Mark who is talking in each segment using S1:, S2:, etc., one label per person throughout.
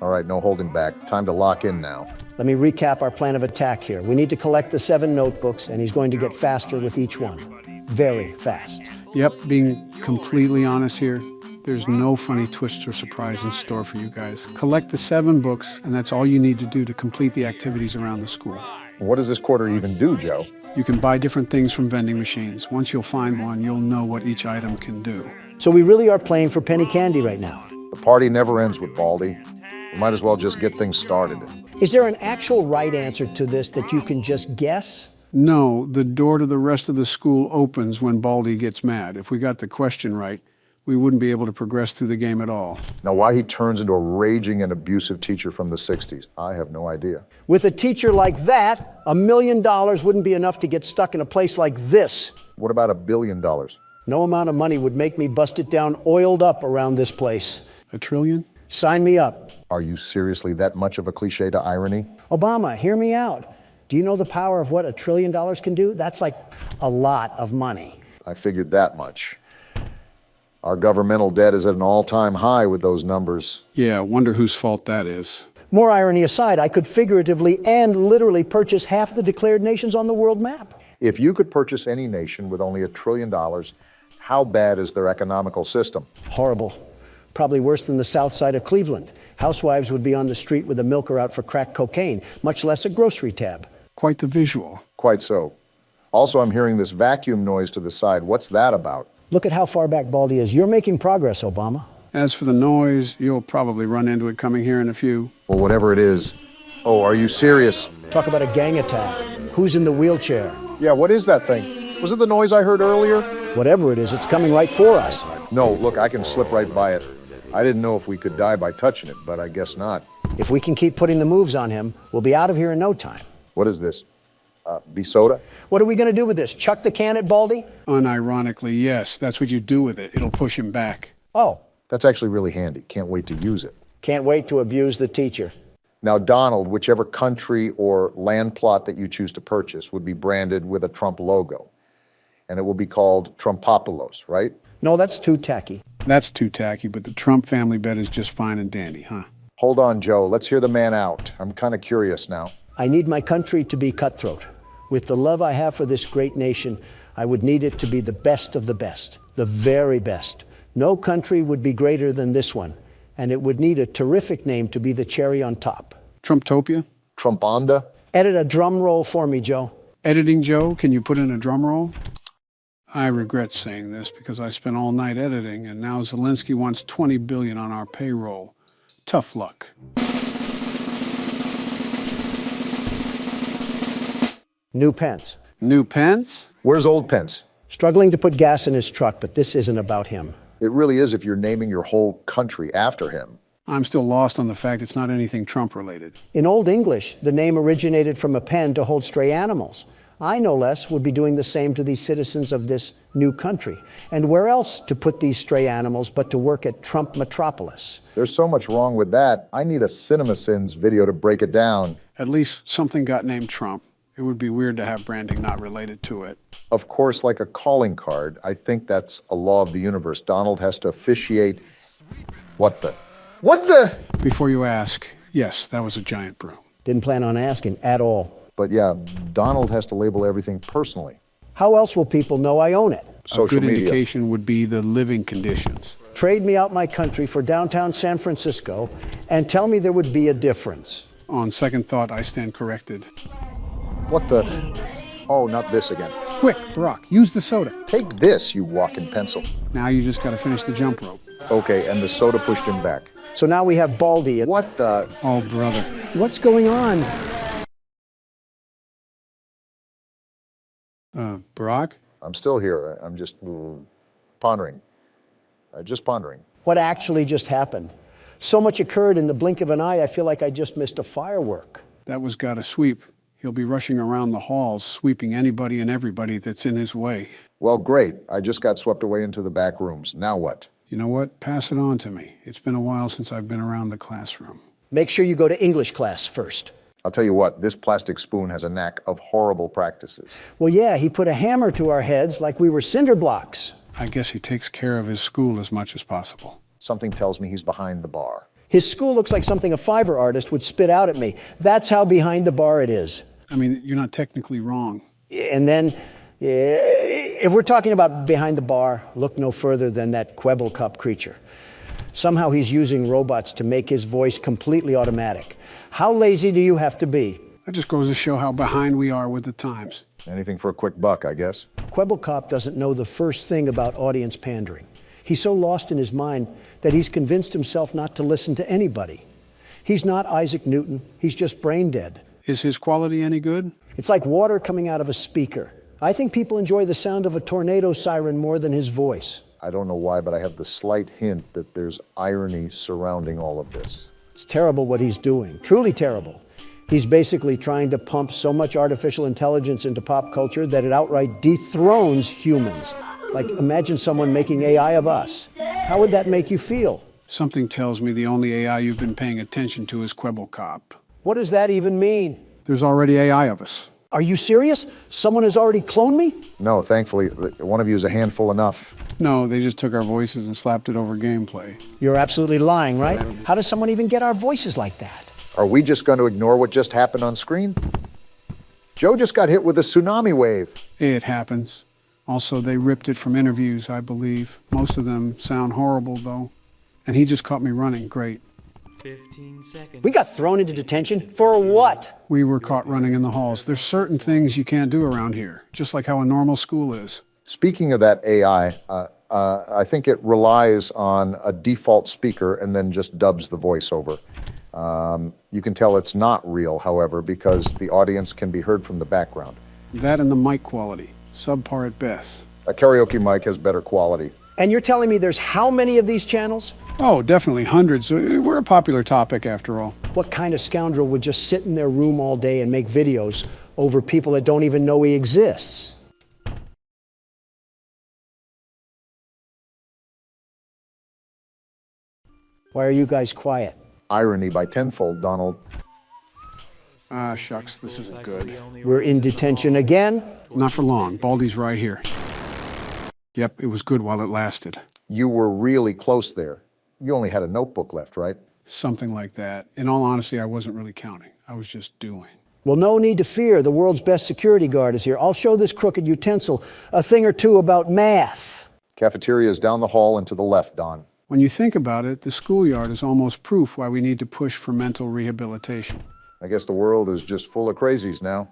S1: All right, no holding back. Time to lock in now.
S2: Let me recap our plan of attack here. We need to collect the 7 notebooks, and he's going to get faster with each one. Very fast.
S3: Yep, being completely honest here, there's no funny twist or surprise in store for you guys. Collect the 7 books, and that's all you need to do to complete the activities around the school.
S1: What does this quarter even do, Joe?
S3: You can buy different things from vending machines. Once you'll find one, you'll know what each item can do.
S2: So we really are playing for penny candy right now.
S1: The party never ends with Baldy. We might as well just get things started.
S2: Is there an actual right answer to this that you can just guess?
S3: No, the door to the rest of the school opens when Baldy gets mad. If we got the question right, we wouldn't be able to progress through the game at all.
S1: Now, why he turns into a raging and abusive teacher from the 60s, I have no idea.
S2: With a teacher like that, $1 million wouldn't be enough to get stuck in a place like this.
S1: What about $1 billion?
S2: No amount of money would make me bust it down oiled up around this place.
S3: $1 trillion?
S2: Sign me up.
S1: Are you seriously that much of a cliche to irony?
S2: Obama, hear me out. Do you know the power of what $1 trillion can do? That's like a lot of money.
S1: I figured that much. Our governmental debt is at an all-time high with those numbers.
S3: Yeah, wonder whose fault that is.
S2: More irony aside, I could figuratively and literally purchase half the declared nations on the world map.
S1: If you could purchase any nation with only $1 trillion, how bad is their economical system?
S2: Horrible. Probably worse than the south side of Cleveland. Housewives would be on the street with a milker out for crack cocaine, much less a grocery tab.
S3: Quite the visual.
S1: Quite so. Also, I'm hearing this vacuum noise to the side. What's that about?
S2: Look at how far back Baldy is. You're making progress, Obama.
S3: As for the noise, you'll probably run into it coming here in a few.
S1: Well, whatever it is. Oh, are you serious?
S2: Talk about a gang attack. Who's in the wheelchair?
S1: Yeah, what is that thing? Was it the noise I heard earlier?
S2: Whatever it is, it's coming right for us.
S1: No, look, I can slip right by it. I didn't know if we could die by touching it, but I guess not.
S2: If we can keep putting the moves on him, we'll be out of here in no time.
S1: What is this? Be soda?
S2: What are we going to do with this? Chuck the can at Baldy?
S3: Unironically, yes. That's what you do with it. It'll push him back.
S2: Oh.
S1: That's actually really handy. Can't wait to use it.
S2: Can't wait to abuse the teacher.
S1: Now, Donald, whichever country or land plot that you choose to purchase would be branded with a Trump logo. And it will be called Trumpopolos, right?
S2: No, that's too tacky.
S3: That's too tacky, but the Trump family bet is just fine and dandy, huh?
S1: Hold on, Joe. Let's hear the man out. I'm kind of curious now.
S2: I need my country to be cutthroat. With the love I have for this great nation, I would need it to be the best of the best, the very best. No country would be greater than this one, and it would need a terrific name to be the cherry on top.
S3: Trumptopia?
S1: Trumponda?
S2: Edit a drum roll for me, Joe.
S3: Editing Joe, can you put in a drum roll? I regret saying this because I spent all night editing, and now Zelensky wants $20 billion on our payroll. Tough luck.
S2: New Pence.
S3: New Pence?
S1: Where's old Pence?
S2: Struggling to put gas in his truck, but this isn't about him.
S1: It really is if you're naming your whole country after him.
S3: I'm still lost on the fact it's not anything Trump-related.
S2: In Old English, the name originated from a pen to hold stray animals. I, no less, would be doing the same to these citizens of this new country. And where else to put these stray animals but to work at Trump Metropolis?
S1: There's so much wrong with that. I need a CinemaSins video to break it down.
S3: At least something got named Trump. It would be weird to have branding not related to it.
S1: Of course, like a calling card, I think that's a law of the universe. Donald has to officiate. What the?
S3: Before you ask, yes, that was a giant broom.
S2: Didn't plan on asking at all.
S1: But yeah, Donald has to label everything personally.
S2: How else will people know I own it?
S1: Social
S3: a good
S1: media.
S3: indication would be the living conditions.
S2: Trade me out my country for downtown San Francisco and tell me there would be a difference.
S3: On second thought, I stand corrected.
S1: What the? Oh, not this again.
S3: Quick, Barack, use the soda.
S1: Take this, you walking pencil.
S3: Now you just got to finish the jump rope.
S1: Okay, and the soda pushed him back.
S2: So now we have Baldy.
S1: What the?
S3: Oh, brother.
S2: What's going on?
S3: Barack?
S1: I'm still here. I'm just pondering. Just pondering.
S2: What actually just happened? So much occurred in the blink of an eye, I feel like I just missed a firework.
S3: That was gotta sweep. He'll be rushing around the halls, sweeping anybody and everybody that's in his way.
S1: Well, great. I just got swept away into the back rooms. Now what?
S3: You know what? Pass it on to me. It's been a while since I've been around the classroom.
S2: Make sure you go to English class first.
S1: I'll tell you what, this plastic spoon has a knack of horrible practices.
S2: Well, yeah, he put a hammer to our heads like we were cinder blocks.
S3: I guess he takes care of his school as much as possible.
S1: Something tells me he's behind the bar.
S2: His school looks like something a Fiverr artist would spit out at me. That's how behind the bar it is.
S3: I mean, you're not technically wrong.
S2: And then, if we're talking about behind the bar, look no further than that Quebble Cup creature. Somehow he's using robots to make his voice completely automatic. How lazy do you have to be?
S3: That just goes to show how behind we are with the times.
S1: Anything for a quick buck, I guess.
S2: Quebble Cop doesn't know the first thing about audience pandering. He's so lost in his mind that he's convinced himself not to listen to anybody. He's not Isaac Newton, he's just brain dead.
S3: Is his quality any good?
S2: It's like water coming out of a speaker. I think people enjoy the sound of a tornado siren more than his voice.
S1: I don't know why, but I have the slight hint that there's irony surrounding all of this.
S2: It's terrible what he's doing, truly terrible. He's basically trying to pump so much artificial intelligence into pop culture that it outright dethrones humans. Like, imagine someone making AI of us. How would that make you feel?
S3: Something tells me the only AI you've been paying attention to is Quebble Cop.
S2: What does that even mean?
S3: There's already AI of us.
S2: Are you serious? Someone has already cloned me?
S1: No, thankfully, one of you is a handful enough.
S3: No, they just took our voices and slapped it over gameplay.
S2: You're absolutely lying, right? How does someone even get our voices like that?
S1: Are we just going to ignore what just happened on screen? Joe just got hit with a tsunami wave.
S3: It happens. Also, they ripped it from interviews, I believe. Most of them sound horrible, though. And he just caught me running. Great.
S4: 15 seconds.
S2: We got thrown into detention for what?
S3: We were caught running in the halls. There's certain things you can't do around here, just like how a normal school is.
S1: Speaking of that AI, I think it relies on a default speaker and then just dubs the voiceover. You can tell it's not real, however, because the audience can be heard from the background.
S3: That and the mic quality, subpar at best.
S1: A karaoke mic has better quality.
S2: And you're telling me there's how many of these channels?
S3: Oh, definitely hundreds. We're a popular topic, after all.
S2: What kind of scoundrel would just sit in their room all day and make videos over people that don't even know he exists? Why are you guys quiet?
S1: Irony by tenfold, Donald.
S3: Ah, shucks, this isn't good.
S2: We're in detention again?
S3: Not for long. Baldy's right here. Yep, it was good while it lasted.
S1: You were really close there. You only had a notebook left, right?
S3: Something like that. In all honesty, I wasn't really counting. I was just doing.
S2: Well, no need to fear. The world's best security guard is here. I'll show this crooked utensil a thing or two about math.
S1: Cafeteria is down the hall and to the left, Don.
S3: When you think about it, the schoolyard is almost proof why we need to push for mental rehabilitation.
S1: I guess the world is just full of crazies now.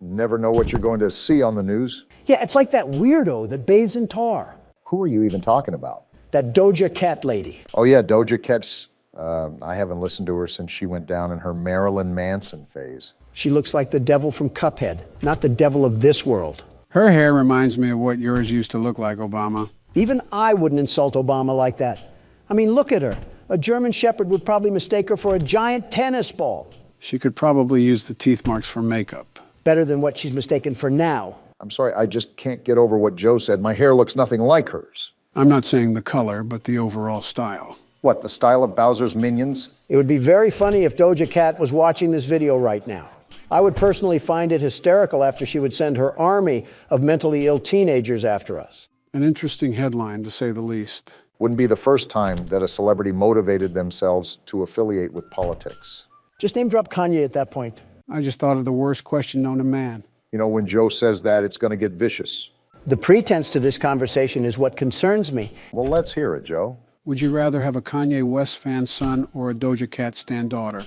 S1: Never know what you're going to see on the news.
S2: Yeah, it's like that weirdo that bathes in tar.
S1: Who are you even talking about?
S2: That Doja Cat lady.
S1: Oh yeah, Doja Cat's, I haven't listened to her since she went down in her Marilyn Manson phase.
S2: She looks like the devil from Cuphead, not the devil of this world.
S3: Her hair reminds me of what yours used to look like, Obama.
S2: Even I wouldn't insult Obama like that. I mean, look at her. A German Shepherd would probably mistake her for a giant tennis ball.
S3: She could probably use the teeth marks for makeup.
S2: Better than what she's mistaken for now.
S1: I'm sorry, I just can't get over what Joe said. My hair looks nothing like hers.
S3: I'm not saying the color, but the overall style.
S1: What, the style of Bowser's Minions?
S2: It would be very funny if Doja Cat was watching this video right now. I would personally find it hysterical after she would send her army of mentally ill teenagers after us.
S3: An interesting headline, to say the least.
S1: Wouldn't be the first time that a celebrity motivated themselves to affiliate with politics.
S2: Just name drop Kanye at that point.
S3: I just thought of the worst question known to man.
S1: You know, when Joe says that, it's going to get vicious.
S2: The pretense to this conversation is what concerns me.
S1: Well, let's hear it, Joe.
S3: Would you rather have a Kanye West fan son or a Doja Cat stan daughter?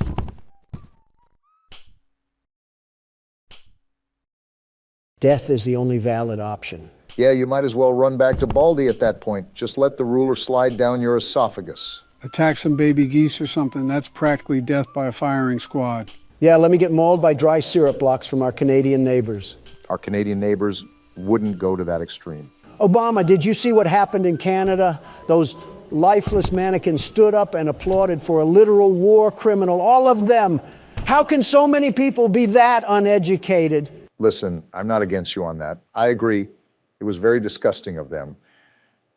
S2: Death is the only valid option.
S1: Yeah, you might as well run back to Baldy at that point. Just let the ruler slide down your esophagus.
S3: Attack some baby geese or something, that's practically death by a firing squad.
S2: Yeah, let me get mauled by dry syrup blocks from our Canadian neighbors.
S1: Our Canadian neighbors wouldn't go to that extreme.
S2: Obama, did you see what happened in Canada? Those lifeless mannequins stood up and applauded for a literal war criminal, all of them. How can so many people be that uneducated?
S1: Listen, I'm not against you on that. I agree. It was very disgusting of them.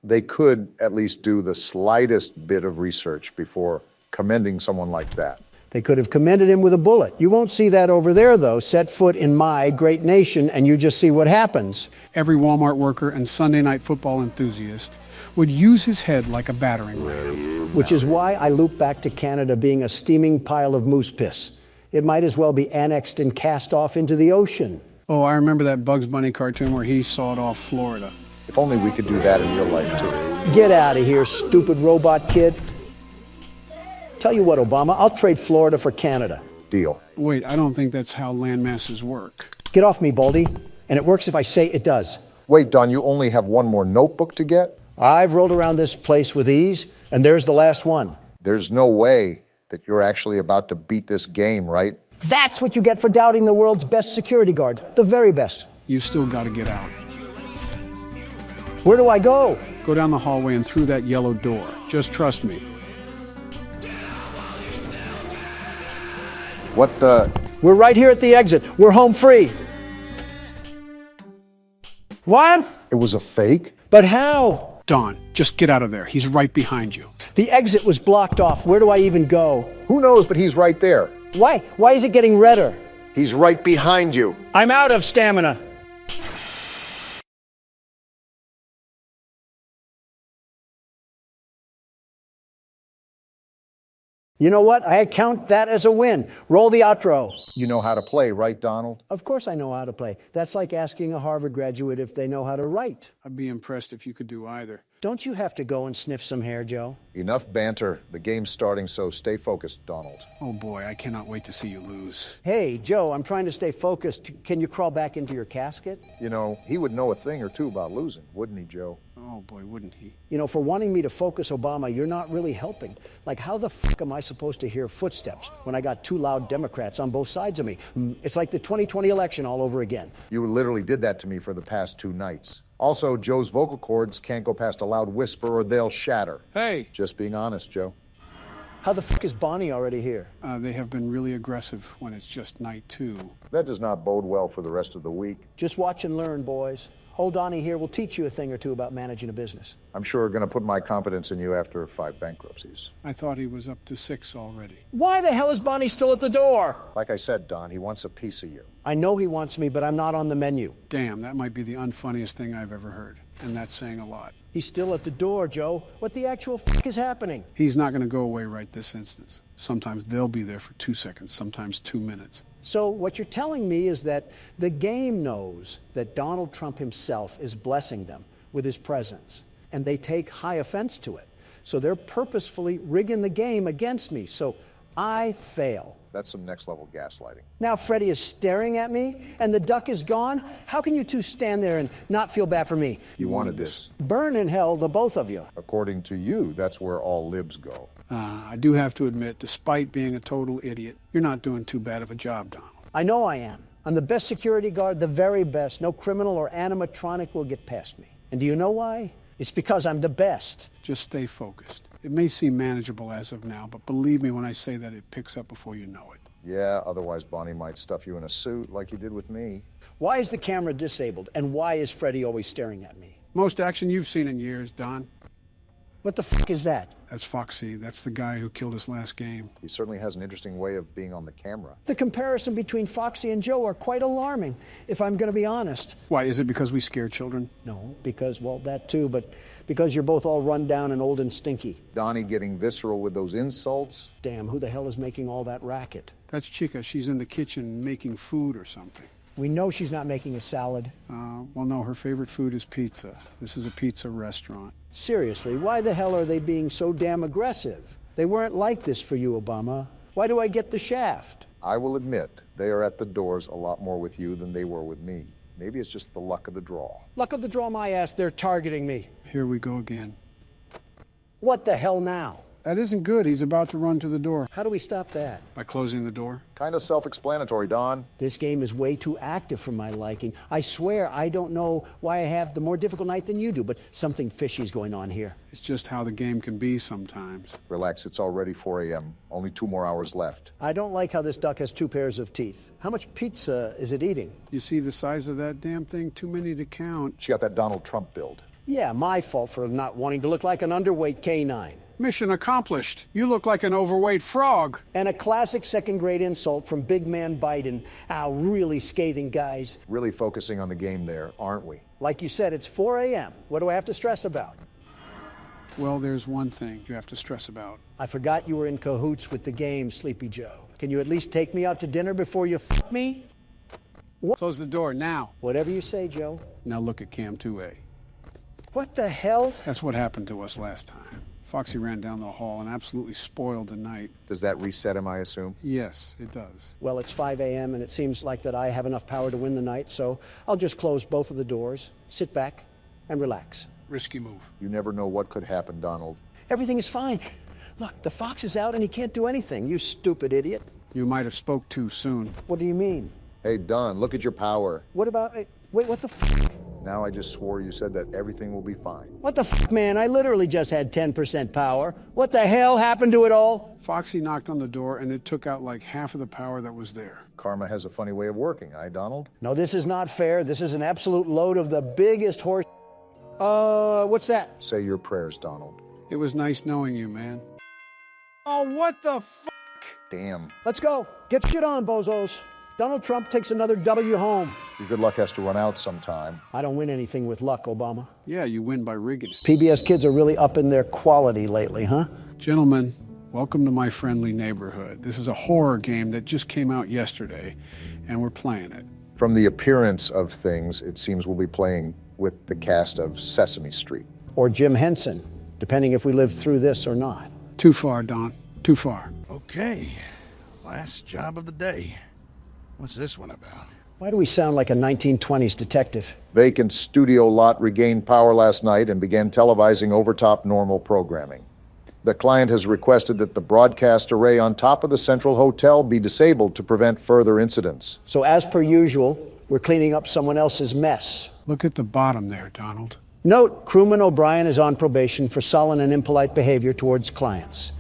S1: They could at least do the slightest bit of research before commending someone like that.
S2: They could have commended him with a bullet. You won't see that over there, though. Set foot in my great nation, and you just see what happens.
S3: Every Walmart worker and Sunday night football enthusiast would use his head like a battering ram.
S2: Which is why I loop back to Canada being a steaming pile of moose piss. It might as well be annexed and cast off into the ocean.
S3: Oh, I remember that Bugs Bunny cartoon where he sawed off Florida.
S1: If only we could do that in real life, too.
S2: Get out of here, stupid robot kid. Tell you what, Obama, I'll trade Florida for Canada.
S1: Deal.
S3: Wait, I don't think that's how land masses work.
S2: Get off me, Baldy. And it works if I say it does.
S1: Wait, Don, you only have one more notebook to get?
S2: I've rolled around this place with ease, and there's the last one.
S1: There's no way that you're actually about to beat this game, right?
S2: That's what you get for doubting the world's best security guard. The very best.
S3: You still got to get out.
S2: Where do I go?
S3: Go down the hallway and through that yellow door. Just trust me.
S1: What the?
S2: We're right here at the exit. We're home free. What?
S1: It was a fake?
S2: But how?
S3: Don, just get out of there. He's right behind you.
S2: The exit was blocked off. Where do I even go?
S1: Who knows, but he's right there.
S2: Why? Why is it getting redder?
S1: He's right behind you.
S2: I'm out of stamina. You know what? I count that as a win. Roll the outro.
S1: You know how to play, right, Donald?
S2: Of course I know how to play. That's like asking a Harvard graduate if they know how to write.
S3: I'd be impressed if you could do either.
S2: Don't you have to go and sniff some hair, Joe?
S1: Enough banter. The game's starting, so stay focused, Donald.
S3: Oh boy, I cannot wait to see you lose.
S2: Hey, Joe, I'm trying to stay focused. Can you crawl back into your casket?
S1: You know, he would know a thing or two about losing, wouldn't he, Joe?
S3: Oh boy, wouldn't he?
S2: You know, for wanting me to focus, Obama, you're not really helping. Like, how the fuck am I supposed to hear footsteps when I got two loud Democrats on both sides of me? It's like the 2020 election all over again.
S1: You literally did that to me for the past 2 nights. Also, Joe's vocal cords can't go past a loud whisper or they'll shatter.
S3: Hey!
S1: Just being honest, Joe.
S2: How the fuck is Bonnie already here?
S3: They have been really aggressive when it's just night 2.
S1: That does not bode well for the rest of the week.
S2: Just watch and learn, boys. Old Donnie here will teach you a thing or two about managing a business.
S1: I'm sure going to put my confidence in you after 5 bankruptcies.
S3: I thought he was up to 6 already.
S2: Why the hell is Bonnie still at the door?
S1: Like I said, Don, he wants a piece of you.
S2: I know he wants me, but I'm not on the menu.
S3: Damn, that might be the unfunniest thing I've ever heard. And that's saying a lot.
S2: He's still at the door, Joe. What the actual fuck is happening?
S3: He's not going to go away right this instance. Sometimes they'll be there for 2 seconds, sometimes 2 minutes.
S2: So what you're telling me is that the game knows that Donald Trump himself is blessing them with his presence, and they take high offense to it. So they're purposefully rigging the game against me. So I fail.
S1: That's some next-level gaslighting.
S2: Now Freddie is staring at me, and the duck is gone? How can you two stand there and not feel bad for me?
S1: You wanted this.
S2: Burn in hell, the both of you.
S1: According to you, that's where all libs go.
S3: I do have to admit, despite being a total idiot, you're not doing too bad of a job, Donald.
S2: I know I am. I'm the best security guard, the very best. No criminal or animatronic will get past me. And do you know why? It's because I'm the best.
S3: Just stay focused. It may seem manageable as of now, but believe me when I say that it picks up before you know it.
S1: Yeah, otherwise Bonnie might stuff you in a suit like he did with me.
S2: Why is the camera disabled? And why is Freddie always staring at me?
S3: Most action you've seen in years, Don.
S2: What the fuck is that?
S3: That's Foxy. That's the guy who killed us last game.
S1: He certainly has an interesting way of being on the camera.
S2: The comparison between Foxy and Joe are quite alarming, if I'm going to be honest.
S3: Why, is it because we scare children?
S2: No, because, well, that too, but because you're both all run down and old and stinky.
S1: Donnie getting visceral with those insults.
S2: Damn, who the hell is making all that racket?
S3: That's Chica. She's in the kitchen making food or something.
S2: We know she's not making a salad.
S3: Well, no, her favorite food is pizza. This is a pizza restaurant.
S2: Seriously, why the hell are they being so damn aggressive? They weren't like this for you, Obama. Why do I get the shaft?
S1: I will admit, they are at the doors a lot more with you than they were with me. Maybe it's just the luck of the draw.
S2: Luck of the draw, my ass, they're targeting me.
S3: Here we go again.
S2: What the hell now?
S3: That isn't good. He's about to run to the door.
S2: How do we stop that?
S3: By closing the door?
S1: Kind of self-explanatory, Don.
S2: This game is way too active for my liking. I swear I don't know why I have the more difficult night than you do, but something fishy's going on here.
S3: It's just how the game can be sometimes.
S1: Relax, it's already 4 a.m. Only 2 more hours left.
S2: I don't like how this duck has 2 pairs of teeth. How much pizza is it eating?
S3: You see the size of that damn thing? Too many to count.
S1: She got that Donald Trump build.
S2: Yeah, my fault for not wanting to look like an underweight canine.
S3: Mission accomplished. You look like an overweight frog.
S2: And a classic second-grade insult from Big Man Biden. Ow, really scathing, guys.
S1: Really focusing on the game there, aren't we?
S2: Like you said, it's 4 a.m. What do I have to stress about?
S3: Well, there's one thing you have to stress about.
S2: I forgot you were in cahoots with the game, Sleepy Joe. Can you at least take me out to dinner before you f me?
S3: Close the door now.
S2: Whatever you say, Joe.
S3: Now look at Cam 2A.
S2: What the hell?
S3: That's what happened to us last time. Foxy ran down the hall and absolutely spoiled the night.
S1: Does that reset him, I assume?
S3: Yes, it does.
S2: Well, it's 5 a.m. and it seems like that I have enough power to win the night, so I'll just close both of the doors, sit back, and relax.
S3: Risky move.
S1: You never know what could happen, Donald.
S2: Everything is fine. Look, the fox is out and he can't do anything, you stupid idiot.
S3: You might have spoke too soon.
S2: What do you mean?
S1: Hey, Don, look at your power.
S2: What about... Wait, what the f...
S1: Now I just swore you said that everything will be fine.
S2: What the f, man? I literally just had 10% power. What the hell happened to it all?
S3: Foxy knocked on the door and it took out like half of the power that was there.
S1: Karma has a funny way of working, eh, Donald?
S2: No, this is not fair. This is an absolute load of the biggest horse... what's that?
S1: Say your prayers, Donald.
S3: It was nice knowing you, man. Oh, what the f***?
S1: Damn.
S2: Let's go. Get shit on, bozos. Donald Trump takes another W home.
S1: Your good luck has to run out sometime.
S2: I don't win anything with luck, Obama.
S3: Yeah, you win by rigging it.
S2: PBS kids are really upping their quality lately, huh?
S3: Gentlemen, welcome to my friendly neighborhood. This is a horror game that just came out yesterday, and we're playing it.
S1: From the appearance of things, it seems we'll be playing with the cast of Sesame Street.
S2: Or Jim Henson, depending if we live through this or not.
S3: Too far, Don. Too far.
S5: Okay, last job of the day. What's this one about?
S2: Why do we sound like a 1920s detective?
S1: Vacant studio lot regained power last night and began televising overtop normal programming. The client has requested that the broadcast array on top of the Central Hotel be disabled to prevent further incidents.
S2: So as per usual, we're cleaning up someone else's mess.
S3: Look at the bottom there, Donald.
S2: Note, crewman O'Brien is on probation for sullen and impolite behavior towards clients.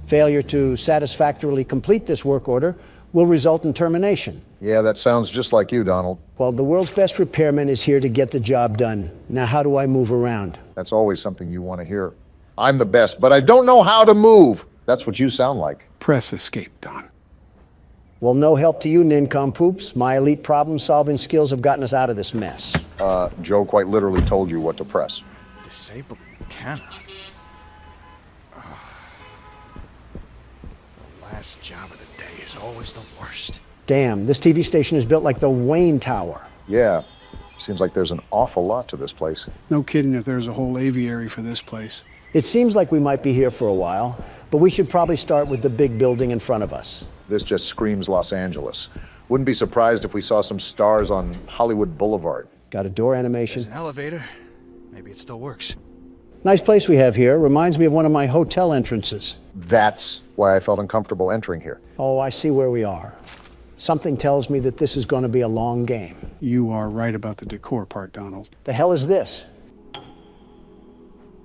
S2: Failure to satisfactorily complete this work order will result in termination.
S1: Yeah, that sounds just like you, Donald.
S2: Well, the world's best repairman is here to get the job done. Now, how do I move around?
S1: That's always something you want to hear. I'm the best, but I don't know how to move. That's what you sound like.
S3: Press escape, Don.
S2: Well, no help to you, nincompoops. My elite problem-solving skills have gotten us out of this mess.
S1: Joe quite literally told you what to press.
S5: Disable the antenna. The last job of the day is always the worst.
S2: Damn, this TV station is built like the Wayne Tower.
S1: Yeah, seems like there's an awful lot to this place.
S3: No kidding if there's a whole aviary for this place.
S2: It seems like we might be here for a while, but we should probably start with the big building in front of us.
S1: This just screams Los Angeles. Wouldn't be surprised if we saw some stars on Hollywood Boulevard.
S2: Got a door animation.
S5: There's an elevator. Maybe it still works.
S2: Nice place we have here. Reminds me of one of my hotel entrances.
S1: That's why I felt uncomfortable entering here.
S2: Oh, I see where we are. Something tells me that this is going to be a long game.
S3: You are right about the decor part, Donald.
S2: The hell is this?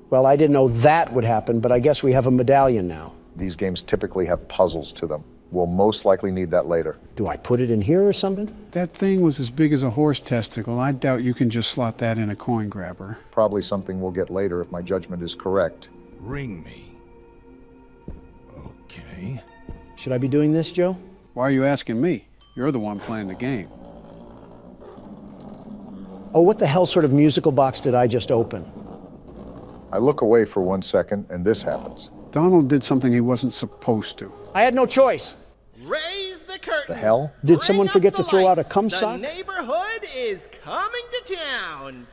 S2: Well, I didn't know that would happen, but I guess we have a medallion now.
S1: These games typically have puzzles to them. We'll most likely need that later.
S2: Do I put it in here or something?
S3: That thing was as big as a horse testicle. I doubt you can just slot that in a coin grabber.
S1: Probably something we'll get later if my judgment is correct.
S5: Ring me. Okay.
S2: Should I be doing this, Joe?
S3: Why are you asking me? You're the one playing the game.
S2: Oh, what the hell sort of musical box did I just open?
S1: I look away for 1 second, and this happens.
S3: Donald did something he wasn't supposed to.
S2: I had no choice.
S6: Raise the curtain.
S1: The hell?
S2: Did
S6: Bring
S2: someone
S6: up
S2: forget
S6: the
S2: to throw out a
S6: lights.
S2: cum
S6: The
S2: sock?
S6: neighborhood is coming to town.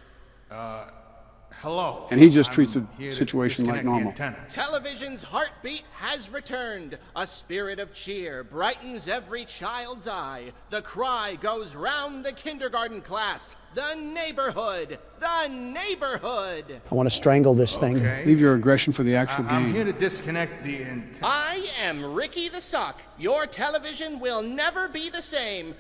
S5: Hello.
S3: And he just treats
S5: I'm
S3: the
S5: here to
S3: situation like
S5: disconnect the
S3: normal.
S5: antenna.
S6: Television's heartbeat has returned. A spirit of cheer brightens every child's eye. The cry goes round the kindergarten class. The neighborhood. The neighborhood.
S2: I want to strangle this thing.
S5: Okay.
S3: Leave your aggression for the actual
S5: I'm
S3: game.
S5: here to disconnect the antenna.
S6: I am Ricky the Sock. Your television will never be the same.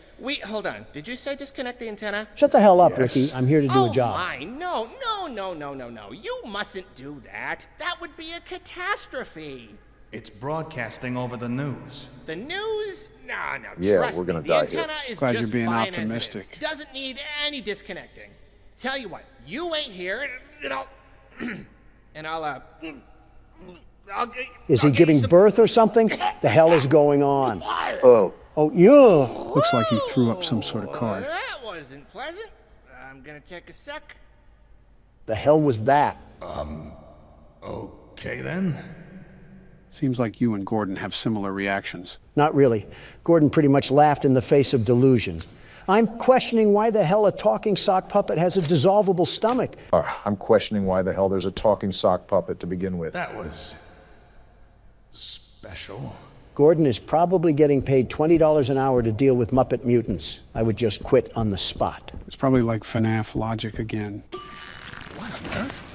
S6: Hold on. Did you say disconnect the antenna?
S2: Shut the hell up, Ricky. I'm here to do a job.
S6: Oh my, no. You mustn't do that. That would be a catastrophe.
S5: It's broadcasting over the news.
S6: The news? No,
S1: Yeah,
S6: trust
S1: we're gonna
S6: me.
S1: die
S6: The
S1: here.
S6: antenna is
S3: Glad
S6: just
S3: you're being
S6: fine as it is.
S3: optimistic.
S6: Doesn't need any disconnecting. Tell you what, you wait here, and I'll
S2: Is he giving birth or something? The hell is going on?
S1: Oh,
S2: Oh, yeah.
S3: Looks like he threw up some sort of card.
S6: That wasn't pleasant. I'm gonna take a sec.
S2: The hell was that?
S5: Okay then.
S3: Seems like you and Gordon have similar reactions.
S2: Not really. Gordon pretty much laughed in the face of delusion. I'm questioning why the hell a talking sock puppet has a dissolvable stomach.
S1: I'm questioning why the hell there's a talking sock puppet to begin with.
S5: That was special.
S2: Gordon is probably getting paid $20 an hour to deal with Muppet mutants. I would just quit on the spot.
S3: It's probably like FNAF logic again.
S5: What on earth?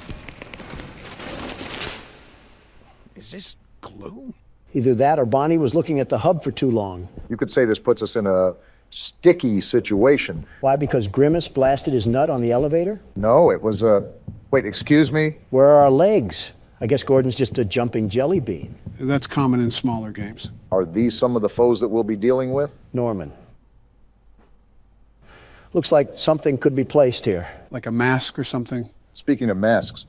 S5: Is this glue?
S2: Either that or Bonnie was looking at the hub for too long.
S1: You could say this puts us in a sticky situation.
S2: Why? Because Grimace blasted his nut on the elevator?
S1: No, it was a... Wait, excuse me?
S2: Where are our legs? I guess Gordon's just a jumping jelly bean.
S3: That's common in smaller games.
S1: Are these some of the foes that we'll be dealing with?
S2: Norman. Looks like something could be placed here.
S3: Like a mask or something.
S1: Speaking of masks,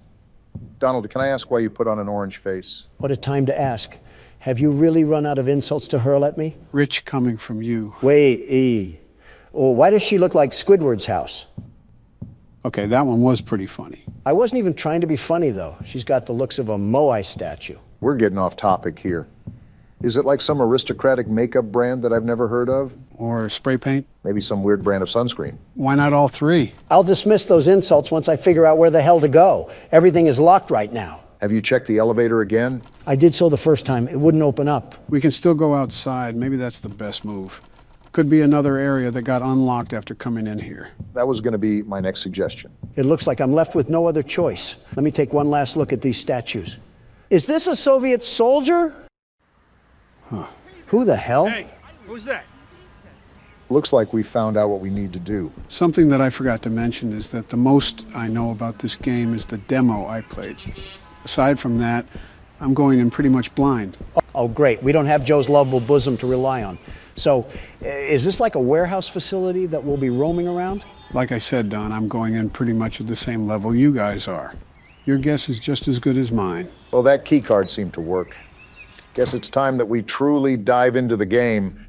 S1: Donald, can I ask why you put on an orange face?
S2: What a time to ask. Have you really run out of insults to hurl at me?
S3: Rich coming from you.
S2: Wait, E. Oh, why does she look like Squidward's house?
S3: Okay, that one was pretty funny.
S2: I wasn't even trying to be funny, though. She's got the looks of a Moai statue.
S1: We're getting off topic here. Is it like some aristocratic makeup brand that I've never heard of?
S3: Or spray paint.
S1: Maybe some weird brand of sunscreen.
S3: Why not all three?
S2: I'll dismiss those insults once I figure out where the hell to go. Everything is locked right now.
S1: Have you checked the elevator again?
S2: I did so the first time. It wouldn't open up.
S3: We can still go outside. Maybe that's the best move. Could be another area that got unlocked after coming in here.
S1: That was going to be my next suggestion.
S2: It looks like I'm left with no other choice. Let me take one last look at these statues. Is this a Soviet soldier?
S3: Huh.
S2: Who the hell?
S5: Hey, who's that?
S1: Looks like we found out what we need to do.
S3: Something that I forgot to mention is that the most I know about this game is the demo I played. Aside from that, I'm going in pretty much blind.
S2: Oh, great. We don't have Joe's lovable bosom to rely on. So, is this like a warehouse facility that we'll be roaming around?
S3: Like I said, Don, I'm going in pretty much at the same level you guys are. Your guess is just as good as mine.
S1: Well, that key card seemed to work. Guess it's time that we truly dive into the game.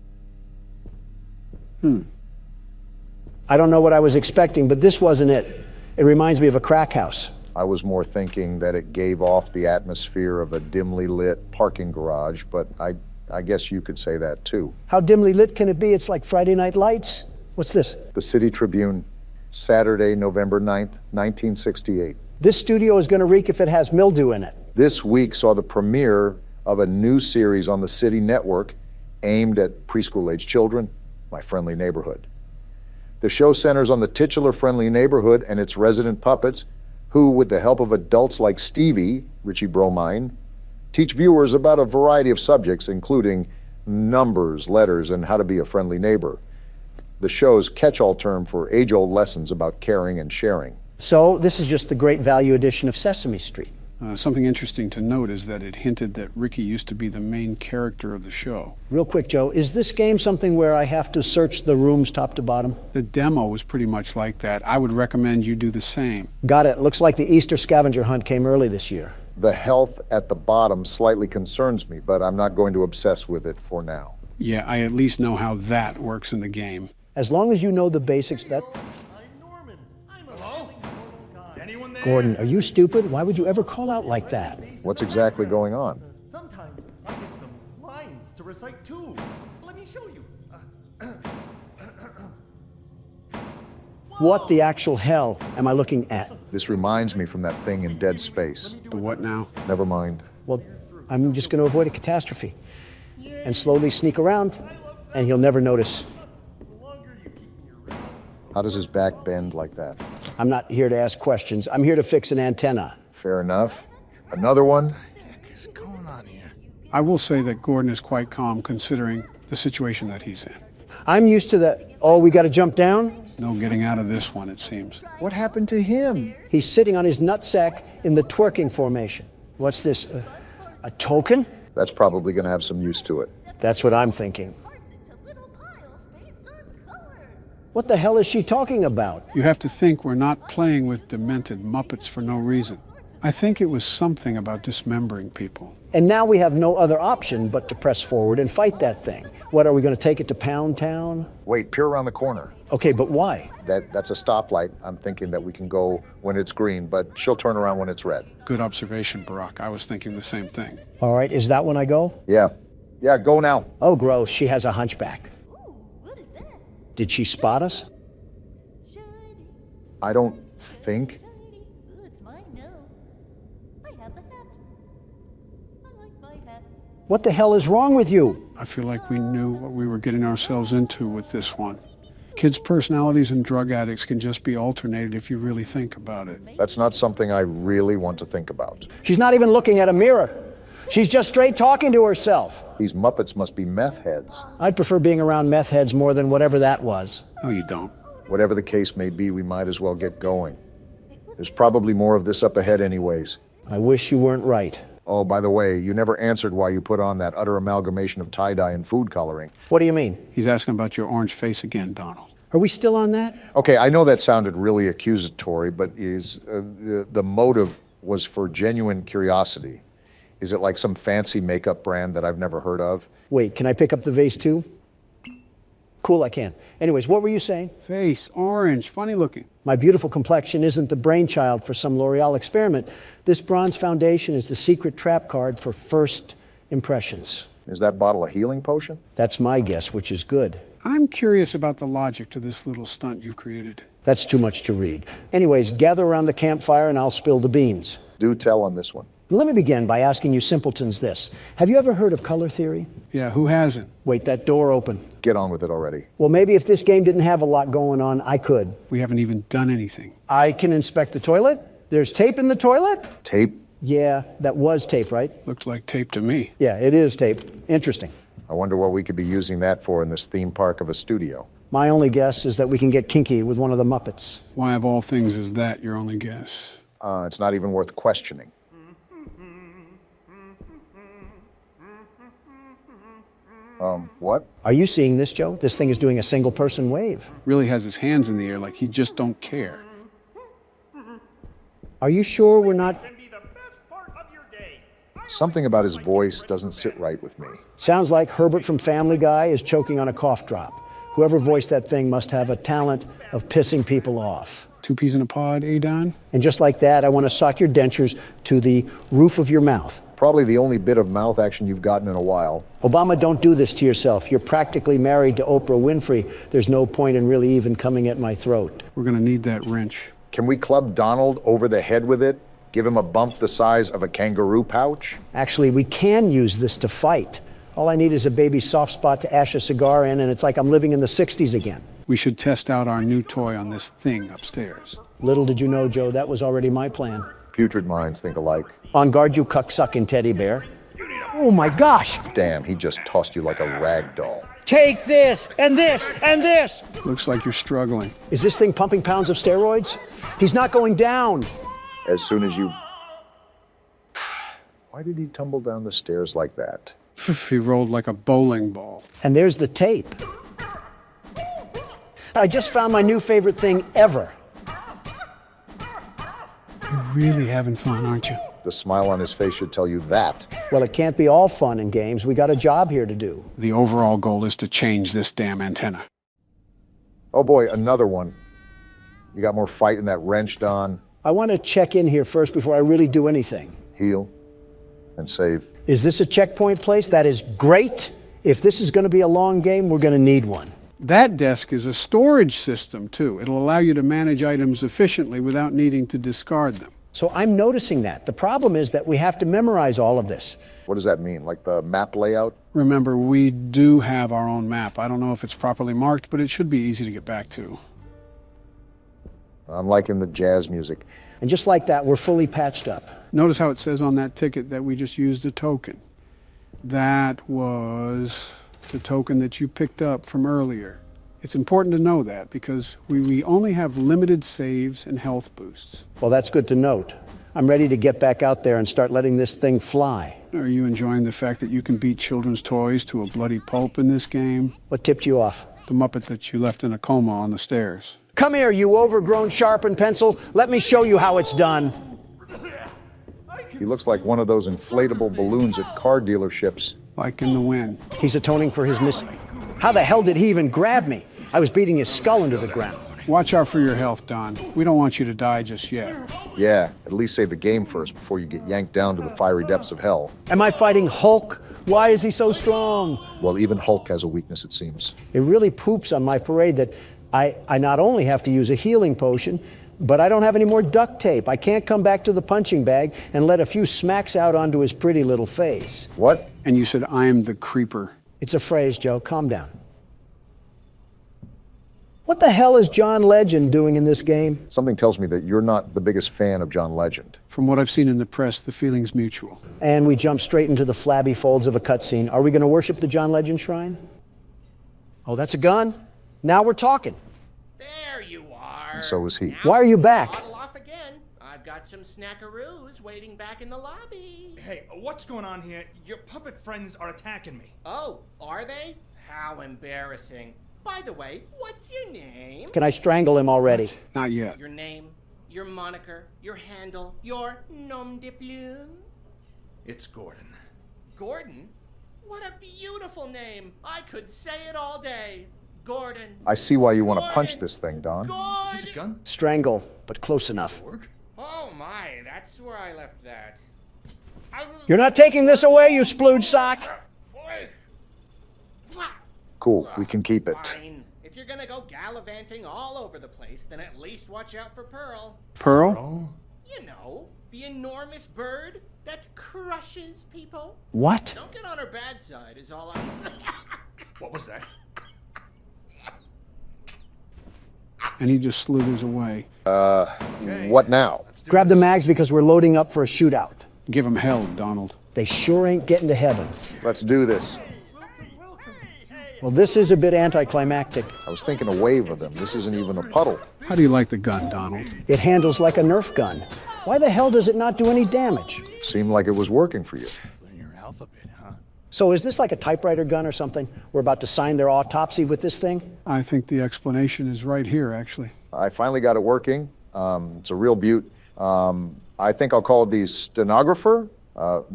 S2: I don't know what I was expecting, but this wasn't it. It reminds me of a crack house.
S1: I was more thinking that it gave off the atmosphere of a dimly lit parking garage, but I guess you could say that too.
S2: How dimly lit can it be? It's like Friday Night Lights. What's this?
S1: The City Tribune, Saturday, November 9th, 1968.
S2: This studio is going to reek if it has mildew in it.
S1: This week saw the premiere of a new series on the City Network aimed at preschool-age children, My Friendly Neighborhood. The show centers on the titular friendly neighborhood and its resident puppets who, with the help of adults like Stevie, Richie Bromine, teach viewers about a variety of subjects, including numbers, letters, and how to be a friendly neighbor. The show's catch-all term for age-old lessons about caring and sharing.
S2: So this is just the great value edition of Sesame Street.
S3: Something interesting to note is that it hinted that Ricky used to be the main character of the show.
S2: Real quick, Joe, is this game something where I have to search the rooms top to bottom?
S3: The demo was pretty much like that. I would recommend you do the same.
S2: Got it. Looks like the Easter scavenger hunt came early this year.
S1: The health at the bottom slightly concerns me, but I'm not going to obsess with it for now.
S3: Yeah, I at least know how that works in the game.
S2: As long as you know the basics, that... Gordon, are you stupid? Why would you ever call out like that?
S1: What's exactly going on?
S7: Sometimes I get some lines to recite too. Let me show you.
S2: What the actual hell am I looking at?
S1: This reminds me from that thing in Dead Space.
S3: The what now?
S1: Never mind.
S2: Well, I'm just going to avoid a catastrophe and slowly sneak around, and he'll never notice.
S1: How does his back bend like that?
S2: I'm not here to ask questions. I'm here to fix an antenna.
S1: Fair enough. Another one?
S5: What is going on here?
S3: I will say that Gordon is quite calm considering the situation that he's in.
S2: I'm used to that. Oh, we got to jump down?
S3: No getting out of this one, it seems.
S1: What happened to him?
S2: He's sitting on his nutsack in the twerking formation. What's this? A token?
S1: That's probably going to have some use to it.
S2: That's what I'm thinking. What the hell is she talking about?
S3: You have to think we're not playing with demented Muppets for no reason. I think it was something about dismembering people.
S2: And now we have no other option but to press forward and fight that thing. What, are we going to take it to Pound Town?
S1: Wait, peer around the corner.
S2: Okay, but why?
S1: That's a stoplight. I'm thinking that we can go when it's green, but she'll turn around when it's red.
S3: Good observation, Barack. I was thinking the same thing.
S2: All right, is that when I go?
S1: Yeah. Yeah, go now.
S2: Oh, gross, she has a hunchback.
S8: Ooh, what is that?
S2: Did she spot us?
S8: Shiny,
S1: I don't think.
S8: shiny. Ooh, it's mine now. I have the hat. I like my hat.
S2: What the hell is wrong with you?
S3: I feel like we knew what we were getting ourselves into with this one. Kids' personalities and drug addicts can just be alternated if you really think about it.
S1: That's not something I really want to think about.
S2: She's not even looking at a mirror. She's just straight talking to herself.
S1: These Muppets must be meth heads.
S2: I'd prefer being around meth heads more than whatever that was.
S3: No, you don't.
S1: Whatever the case may be, we might as well get going. There's probably more of this up ahead anyways.
S2: I wish you weren't right.
S1: Oh, by the way, you never answered why you put on that utter amalgamation of tie-dye and food coloring.
S2: What do you mean?
S3: He's asking about your orange face again, Donald.
S2: Are we still on that?
S1: Okay, I know that sounded really accusatory, but the motive was for genuine curiosity. Is it like some fancy makeup brand that I've never heard of?
S2: Wait, can I pick up the vase too? Cool, I can. Anyways, what were you saying?
S3: Face, orange, funny looking.
S2: My beautiful complexion isn't the brainchild for some L'Oreal experiment. This bronze foundation is the secret trap card for first impressions.
S1: Is that bottle a healing potion?
S2: That's my guess, which is good.
S3: I'm curious about the logic to this little stunt you've created.
S2: That's too much to read. Anyways, gather around the campfire and I'll spill the beans.
S1: Do tell on this one.
S2: Let me begin by asking you simpletons this. Have you ever heard of color theory?
S3: Yeah, who hasn't?
S2: Wait, that door open.
S1: Get on with it already.
S2: Well, maybe if this game didn't have a lot going on, I could.
S3: We haven't even done anything.
S2: I can inspect the toilet. There's tape in the toilet?
S1: Tape?
S2: Yeah, that was tape, right?
S3: Looked like tape to me.
S2: Yeah, it is tape. Interesting.
S1: I wonder what we could be using that for in this theme park of a studio.
S2: My only guess is that we can get kinky with one of the Muppets.
S3: Why of all things is that your only guess?
S1: It's not even worth questioning. What?
S2: Are you seeing this, Joe? This thing is doing a single person wave.
S3: Really has his hands in the air like he just don't care.
S2: Are you sure we're not...
S7: Can be the best part of your day.
S1: Something about his voice doesn't sit right with me.
S2: Sounds like Herbert from Family Guy is choking on a cough drop. Whoever voiced that thing must have a talent of pissing people off.
S3: 2 peas in a pod, eh, Don?
S2: And just like that, I want to sock your dentures to the roof of your mouth.
S1: Probably the only bit of mouth action you've gotten in a while.
S2: Obama, don't do this to yourself. You're practically married to Oprah Winfrey. There's no point in really even coming at my throat.
S3: We're gonna need that wrench.
S1: Can we club Donald over the head with it? Give him a bump the size of a kangaroo pouch?
S2: Actually, we can use this to fight. All I need is a baby soft spot to ash a cigar in, and it's like I'm living in the 60s again.
S3: We should test out our new toy on this thing upstairs.
S2: Little did you know, Joe, that was already my plan.
S1: Putrid minds think alike.
S2: On guard, you cuck-sucking teddy bear. Oh my gosh!
S1: Damn, he just tossed you like a rag doll.
S2: Take this, and this, and this!
S3: Looks like you're struggling.
S2: Is this thing pumping pounds of steroids? He's not going down.
S1: As soon as you... Why did he tumble down the stairs like that?
S3: He rolled like a bowling ball.
S2: And there's the tape. I just found my new favorite thing ever.
S3: You're really having fun, aren't you?
S1: The smile on his face should tell you that.
S2: Well, it can't be all fun and games. We got a job here to do.
S3: The overall goal is to change this damn antenna.
S1: Oh boy, another one. You got more fight in that wrench, Don.
S2: I want to check in here first before I really do anything.
S1: Heal and save.
S2: Is this a checkpoint place? That is great. If this is going to be a long game, we're going to need one.
S3: That desk is a storage system, too. It'll allow you to manage items efficiently without needing to discard them.
S2: So I'm noticing that. The problem is that we have to memorize all of this.
S1: What does that mean? Like the map layout?
S3: Remember, we do have our own map. I don't know if it's properly marked, but it should be easy to get back to.
S1: I'm liking the jazz music.
S2: And just like that, we're fully patched up.
S3: Notice how it says on that ticket that we just used a token. That was the token that you picked up from earlier. It's important to know that because we only have limited saves and health boosts.
S2: Well, that's good to note. I'm ready to get back out there and start letting this thing fly.
S3: Are you enjoying the fact that you can beat children's toys to a bloody pulp in this game?
S2: What tipped you off?
S3: The Muppet that you left in a coma on the stairs.
S2: Come here, you overgrown sharpened pencil. Let me show you how it's done.
S7: I
S1: He looks like one of those inflatable balloons at car dealerships.
S3: Like in the wind.
S2: He's atoning for his mis... How the hell did he even grab me? I was beating his skull into the ground.
S3: Watch out for your health, Don. We don't want you to die just yet.
S1: Yeah, at least save the game first before you get yanked down to the fiery depths of hell.
S2: Am I fighting Hulk? Why is he so strong?
S1: Well, even Hulk has a weakness, it seems.
S2: It really poops on my parade that I not only have to use a healing potion, but I don't have any more duct tape. I can't come back to the punching bag and let a few smacks out onto his pretty little face.
S1: What?
S3: And you said, I am the creeper.
S2: It's a phrase, Joe. Calm down. What the hell is John Legend doing in this game?
S1: Something tells me that you're not the biggest fan of John Legend.
S3: From what I've seen in the press, the feeling's mutual.
S2: And we jump straight into the flabby folds of a cutscene. Are we going to worship the John Legend shrine? Oh, that's a gun? Now we're talking.
S6: There you are.
S1: And so is he.
S6: Now
S2: Why are you back?
S6: Waddle off again. I've got some snackaroos waiting back in the lobby.
S7: Hey, what's going on here? Your puppet friends are attacking me.
S6: Oh, are they? How embarrassing. By the way, what's your name?
S2: Can I strangle him already?
S3: Not yet.
S6: Your name, your moniker, your handle, your nom de plume?
S7: It's Gordon.
S6: Gordon? What a beautiful name. I could say it all day. Gordon.
S1: I see why you want to
S6: Gordon.
S1: punch this thing, Don.
S7: Is this a
S6: Gordon.
S7: gun?
S2: Strangle, but close enough.
S7: Work?
S6: Oh my, that's where I left that.
S2: You're not taking this away, you splooge sock!
S1: Cool, we can keep it.
S6: Fine. If you're gonna go gallivanting all over the place, then at least watch out for Pearl.
S3: Pearl?
S7: Oh.
S6: You know, the enormous bird that crushes people.
S2: What?
S6: Don't get on her bad side is all I...
S7: What was that?
S3: And he just slithers away.
S1: What now?
S7: Let's do
S2: Grab the
S7: this.
S2: mags because we're loading up for a shootout.
S3: Give him hell, Donald.
S2: They sure ain't getting to heaven.
S1: Let's do this.
S2: Well, this is a bit anticlimactic.
S1: I was thinking a wave of them. This isn't even a puddle.
S3: How do you like the gun, Donald?
S2: It handles like a Nerf gun. Why the hell does it not do any damage?
S1: Seemed like it was working for you.
S7: Learn your alphabet, huh?
S2: So is this like a typewriter gun or something? We're about to sign their autopsy with this thing?
S3: I think the explanation is right here, actually.
S1: I finally got it working. It's a real beaut. I think I'll call it the stenographer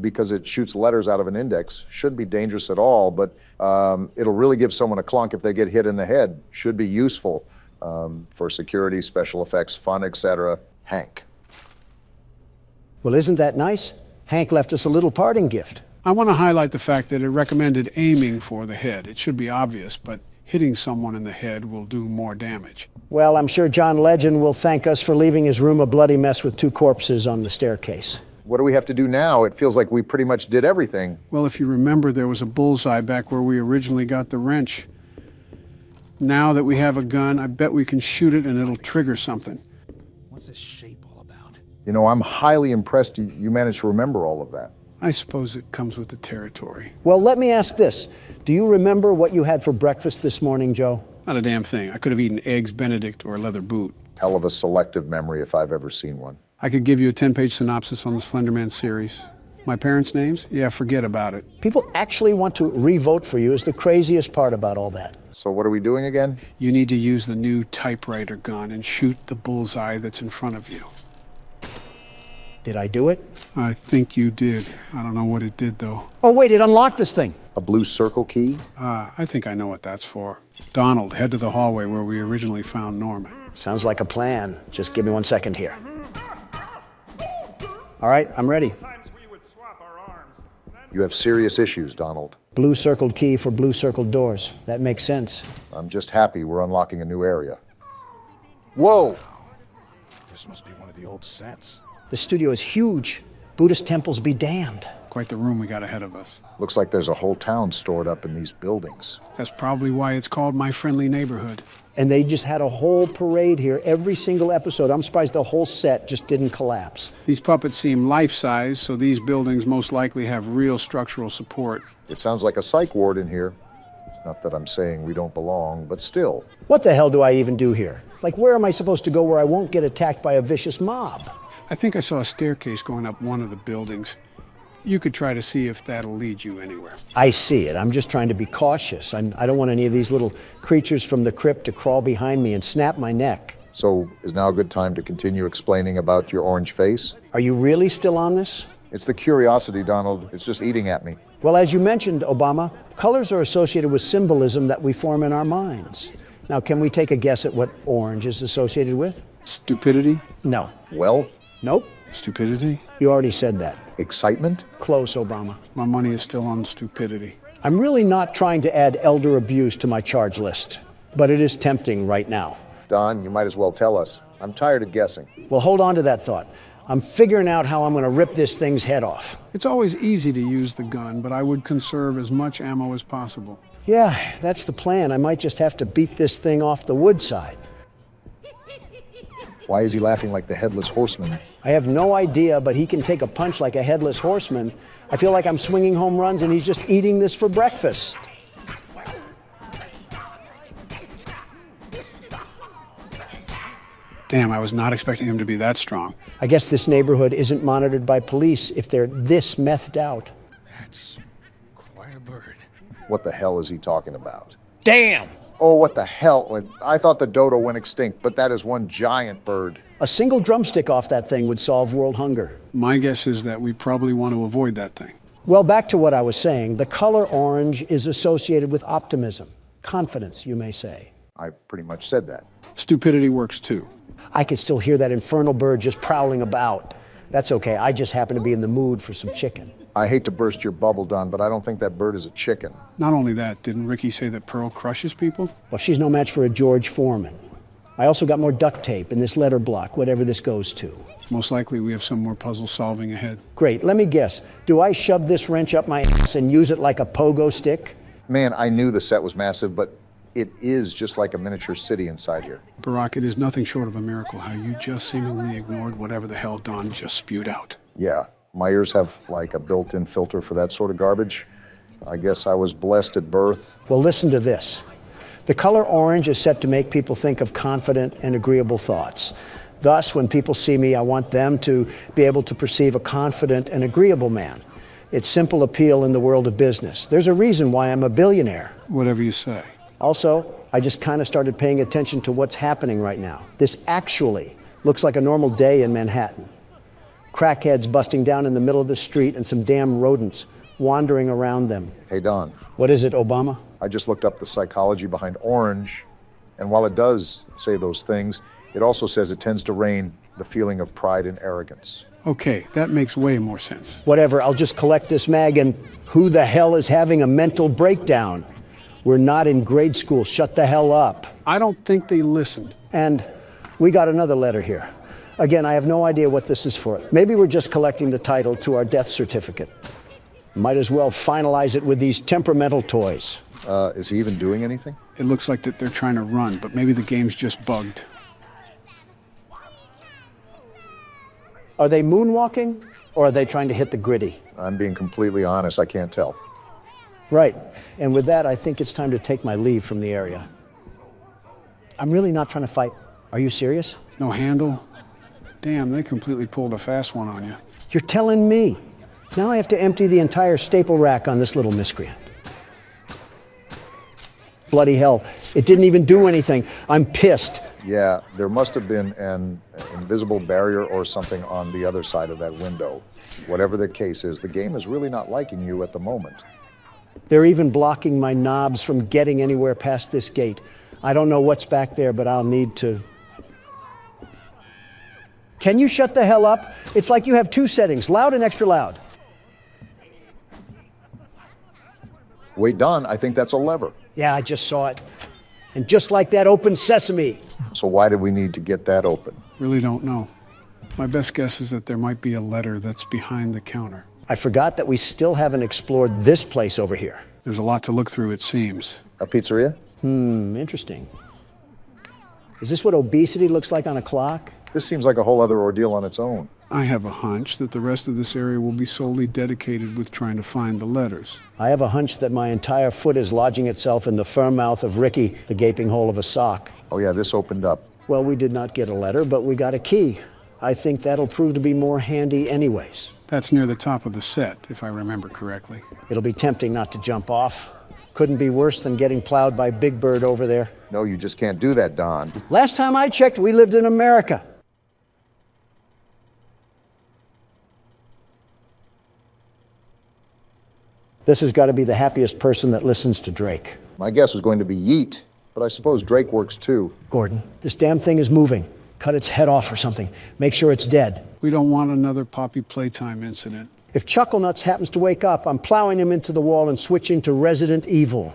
S1: because it shoots letters out of an index. Shouldn't be dangerous at all, but it'll really give someone a clunk if they get hit in the head. Should be useful for security, special effects, fun, etc. Hank.
S2: Well, isn't that nice? Hank left us a little parting gift.
S3: I want to highlight the fact that it recommended aiming for the head. It should be obvious, but hitting someone in the head will do more damage.
S2: Well, I'm sure John Legend will thank us for leaving his room a bloody mess with 2 corpses on the staircase.
S1: What do we have to do now? It feels like we pretty much did everything.
S3: Well, if you remember, there was a bullseye back where we originally got the wrench. Now that we have a gun, I bet we can shoot it and it'll trigger something.
S7: What's this shape all about?
S1: You know, I'm highly impressed you managed to remember all of that.
S3: I suppose it comes with the territory.
S2: Well, let me ask this. Do you remember what you had for breakfast this morning, Joe?
S3: Not a damn thing. I could have eaten eggs Benedict or a leather boot.
S1: Hell of a selective memory if I've ever seen one.
S3: I could give you a 10-page synopsis on the Slenderman series. My parents' names? Yeah, forget about it.
S2: People actually want to re-vote for you is the craziest part about all that.
S1: So what are we doing again?
S3: You need to use the new typewriter gun and shoot the bullseye that's in front of you.
S2: Did I do it?
S3: I think you did. I don't know what it did, though.
S2: Oh, wait, it unlocked this thing.
S1: A blue circle key?
S3: I think I know what that's for. Donald, head to the hallway where we originally found Norman.
S2: Sounds like a plan. Just give me 1 second here. All right, I'm ready.
S7: Times we would swap our arms.
S1: You have serious issues, Donald.
S2: Blue circled key for blue circled doors. That makes sense.
S1: I'm just happy we're unlocking a new area. Whoa!
S5: This must be one of the old sets.
S2: The studio is huge. Buddhist temples be damned.
S3: Quite the room we got ahead of us.
S1: Looks like there's a whole town stored up in these buildings.
S3: That's probably why it's called My Friendly Neighborhood.
S2: And they just had a whole parade here every single episode. I'm surprised the whole set just didn't collapse.
S3: These puppets seem life-size, so these buildings most likely have real structural support.
S1: It sounds like a psych ward in here. Not that I'm saying we don't belong, but still.
S2: What the hell do I even do here? Like, where am I supposed to go where I won't get attacked by a vicious mob?
S3: I think I saw a staircase going up one of the buildings. You could try to see if that'll lead you anywhere.
S2: I see it. I'm just trying to be cautious. I don't want any of these little creatures from the crypt to crawl behind me and snap my neck.
S1: So is now a good time to continue explaining about your orange face?
S2: Are you really still on this?
S1: It's the curiosity, Donald. It's just eating at me.
S2: Well, as you mentioned, Obama, colors are associated with symbolism that we form in our minds. Now, can we take a guess at what orange is associated with?
S3: Stupidity?
S2: No.
S1: Wealth?
S2: Nope.
S3: Stupidity?
S2: You already said that.
S1: Excitement?
S2: Close, Obama.
S3: My money is still on stupidity.
S2: I'm really not trying to add elder abuse to my charge list, but it is tempting right now.
S1: Don, you might as well tell us. I'm tired of guessing.
S2: Well, hold on to that thought. I'm figuring out how I'm going to rip this thing's head off.
S3: It's always easy to use the gun, but I would conserve as much ammo as possible.
S2: Yeah, that's the plan. I might just have to beat this thing off the wood side.
S1: Why is he laughing like the headless horseman?
S2: I have no idea, but he can take a punch like a headless horseman. I feel like I'm swinging home runs and he's just eating this for breakfast.
S3: Damn, I was not expecting him to be that strong.
S2: I guess this neighborhood isn't monitored by police if they're this methed out.
S5: That's quite a bird.
S1: What the hell is he talking about?
S2: Damn!
S1: Oh, what the hell? I thought the dodo went extinct, but that is one giant bird.
S2: A single drumstick off that thing would solve world hunger.
S3: My guess is that we probably want to avoid that thing.
S2: Well, back to what I was saying. The color orange is associated with optimism, confidence, you may say.
S1: I pretty much said that.
S3: Stupidity works too.
S2: I could still hear that infernal bird just prowling about. That's okay, I just happen to be in the mood for some chicken.
S1: I hate to burst your bubble, Don, but I don't think that bird is a chicken.
S3: Not only that, didn't Ricky say that Pearl crushes people?
S2: Well, she's no match for a George Foreman. I also got more duct tape in this letter block, whatever this goes to.
S3: Most likely we have some more puzzle solving ahead.
S2: Great, let me guess. Do I shove this wrench up my ass and use it like a pogo stick?
S1: Man, I knew the set was massive, but it is just like a miniature city inside here.
S3: Barack, it is nothing short of a miracle how you just seemingly ignored whatever the hell Don just spewed out.
S1: Yeah, my ears have like a built-in filter for that sort of garbage. I guess I was blessed at birth.
S2: Well, listen to this. The color orange is set to make people think of confident and agreeable thoughts. Thus, when people see me, I want them to be able to perceive a confident and agreeable man. It's simple appeal in the world of business. There's a reason why I'm a billionaire.
S3: Whatever you say.
S2: Also, I just kind of started paying attention to what's happening right now. This actually looks like a normal day in Manhattan. Crackheads busting down in the middle of the street and some damn rodents wandering around them.
S1: Hey, Don,
S2: What is it, Obama?
S1: I just looked up the psychology behind orange, and while it does say those things, it also says it tends to rain the feeling of pride and arrogance.
S3: Okay, that makes way more sense.
S2: Whatever, I'll just collect this mag and who the hell is having a mental breakdown? We're not in grade school, shut the hell up.
S3: I don't think they listened.
S2: And we got another letter here. Again, I have no idea what this is for. Maybe we're just collecting the title to our death certificate. Might as well finalize it with these temperamental toys.
S1: Is he even doing anything?
S3: It looks like that they're trying to run, but maybe the game's just bugged.
S2: Are they moonwalking or are they trying to hit the gritty?
S1: I'm being completely honest, I can't tell.
S2: Right. And with that, I think it's time to take my leave from the area. I'm really not trying to fight. Are you serious?
S3: No handle? Damn, they completely pulled a fast one on you.
S2: You're telling me. Now I have to empty the entire staple rack on this little miscreant. Bloody hell. It didn't even do anything. I'm pissed.
S1: Yeah, there must have been an invisible barrier or something on the other side of that window. Whatever the case is, the game is really not liking you at the moment.
S2: They're even blocking my knobs from getting anywhere past this gate. I don't know what's back there, but I'll need to. Can you shut the hell up? It's like you have two settings, loud and extra loud.
S1: Wait, Don, I think that's a lever.
S2: Yeah, I just saw it. And just like that, open sesame.
S1: So why did we need to get that open?
S3: Really don't know. My best guess is that there might be a letter that's behind the counter.
S2: I forgot that we still haven't explored this place over here.
S3: There's a lot to look through, it seems.
S1: A pizzeria?
S2: Interesting. Is this what obesity looks like on a clock?
S1: This seems like a whole other ordeal on its own.
S3: I have a hunch that the rest of this area will be solely dedicated with trying to find the letters.
S2: I have a hunch that my entire foot is lodging itself in the firm mouth of Ricky, the gaping hole of a sock.
S1: Oh yeah, this opened up.
S2: Well, we did not get a letter, but we got a key. I think that'll prove to be more handy anyways.
S3: That's near the top of the set, if I remember correctly.
S2: It'll be tempting not to jump off. Couldn't be worse than getting plowed by Big Bird over there.
S1: No, you just can't do that, Don.
S2: Last time I checked, we lived in America. This has got to be the happiest person that listens to Drake.
S1: My guess was going to be yeet, but I suppose Drake works too.
S2: Gordon, this damn thing is moving. Cut its head off or something. Make sure it's dead.
S3: We don't want another Poppy Playtime incident.
S2: If Chucklenuts happens to wake up, I'm plowing him into the wall and switching to Resident Evil.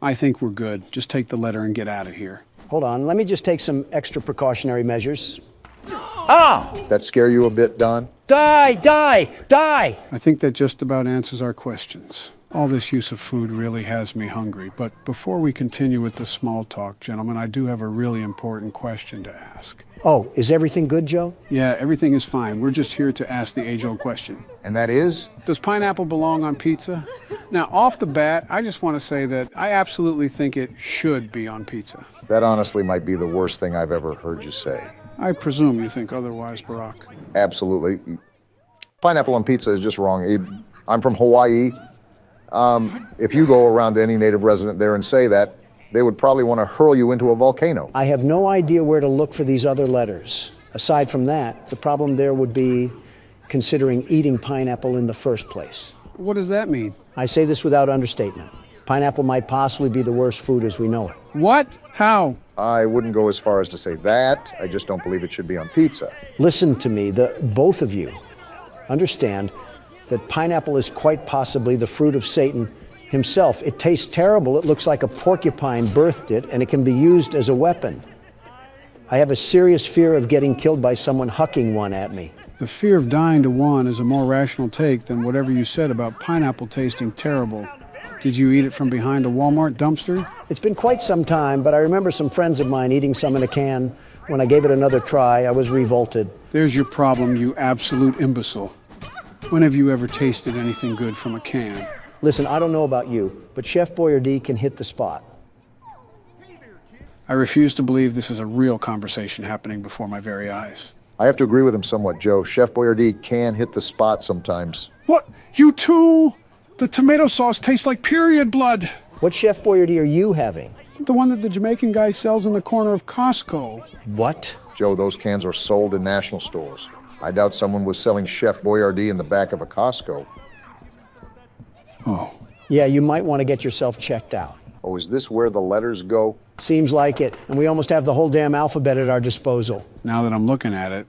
S3: I think we're good. Just take the letter and get out of here.
S2: Hold on, let me just take some extra precautionary measures.
S1: That scare you a bit, Don?
S2: Die, die, die!
S3: I think that just about answers our questions. All this use of food really has me hungry. But before we continue with the small talk, gentlemen, I do have a really important question to ask.
S2: Oh, is everything good, Joe?
S3: Yeah, everything is fine. We're just here to ask the age-old question.
S1: And that is?
S3: Does pineapple belong on pizza? Now, off the bat, I just want to say that I absolutely think it should be on pizza.
S1: That honestly might be the worst thing I've ever heard you say.
S3: I presume you think otherwise, Barack.
S1: Absolutely. Pineapple on pizza is just wrong. I'm from Hawaii. If you go around to any native resident there and say that, they would probably want to hurl you into a volcano.
S2: I have no idea where to look for these other letters. Aside from that, the problem there would be considering eating pineapple in the first place.
S3: What does that mean?
S2: I say this without understatement. Pineapple might possibly be the worst food as we know it.
S3: What? How?
S1: I wouldn't go as far as to say that. I just don't believe it should be on pizza.
S2: Listen to me, both of you understand that pineapple is quite possibly the fruit of Satan himself. It tastes terrible. It looks like a porcupine birthed it, and it can be used as a weapon. I have a serious fear of getting killed by someone hucking one at me.
S3: The fear of dying to one is a more rational take than whatever you said about pineapple tasting terrible. Did you eat it from behind a Walmart dumpster?
S2: It's been quite some time, but I remember some friends of mine eating some in a can. When I gave it another try, I was revolted.
S3: There's your problem, you absolute imbecile. When have you ever tasted anything good from a can?
S2: Listen, I don't know about you, but Chef Boyardee can hit the spot.
S3: I refuse to believe this is a real conversation happening before my very eyes.
S1: I have to agree with him somewhat, Joe. Chef Boyardee can hit the spot sometimes.
S3: What? You too? The tomato sauce tastes like period blood.
S2: What Chef Boyardee are you having?
S3: The one that the Jamaican guy sells in the corner of Costco.
S2: What?
S1: Joe, those cans are sold in national stores. I doubt someone was selling Chef Boyardee in the back of a Costco.
S3: Oh.
S2: Yeah, you might want to get yourself checked out.
S1: Oh, is this where the letters go?
S2: Seems like it, and we almost have the whole damn alphabet at our disposal.
S3: Now that I'm looking at it,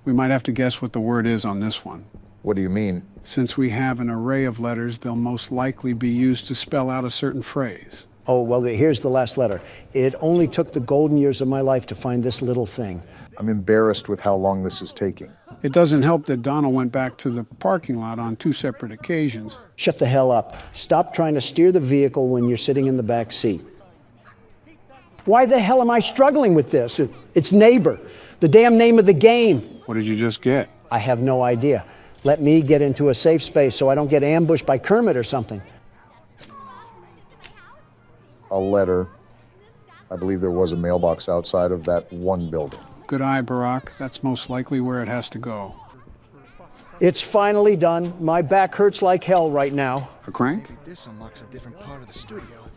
S3: we might have to guess what the word is on this one.
S1: What do you mean?
S3: Since we have an array of letters, they'll most likely be used to spell out a certain phrase.
S2: Oh, well, here's the last letter. It only took the golden years of my life to find this little thing.
S1: I'm embarrassed with how long this is taking.
S3: It doesn't help that Donald went back to the parking lot on 2 separate occasions.
S2: Shut the hell up. Stop trying to steer the vehicle when you're sitting in the back seat. Why the hell am I struggling with this? It's neighbor, the damn name of the game.
S3: What did you just get?
S2: I have no idea. Let me get into a safe space so I don't get ambushed by Kermit or something.
S1: A letter. I believe there was a mailbox outside of that one building.
S3: Good eye, Barack. That's most likely where it has to go.
S2: It's finally done. My back hurts like hell right now.
S3: A crank?
S5: This unlocks a different part of the studio.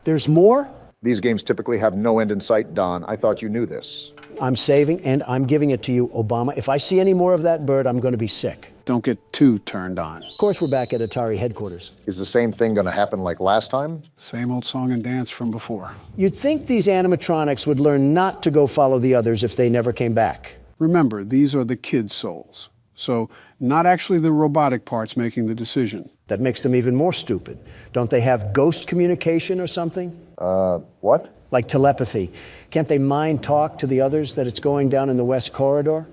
S2: There's more?
S1: These games typically have no end in sight, Don. I thought you knew this.
S2: I'm saving and I'm giving it to you, Obama. If I see any more of that bird, I'm going to be sick.
S3: Don't get too turned on.
S2: Of course, we're back at Atari headquarters.
S1: Is the same thing going to happen like last time?
S3: Same old song and dance from before.
S2: You'd think these animatronics would learn not to go follow the others if they never came back.
S3: Remember, these are the kids' souls. So, not actually the robotic parts making the decision.
S2: That makes them even more stupid. Don't they have ghost communication or something?
S1: What?
S2: Like telepathy. Can't they mind talk to the others that it's going down in the West Corridor?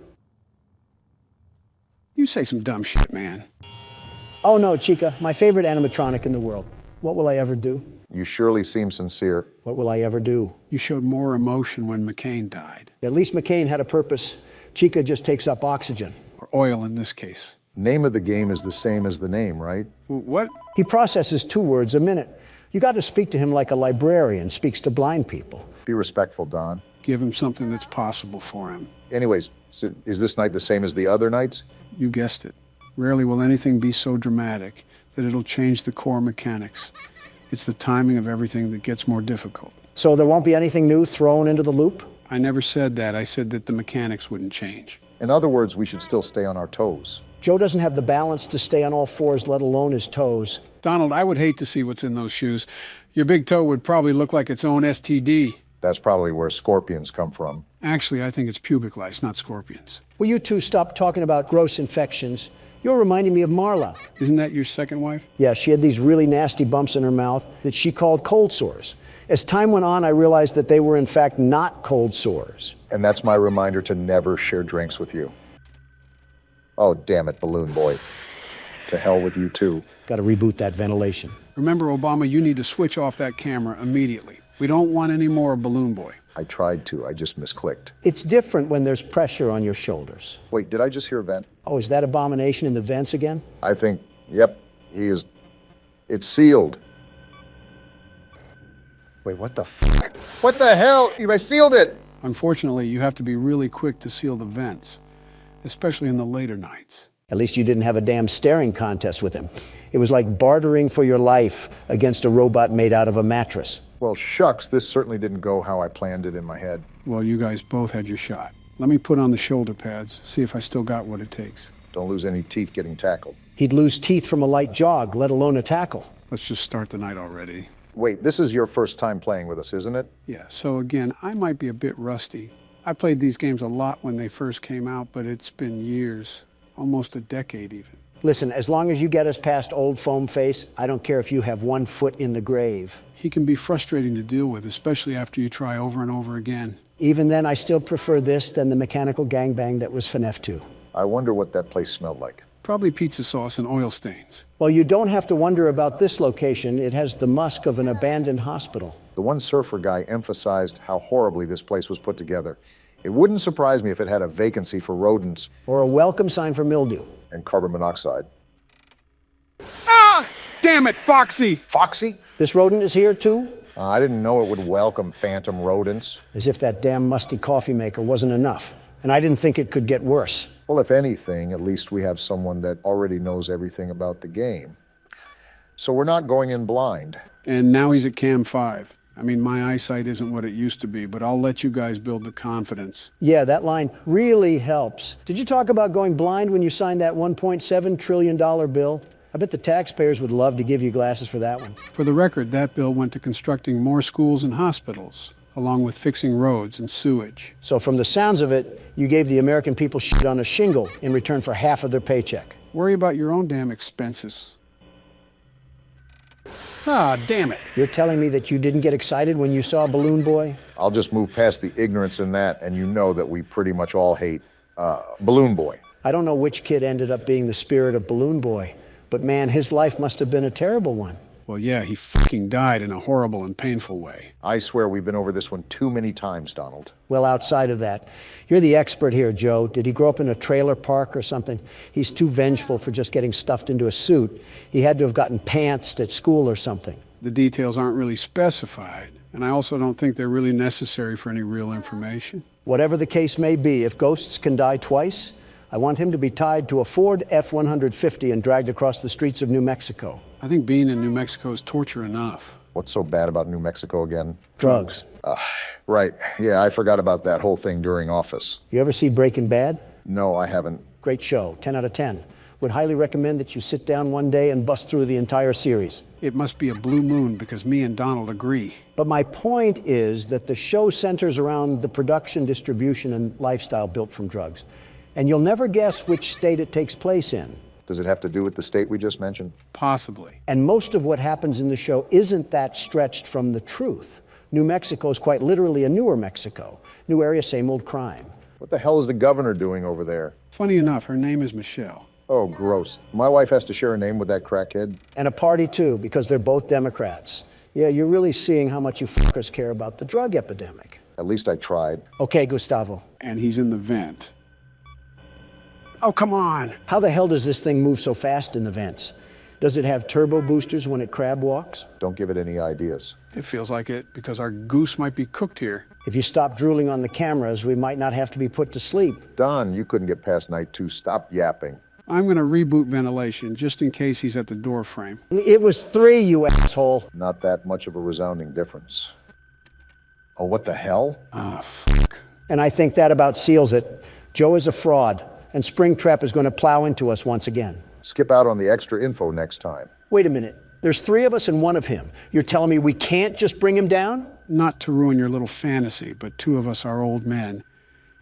S3: You say some dumb shit, man.
S2: Oh no, Chica, my favorite animatronic in the world. What will I ever do?
S1: You surely seem sincere.
S2: What will I ever do?
S3: You showed more emotion when McCain died.
S2: At least McCain had a purpose. Chica just takes up oxygen.
S3: Or oil in this case.
S1: Name of the game is the same as the name, right?
S3: What?
S2: He processes 2 words a minute. You got to speak to him like a librarian speaks to blind people.
S1: Be respectful, Don.
S3: Give him something that's possible for him.
S1: Anyways, so is this night the same as the other nights?
S3: You guessed it. Rarely will anything be so dramatic that it'll change the core mechanics. It's the timing of everything that gets more difficult.
S2: So there won't be anything new thrown into the loop?
S3: I never said that. I said that the mechanics wouldn't change.
S1: In other words, we should still stay on our toes.
S2: Joe doesn't have the balance to stay on all fours, let alone his toes.
S3: Donald, I would hate to see what's in those shoes. Your big toe would probably look like its own STD.
S1: That's probably where scorpions come from.
S3: Actually, I think it's pubic lice, not scorpions.
S2: Will you two stop talking about gross infections? You're reminding me of Marla.
S3: Isn't that your second wife?
S2: Yeah, she had these really nasty bumps in her mouth that she called cold sores. As time went on, I realized that they were in fact not cold sores.
S1: And that's my reminder to never share drinks with you. Oh, damn it, Balloon Boy. To hell with you, too.
S2: Got to reboot that ventilation.
S3: Remember, Obama, you need to switch off that camera immediately. We don't want any more of Balloon Boy.
S1: I tried to, I just misclicked.
S2: It's different when there's pressure on your shoulders.
S1: Wait, did I just hear a vent?
S2: Oh, is that abomination in the vents again?
S1: I think, yep, he is. It's sealed. Wait, what the f? What the hell? I sealed it!
S3: Unfortunately, you have to be really quick to seal the vents, especially in the later nights.
S2: At least you didn't have a damn staring contest with him. It was like bartering for your life against a robot made out of a mattress.
S1: Well, shucks, this certainly didn't go how I planned it in my head.
S3: Well, you guys both had your shot. Let me put on the shoulder pads, see if I still got what it takes.
S1: Don't lose any teeth getting tackled.
S2: He'd lose teeth from a light jog, let alone a tackle.
S3: Let's just start the night already.
S1: Wait, this is your first time playing with us, isn't it?
S3: Yeah, so again, I might be a bit rusty. I played these games a lot when they first came out, but it's been years, almost a decade even.
S2: Listen, as long as you get us past old foam face, I don't care if you have 1 foot in the grave.
S3: He can be frustrating to deal with, especially after you try over and over again.
S2: Even then, I still prefer this than the mechanical gangbang that was FNAF 2.
S1: I wonder what that place smelled like.
S3: Probably pizza sauce and oil stains.
S2: Well, you don't have to wonder about this location. It has the musk of an abandoned hospital.
S1: The one surfer guy emphasized how horribly this place was put together. It wouldn't surprise me if it had a vacancy for rodents
S2: Or a welcome sign for mildew.
S1: and carbon monoxide.
S3: Ah! Damn it, Foxy!
S1: Foxy?
S2: This rodent is here too?
S1: I didn't know it would welcome phantom rodents.
S2: As if that damn musty coffee maker wasn't enough. And I didn't think it could get worse.
S1: Well, if anything, at least we have someone that already knows everything about the game. So we're not going in blind.
S3: And now he's at Cam 5. I mean, my eyesight isn't what it used to be, but I'll let you guys build the confidence.
S2: Yeah, that line really helps. Did you talk about going blind when you signed that $1.7 trillion bill? I bet the taxpayers would love to give you glasses for that one.
S3: For the record, that bill went to constructing more schools and hospitals, along with fixing roads and sewage.
S2: So from the sounds of it, you gave the American people shit on a shingle in return for half of their paycheck.
S3: Worry about your own damn expenses. Ah, damn it.
S2: You're telling me that you didn't get excited when you saw Balloon Boy?
S1: I'll just move past the ignorance in that, and you know that we pretty much all hate Balloon Boy.
S2: I don't know which kid ended up being the spirit of Balloon Boy, but man, his life must have been a terrible one.
S3: Well, yeah, he fucking died in a horrible and painful way.
S1: I swear we've been over this one too many times, Donald.
S2: Well, outside of that, you're the expert here, Joe. Did he grow up in a trailer park or something? He's too vengeful for just getting stuffed into a suit. He had to have gotten pantsed at school or something.
S3: The details aren't really specified, and I also don't think they're really necessary for any real information.
S2: Whatever the case may be, if ghosts can die twice, I want him to be tied to a Ford F-150 and dragged across the streets of New Mexico.
S3: I think being in New Mexico is torture enough.
S1: What's so bad about New Mexico again?
S2: Drugs.
S1: Right. Yeah, I forgot about that whole thing during Office.
S2: You ever see Breaking Bad?
S1: No, I haven't.
S2: Great show, 10 out of 10. Would highly recommend that you sit down one day and bust through the entire series.
S3: It must be a blue moon because me and Donald agree.
S2: But my point is that the show centers around the production, distribution, and lifestyle built from drugs. And you'll never guess which state it takes place in.
S1: Does it have to do with the state we just mentioned?
S3: Possibly.
S2: And most of what happens in the show isn't that stretched from the truth. New Mexico is quite literally a newer Mexico. New area, same old crime.
S1: What the hell is the governor doing over there?
S3: Funny enough, her name is Michelle.
S1: Oh, gross. My wife has to share a name with that crackhead?
S2: And a party too, because they're both Democrats. Yeah, you're really seeing how much you fuckers care about the drug epidemic.
S1: At least I tried.
S2: Okay, Gustavo.
S3: And he's in the vent. Oh, come on.
S2: How the hell does this thing move so fast in the vents? Does it have turbo boosters when it crab walks?
S1: Don't give it any ideas.
S3: It feels like it because our goose might be cooked here.
S2: If you stop drooling on the cameras, we might not have to be put to sleep.
S1: Don, you couldn't get past night 2. Stop yapping.
S3: I'm going to reboot ventilation just in case he's at the door frame.
S2: It was 3, you asshole.
S1: Not that much of a resounding difference. Oh, what the hell?
S3: Ah, fuck.
S2: And I think that about seals it. Joe is a fraud. and Springtrap is going to plow into us once again.
S1: Skip out on the extra info next time.
S2: Wait a minute. There's 3 of us and 1 of him. You're telling me we can't just bring him down?
S3: Not to ruin your little fantasy, but 2 of us are old men,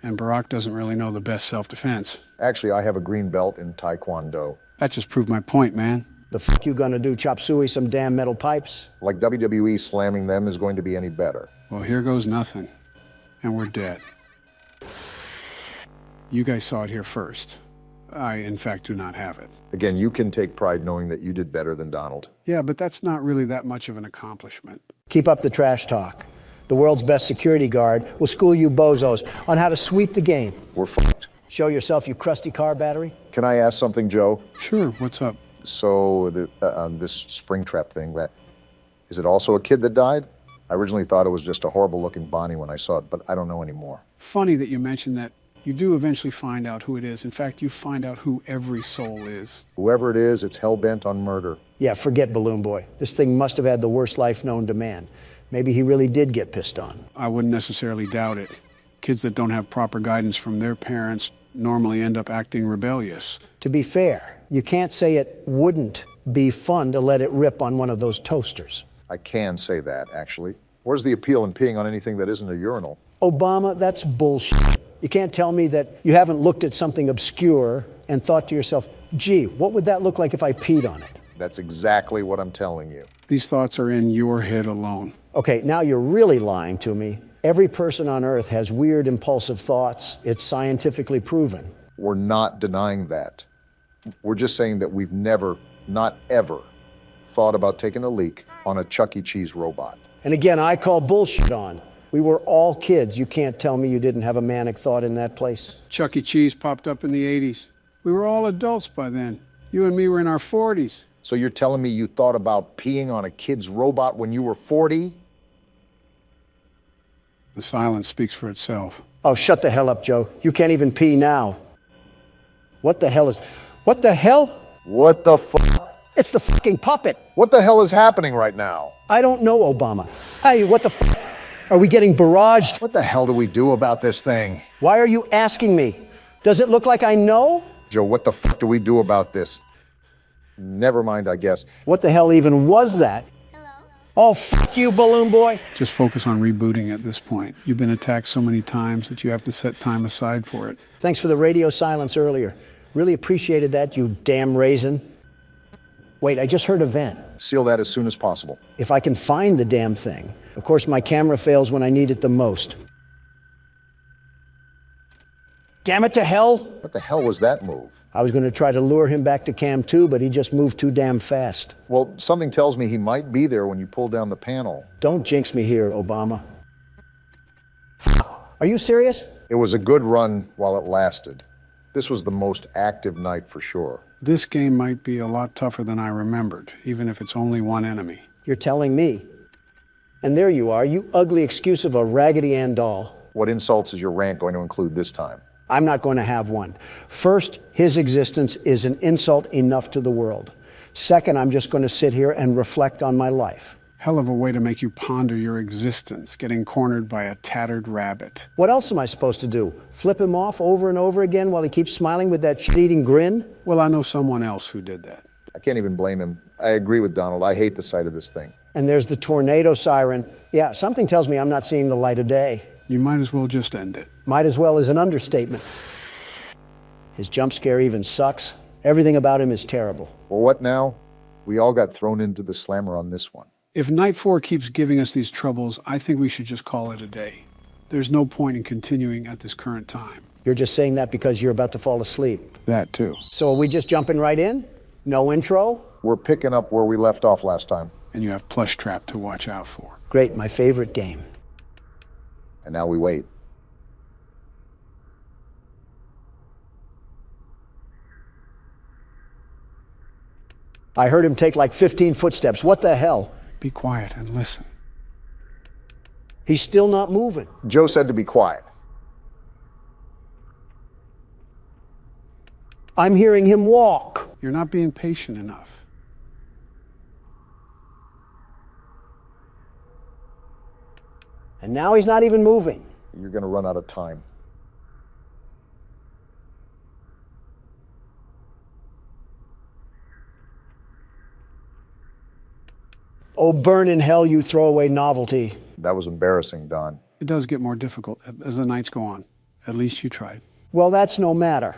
S3: and Barack doesn't really know the best self-defense.
S1: Actually, I have a green belt in Taekwondo.
S3: That just proved my point, man.
S2: The fuck you gonna do, chop suey some damn metal pipes?
S1: Like WWE slamming them is going to be any better.
S3: Well, here goes nothing, and we're dead. You guys saw it here first. I, in fact, do not have it.
S1: Again, you can take pride knowing that you did better than Donald.
S3: Yeah, but that's not really that much of an accomplishment.
S2: Keep up the trash talk. The world's best security guard will school you bozos on how to sweep the game.
S1: We're fucked.
S2: Show yourself, you crusty car battery.
S1: Can I ask something, Joe?
S3: Sure, what's up?
S1: So, this Springtrap thing, is it also a kid that died? I originally thought it was just a horrible-looking Bonnie when I saw it, but I don't know anymore.
S3: Funny that you mentioned that. You do eventually find out who it is. In fact, you find out who every soul is.
S1: Whoever it is, it's hell-bent on murder.
S2: Yeah, forget Balloon Boy. This thing must have had the worst life known to man. Maybe he really did get pissed on.
S3: I wouldn't necessarily doubt it. Kids that don't have proper guidance from their parents normally end up acting rebellious.
S2: To be fair, you can't say it wouldn't be fun to let it rip on one of those toasters.
S1: I can say that, actually. Where's the appeal in peeing on anything that isn't a urinal?
S2: Obama, that's bullshit. You can't tell me that you haven't looked at something obscure and thought to yourself, gee, what would that look like if I peed on it?
S1: That's exactly what I'm telling you.
S3: These thoughts are in your head alone.
S2: Okay, now you're really lying to me. Every person on Earth has weird, impulsive thoughts. It's scientifically proven.
S1: We're not denying that. We're just saying that we've never, not ever, thought about taking a leak on a Chuck E. Cheese robot.
S2: And again, I call bullshit on. We were all kids. You can't tell me you didn't have a manic thought in that place.
S3: Chuck E. Cheese popped up in the 80s. We were all adults by then. You and me were in our 40s.
S1: So you're telling me you thought about peeing on a kid's robot when you were 40?
S3: The silence speaks for itself.
S2: Oh, shut the hell up, Joe. You can't even pee now. What the hell? What the fuck?
S1: It's
S2: the fucking puppet.
S1: What the hell is happening right now?
S2: I don't know, Obama. Hey, what the fuck? Are we getting barraged?
S1: What the hell do we do about this thing?
S2: Why are you asking me? Does it look like I know?
S1: Joe, what the fuck do we do about this? Never mind, I guess.
S2: What the hell even was that?
S8: Hello?
S2: Oh, fuck you, Balloon Boy.
S3: Just focus on rebooting at this point. You've been attacked so many times that you have to set time aside for it.
S2: Thanks for the radio silence earlier. Really appreciated that, you damn raisin. Wait, I just heard a vent.
S1: Seal that as soon as possible.
S2: If I can find the damn thing. Of course, my camera fails when I need it the most. Damn it to hell!
S1: What the hell was that move?
S2: I was going to try to lure him back to Cam 2, but he just moved too damn fast.
S1: Well, something tells me he might be there when you pull down the panel.
S2: Don't jinx me here, Obama. Are you serious?
S1: It was a good run while it lasted. This was the most active night for sure.
S3: This game might be a lot tougher than I remembered, even if it's only one enemy.
S2: You're telling me. And there you are, you ugly excuse of a Raggedy Ann doll.
S1: What insults is your rant going to include this time?
S2: I'm not going to have one. First, his existence is an insult enough to the world. Second, I'm just going to sit here and reflect on my life.
S3: Hell of a way to make you ponder your existence, getting cornered by a tattered rabbit.
S2: What else am I supposed to do? Flip him off over and over again while he keeps smiling with that shit-eating grin?
S3: Well, I know someone else who did that.
S1: I can't even blame him. I agree with Donald. I hate the sight of this thing.
S2: And there's the tornado siren. Yeah, something tells me I'm not seeing the light of day.
S3: You might as well just end it.
S2: Might as well is an understatement. His jump scare even sucks. Everything about him is terrible.
S1: Well, what now? We all got thrown into the slammer on this one.
S3: If Night 4 keeps giving us these troubles, I think we should just call it a day. There's no point in continuing at this current time.
S2: You're just saying that because you're about to fall asleep.
S3: That too.
S2: So are we just jumping right in? No intro?
S1: We're picking up where we left off last time.
S3: And you have Plush Trap to watch out for.
S2: Great, my favorite game.
S1: And now we wait.
S2: I heard him take like 15 footsteps. What the hell?
S3: Be quiet and listen.
S2: He's still not moving.
S1: Joe said to be quiet.
S2: I'm hearing him walk.
S3: You're not being patient enough.
S2: And now he's not even moving.
S1: You're going to run out of time.
S2: Oh, burn in hell, you throwaway novelty.
S1: That was embarrassing, Don.
S3: It does get more difficult as the nights go on. At least you tried.
S2: Well, that's no matter.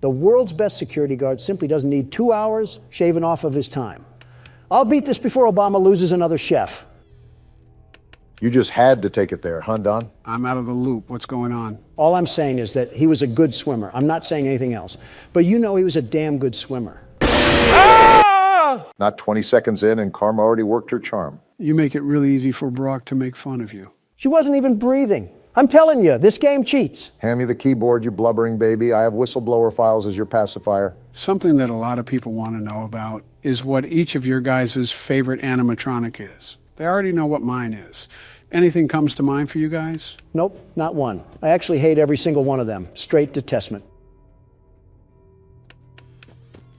S2: The world's best security guard simply doesn't need 2 hours shaving off of his time. I'll beat this before Obama loses another chef.
S1: You just had to take it there, huh, Don?
S3: I'm out of the loop. What's going on?
S2: All I'm saying is that he was a good swimmer. I'm not saying anything else. But you know he was a damn good swimmer.
S1: Not 20 seconds in and Karma already worked her charm.
S3: You make it really easy for Barack to make fun of you.
S2: She wasn't even breathing. I'm telling you, this game cheats.
S1: Hand me the keyboard, you blubbering baby. I have whistleblower files as your pacifier.
S3: Something that a lot of people want to know about is what each of your guys' favorite animatronic is. They already know what mine is. Anything comes to mind for you guys?
S2: Nope, not one. I actually hate every single one of them. Straight detestment.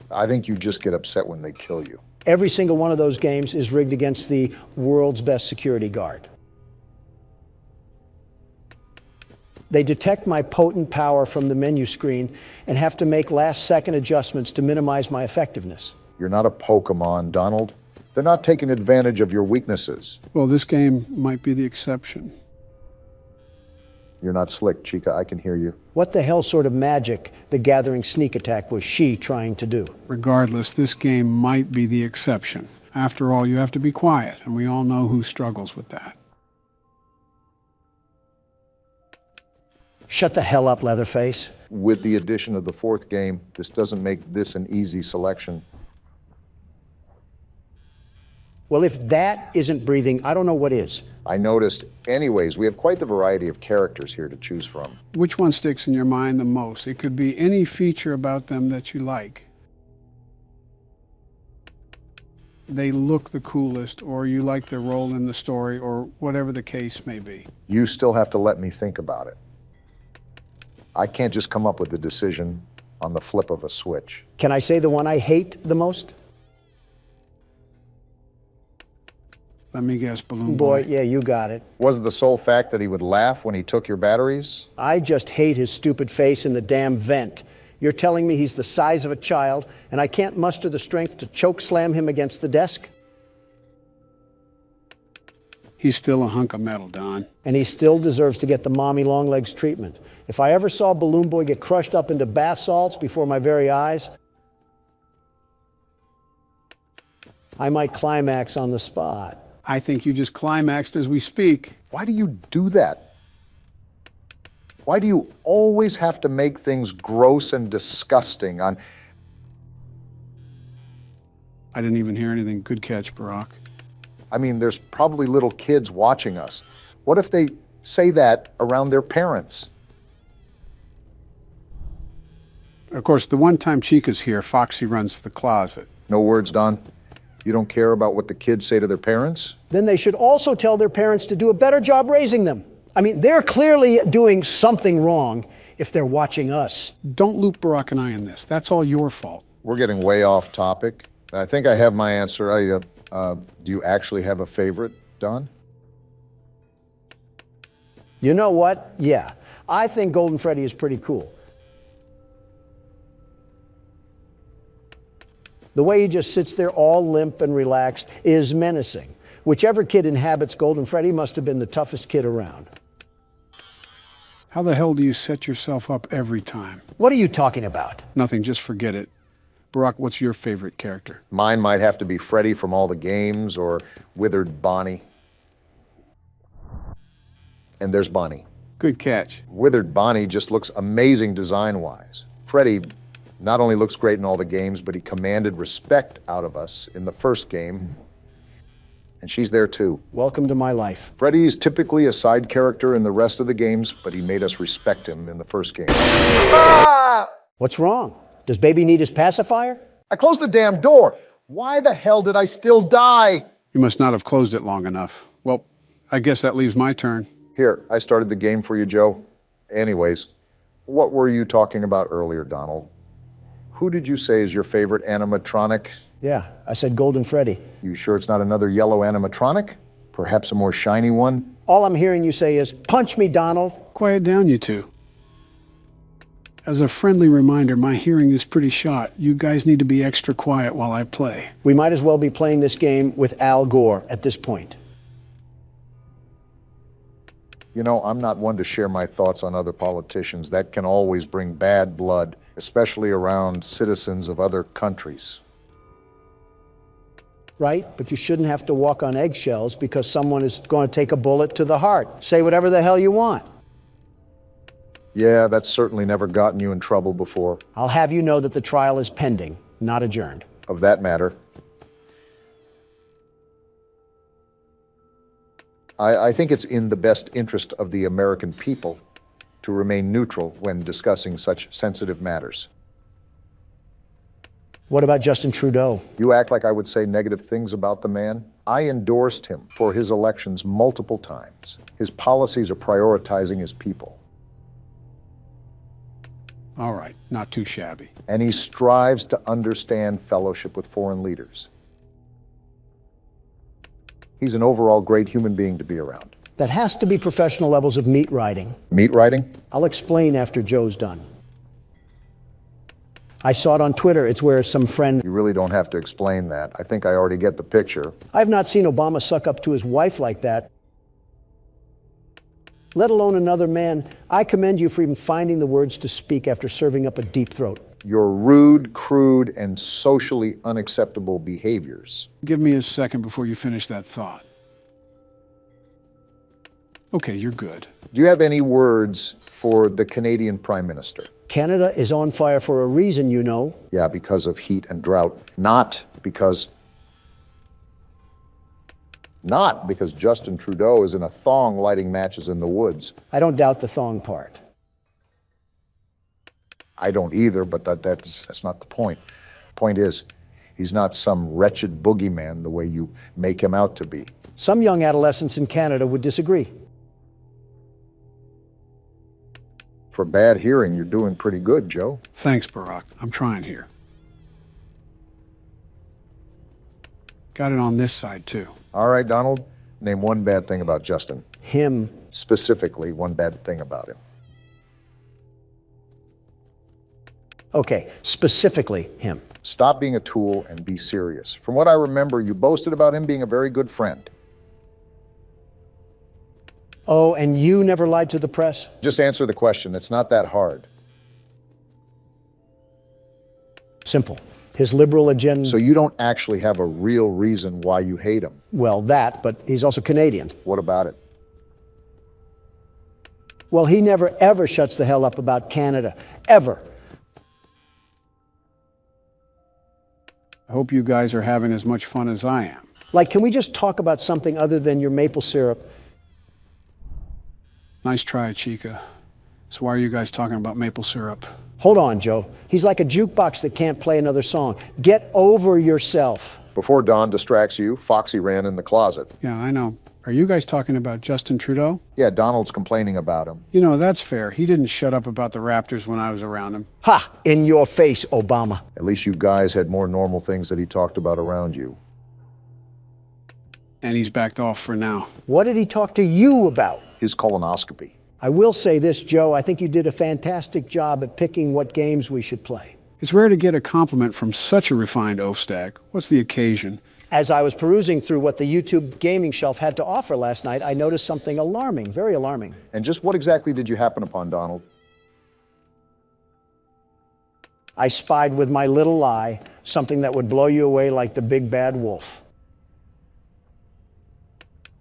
S1: I think you just get upset when they kill you.
S2: Every single one of those games is rigged against the world's best security guard. They detect my potent power from the menu screen and have to make last-second adjustments to minimize my effectiveness.
S1: You're not a Pokemon, Donald. They're not taking advantage of your weaknesses.
S3: Well, this game might be the exception.
S1: You're not slick, Chica. I can hear you.
S2: What the hell sort of magic the Gathering sneak attack was she trying to do?
S3: Regardless, this game might be the exception. After all, you have to be quiet, and we all know who struggles with that.
S2: Shut the hell up, Leatherface.
S1: With the addition of the fourth game, this doesn't make this an easy selection.
S2: Well, if that isn't breathing, I don't know what is.
S1: I noticed. Anyways, we have quite the variety of characters here to choose from.
S3: Which one sticks in your mind the most? It could be any feature about them that you like. They look the coolest, or you like their role in the story, or whatever the case may be.
S1: You still have to let me think about it. I can't just come up with a decision on the flip of a switch.
S2: Can I say the one I hate the most?
S3: Let me guess, Balloon
S2: Boy,
S3: Boy.
S2: yeah, you got it.
S1: Was it the sole fact that he would laugh when he took your batteries?
S2: I just hate his stupid face in the damn vent. You're telling me he's the size of a child, and I can't muster the strength to choke slam him against the desk?
S3: He's still a hunk of metal, Don.
S2: And he still deserves to get the mommy long legs treatment. If I ever saw Balloon Boy get crushed up into bath salts before my very eyes, I might climax on the spot.
S3: I think you just climaxed as we speak.
S1: Why do you do that? Why do you always have to make things gross and disgusting on...
S3: I didn't even hear anything. Good catch, Barack.
S1: I mean, there's probably little kids watching us. What if they say that around their parents?
S3: Of course, the one time Chica's here, Foxy runs the closet.
S1: No words, Don? You don't care about what the kids say to their parents?
S2: Then they should also tell their parents to do a better job raising them. I mean, they're clearly doing something wrong if they're watching us.
S3: Don't loop Barack and I in this. That's all your fault.
S1: We're getting way off topic. I think I have my answer. Do you actually have a favorite, Don?
S2: You know what? Yeah, I think Golden Freddy is pretty cool. The way he just sits there all limp and relaxed is menacing. Whichever kid inhabits Golden Freddy must have been the toughest kid around.
S3: How the hell do you set yourself up every time?
S2: What are you talking about?
S3: Nothing, just forget it. Barack, what's your favorite character?
S1: Mine might have to be Freddy from all the games or Withered Bonnie. And there's Bonnie.
S3: Good catch.
S1: Withered Bonnie just looks amazing design-wise. Freddy not only looks great in all the games, but he commanded respect out of us in the first game. And she's there too.
S2: Welcome to my life.
S1: Freddy is typically a side character in the rest of the games, but he made us respect him in the first game.
S2: What's wrong? Does baby need his pacifier?
S1: I closed the damn door. Why the hell did I still die?
S3: You must not have closed it long enough. Well, I guess that leaves my turn.
S1: Here, I started the game for you, Joe. Anyways, what were you talking about earlier, Donald? Who did you say is your favorite animatronic?
S2: Yeah, I said Golden Freddy.
S1: You sure it's not another yellow animatronic? Perhaps a more shiny one?
S2: All I'm hearing you say is, punch me, Donald.
S3: Quiet down, you two. As a friendly reminder, my hearing is pretty shot. You guys need to be extra quiet while I play.
S2: We might as well be playing this game with Al Gore at this point.
S1: You know, I'm not one to share my thoughts on other politicians. That can always bring bad blood, especially around citizens of other countries.
S2: Right? But you shouldn't have to walk on eggshells because someone is going to take a bullet to the heart. Say whatever the hell you want.
S1: Yeah, that's certainly never gotten you in trouble before.
S2: I'll have you know that the trial is pending, not adjourned.
S1: Of that matter, I think it's in the best interest of the American people to remain neutral when discussing such sensitive matters.
S2: What about Justin Trudeau?
S1: You act like I would say negative things about the man. I endorsed him for his elections multiple times. His policies are prioritizing his people.
S3: All right, not too shabby.
S1: And he strives to understand fellowship with foreign leaders. He's an overall great human being to be around.
S2: That has to be professional levels of meat riding.
S1: Meat riding?
S2: I'll explain after Joe's done. I saw it on Twitter. It's where some friend...
S1: You really don't have to explain that. I think I already get the picture.
S2: I've not seen Obama suck up to his wife like that, let alone another man. I commend you for even finding the words to speak after serving up a deep throat.
S1: Your rude, crude, and socially unacceptable behaviors.
S3: Give me a second before you finish that thought. Okay, you're good.
S1: Do you have any words for the Canadian Prime Minister?
S2: Canada is on fire for a reason, you know.
S1: Yeah, because of heat and drought. Not because Justin Trudeau is in a thong lighting matches in the woods.
S2: I don't doubt the thong part.
S1: I don't either, but that's not the point. Point is, he's not some wretched boogeyman the way you make him out to be.
S2: Some young adolescents in Canada would disagree.
S1: For bad hearing, you're doing pretty good, Joe.
S3: Thanks, Barack. I'm trying here. Got it on this side, too.
S1: All right, Donald, name one bad thing about Justin.
S2: Him.
S1: Specifically, one bad thing about him.
S2: Okay, specifically him.
S1: Stop being a tool and be serious. From what I remember, you boasted about him being a very good friend.
S2: Oh, and you never lied to the press?
S1: Just answer the question. It's not that hard.
S2: Simple. His liberal agenda...
S1: So you don't actually have a real reason why you hate him.
S2: Well, that, but he's also Canadian.
S1: What about it?
S2: Well, he never, ever shuts the hell up about Canada. Ever.
S3: I hope you guys are having as much fun as I am.
S2: Like, can we just talk about something other than your maple syrup?
S3: Nice try, Chica. So why are you guys talking about maple syrup?
S2: Hold on, Joe. He's like a jukebox that can't play another song. Get over yourself.
S1: Before Don distracts you, Foxy ran in the closet.
S3: Yeah, I know. Are you guys talking about Justin Trudeau?
S1: Yeah, Donald's complaining about him.
S3: You know, that's fair. He didn't shut up about the Raptors when I was around him.
S2: Ha! In your face, Obama.
S1: At least you guys had more normal things that he talked about around you.
S3: And he's backed off for now.
S2: What did he talk to you about?
S1: His colonoscopy.
S2: I will say this, Joe. I think you did a fantastic job at picking what games we should play.
S3: It's rare to get a compliment from such a refined oaf-stack. What's the occasion?
S2: As I was perusing through what the YouTube gaming shelf had to offer last night, I noticed something alarming, very alarming.
S1: And just what exactly did you happen upon, Donald?
S2: I spied with my little eye something that would blow you away like the big bad wolf.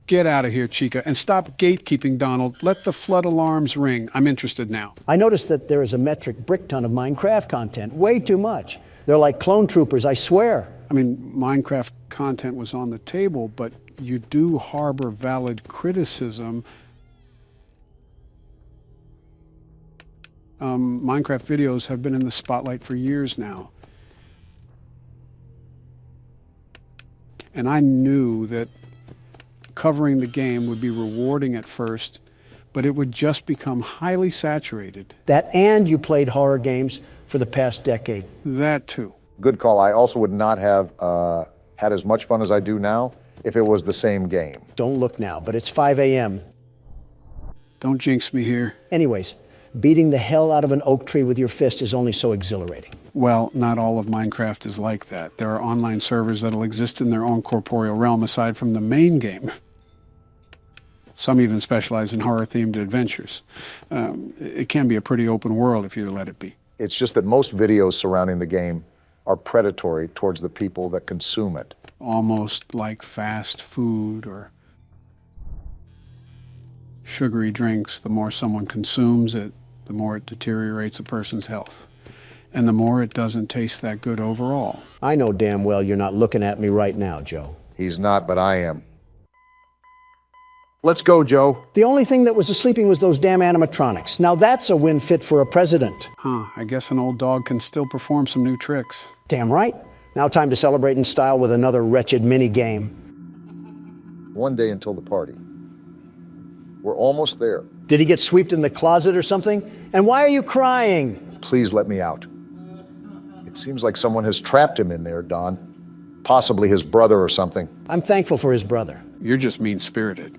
S3: Get out of here, Chica, and stop gatekeeping, Donald. Let the flood alarms ring. I'm interested now.
S2: I noticed that there is a metric brick ton of Minecraft content. Way too much. They're like clone troopers, I swear.
S3: I mean, Minecraft content was on the table, but you do harbor valid criticism. Minecraft videos have been in the spotlight for years now. And I knew that covering the game would be rewarding at first, but it would just become highly saturated.
S2: That and you played horror games for the past decade.
S3: That too.
S1: Good call. I also would not have had as much fun as I do now if it was the same game.
S2: Don't look now, but it's 5 a.m.
S3: Don't jinx me here.
S2: Anyways, Beating the hell out of an oak tree with your fist is only so exhilarating.
S3: Well, not all of Minecraft is like that. There are online servers that'll exist in their own corporeal realm aside from the main game. Some even specialize in horror-themed adventures. It can be a pretty open world if you let it be.
S1: It's just that most videos surrounding the game are predatory towards the people that consume it.
S3: Almost like fast food or sugary drinks. The more someone consumes it, the more it deteriorates a person's health. And the more it doesn't taste that good overall.
S2: I know damn well you're not looking at me right now, Joe.
S1: He's not, but I am. Let's go, Joe.
S2: The only thing that was sleeping was those damn animatronics. Now that's a win fit for a president.
S3: I guess an old dog can still perform some new tricks.
S2: Damn right. Now time to celebrate in style with another wretched mini game.
S1: One day until the party. We're almost there.
S2: Did he get swept in the closet or something? And why are you crying?
S1: Please let me out. It seems like someone has trapped him in there, Don. Possibly his brother or something.
S2: I'm thankful for his brother.
S3: You're just mean-spirited.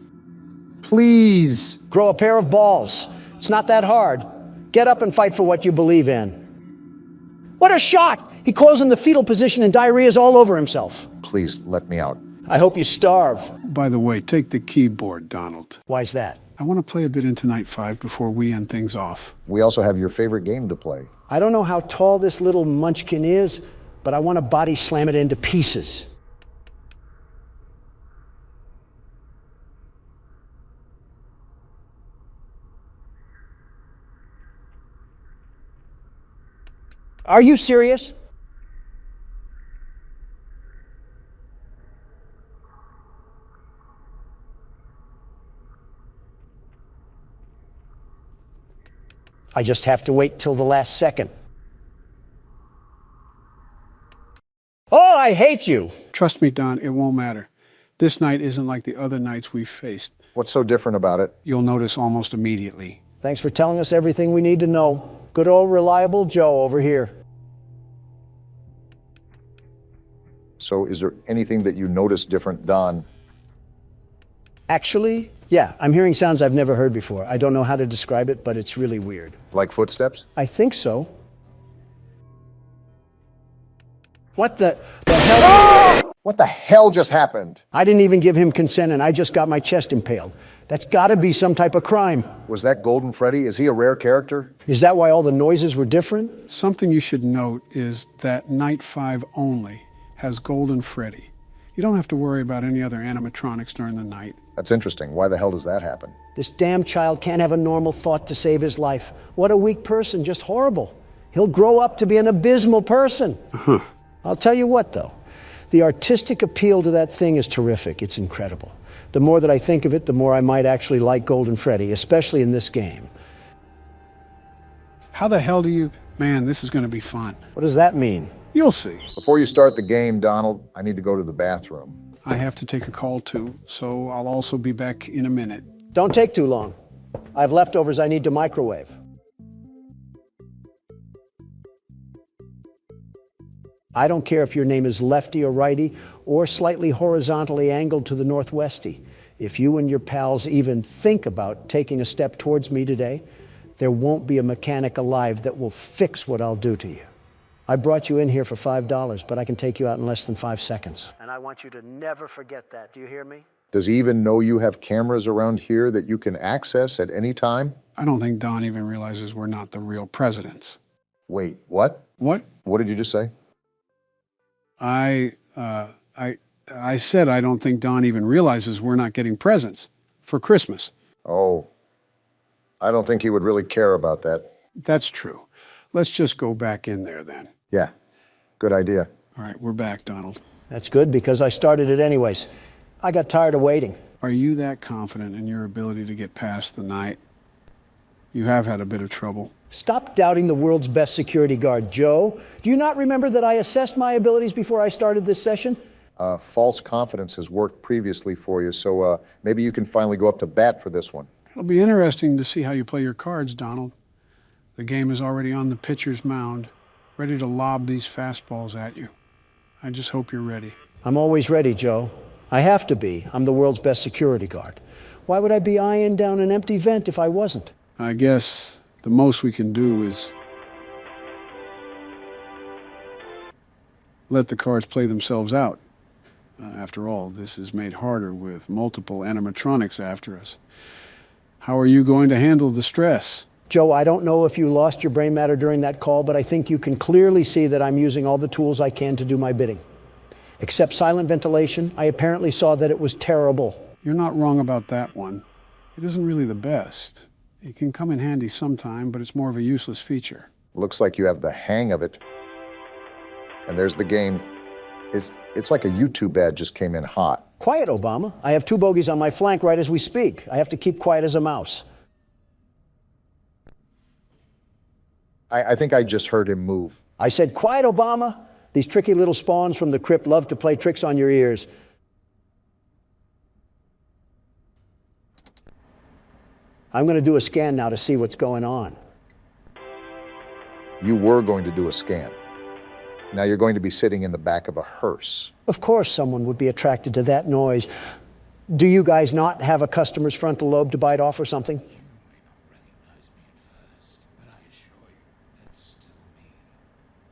S2: Please. Grow a pair of balls. It's not that hard. Get up and fight for what you believe in. What a shock! He calls in the fetal position and diarrhea's all over himself.
S1: Please let me out.
S2: I hope you starve.
S3: By the way, take the keyboard, Donald.
S2: Why's that?
S3: I want to play a bit into Night 5 before we end things off.
S1: We also have your favorite game to play.
S2: I don't know how tall this little munchkin is, but I want to body slam it into pieces. Are you serious? I just have to wait till the last second. Oh, I hate you!
S3: Trust me, Don, it won't matter. This night isn't like the other nights we've faced.
S1: What's so different about it?
S3: You'll notice almost immediately.
S2: Thanks for telling us everything we need to know. Good old reliable Joe over here.
S1: So is there anything that you noticed different, Don?
S2: Actually, yeah, I'm hearing sounds I've never heard before. I don't know how to describe it, but it's really weird.
S1: Like footsteps?
S2: I think so. What the hell?
S1: What the hell just happened?
S2: I didn't even give him consent and I just got my chest impaled. That's gotta be some type of crime.
S1: Was that Golden Freddy? Is he a rare character?
S2: Is that why all the noises were different?
S3: Something you should note is that Night 5 only has Golden Freddy. You don't have to worry about any other animatronics during the night.
S1: That's interesting. Why the hell does that happen?
S2: This damn child can't have a normal thought to save his life. What a weak person, just horrible. He'll grow up to be an abysmal person. I'll tell you what, though. The artistic appeal to that thing is terrific. It's incredible. The more that I think of it, the more I might actually like Golden Freddy, especially in this game.
S3: How the hell do you... Man, this is going to be fun.
S2: What does that mean?
S3: You'll see.
S1: Before you start the game, Donald, I need to go to the bathroom.
S3: I have to take a call too, so I'll also be back in a minute.
S2: Don't take too long. I have leftovers I need to microwave. I don't care if your name is lefty or righty or slightly horizontally angled to the northwesty. If you and your pals even think about taking a step towards me today, there won't be a mechanic alive that will fix what I'll do to you. I brought you in here for $5, but I can take you out in less than 5 seconds. And I want you to never forget that. Do you hear me?
S1: Does he even know you have cameras around here that you can access at any time?
S3: I don't think Don even realizes we're not the real presidents.
S1: Wait, what?
S3: What?
S1: What did you just say?
S3: I said I don't think Don even realizes we're not getting presents for Christmas.
S1: Oh, I don't think he would really care about that.
S3: That's true. Let's just go back in there then.
S1: Yeah, good idea.
S3: All right, we're back, Donald.
S2: That's good because I started it anyways. I got tired of waiting.
S3: Are you that confident in your ability to get past the night? You have had a bit of trouble.
S2: Stop doubting the world's best security guard, Joe. Do you not remember that I assessed my abilities before I started this session?
S1: False confidence has worked previously for you, so maybe you can finally go up to bat for this one.
S3: It'll be interesting to see how you play your cards, Donald. The game is already on the pitcher's mound, ready to lob these fastballs at you. I just hope you're ready.
S2: I'm always ready, Joe. I have to be. I'm the world's best security guard. Why would I be eyeing down an empty vent if I wasn't?
S3: I guess The most we can do is let the cards play themselves out. After all, this is made harder with multiple animatronics after us. How are you going to handle the stress?
S2: Joe, I don't know if you lost your brain matter during that call, but I think you can clearly see that I'm using all the tools I can to do my bidding. Except silent ventilation, I apparently saw that it was terrible.
S3: You're not wrong about that one. It isn't really the best. It can come in handy sometime, but it's more of a useless feature.
S1: Looks like you have the hang of it. And there's the game. It's like a YouTube ad just came in hot.
S2: Quiet, Obama. I have 2 bogeys on my flank right as we speak. I have to keep quiet as a mouse.
S1: I think I just heard him move.
S2: I said, quiet, Obama. These tricky little spawns from the crypt love to play tricks on your ears. I'm going to do a scan now to see what's going on.
S1: You were going to do a scan. Now you're going to be sitting in the back of a hearse.
S2: Of course someone would be attracted to that noise. Do you guys not have a customer's frontal lobe to bite off or something?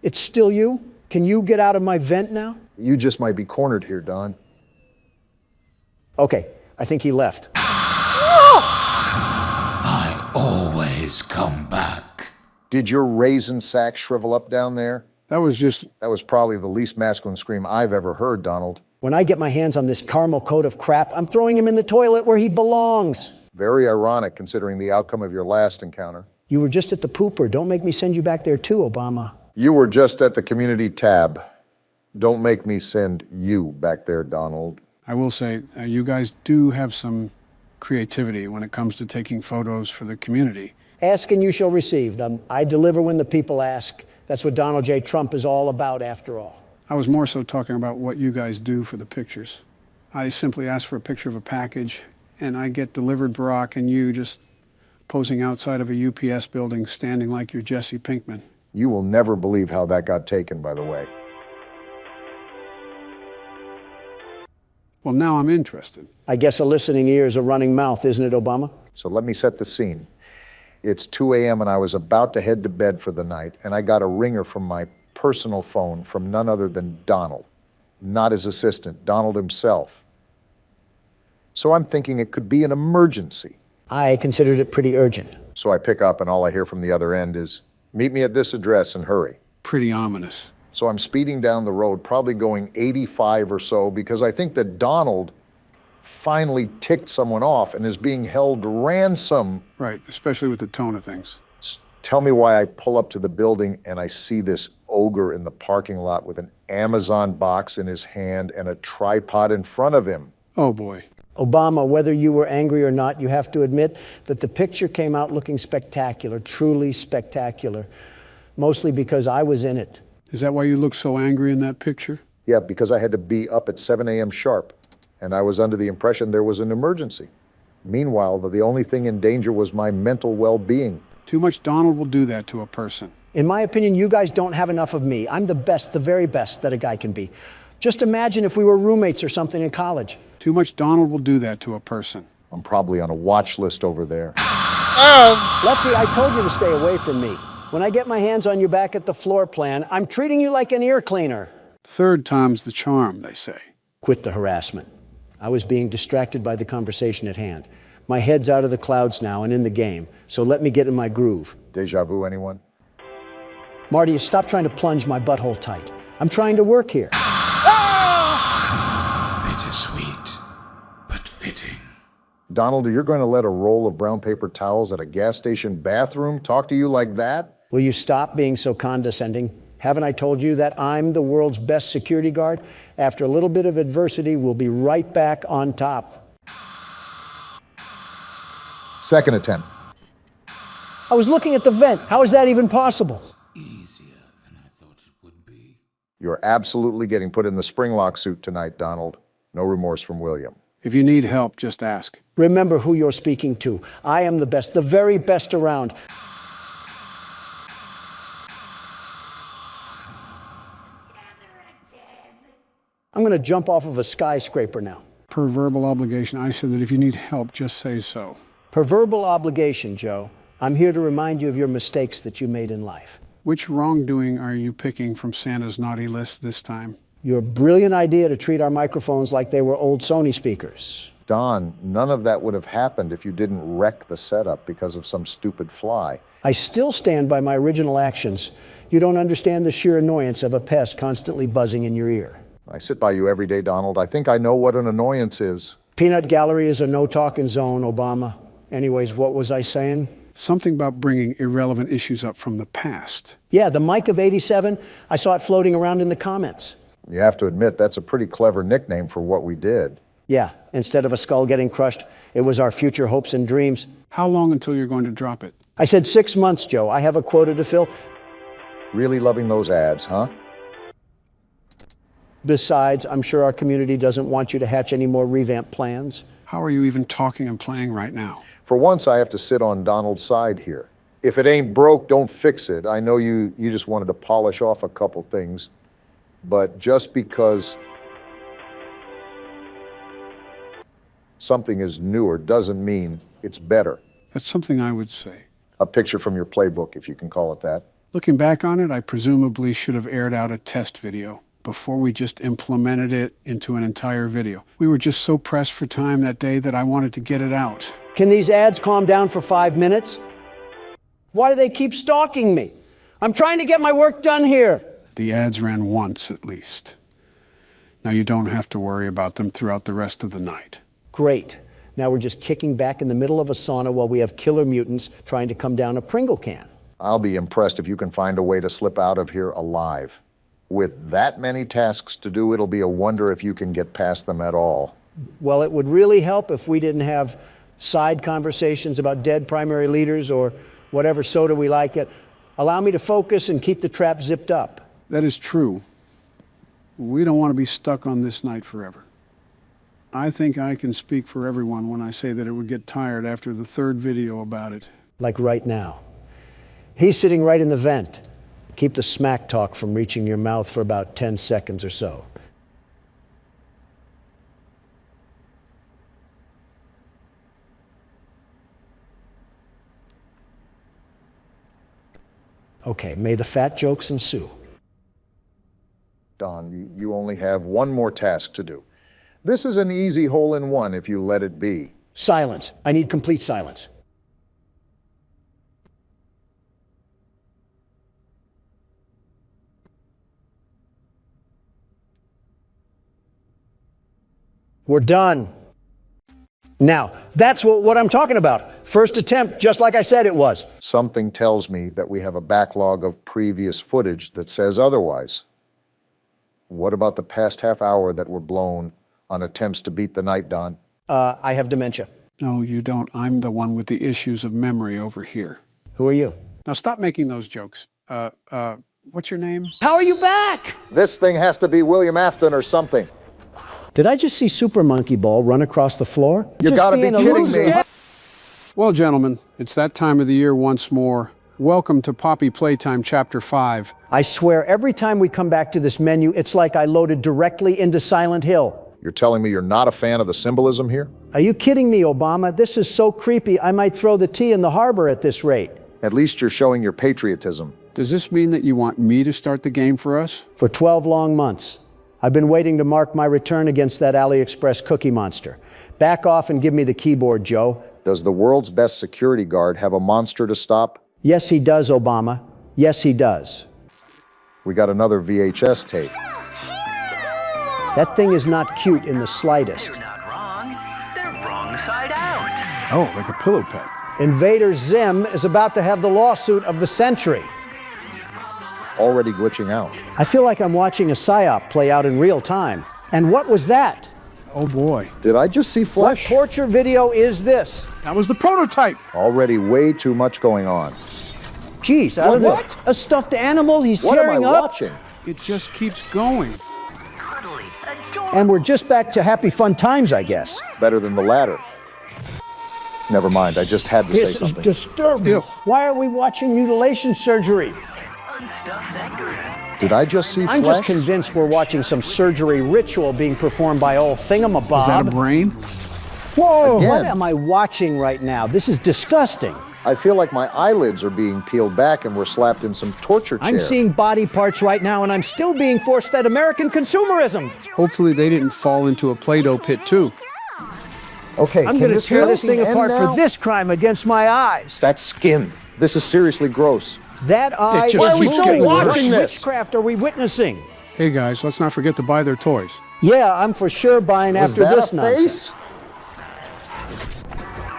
S2: It's still you? Can you get out of my vent now?
S1: You just might be cornered here, Don.
S2: Okay, I think he left.
S9: I always come back.
S1: Did your raisin sack shrivel up down there?
S3: That was
S1: probably the least masculine scream I've ever heard, Donald.
S2: When I get my hands on this caramel coat of crap, I'm throwing him in the toilet where he belongs.
S1: Very ironic considering the outcome of your last encounter.
S2: You were just at the pooper. Don't make me send you back there too, Obama.
S1: You were just at the community tab. Don't make me send you back there, Donald.
S3: I will say, you guys do have some creativity when it comes to taking photos for the community.
S2: Ask and you shall receive. I deliver when the people ask. That's what Donald J. Trump is all about, after all.
S3: I was more so talking about what you guys do for the pictures. I simply ask for a picture of a package, and I get delivered Barack and you just posing outside of a UPS building, standing like you're Jesse Pinkman.
S1: You will never believe how that got taken, by the way.
S3: Well, now I'm interested.
S2: I guess a listening ear is a running mouth, isn't it, Obama?
S1: So let me set the scene. It's 2 a.m. and I was about to head to bed for the night, and I got a ringer from my personal phone from none other than Donald. Not his assistant, Donald himself. So I'm thinking it could be an emergency.
S2: I considered it pretty urgent.
S1: So I pick up and all I hear from the other end is, meet me at this address and hurry.
S3: Pretty ominous.
S1: So I'm speeding down the road, probably going 85 or so, because I think that Donald finally ticked someone off and is being held ransom.
S3: Right, especially with the tone of things.
S1: Tell me why I pull up to the building and I see this ogre in the parking lot with an Amazon box in his hand and a tripod in front of him.
S3: Oh boy.
S2: Obama, whether you were angry or not, you have to admit that the picture came out looking spectacular, truly spectacular, mostly because I was in it.
S3: Is that why you look so angry in that picture?
S1: Yeah, because I had to be up at 7 a.m. sharp, and I was under the impression there was an emergency. Meanwhile, the only thing in danger was my mental well-being.
S3: Too much Donald will do that to a person.
S2: In my opinion, you guys don't have enough of me. I'm the best, the very best that a guy can be. Just imagine if we were roommates or something in college.
S3: Too much Donald will do that to a person.
S1: I'm probably on a watch list over there.
S2: Lefty, I told you to stay away from me. When I get my hands on you back at the floor plan, I'm treating you like an ear cleaner.
S3: Third time's the charm, they say.
S2: Quit the harassment. I was being distracted by the conversation at hand. My head's out of the clouds now and in the game, so let me get in my groove.
S1: Deja vu, anyone?
S2: Marty, stop trying to plunge my butthole tight. I'm trying to work here.
S9: Bittersweet, but fitting.
S1: Donald, you're going to let a roll of brown paper towels at a gas station bathroom talk to you like that?
S2: Will you stop being so condescending? Haven't I told you that I'm the world's best security guard? After a little bit of adversity, we'll be right back on top.
S1: Second attempt.
S2: I was looking at the vent. How is that even possible?
S9: Easier than I thought it would be.
S1: You're absolutely getting put in the spring lock suit tonight, Donald. No remorse from William.
S3: If you need help, just ask.
S2: Remember who you're speaking to. I am the best, the very best around. I'm going to jump off of a skyscraper now.
S3: Per verbal obligation, I said that if you need help, just say so.
S2: Per verbal obligation, Joe. I'm here to remind you of your mistakes that you made in life.
S3: Which wrongdoing are you picking from Santa's naughty list this time?
S2: Your brilliant idea to treat our microphones like they were old Sony speakers.
S1: Don, none of that would have happened if you didn't wreck the setup because of some stupid fly.
S2: I still stand by my original actions. You don't understand the sheer annoyance of a pest constantly buzzing in your ear.
S1: I sit by you every day, Donald. I think I know what an annoyance is.
S2: Peanut Gallery is a no-talking zone, Obama. Anyways, what was I saying?
S3: Something about bringing irrelevant issues up from the past.
S2: Yeah, the mic of '87, I saw it floating around in the comments.
S1: You have to admit, that's a pretty clever nickname for what we did.
S2: Yeah, instead of a skull getting crushed, it was our future hopes and dreams.
S3: How long until you're going to drop it?
S2: I said 6 months, Joe. I have a quota to fill.
S1: Really loving those ads, huh?
S2: Besides, I'm sure our community doesn't want you to hatch any more revamp plans.
S3: How are you even talking and playing right now?
S1: For once, I have to sit on Donald's side here. If it ain't broke, don't fix it. I know you just wanted to polish off a couple things, but just because something is newer doesn't mean it's better.
S3: That's something I would say.
S1: A picture from your playbook, if you can call it that.
S3: Looking back on it, I presumably should have aired out a test video before we just implemented it into an entire video. We were just so pressed for time that day that I wanted to get it out.
S2: Can these ads calm down for 5 minutes? Why do they keep stalking me? I'm trying to get my work done here.
S3: The ads ran once at least. Now you don't have to worry about them throughout the rest of the night.
S2: Great. Now we're just kicking back in the middle of a sauna while we have killer mutants trying to come down a Pringle can.
S1: I'll be impressed if you can find a way to slip out of here alive. With that many tasks to do, it'll be a wonder if you can get past them at all.
S2: Well, it would really help if we didn't have side conversations about dead primary leaders or whatever soda we like it. Allow me to focus and keep the trap zipped up.
S3: That is true. We don't want to be stuck on this night forever. I think I can speak for everyone when I say that it would get tired after the third video about it.
S2: Like right now. He's sitting right in the vent. Keep the smack talk from reaching your mouth for about 10 seconds or so. Okay, may the fat jokes ensue.
S1: Don, you only have one more task to do. This is an easy hole-in-one if you let it be.
S2: Silence. I need complete silence. We're done. Now, that's what I'm talking about. First attempt, just like I said it was.
S1: Something tells me that we have a backlog of previous footage that says otherwise. What about the past half hour that were blown on attempts to beat the night, Don?
S2: I have dementia.
S3: No, you don't. I'm the one with the issues of memory over here.
S2: Who are you?
S3: Now stop making those jokes. What's your name?
S2: How are you back?
S1: This thing has to be William Afton or something.
S2: Did I just see Super Monkey Ball run across the floor?
S1: You gotta be kidding me.
S3: Well, gentlemen, it's that time of the year once more. Welcome to Poppy Playtime Chapter 5.
S2: I swear, every time we come back to this menu, it's like I loaded directly into Silent Hill.
S1: You're telling me you're not a fan of the symbolism here?
S2: Are you kidding me, Obama? This is so creepy, I might throw the tea in the harbor at this rate.
S1: At least you're showing your patriotism.
S3: Does this mean that you want me to start the game for us?
S2: For 12 long months. I've been waiting to mark my return against that AliExpress cookie monster. Back off and give me the keyboard, Joe.
S1: Does the world's best security guard have a monster to stop?
S2: Yes, he does, Obama. Yes, he does.
S1: We got another VHS tape.
S2: That thing is not cute in the slightest.
S10: You're not wrong. They're wrong side out.
S3: Oh, like a pillow pet.
S2: Invader Zim is about to have the lawsuit of the century.
S1: Already glitching out.
S2: I feel like I'm watching a psyop play out in real time. And what was that?
S3: Oh boy.
S1: Did I just see
S2: What
S1: flesh?
S2: torture video is this?
S3: That was the prototype.
S1: Already way too much going on.
S2: Jeez, I don't know.
S1: What?
S2: A stuffed animal he's
S1: What am I
S2: tearing up?
S1: watching?
S3: It just keeps going.
S10: Cuddly, adorable.
S2: And we're just back to happy fun times, I guess.
S1: Better than the latter. Never mind, I just had to say
S2: This is
S1: something.
S2: disturbing.
S3: Ew.
S2: Why are we watching mutilation surgery?
S10: Unstuffed Edgar.
S1: Did I just see
S2: I'm
S1: flesh?
S2: just convinced we're watching some surgery ritual being performed by old thingamabob.
S3: Is that a brain?
S2: Whoa!
S1: Again.
S2: What am I watching right now? This is disgusting.
S1: I feel like my eyelids are being peeled back and we're slapped in some torture chair.
S2: I'm seeing body parts right now, and I'm still being force-fed American consumerism.
S3: Hopefully they didn't fall into a Play-Doh pit too.
S1: Okay,
S2: I'm going to tear this thing apart for this crime against my eyes.
S1: That's skin. This is seriously gross.
S2: That eye.
S3: just
S2: Why are we
S3: keeps
S2: still
S3: getting
S2: watching
S1: worse.
S2: this? Witchcraft are we witnessing?
S3: Hey guys, let's not forget to buy their toys.
S2: Yeah, I'm for sure buying
S1: Was
S2: after
S1: that
S2: this
S1: a
S2: nonsense.
S1: face?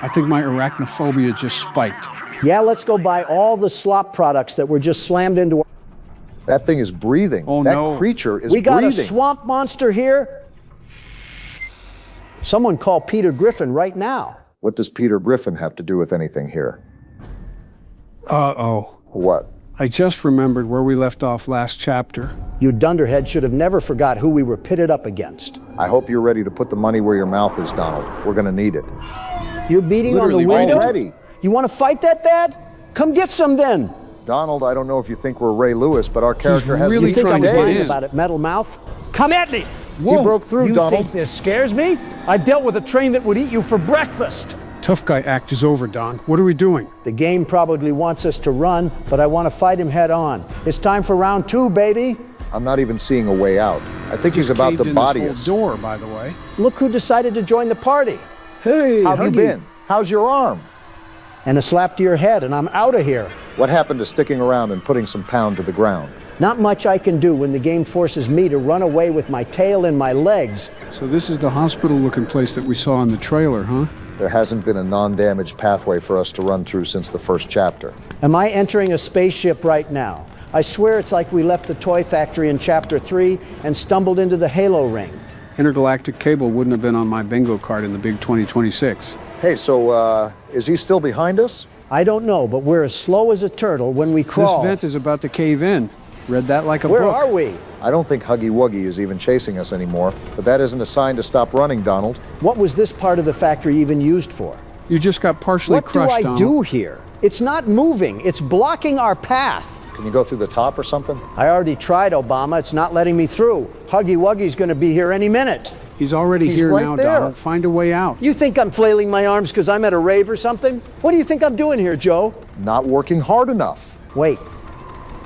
S3: I think my arachnophobia just spiked.
S2: Yeah, let's go buy all the slop products that were just slammed into.
S1: That thing is breathing.
S3: Oh,
S1: that
S3: no.
S1: creature is
S2: We got
S1: breathing.
S2: a swamp monster here. Someone call Peter Griffin right now.
S1: What does Peter Griffin have to do with anything here?
S3: Uh-oh.
S1: What?
S3: I just remembered where we left off last chapter.
S2: You dunderhead should have never forgot who we were pitted up against.
S1: I hope you're ready to put the money where your mouth is, Donald. We're going to need it.
S2: You're beating
S3: Literally
S2: on the window?
S1: Already.
S2: You want to fight that bad? Come get some then.
S1: Donald, I don't know if you think we're Ray Lewis, but our character has
S3: really
S2: You think
S3: trying
S2: I'm
S3: to get
S2: lying
S3: in.
S2: about it, metal mouth? Come at me!
S1: He broke through,
S2: You
S1: Donald.
S2: think this scares me? I dealt with a train that would eat you for breakfast.
S3: Tough guy act is over, Don. What are we doing?
S2: The game probably wants us to run, but I want to fight him head on. It's time for round 2, baby.
S1: I'm not even seeing a way out. I think he's about
S3: Caved
S1: to
S3: in
S1: body
S3: this
S1: us.
S3: whole door, by the way.
S2: Look who decided to join the party.
S3: Hey,
S1: How have you been? How's your arm?
S2: And a slap to your head, and I'm out of here.
S1: What happened to sticking around and putting some pound to the ground?
S2: Not much I can do when the game forces me to run away with my tail in my legs.
S3: So this is the hospital-looking place that we saw in the trailer, huh?
S1: There hasn't been a non-damaged pathway for us to run through since the first chapter.
S2: Am I entering a spaceship right now? I swear it's like we left the toy factory in Chapter 3 and stumbled into the Halo ring.
S3: Intergalactic cable wouldn't have been on my bingo card in the big 2026.
S1: Hey, so, is he still behind us?
S2: I don't know, but we're as slow as a turtle when we crawl.
S3: This vent is about to cave in. Read that like a
S2: Where
S3: book.
S2: are we?
S1: I don't think Huggy Wuggy is even chasing us anymore, but that isn't a sign to stop running, Donald.
S2: What was this part of the factory even used for?
S3: You just got partially
S2: What do
S3: crushed,
S2: I
S3: Donald.
S2: do here? It's not moving. It's blocking our path.
S1: Can you go through the top or something?
S2: I already tried, Obama. It's not letting me through. Huggy Wuggy's going to be here any minute.
S3: He's already
S1: He's
S3: here
S1: right
S3: now,
S1: there.
S3: Donald. Find a way out.
S2: You think I'm flailing my arms because I'm at a rave or something? What do you think I'm doing here, Joe?
S1: Not working hard enough.
S2: Wait.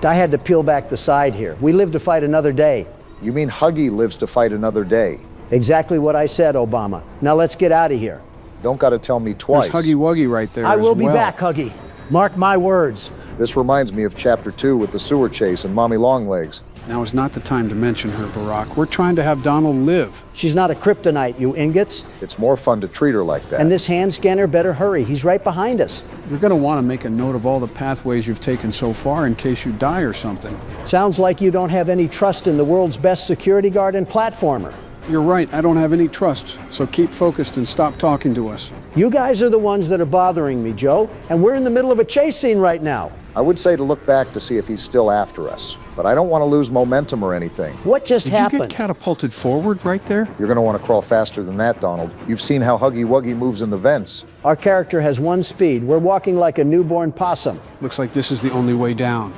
S2: I had to peel back the side here. We live to fight another day.
S1: You mean Huggy lives to fight another day?
S2: Exactly what I said, Obama. Now let's get out of here.
S1: Don't gotta tell me
S3: There's
S1: twice.
S3: Huggy Wuggy right there
S2: I will
S3: as
S2: be
S3: well.
S2: back, Huggy. Mark my words.
S1: This reminds me of Chapter 2 with the sewer chase and Mommy Longlegs.
S3: Now is not the time to mention her, Barack. We're trying to have Donald live.
S2: She's not a kryptonite, you ingots.
S1: It's more fun to treat her like that.
S2: And this hand scanner better hurry. He's right behind us.
S3: You're going to want to make a note of all the pathways you've taken so far in case you die or something.
S2: Sounds like you don't have any trust in the world's best security guard and platformer.
S3: You're right, I don't have any trust. So keep focused and stop talking to us.
S2: You guys are the ones that are bothering me, Joe. And we're in the middle of a chase scene right now.
S1: I would say to look back to see if he's still after us, but I don't want to lose momentum or anything.
S2: What just
S3: Did
S2: happened?
S3: you get catapulted forward right there?
S1: You're going to want to crawl faster than that, Donald. You've seen how Huggy Wuggy moves in the vents.
S2: Our character has one speed. We're walking like a newborn possum.
S3: Looks like this is the only way down.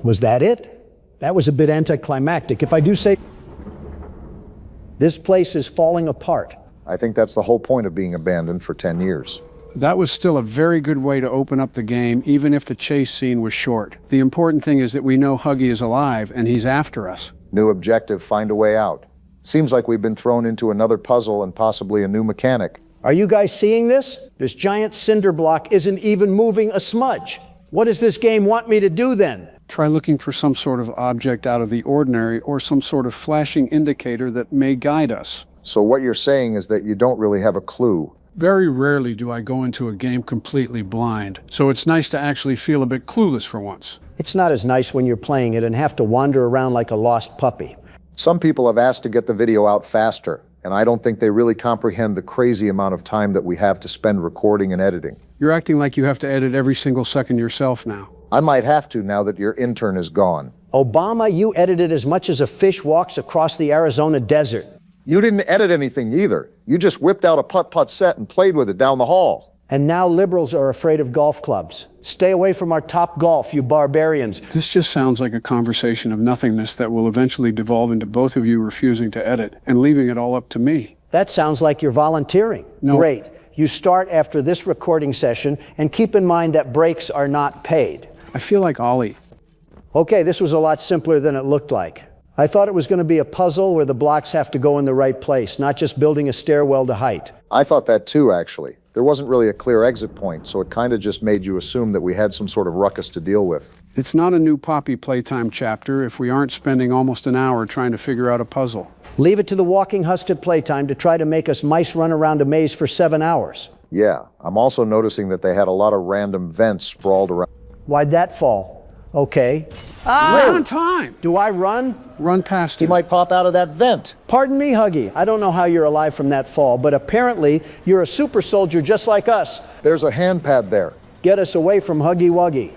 S2: Was that it? That was a bit anticlimactic. If I do say, this place is falling apart.
S1: I think that's the whole point of being abandoned for 10 years.
S3: That was still a very good way to open up the game, even if the chase scene was short. The important thing is that we know Huggy is alive and he's after us.
S1: New objective, find a way out. Seems like we've been thrown into another puzzle and possibly a new mechanic.
S2: Are you guys seeing this? This giant cinder block isn't even moving a smudge. What does this game want me to do then?
S3: Try looking for some sort of object out of the ordinary or some sort of flashing indicator that may guide us.
S1: So what you're saying is that you don't really have a clue.
S3: Very rarely do I go into a game completely blind, so it's nice to actually feel a bit clueless for once.
S2: It's not as nice when you're playing it and have to wander around like a lost puppy.
S1: Some people have asked to get the video out faster, and I don't think they really comprehend the crazy amount of time that we have to spend recording and editing.
S3: You're acting like you have to edit every single second yourself now.
S1: I might have to now that your intern is gone.
S2: Obama, you edited as much as a fish walks across the Arizona desert.
S1: You didn't edit anything either. You just whipped out a putt-putt set and played with it down the hall.
S2: And now liberals are afraid of golf clubs. Stay away from our top golf, you barbarians.
S3: This just sounds like a conversation of nothingness that will eventually devolve into both of you refusing to edit and leaving it all up to me.
S2: That sounds like you're volunteering.
S3: No.
S2: Great. You start after this recording session, and keep in mind that breaks are not paid.
S3: I feel like Ollie.
S2: Okay, this was a lot simpler than it looked like. I thought it was going to be a puzzle where the blocks have to go in the right place, not just building a stairwell to height.
S1: I thought that too, actually. There wasn't really a clear exit point, so it kind of just made you assume that we had some sort of ruckus to deal with.
S3: It's not a new Poppy Playtime chapter if we aren't spending almost an hour trying to figure out a puzzle.
S2: Leave it to the walking husk at Playtime to try to make us mice run around a maze for 7 hours.
S1: Yeah, I'm also noticing that they had a lot of random vents sprawled around.
S2: Why'd that fall? Okay.
S3: Right on time.
S2: Do I run?
S3: Run past
S1: He
S3: him.
S1: might pop out of that vent.
S2: Pardon me, Huggy. I don't know how you're alive from that fall, but apparently you're a super soldier just like us.
S1: There's a hand pad there.
S2: Get us away from Huggy Wuggy.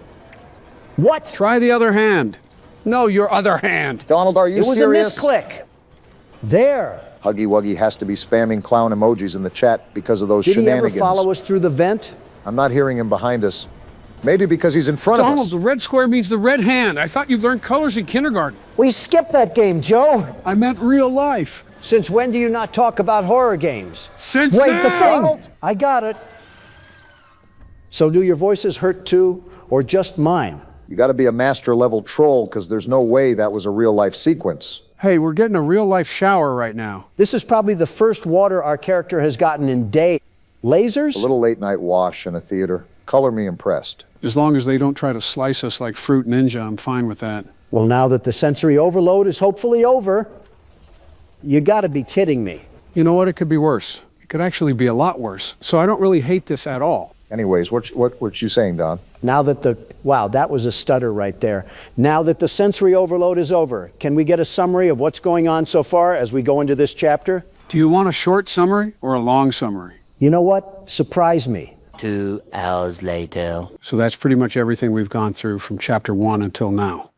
S2: What?
S3: Try the other hand. No, your other hand.
S1: Donald, are you
S2: It was
S1: serious?
S2: a misclick. There.
S1: Huggy Wuggy has to be spamming clown emojis in the chat because of those
S2: Did he
S1: shenanigans.
S2: ever follow us through the vent?
S1: I'm not hearing him behind us. Maybe because he's in front of
S3: Donald,
S1: us.
S3: the red square means the red hand. I thought you learned colors in kindergarten.
S2: We skipped that game, Joe.
S3: I meant real life.
S2: Since when do you not talk about horror games?
S3: Since
S2: Wait,
S3: now.
S2: the thing! I got it. So do your voices hurt too, or just mine?
S1: You got to be a master level troll because there's no way that was a real life sequence.
S3: Hey, we're getting a real life shower right now.
S2: This is probably the first water our character has gotten in days. Lasers?
S1: A little late night wash in a theater. Color me impressed.
S3: As long as they don't try to slice us like Fruit Ninja, I'm fine with that.
S2: Well, now that the sensory overload is hopefully over, you gotta be kidding me.
S3: You know what? It could be worse. It could actually be a lot worse. So I don't really hate this at all.
S1: Anyways, what you saying, Don?
S2: Now that wow, that was a stutter right there. Now that the sensory overload is over, can we get a summary of what's going on so far as we go into this chapter?
S3: Do you want a short summary or a long summary?
S2: You know what? Surprise me.
S10: 2 hours later.
S3: So that's pretty much everything we've gone through from chapter 1 until now.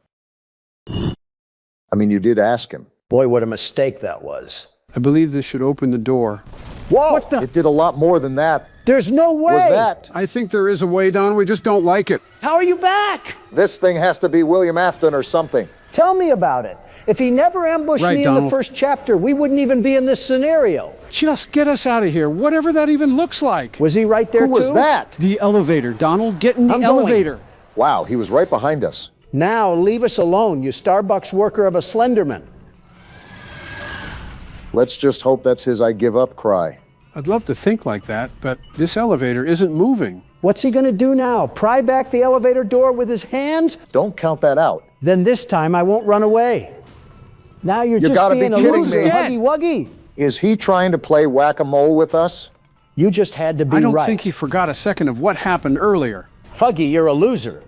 S1: I mean, you did ask him.
S2: Boy, what a mistake that was.
S3: I believe this should open the door.
S2: Whoa!
S3: What the?
S1: It did a lot more than that.
S2: There's no way!
S1: Was that?
S3: I think there is a way, Don. We just don't like it.
S2: How are you back?
S1: This thing has to be William Afton or something.
S2: Tell me about it. If he never ambushed
S3: Right,
S2: me in the
S3: Donald.
S2: first chapter, we wouldn't even be in this scenario.
S3: Just get us out of here, whatever that even looks like.
S2: Was he right there
S1: Who was
S2: too?
S1: that?
S3: The elevator. Donald, get in the
S2: I'm going.
S3: elevator.
S1: Wow, he was right behind us.
S2: Now leave us alone, you Starbucks worker of a Slenderman.
S1: Let's just hope that's his I give up cry.
S3: I'd love to think like that, but this elevator isn't moving.
S2: What's he gonna do now? Pry back the elevator door with his hands?
S1: Don't count that out.
S2: Then this time I won't run away. Now you're just
S1: gotta be
S2: being a
S1: kidding
S2: loser,
S1: me.
S2: Huggy Wuggy.
S1: Is he trying to play whack-a-mole with us?
S2: You just had to be
S3: I don't
S2: right.
S3: think he forgot a second of what happened earlier.
S2: Huggy, you're a loser.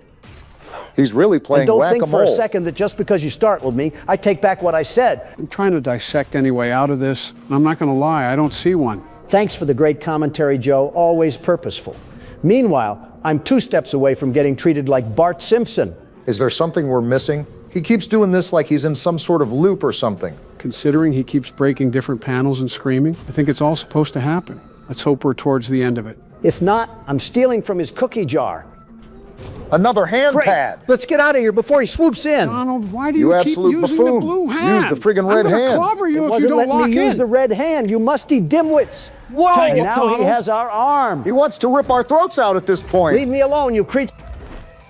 S1: He's really
S2: And
S1: playing
S2: don't
S1: whack-a-mole.
S2: think for a second that just because you startled me, I take back what I said.
S3: I'm trying to dissect any way out of this, and I'm not going to lie, I don't see one.
S2: Thanks for the great commentary, Joe. Always purposeful. Meanwhile, I'm 2 steps away from getting treated like Bart Simpson.
S1: Is there something we're missing? He keeps doing this like he's in some sort of loop or something.
S3: Considering he keeps breaking different panels and screaming, I think it's all supposed to happen. Let's hope we're towards the end of it.
S2: If not, I'm stealing from his cookie jar.
S1: Another hand
S2: Great.
S1: pad.
S2: Let's get out of here before he swoops in.
S3: Donald, why do
S1: You
S3: you keep
S1: absolute
S3: using
S1: buffoon.
S3: the blue hand?
S1: Use the friggin' red
S3: I'm gonna
S1: hand.
S3: clobber you if you
S2: Wasn't
S3: don't
S2: letting
S3: lock
S2: me use
S3: in.
S2: the red hand, you musty dimwits.
S1: Whoa!
S3: Dang it,
S2: And now
S3: Donald.
S2: he has our arm.
S1: He wants to rip our throats out at this point.
S2: Leave me alone, you creature.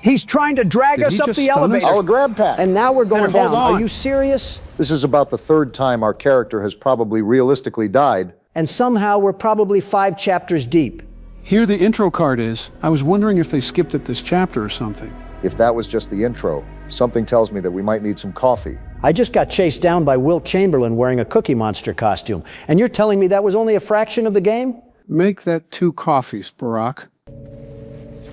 S2: He's trying to drag
S3: Did
S2: us
S3: he
S2: up
S3: just
S2: the
S3: stun us?
S2: elevator.
S1: Our grab pack.
S2: And now we're going
S3: Better hold
S2: down. Are
S3: on.
S2: you serious?
S1: This is about the 3rd time our character has probably realistically died.
S2: And somehow we're probably 5 chapters deep.
S3: Here the intro card is. I was wondering if they skipped at this chapter or something.
S1: If that was just the intro, something tells me that we might need some coffee.
S2: I just got chased down by Wilt Chamberlain wearing a Cookie Monster costume. And you're telling me that was only a fraction of the game?
S3: Make that 2 coffees, Barack.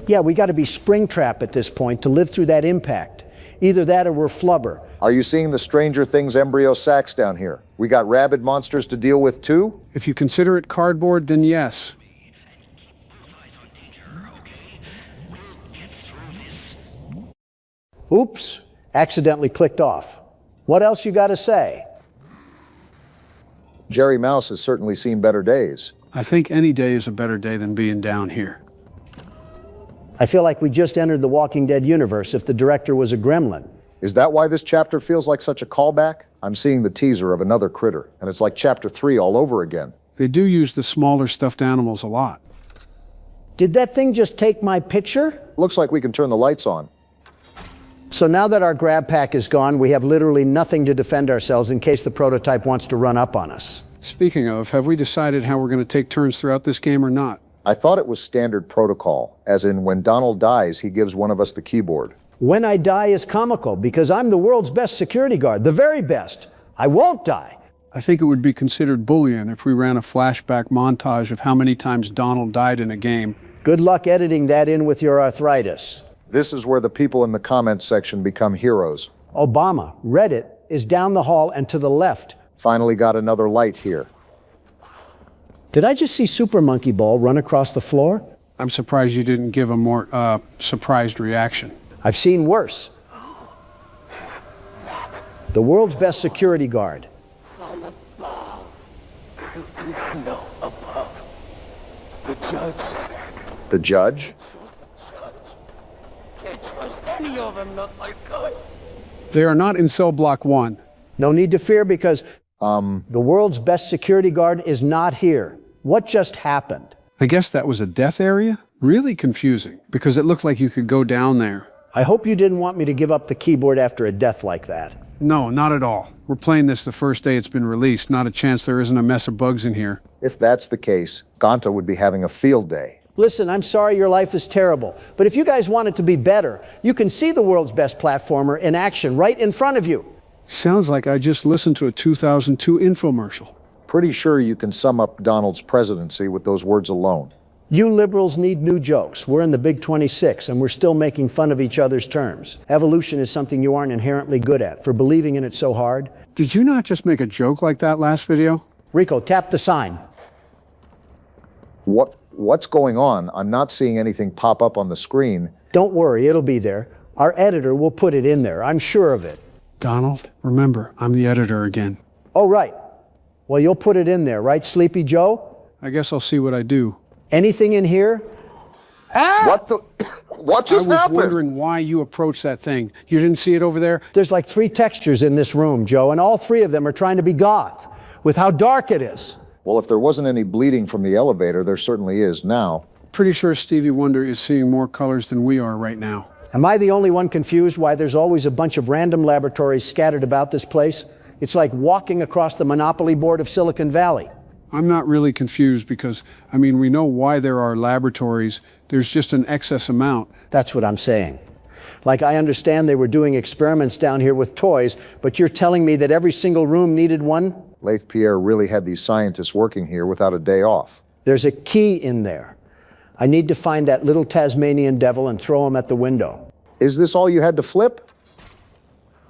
S2: Yeah, we got to be Springtrap at this point to live through that impact. Either that or we're flubber.
S1: Are you seeing the Stranger Things embryo sacs down here? We got rabid monsters to deal with too?
S3: If you consider it cardboard, then yes.
S2: Oops, accidentally clicked off. What else you got to say?
S1: Jerry Mouse has certainly seen better days.
S3: I think any day is a better day than being down here.
S2: I feel like we just entered the Walking Dead universe if the director was a gremlin.
S1: Is that why this chapter feels like such a callback? I'm seeing the teaser of another critter, and it's like chapter 3 all over again.
S3: They do use the smaller stuffed animals a lot.
S2: Did that thing just take my picture?
S1: Looks like we can turn the lights on.
S2: So now that our grab pack is gone, we have literally nothing to defend ourselves in case the prototype wants to run up on us.
S3: Speaking of, have we decided how we're going to take turns throughout this game or not?
S1: I thought it was standard protocol, as in when Donald dies, he gives one of us the keyboard.
S2: When I die is comical because I'm the world's best security guard, the very best. I won't die.
S3: I think it would be considered bullying if we ran a flashback montage of how many times Donald died in a game.
S2: Good luck editing that in with your arthritis.
S1: This is where the people in the comments section become heroes.
S2: Obama, Reddit, is down the hall and to the left.
S1: Finally got another light here.
S2: Did I just see Super Monkey Ball run across the floor?
S3: I'm surprised you didn't give a more surprised reaction.
S2: I've seen worse. The world's best security guard.
S11: From above, through the snow above, the judge said.
S1: The judge?
S11: Can't trust any of them, not like us.
S3: They are not in cell block 1.
S2: No need to fear because the world's best security guard is not here. What just happened?
S3: I guess that was a death area? Really confusing, because it looked like you could go down there.
S2: I hope you didn't want me to give up the keyboard after a death like that.
S3: No, not at all. We're playing this the first day it's been released. Not a chance there isn't a mess of bugs in here.
S1: If that's the case, Ganta would be having a field day.
S2: Listen, I'm sorry your life is terrible, but if you guys want it to be better, you can see the world's best platformer in action right in front of you.
S3: Sounds like I just listened to a 2002 infomercial.
S1: Pretty sure you can sum up Donald's presidency with those words alone.
S2: You liberals need new jokes. We're in the Big 26, and we're still making fun of each other's terms. Evolution is something you aren't inherently good at, for believing in it so hard.
S3: Did you not just make a joke like that last video?
S2: Rico, tap the sign.
S1: What's going on? I'm not seeing anything pop up on the screen.
S2: Don't worry, it'll be there. Our editor will put it in there, I'm sure of it.
S3: Donald, remember, I'm the editor again.
S2: Oh, right. Well, you'll put it in there, right, Sleepy Joe?
S3: I guess I'll see what I do.
S2: Anything in here? Ah!
S1: What just happened?
S3: I was wondering why you approached that thing. You didn't see it over there?
S2: There's like 3 textures in this room, Joe, and all 3 of them are trying to be goth, with how dark it is.
S1: Well, if there wasn't any bleeding from the elevator, there certainly is now.
S3: Pretty sure Stevie Wonder is seeing more colors than we are right now.
S2: Am I the only one confused why there's always a bunch of random laboratories scattered about this place? It's like walking across the Monopoly board of Silicon Valley.
S3: I'm not really confused because, we know why there are laboratories. There's just an excess amount.
S2: That's what I'm saying. Like, I understand they were doing experiments down here with toys, but you're telling me that every single room needed one?
S1: Laith Pierre really had these scientists working here without a day off.
S2: There's a key in there. I need to find that little Tasmanian devil and throw him at the window.
S1: Is this all you had to flip?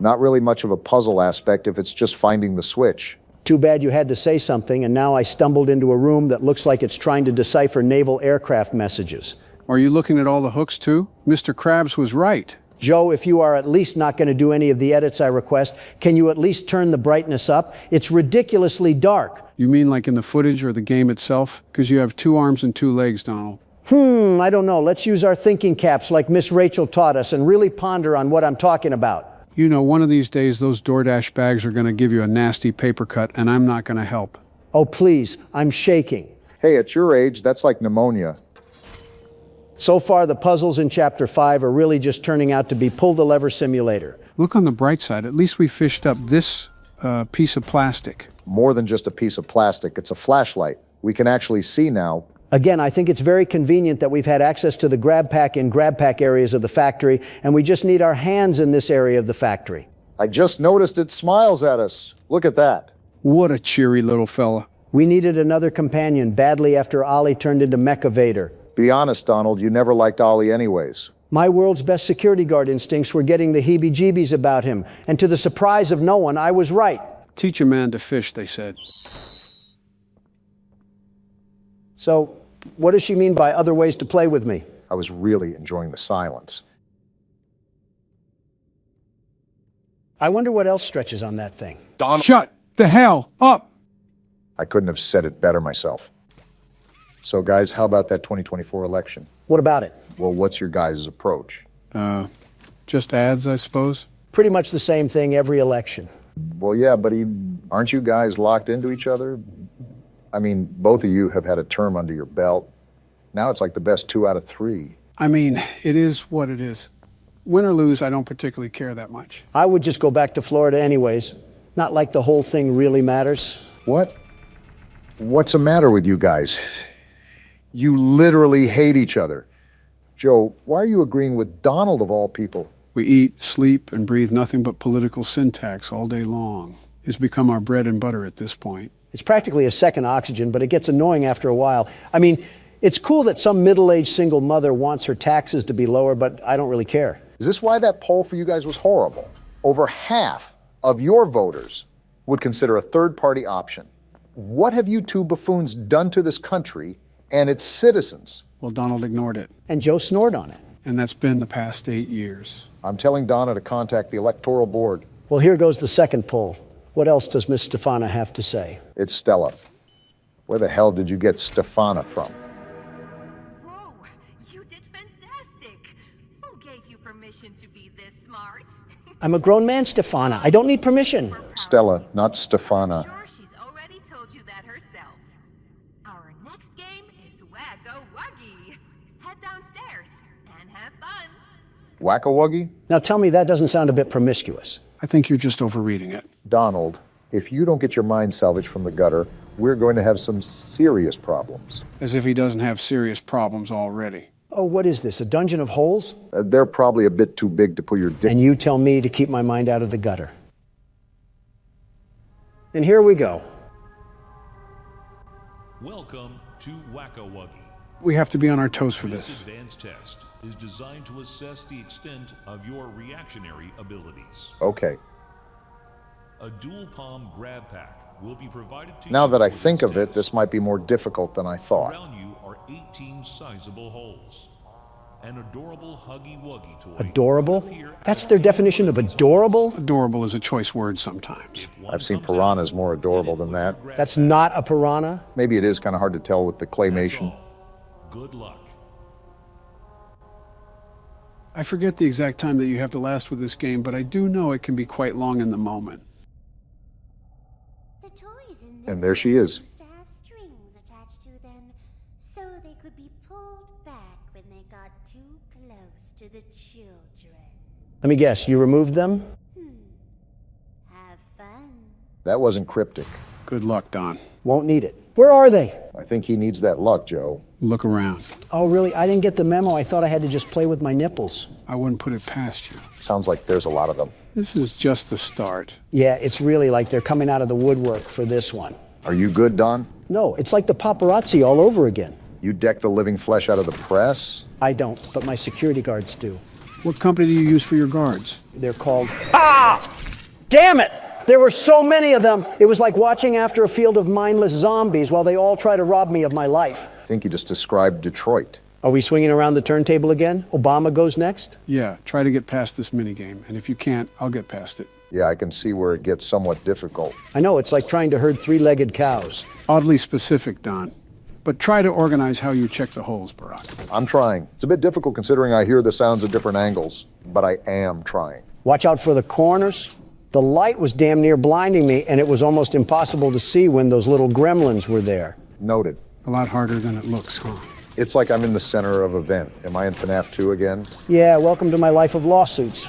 S1: Not really much of a puzzle aspect if it's just finding the switch.
S2: Too bad you had to say something, and now I stumbled into a room that looks like it's trying to decipher naval aircraft messages.
S3: Are you looking at all the hooks too? Mr. Krabs was right.
S2: Joe, if you are at least not going to do any of the edits I request, can you at least turn the brightness up? It's ridiculously dark.
S3: You mean like in the footage or the game itself? Because you have 2 arms and 2 legs, Donald.
S2: I don't know. Let's use our thinking caps like Miss Rachel taught us and really ponder on what I'm talking about.
S3: You know, one of these days those DoorDash bags are going to give you a nasty paper cut, and I'm not going to help.
S2: Oh, please, I'm shaking.
S1: Hey, at your age, that's like pneumonia.
S2: So far, the puzzles in Chapter 5 are really just turning out to be pull-the-lever simulator.
S3: Look on the bright side. At least we fished up this piece of plastic.
S1: More than just a piece of plastic. It's a flashlight. We can actually see now.
S2: Again, I think it's very convenient that we've had access to the grab pack in grab pack areas of the factory, and we just need our hands in this area of the factory.
S1: I just noticed it smiles at us. Look at that.
S3: What a cheery little fella.
S2: We needed another companion badly after Ollie turned into Mecha Vader.
S1: Be honest, Donald, you never liked Ollie anyways.
S2: My world's best security guard instincts were getting the heebie-jeebies about him, and to the surprise of no one, I was right.
S3: Teach a man to fish, they said.
S2: So, what does she mean by other ways to play with me?
S1: I was really enjoying the silence.
S2: I wonder what else stretches on that thing.
S1: Donald.
S3: Shut the hell up!
S1: I couldn't have said it better myself. So guys, how about that 2024 election?
S2: What about it?
S1: Well, what's your guys' approach?
S3: Just ads, I suppose?
S2: Pretty much the same thing every election.
S1: Well, yeah, but aren't you guys locked into each other? I mean, both of you have had a term under your belt. Now it's like the best 2 out of 3.
S3: I mean, it is what it is. Win or lose, I don't particularly care that much.
S2: I would just go back to Florida anyways. Not like the whole thing really matters.
S1: What? What's the matter with you guys? You literally hate each other. Joe, why are you agreeing with Donald of all people?
S3: We eat, sleep, and breathe nothing but political syntax all day long. It's become our bread and butter at this point.
S2: It's practically a second oxygen, but it gets annoying after a while. I mean, it's cool that some middle-aged single mother wants her taxes to be lower, but I don't really care.
S1: Is this why that poll for you guys was horrible? Over half of your voters would consider a third-party option. What have you two buffoons done to this country and its citizens?
S3: Well, Donald ignored it.
S2: And Joe snored on it.
S3: And that's been the past 8 years.
S1: I'm telling Donna to contact the electoral board.
S2: Well, here goes the second poll. What else does Miss Stefana have to say?
S1: It's Stella. Where the hell did you get Stefana from?
S12: Whoa, you did fantastic. Who gave you permission to be this smart?
S2: I'm a grown man, Stefana. I don't need permission.
S1: Stella, not Stefana.
S12: Sure, she's already told you that herself. Our next game is Wacko-Wuggy. Head downstairs and have fun.
S1: Wacko-Wuggy?
S2: Now tell me that doesn't sound a bit promiscuous.
S3: I think you're just overreading it.
S1: Donald, if you don't get your mind salvaged from the gutter, we're going to have some serious problems.
S3: As if he doesn't have serious problems already.
S2: Oh, what is this, a dungeon of holes?
S1: They're probably a bit too big to put your dick...
S2: And you tell me to keep my mind out of the gutter. And here we go.
S13: Welcome to Wacko-Wuggy.
S3: We have to be on our toes for
S13: This
S3: this.
S13: advanced test is designed to assess the extent of your reactionary abilities.
S1: Okay.
S13: A dual palm grab pack will be provided to
S1: Now
S13: you
S1: that I
S13: for
S1: think of
S13: this
S1: it, this might be more difficult than I thought.
S13: Around you are 18 sizable holes. An adorable Huggy Wuggy toy.
S2: Adorable? That's their definition of adorable?
S3: Adorable is a choice word sometimes.
S1: I've seen piranhas more adorable than that.
S2: That's not a piranha?
S1: Maybe it is kind of hard to tell with the claymation.
S13: Good luck.
S3: I forget the exact time that you have to last with this game, but I do know it can be quite long in the moment.
S8: The toys in
S1: And there she is.
S8: used to have strings attached to them, so they could be pulled back when they got too close to the children.
S2: Let me guess, you removed them?
S8: Have fun.
S1: That wasn't cryptic.
S3: Good luck, Don.
S2: Won't need it. Where are they?
S1: I think he needs that luck, Joe.
S3: Look around.
S2: Oh, really? I didn't get the memo. I thought I had to just play with my nipples.
S3: I wouldn't put it past you.
S1: Sounds like there's a lot of them.
S3: This is just the start.
S2: Yeah, it's really like they're coming out of the woodwork for this one.
S1: Are you good, Don?
S2: No, it's like the paparazzi all over again.
S1: You deck the living flesh out of the press?
S2: I don't, but my security guards do.
S3: What company do you use for your guards?
S2: They're called... Ah! Damn it! There were so many of them. It was like watching after a field of mindless zombies while they all try to rob me of my life.
S1: I think you just described Detroit.
S2: Are we swinging around the turntable again? Obama goes next?
S3: Yeah, try to get past this minigame, and if you can't, I'll get past it.
S1: Yeah, I can see where it gets somewhat difficult.
S2: I know, it's like trying to herd three-legged cows.
S3: Oddly specific, Don. But try to organize how you check the holes, Barack.
S1: I'm trying. It's a bit difficult considering I hear the sounds at different angles, but I am trying.
S2: Watch out for the corners. The light was damn near blinding me, and it was almost impossible to see when those little gremlins were there.
S1: Noted.
S3: A lot harder than it looks, huh?
S1: It's like I'm in the center of an event. Am I in FNAF 2 again?
S2: Yeah, welcome to my life of lawsuits.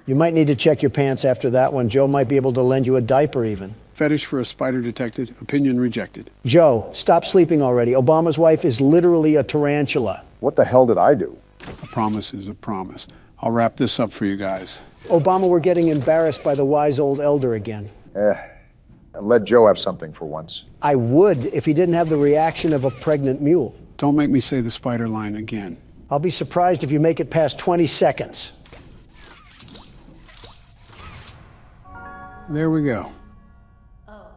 S2: You might need to check your pants after that one. Joe might be able to lend you a diaper even.
S3: Fetish for a spider detected, opinion rejected.
S2: Joe, stop sleeping already. Obama's wife is literally a tarantula.
S1: What the hell did I do?
S3: A promise is a promise. I'll wrap this up for you guys.
S2: Obama, we're getting embarrassed by the wise old elder again.
S1: Let Joe have something for once.
S2: I would if he didn't have the reaction of a pregnant mule.
S3: Don't make me say the spider line again.
S2: I'll be surprised if you make it past 20 seconds.
S3: There we go.
S8: Oh,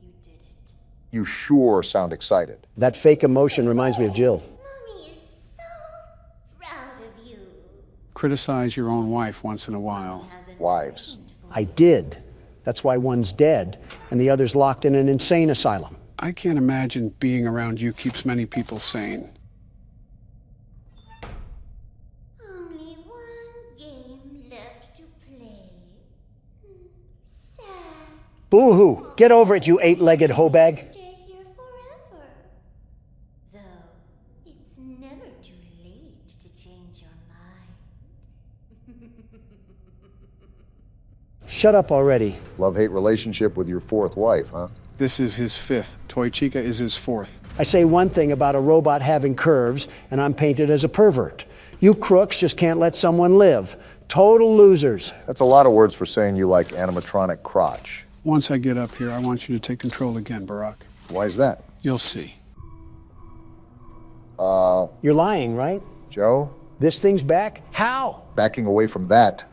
S8: you did it.
S1: You sure sound excited.
S2: That fake emotion reminds me of Jill.
S8: Mommy is so proud of you.
S3: Criticize your own wife once in a while.
S1: Wives.
S2: I did. That's why one's dead and the other's locked in an insane asylum.
S3: I can't imagine being around you keeps many people sane.
S8: Only one game left to play. Sad.
S2: Boo-hoo! Get over it, you eight-legged hoe bag.
S8: Stay here forever. Though, it's never too late to change your mind.
S2: Shut up already.
S1: Love-hate relationship with your fourth wife, huh?
S3: This is his fifth. Toy Chica is his fourth.
S2: I say one thing about a robot having curves, and I'm painted as a pervert. You crooks just can't let someone live. Total losers.
S1: That's a lot of words for saying you like animatronic crotch.
S3: Once I get up here, I want you to take control again, Barack.
S1: Why is that?
S3: You'll see.
S2: You're lying, right?
S1: Joe?
S2: This thing's back? How?
S1: Backing away from that.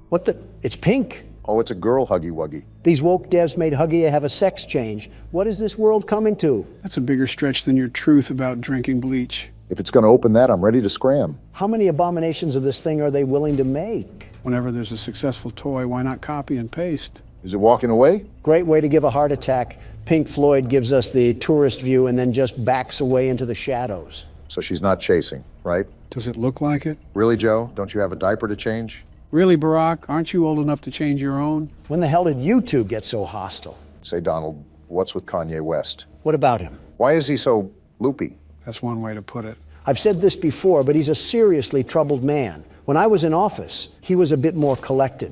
S2: What the? It's pink.
S1: Oh, it's a girl Huggy Wuggy.
S2: These woke devs made Huggy have a sex change. What is this world coming to?
S3: That's a bigger stretch than your truth about drinking bleach.
S1: If it's going to open that, I'm ready to scram.
S2: How many abominations of this thing are they willing to make?
S3: Whenever there's a successful toy, why not copy and paste?
S1: Is it walking away?
S2: Great way to give a heart attack. Pink Floyd gives us the tourist view and then just backs away into the shadows.
S1: So she's not chasing, right?
S3: Does it look like it?
S1: Really, Joe? Don't you have a diaper to change?
S3: Really, Barack? Aren't you old enough to change your own?
S2: When the hell did you two get so hostile?
S1: Say, Donald, what's with Kanye West?
S2: What about him?
S1: Why is he so loopy?
S3: That's one way to put it.
S2: I've said this before, but he's a seriously troubled man. When I was in office, he was a bit more collected.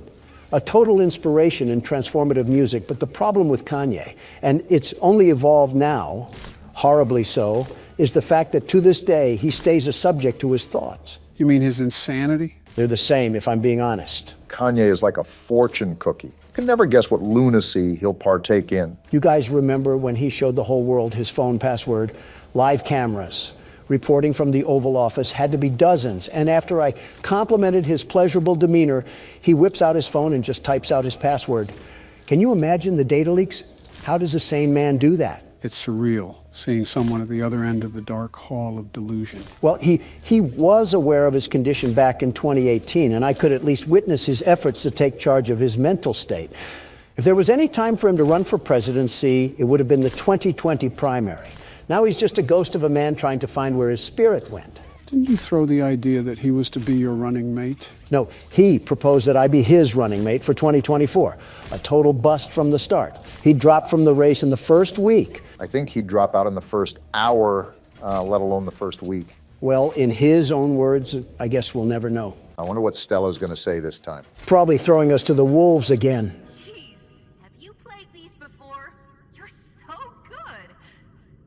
S2: A total inspiration in transformative music, but the problem with Kanye, and it's only evolved now, horribly so, is the fact that to this day, he stays a subject to his thoughts.
S3: You mean his insanity?
S2: They're the same, if I'm being honest.
S1: Kanye is like a fortune cookie. You can never guess what lunacy he'll partake in.
S2: You guys remember when he showed the whole world his phone password? Live cameras. Reporting from the Oval Office had to be dozens, and after I complimented his pleasurable demeanor, he whips out his phone and just types out his password. Can you imagine the data leaks? How does a sane man do that?
S3: It's surreal, seeing someone at the other end of the dark hall of delusion.
S2: Well, he was aware of his condition back in 2018, and I could at least witness his efforts to take charge of his mental state. If there was any time for him to run for presidency, it would have been the 2020 primary. Now he's just a ghost of a man trying to find where his spirit went.
S3: Didn't you throw the idea that he was to be your running mate?
S2: No, he proposed that I be his running mate for 2024. A total bust from the start. He dropped from the race in the first week.
S1: I think he'd drop out in the first hour, let alone the first week.
S2: Well, in his own words, I guess we'll never know.
S1: I wonder what Stella's going to say this time.
S2: Probably throwing us to the wolves again.
S12: Jeez, have you played these before? You're so good.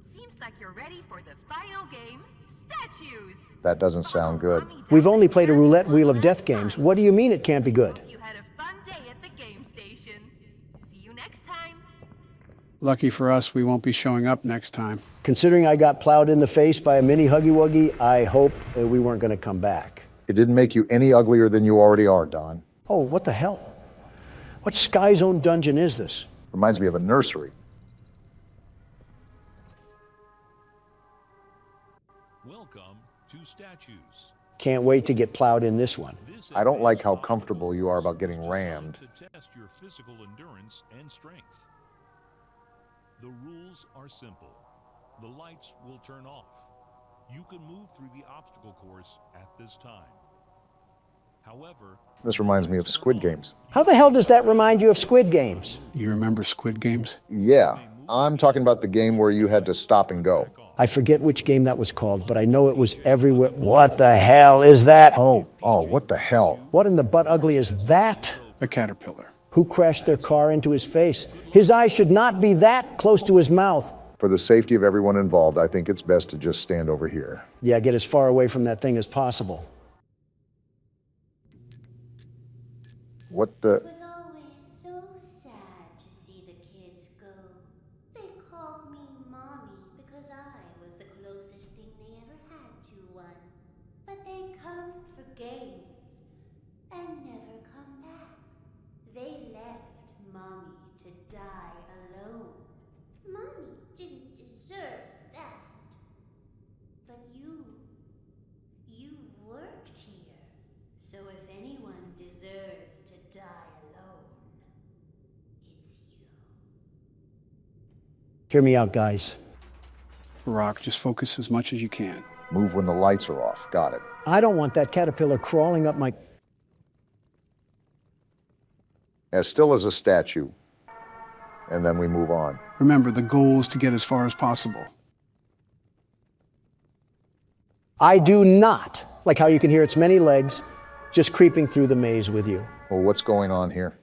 S12: Seems like you're ready for the final game, statues.
S1: That doesn't sound good.
S2: We've only played a roulette wheel of death games. What do you mean it can't be good?
S12: You had a fun day at the game station. See you next time.
S3: Lucky for us, we won't be showing up next time.
S2: Considering I got plowed in the face by a mini Huggy Wuggy, I hope that we weren't going to come back.
S1: It didn't make you any uglier than you already are, Don.
S2: Oh, what the hell? What Sky Zone dungeon is this?
S1: Reminds me of a nursery.
S13: Welcome to Statues.
S2: Can't wait to get plowed in this one.
S1: I don't like how comfortable you are about getting rammed.
S13: To test your physical endurance and strength. The rules are simple. The lights will turn off. You can move through the obstacle course at this time. However,
S1: This reminds me of Squid Games.
S2: How the hell does that remind you of Squid Games?
S3: You remember Squid Games?
S1: Yeah, I'm talking about the game where you had to stop and go.
S2: I forget which game that was called, but I know it was everywhere. What the hell is that?
S1: Oh, what the hell?
S2: What in the butt ugly is that?
S3: A caterpillar.
S2: Who crashed their car into his face? His eyes should not be that close to his mouth.
S1: For the safety of everyone involved, I think it's best to just stand over here.
S2: Yeah, get as far away from that thing as possible.
S1: What the?
S8: It was always so sad to see the kids go. They called me Mommy because I was the closest thing they ever had to one. But they come for games and never come back. They left Mommy to die alone. Mommy didn't deserve that. But you worked here. So if anyone deserves to die alone, it's you.
S2: Hear me out, guys.
S3: Barack, just focus as much as you can.
S1: Move when the lights are off. Got it.
S2: I don't want that caterpillar crawling up my...
S1: as still as a statue, and then we move on.
S3: Remember, the goal is to get as far as possible.
S2: I do not like how you can hear its many legs just creeping through the maze with you.
S1: Well, what's going on here?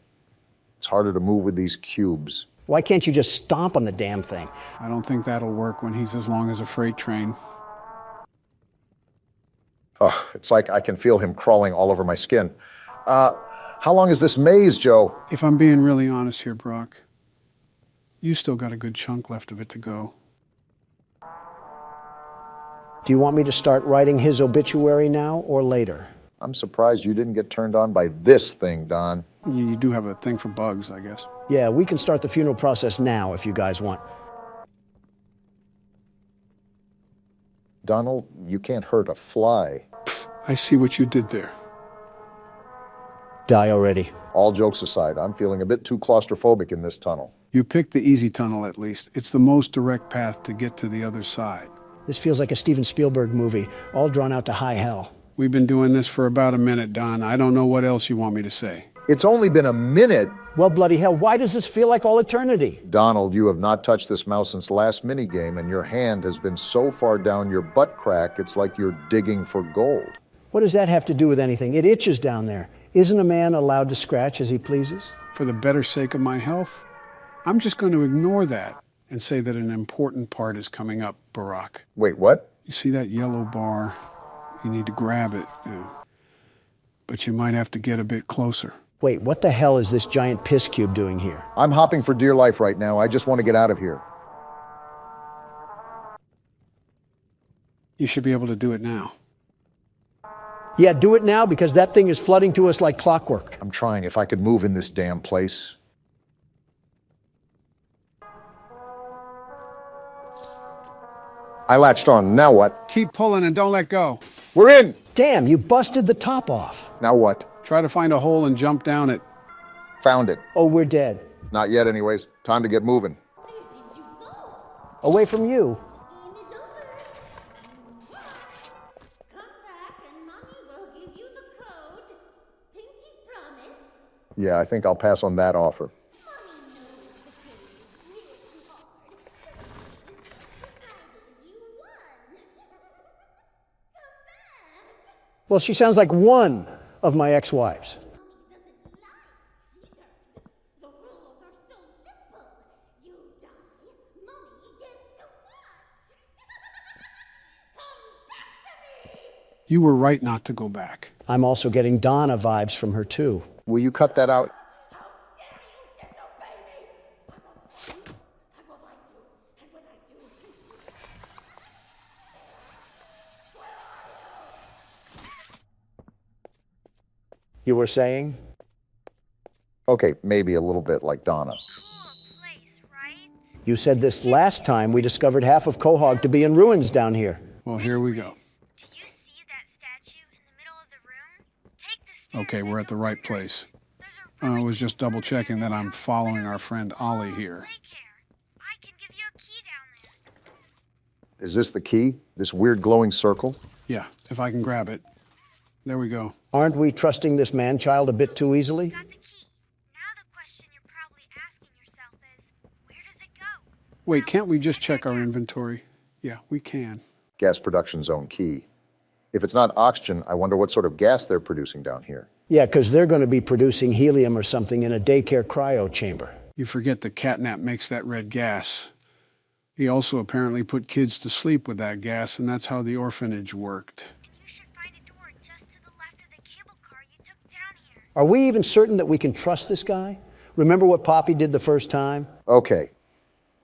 S1: It's harder to move with these cubes.
S2: Why can't you just stomp on the damn thing?
S3: I don't think that'll work when he's as long as a freight train.
S1: Oh, it's like I can feel him crawling all over my skin. How long is this maze, Joe?
S3: If I'm being really honest here, Brock, you still got a good chunk left of it to go.
S2: Do you want me to start writing his obituary now or later?
S1: I'm surprised you didn't get turned on by this thing, Don.
S3: You do have a thing for bugs, I guess.
S2: Yeah, we can start the funeral process now if you guys want.
S1: Donald, you can't hurt a fly.
S3: I see what you did there.
S2: Die already.
S1: All jokes aside, I'm feeling a bit too claustrophobic in this tunnel.
S3: You picked the easy tunnel, at least. It's the most direct path to get to the other side.
S2: This feels like a Steven Spielberg movie, all drawn out to high hell.
S3: We've been doing this for about a minute, Don. I don't know what else you want me to say.
S1: It's only been a minute.
S2: Well, bloody hell, why does this feel like all eternity?
S1: Donald, you have not touched this mouse since last minigame, and your hand has been so far down your butt crack, it's like you're digging for gold.
S2: What does that have to do with anything? It itches down there. Isn't a man allowed to scratch as he pleases?
S3: For the better sake of my health, I'm just going to ignore that and say that an important part is coming up, Barack.
S1: Wait, what?
S3: You see that yellow bar? You need to grab it. But you might have to get a bit closer.
S2: Wait, what the hell is this giant piss cube doing here?
S1: I'm hopping for dear life right now. I just want to get out of here.
S3: You should be able to do it now.
S2: Yeah, do it now because that thing is flooding to us like clockwork.
S1: I'm trying. If I could move in this damn place. I latched on. Now what?
S3: Keep pulling and don't let go.
S1: We're in!
S2: Damn, you busted the top off.
S1: Now what?
S3: Try to find a hole and jump down it.
S1: Found it.
S2: Oh, we're dead.
S1: Not yet anyways. Time to get moving.
S2: Away from you.
S1: Yeah, I think I'll pass on that offer.
S2: Well, she sounds like one of my ex-wives.
S3: You were right not to go back.
S2: I'm also getting Donna vibes from her, too.
S1: Will you cut that out?
S2: You were saying?
S1: Okay, maybe a little bit like Donna.
S8: Cool place, right?
S2: You said this last time we discovered half of Quahog to be in ruins down here.
S3: Well, here we go.
S8: Do you see that statue in the middle of the room? Take the stairs.
S3: Okay, we're at the right place. I was just double checking that I'm following our friend Ollie here.
S8: I can give you a key down there.
S1: Is this the key? This weird glowing circle?
S3: Yeah, if I can grab it. There we go.
S2: Aren't we trusting this man-child a bit too easily?
S8: Got the key. Now the question you're probably asking yourself is, where does it go?
S3: Wait, can't we just check our inventory? Yeah, we can.
S1: Gas production zone key. If it's not oxygen, I wonder what sort of gas they're producing down here.
S2: Yeah, because they're going to be producing helium or something in a daycare cryo chamber.
S3: You forget the catnap makes that red gas. He also apparently put kids to sleep with that gas, and that's how the orphanage worked.
S8: And you should find a door just to the left of the cable car you took down here.
S2: Are we even certain that we can trust this guy? Remember what Poppy did the first time?
S1: Okay,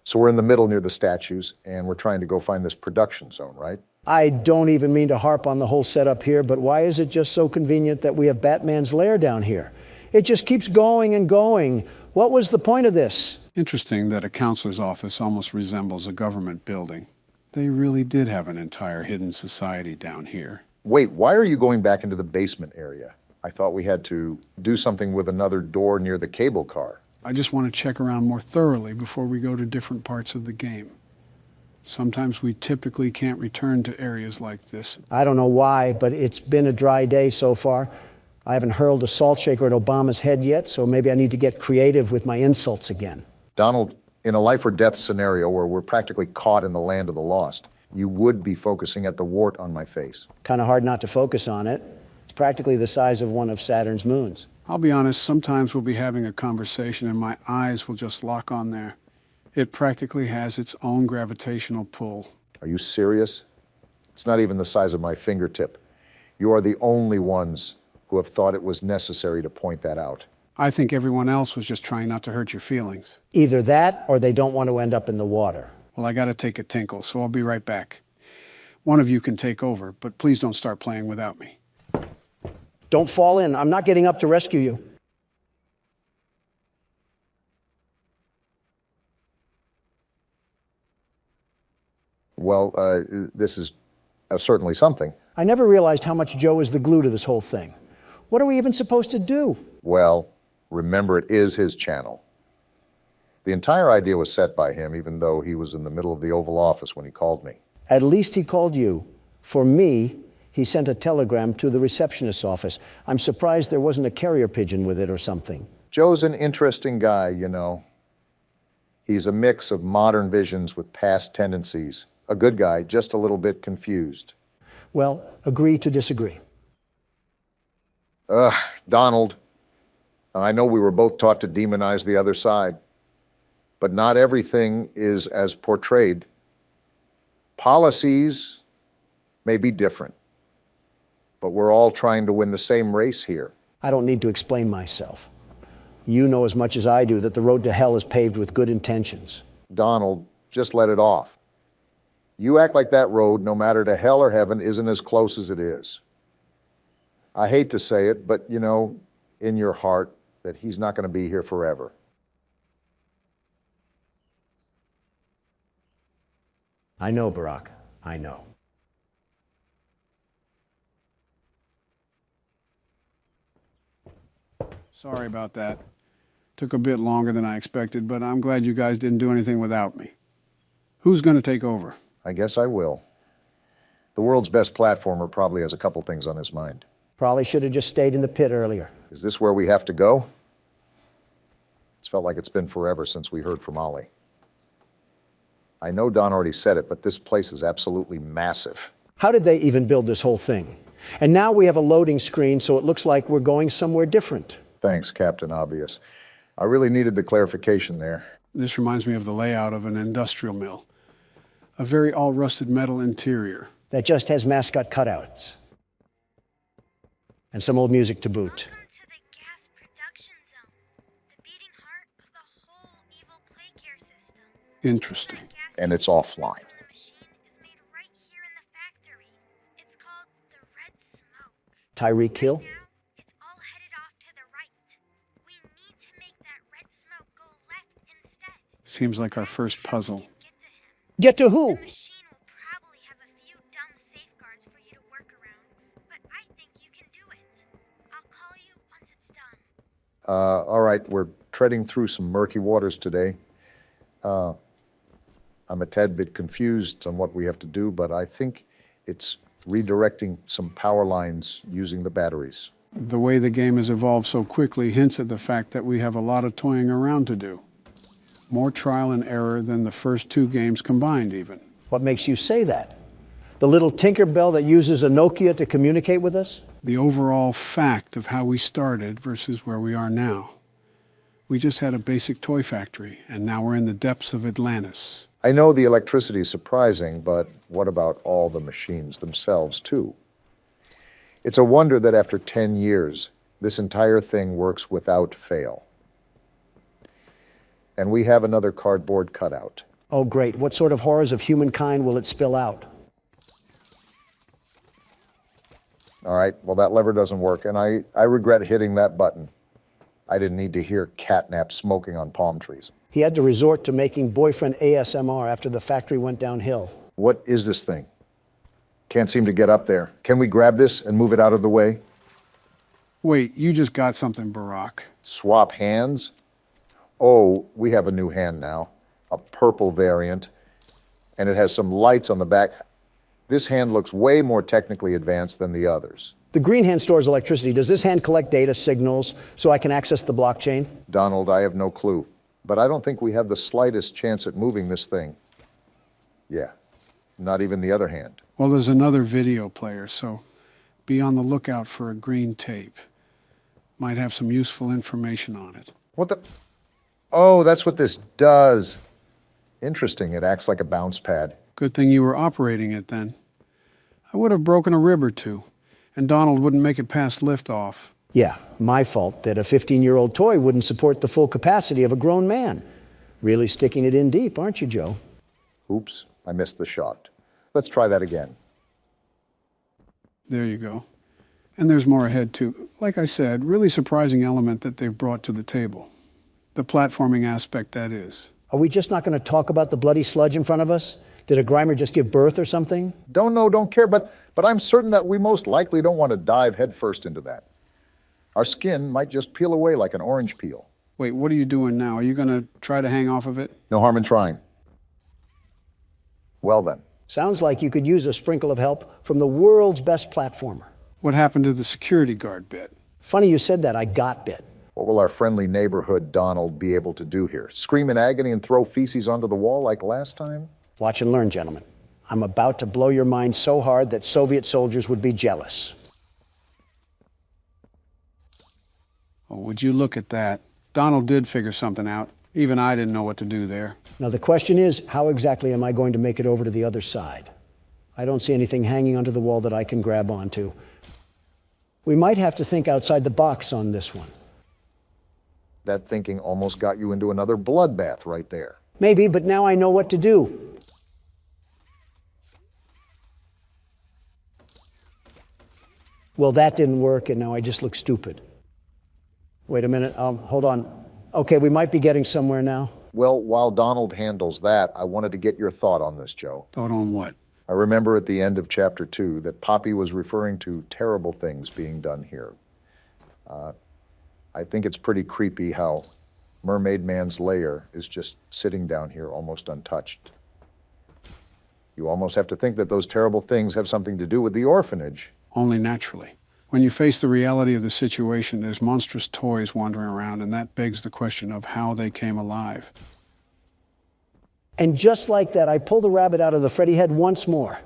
S1: so we're in the middle near the statues, and we're trying to go find this production zone, right?
S2: I don't even mean to harp on the whole setup here, but why is it just so convenient that we have Batman's lair down here? It just keeps going and going. What was the point of this?
S3: Interesting that a counselor's office almost resembles a government building. They really did have an entire hidden society down here.
S1: Wait, why are you going back into the basement area? I thought we had to do something with another door near the cable car.
S3: I just want to check around more thoroughly before we go to different parts of the game. Sometimes we typically can't return to areas like this.
S2: I don't know why, but it's been a dry day so far. I haven't hurled a salt shaker at Obama's head yet, so maybe I need to get creative with my insults again.
S1: Donald, in a life or death scenario where we're practically caught in the land of the lost, you would be focusing at the wart on my face.
S2: Kind of hard not to focus on it. It's practically the size of one of Saturn's moons.
S3: I'll be honest, sometimes we'll be having a conversation and my eyes will just lock on there. It practically has its own gravitational pull.
S1: Are you serious? It's not even the size of my fingertip. You are the only ones who have thought it was necessary to point that out.
S3: I think everyone else was just trying not to hurt your feelings.
S2: Either that or they don't want to end up in the water.
S3: Well, I gotta take a tinkle, so I'll be right back. One of you can take over, but please don't start playing without me.
S2: Don't fall in. I'm not getting up to rescue you.
S1: Well, this is certainly something.
S2: I never realized how much Joe is the glue to this whole thing. What are we even supposed to do?
S1: Well, remember, it is his channel. The entire idea was set by him, even though he was in the middle of the Oval Office when he called me.
S2: At least he called you. For me, he sent a telegram to the receptionist's office. I'm surprised there wasn't a carrier pigeon with it or something.
S1: Joe's an interesting guy, you know. He's a mix of modern visions with past tendencies. A good guy, just a little bit confused.
S2: Well, agree to disagree.
S1: Donald, I know we were both taught to demonize the other side, but not everything is as portrayed. Policies may be different, but we're all trying to win the same race here.
S2: I don't need to explain myself. You know as much as I do that the road to hell is paved with good intentions.
S1: Donald, just let it off. You act like that road, no matter to hell or heaven, isn't as close as it is. I hate to say it, but you know, in your heart, that he's not going to be here forever.
S2: I know, Barack. I know.
S3: Sorry about that. Took a bit longer than I expected, but I'm glad you guys didn't do anything without me. Who's going to take over?
S1: I guess I will. The world's best platformer probably has a couple things on his mind.
S2: Probably should have just stayed in the pit earlier.
S1: Is this where we have to go? It's felt like it's been forever since we heard from Ollie. I know Don already said it, but this place is absolutely massive.
S2: How did they even build this whole thing? And now we have a loading screen, so it looks like we're going somewhere different.
S1: Thanks, Captain Obvious. I really needed the clarification there.
S3: This reminds me of the layout of an industrial mill. A very all-rusted metal interior.
S2: That just has mascot cutouts. And some old music to boot.
S8: Welcome to the gas production zone, the beating heart of the whole evil play care system.
S3: Interesting.
S1: And it's offline.
S8: The machine is made right here in the factory. It's called the Red Smoke.
S2: Tyreek Hill?
S8: Now, it's all headed off to the right. We need to make that red smoke go left instead.
S3: Seems like our first puzzle.
S2: Get to who?
S8: The machine will probably have a few dumb safeguards for you to work around, but I think you can do it. I'll call you once it's done.
S1: All right, we're treading through some murky waters today. I'm a tad bit confused on what we have to do, but I think it's redirecting some power lines using the batteries.
S3: The way the game has evolved so quickly hints at the fact that we have a lot of toying around to do. More trial and error than the first two games combined, even.
S2: What makes you say that? The little Tinkerbell that uses a Nokia to communicate with us?
S3: The overall fact of how we started versus where we are now. We just had a basic toy factory, and now we're in the depths of Atlantis.
S1: I know the electricity is surprising, but what about all the machines themselves, too? It's a wonder that after 10 years, this entire thing works without fail. And we have another cardboard cutout.
S2: Oh, great. What sort of horrors of humankind will it spill out?
S1: All right, well, that lever doesn't work, and I regret hitting that button. I didn't need to hear catnap smoking on palm trees.
S2: He had to resort to making boyfriend ASMR after the factory went downhill.
S1: What is this thing? Can't seem to get up there. Can we grab this and move it out of the way?
S3: Wait, you just got something, Barack.
S1: Swap hands? Oh, we have a new hand now, a purple variant, and it has some lights on the back. This hand looks way more technically advanced than the others.
S2: The green hand stores electricity. Does this hand collect data signals so I can access the blockchain?
S1: Donald, I have no clue. But I don't think we have the slightest chance at moving this thing. Yeah, not even the other hand.
S3: Well, there's another video player, so be on the lookout for a green tape. Might have some useful information on it.
S1: What the? Oh, that's what this does. Interesting, it acts like a bounce pad.
S3: Good thing you were operating it then. I would have broken a rib or two, and Donald wouldn't make it past liftoff.
S2: Yeah, my fault that a 15-year-old toy wouldn't support the full capacity of a grown man. Really sticking it in deep, aren't you, Joe?
S1: Oops, I missed the shot. Let's try that again.
S3: There you go. And there's more ahead, too. Like I said, really surprising element that they've brought to the table. The platforming aspect, that is.
S2: Are we just not going to talk about the bloody sludge in front of us? Did a Grimer just give birth or something?
S1: Don't know, don't care, but I'm certain that we most likely don't want to dive headfirst into that. Our skin might just peel away like an orange peel.
S3: Wait, what are you doing now? Are you going to try to hang off of it?
S1: No harm in trying. Well then.
S2: Sounds like you could use a sprinkle of help from the world's best platformer.
S3: What happened to the security guard bit?
S2: Funny you said that, I got bit.
S1: What will our friendly neighborhood Donald be able to do here? Scream in agony and throw feces onto the wall like last time?
S2: Watch and learn, gentlemen. I'm about to blow your mind so hard that Soviet soldiers would be jealous.
S3: Oh, would you look at that? Donald did figure something out. Even I didn't know what to do there.
S2: Now the question is, how exactly am I going to make it over to the other side? I don't see anything hanging onto the wall that I can grab onto. We might have to think outside the box on this one.
S1: That thinking almost got you into another bloodbath right there.
S2: Maybe, but now I know what to do. Well, that didn't work, and now I just look stupid. Wait a minute, hold on. Okay, we might be getting somewhere now.
S1: Well, while Donald handles that, I wanted to get your thought on this, Joe.
S3: Thought on what?
S1: I remember at the end of chapter 2 that Poppy was referring to terrible things being done here. I think it's pretty creepy how Mermaid Man's lair is just sitting down here almost untouched. You almost have to think that those terrible things have something to do with the orphanage.
S3: Only naturally. When you face the reality of the situation, there's monstrous toys wandering around, and that begs the question of how they came alive.
S2: And just like that, I pulled the rabbit out of the Freddy head once more.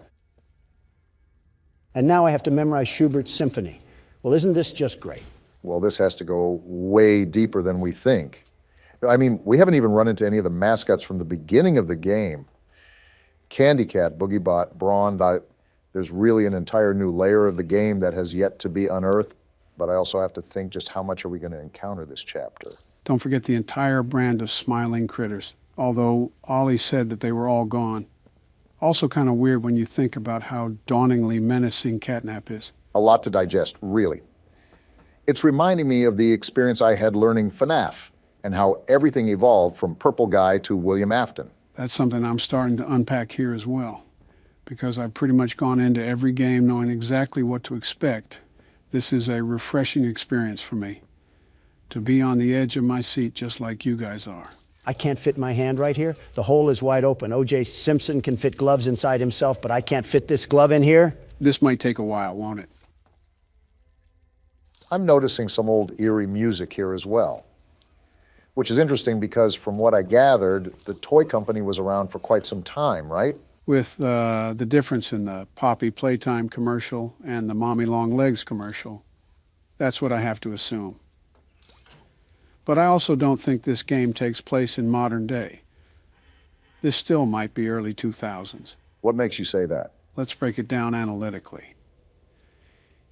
S2: And now I have to memorize Schubert's symphony. Well, isn't this just great?
S1: Well, this has to go way deeper than we think. I mean, we haven't even run into any of the mascots from the beginning of the game. Candy Cat, Boogie Bot, Brawn, there's really an entire new layer of the game that has yet to be unearthed, but I also have to think just how much are we going to encounter this chapter.
S3: Don't forget the entire brand of smiling critters, although Ollie said that they were all gone. Also kind of weird when you think about how dauntingly menacing Catnap is.
S1: A lot to digest, really. It's reminding me of the experience I had learning FNAF and how everything evolved from Purple Guy to William Afton.
S3: That's something I'm starting to unpack here as well, because I've pretty much gone into every game knowing exactly what to expect. This is a refreshing experience for me, to be on the edge of my seat just like you guys are.
S2: I can't fit my hand right here. The hole is wide open. O.J. Simpson can fit gloves inside himself, but I can't fit this glove in here.
S3: This might take a while, won't it?
S1: I'm noticing some old eerie music here as well, which is interesting because from what I gathered, the toy company was around for quite some time, right?
S3: With the difference in the Poppy Playtime commercial and the Mommy Long Legs commercial. That's what I have to assume. But I also don't think this game takes place in modern day. This still might be early 2000s.
S1: What makes you say that?
S3: Let's break it down analytically.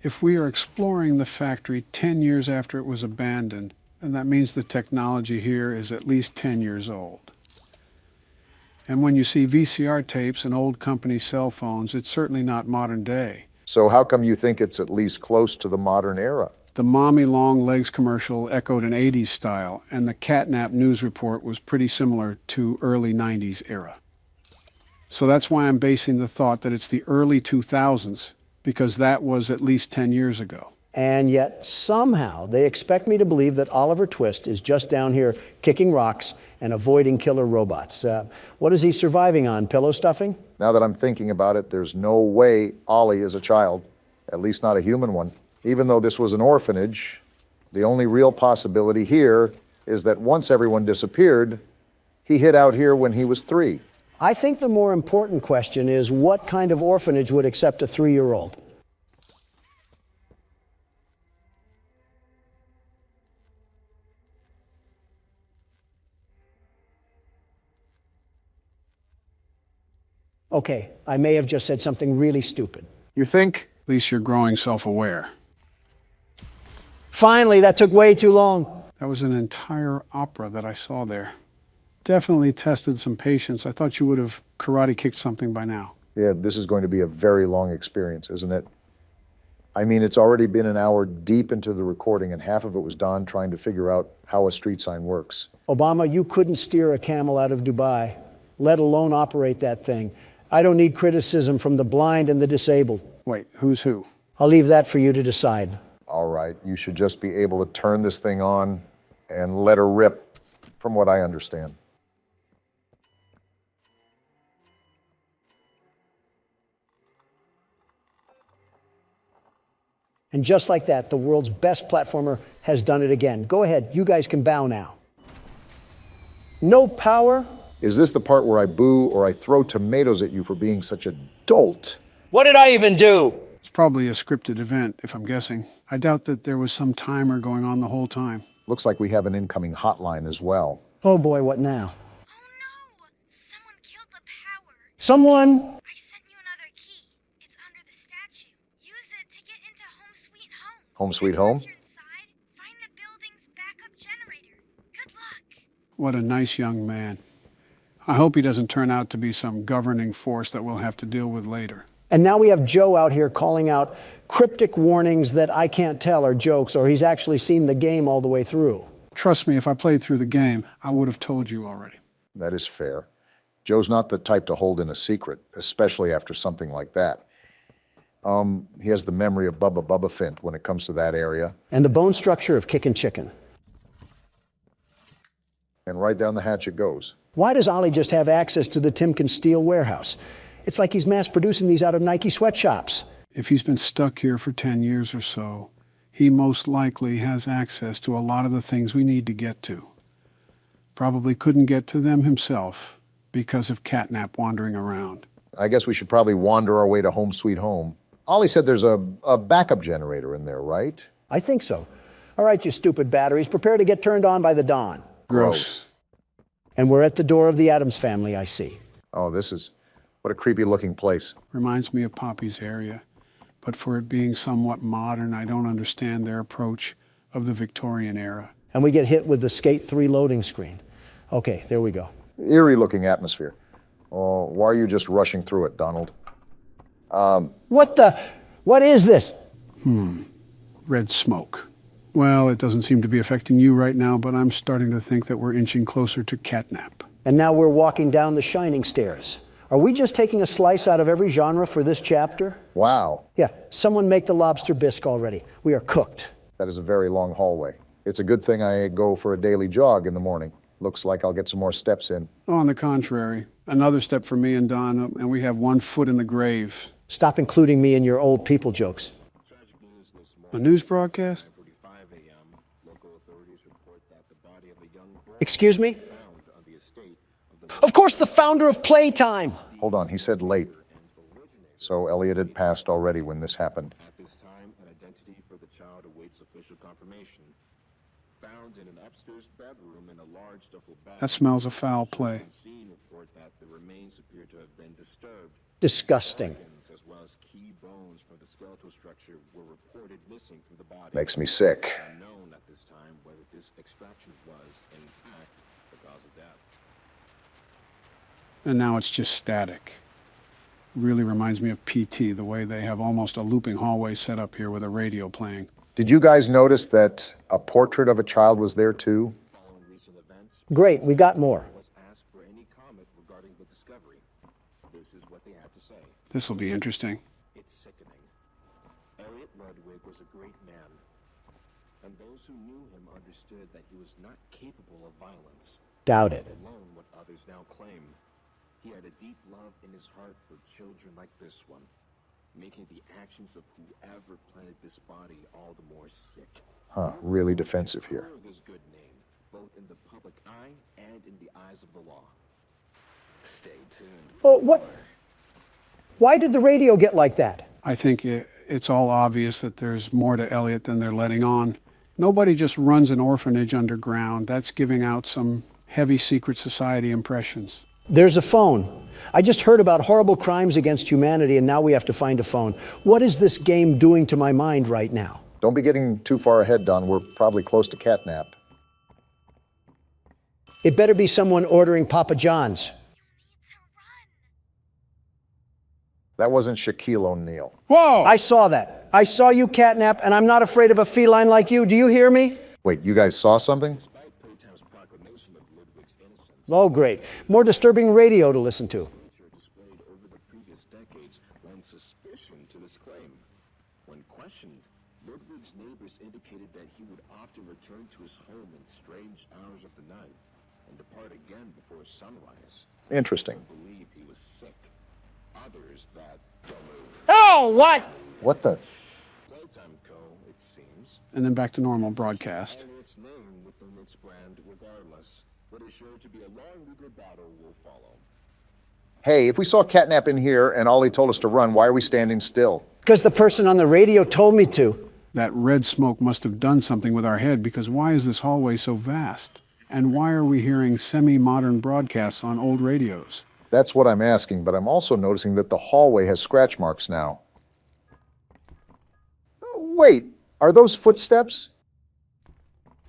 S3: If we are exploring the factory 10 years after it was abandoned, then that means the technology here is at least 10 years old. And when you see VCR tapes and old company cell phones, it's certainly not modern day.
S1: So how come you think it's at least close to the modern era?
S3: The Mommy Long Legs commercial echoed an 80s style, and the Catnap news report was pretty similar to early 90s era. So that's why I'm basing the thought that it's the early 2000s, because that was at least 10 years ago.
S2: And yet, somehow, they expect me to believe that Oliver Twist is just down here kicking rocks and avoiding killer robots. What is he surviving on, pillow stuffing?
S1: Now that I'm thinking about it, there's no way Ollie is a child, at least not a human one. Even though this was an orphanage, the only real possibility here is that once everyone disappeared, he hid out here when he was 3.
S2: I think the more important question is what kind of orphanage would accept a 3-year-old? Okay, I may have just said something really stupid.
S1: You think?
S3: At least you're growing self-aware.
S2: Finally, that took way too long.
S3: That was an entire opera that I saw there. Definitely tested some patience. I thought you would have karate kicked something by now.
S1: Yeah, this is going to be a very long experience, isn't it? I mean, it's already been an hour deep into the recording, and half of it was Don trying to figure out how a street sign works.
S2: Obama, you couldn't steer a camel out of Dubai, let alone operate that thing. I don't need criticism from the blind and the disabled.
S3: Wait, who's who?
S2: I'll leave that for you to decide.
S1: All right, you should just be able to turn this thing on and let her rip, from what I understand.
S2: And just like that, the world's best platformer has done it again. Go ahead, you guys can bow now. No power.
S1: Is this the part where I boo or I throw tomatoes at you for being such a dolt?
S2: What did I even do?
S3: It's probably a scripted event, if I'm guessing. I doubt that there was some timer going on the whole time.
S1: Looks like we have an incoming hotline as well.
S2: Oh boy, what now?
S8: Oh no! Someone killed the power.
S2: Someone?
S8: I sent you another key. It's under the statue. Use it to get into Home Sweet Home.
S1: Home Sweet Home?
S8: Once you're inside, find the building's backup generator. Good luck.
S3: What a nice young man. I hope he doesn't turn out to be some governing force that we'll have to deal with later.
S2: And now we have Joe out here calling out cryptic warnings that I can't tell are jokes, or he's actually seen the game all the way through.
S3: Trust me, if I played through the game, I would have told you already.
S1: That is fair. Joe's not the type to hold in a secret, especially after something like that. He has the memory of Bubba Fint when it comes to that area.
S2: And the bone structure of Kickin' Chicken.
S1: And right down the hatch it goes.
S2: Why does Ollie just have access to the Timken Steel warehouse? It's like he's mass producing these out of Nike sweatshops.
S3: If he's been stuck here for 10 years or so, he most likely has access to a lot of the things we need to get to. Probably couldn't get to them himself because of Catnap wandering around.
S1: I guess we should probably wander our way to Home Sweet Home. Ollie said there's a backup generator in there, right?
S2: I think so. All right, you stupid batteries, prepare to get turned on by the dawn.
S3: Gross.
S2: And we're at the door of the Addams family, I see.
S1: Oh, what a creepy looking place.
S3: Reminds me of Poppy's area. But for it being somewhat modern, I don't understand their approach of the Victorian era.
S2: And we get hit with the Skate 3 loading screen. Okay, there we go.
S1: Eerie looking atmosphere. Oh, why are you just rushing through it, Donald?
S2: What is this?
S3: Red smoke. Well, it doesn't seem to be affecting you right now, but I'm starting to think that we're inching closer to Catnap.
S2: And now we're walking down the shining stairs. Are we just taking a slice out of every genre for this chapter?
S1: Wow.
S2: Yeah, someone make the lobster bisque already. We are cooked.
S1: That is a very long hallway. It's a good thing I go for a daily jog in the morning. Looks like I'll get some more steps in.
S3: Oh, on the contrary. Another step for me and Don, and we have 1 foot in the grave.
S2: Stop including me in your old people jokes.
S3: A news broadcast?
S2: Excuse me? Of course, the founder of Playtime.
S1: Hold on, he said late. So Elliot had passed already when this happened.
S14: At this time, an identity for the child awaits official confirmation. Found in an upstairs bedroom in a large duffel bag.
S3: That smells of foul play.
S14: Report that the remains appear to have been disturbed.
S2: Disgusting.
S14: As well as key bones from the skeletal structure were reported missing from the body.
S1: Makes me sick.
S14: Unknown at this time whether this extraction was, in fact, the cause of death.
S3: And now it's just static. Really reminds me of PT, the way they have almost a looping hallway set up here with a radio playing.
S1: Did you guys notice that a portrait of a child was there too?
S2: Great, we got more.
S3: This will be interesting.
S14: It's sickening. Elliot Ludwig was a great man, and those who knew him understood that he was not capable of violence.
S2: Doubt it.
S14: Alone what others now claim. He had a deep love in his heart for children like this one. making the actions of whoever planted this body all the more sick.
S1: Huh, really defensive here.
S14: His good name, both in the public eye and in the eyes of the law. Stay tuned.
S2: Oh, what? Why did the radio get like that?
S3: I think it's all obvious that there's more to Elliot than they're letting on. Nobody just runs an orphanage underground. That's giving out some heavy secret society impressions.
S2: There's a phone. I just heard about horrible crimes against humanity, and now we have to find a phone. What is this game doing to my mind right now?
S1: Don't be getting too far ahead, Don. We're probably close to catnap.
S2: It better be someone ordering Papa John's.
S1: That wasn't Shaquille O'Neal.
S3: Whoa!
S2: I saw that. I saw you, Catnap, and I'm not afraid of a feline like you. Do you hear me?
S1: Wait, you guys saw something?
S2: Oh, great. More disturbing radio to listen to.
S14: Displayed over the previous decades lends suspicion to this claim. When questioned, Ludwig's neighbors indicated that he would often return to his home in strange hours of the night and depart again before sunrise.
S1: Interesting.
S14: Some believed he was sick. Others that
S2: Oh, what?
S1: What the?
S14: Playtime Co., it seems.
S3: And then back to normal broadcast.
S14: And its name within its brand regardless. What is sure to be a long legal battle will follow.
S1: Hey, if we saw catnap in here and Ollie told us to run, why are we standing still?
S2: Because the person on the radio told me to.
S3: That red smoke must have done something with our head, because why is this hallway so vast? And why are we hearing semi-modern broadcasts on old radios?
S1: That's what I'm asking, but I'm also noticing that the hallway has scratch marks now. Wait, are those footsteps?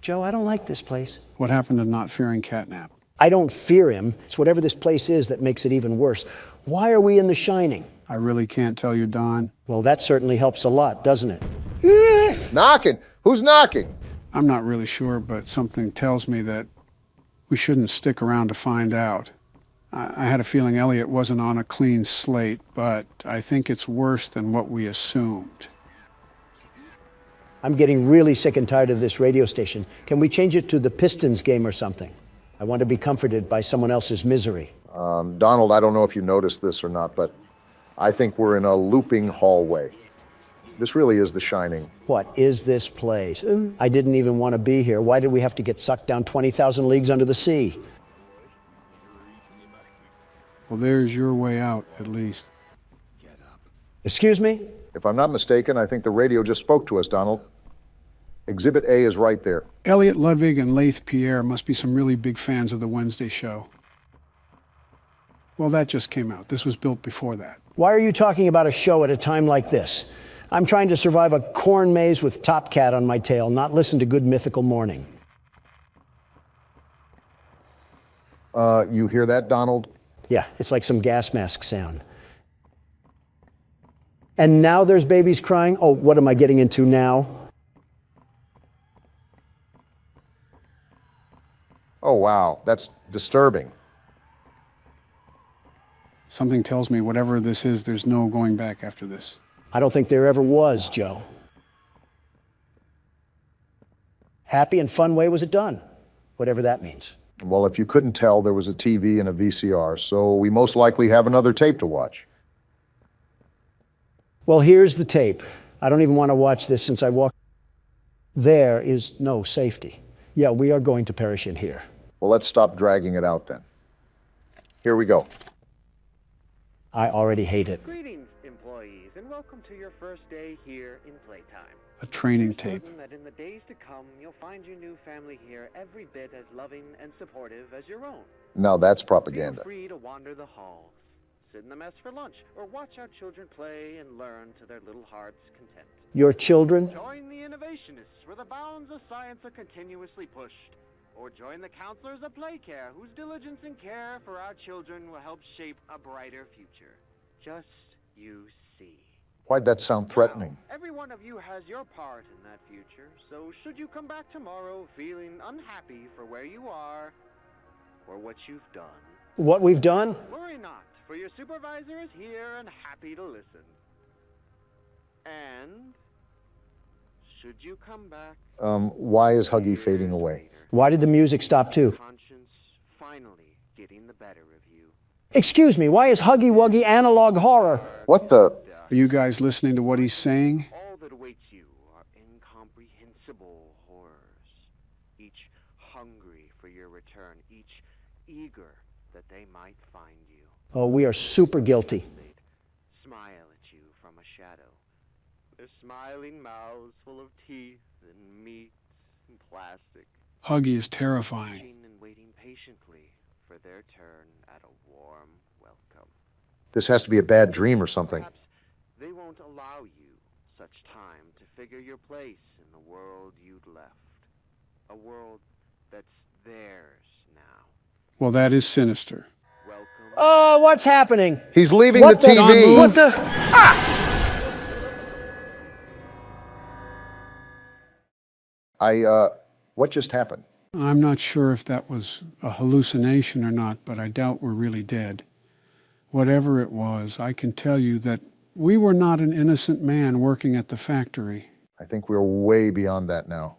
S2: Joe, I don't like this place.
S3: What happened to not fearing catnap?
S2: I don't fear him. It's whatever this place is that makes it even worse. Why are we in The Shining?
S3: I really can't tell you, Don.
S2: Well, that certainly helps a lot, doesn't it?
S1: Knocking? Who's knocking?
S3: I'm not really sure, but something tells me that we shouldn't stick around to find out. I had a feeling Elliot wasn't on a clean slate, but I think it's worse than what we assumed.
S2: I'm getting really sick and tired of this radio station. Can we change it to the Pistons game or something? I want to be comforted by someone else's misery.
S1: Donald, I don't know if you noticed this or not, but I think we're in a looping hallway. This really is The Shining.
S2: What is this place? I didn't even want to be here. Why did we have to get sucked down 20,000 leagues under the sea?
S3: Well, there's your way out, at least.
S2: Excuse me?
S1: If I'm not mistaken, I think the radio just spoke to us, Donald. Exhibit A is right there.
S3: Elliot Ludwig and Laith Pierre must be some really big fans of the Wednesday show. Well, that just came out. This was built before that.
S2: Why are you talking about a show at a time like this? I'm trying to survive a corn maze with Top Cat on my tail, not listen to Good Mythical Morning.
S1: You hear that, Donald?
S2: Yeah, it's like some gas mask sound. And now there's babies crying? Oh, what am I getting into now?
S1: Oh, wow, that's disturbing.
S3: Something tells me whatever this is, there's no going back after this.
S2: I don't think there ever was, Joe. Happy and fun way was it done? Whatever that means.
S1: Well, if you couldn't tell, there was a TV and a VCR, so we most likely have another tape to watch.
S2: Well, here's the tape. I don't even want to watch this since I walked. There is no safety. Yeah, we are going to perish in here.
S1: Well, let's stop dragging it out then. Here we go.
S2: I already hate it.
S15: Greetings, employees, and welcome to your first day here in Playtime.
S3: A training tape.
S15: That in the days to come, you'll find your new family here every bit as loving and supportive as your own.
S1: Now that's propaganda.
S15: Feel free to wander the halls, sit in the mess for lunch, or watch our children play and learn to their little hearts' content.
S2: Your children?
S15: Join the innovationists, where the bounds of science are continuously pushed. Or join the counselors of Playcare, whose diligence and care for our children will help shape a brighter future. Just you see.
S1: Why'd that sound threatening?
S15: Now, every one of you has your part in that future, so should you come back tomorrow feeling unhappy for where you are or what you've done.
S2: What we've done?
S15: Worry not, for your supervisor is here and happy to listen. And should you come back...
S1: Why is Huggy fading away?
S2: Why did the music stop too?
S15: Conscience finally getting the better of you.
S2: Excuse me, why is Huggy Wuggy analog horror?
S1: What the...
S3: Are you guys listening to what he's saying?
S15: All that awaits you are incomprehensible horrors, each hungry for your return, each eager that they might find you.
S2: Oh, we are super guilty.
S15: Smile at you from a shadow. Their smiling mouths full of teeth and meat and plastic.
S3: Huggy is terrifying.
S15: And waiting patiently for their turn at a warm welcome.
S1: This has to be a bad dream or something.
S15: Perhaps they won't allow you such time to figure your place in the world you'd left. A world that's theirs now.
S3: Well, that is sinister.
S2: Oh, what's happening?
S1: He's leaving the TV.
S2: What the?
S1: What just happened?
S3: I'm not sure if that was a hallucination or not, but I doubt we're really dead. Whatever it was, I can tell you that we were not an innocent man working at the factory.
S1: I think we're way beyond that now.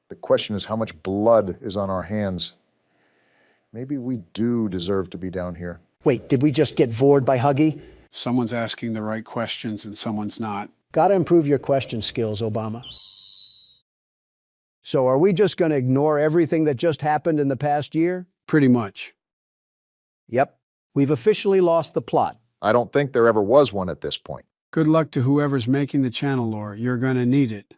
S1: The question is how much blood is on our hands. Maybe we do deserve to be down here.
S2: Wait, did we just get vored by Huggy?
S3: Someone's asking the right questions and someone's not.
S2: Gotta improve your question skills, Obama. So are we just gonna ignore everything that just happened in the past year?
S3: Pretty much.
S2: Yep. We've officially lost the plot.
S1: I don't think there ever was one at this point.
S3: Good luck to whoever's making the channel lore. You're gonna need it.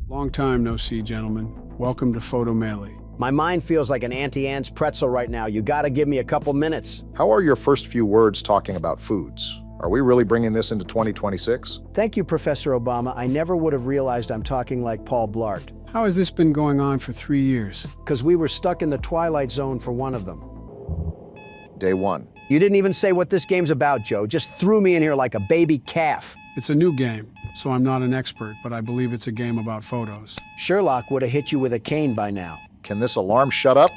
S3: Long time no see, gentlemen. Welcome to Photo Melee.
S2: My mind feels like an Auntie Anne's pretzel right now. You gotta give me a couple minutes.
S1: How are your first few words talking about foods? Are we really bringing this into 2026?
S2: Thank you, Professor Obama. I never would have realized I'm talking like Paul Blart.
S3: How has this been going on for 3 years?
S2: Because we were stuck in the Twilight Zone for one of them.
S1: Day one.
S2: You didn't even say what this game's about, Joe. Just threw me in here like a baby calf.
S3: It's a new game, so I'm not an expert, but I believe it's a game about photos.
S2: Sherlock would have hit you with a cane by now.
S1: Can this alarm shut up?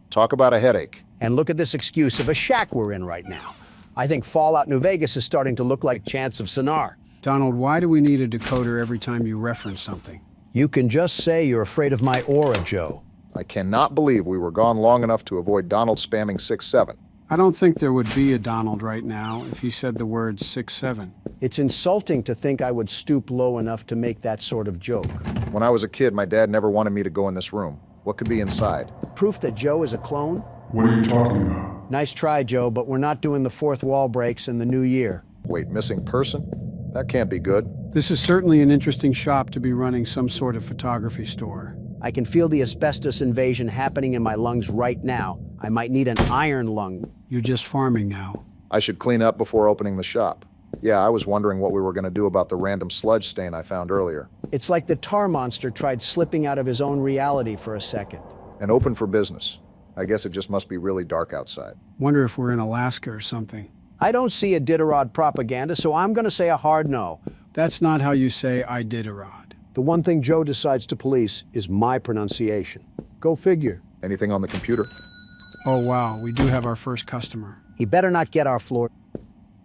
S1: Talk about a headache.
S2: And look at this excuse of a shack we're in right now. I think Fallout New Vegas is starting to look like Chance of Sonar.
S3: Donald, why do we need a decoder every time you reference something?
S2: You can just say you're afraid of my aura, Joe.
S1: I cannot believe we were gone long enough to avoid Donald spamming 6-7.
S3: I don't think there would be a Donald right now if he said the word 6-7.
S2: It's insulting to think I would stoop low enough to make that sort of joke.
S1: When I was a kid, my dad never wanted me to go in this room. What could be inside?
S2: Proof that Joe is a clone?
S3: What are you talking about?
S2: Nice try, Joe, but we're not doing the fourth wall breaks in the new year.
S1: Wait, missing person? That can't be good.
S3: This is certainly an interesting shop to be running some sort of photography store.
S2: I can feel the asbestos invasion happening in my lungs right now. I might need an iron lung.
S3: You're just farming now.
S1: I should clean up before opening the shop. Yeah, I was wondering what we were going to do about the random sludge stain I found earlier.
S2: It's like the tar monster tried slipping out of his own reality for a second.
S1: And open for business. I guess it just must be really dark outside.
S3: Wonder if we're in Alaska or something.
S2: I don't see Iditarod propaganda, so I'm going to say a hard no.
S3: That's not how you say Iditarod.
S2: The one thing Joe decides to police is my pronunciation. Go figure.
S1: Anything on the computer?
S3: Oh, wow, we do have our first customer.
S2: He better not get our floor.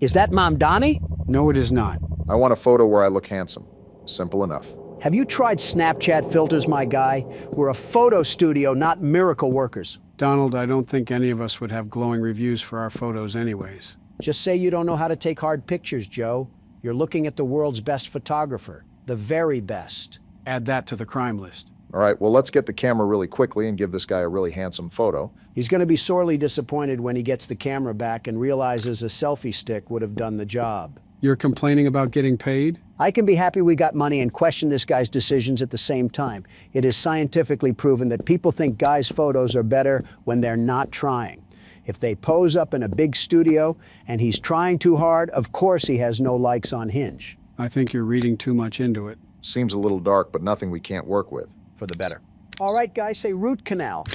S2: Is that Mom Donnie?
S3: No, it is not.
S1: I want a photo where I look handsome. Simple enough.
S2: Have you tried Snapchat filters, my guy? We're a photo studio, not miracle workers.
S3: Donald, I don't think any of us would have glowing reviews for our photos anyways.
S2: Just say you don't know how to take hard pictures, Joe. You're looking at the world's best photographer. The very best.
S3: Add that to the crime list.
S1: All right, well, let's get the camera really quickly and give this guy a really handsome photo.
S2: He's going to be sorely disappointed when he gets the camera back and realizes a selfie stick would have done the job.
S3: You're complaining about getting paid?
S2: I can be happy we got money and question this guy's decisions at the same time. It is scientifically proven that people think guys' photos are better when they're not trying. If they pose up in a big studio and he's trying too hard, of course he has no likes on Hinge.
S3: I think you're reading too much into it.
S1: Seems a little dark, but nothing we can't work with.
S2: For the better. All right, guys, say root canal.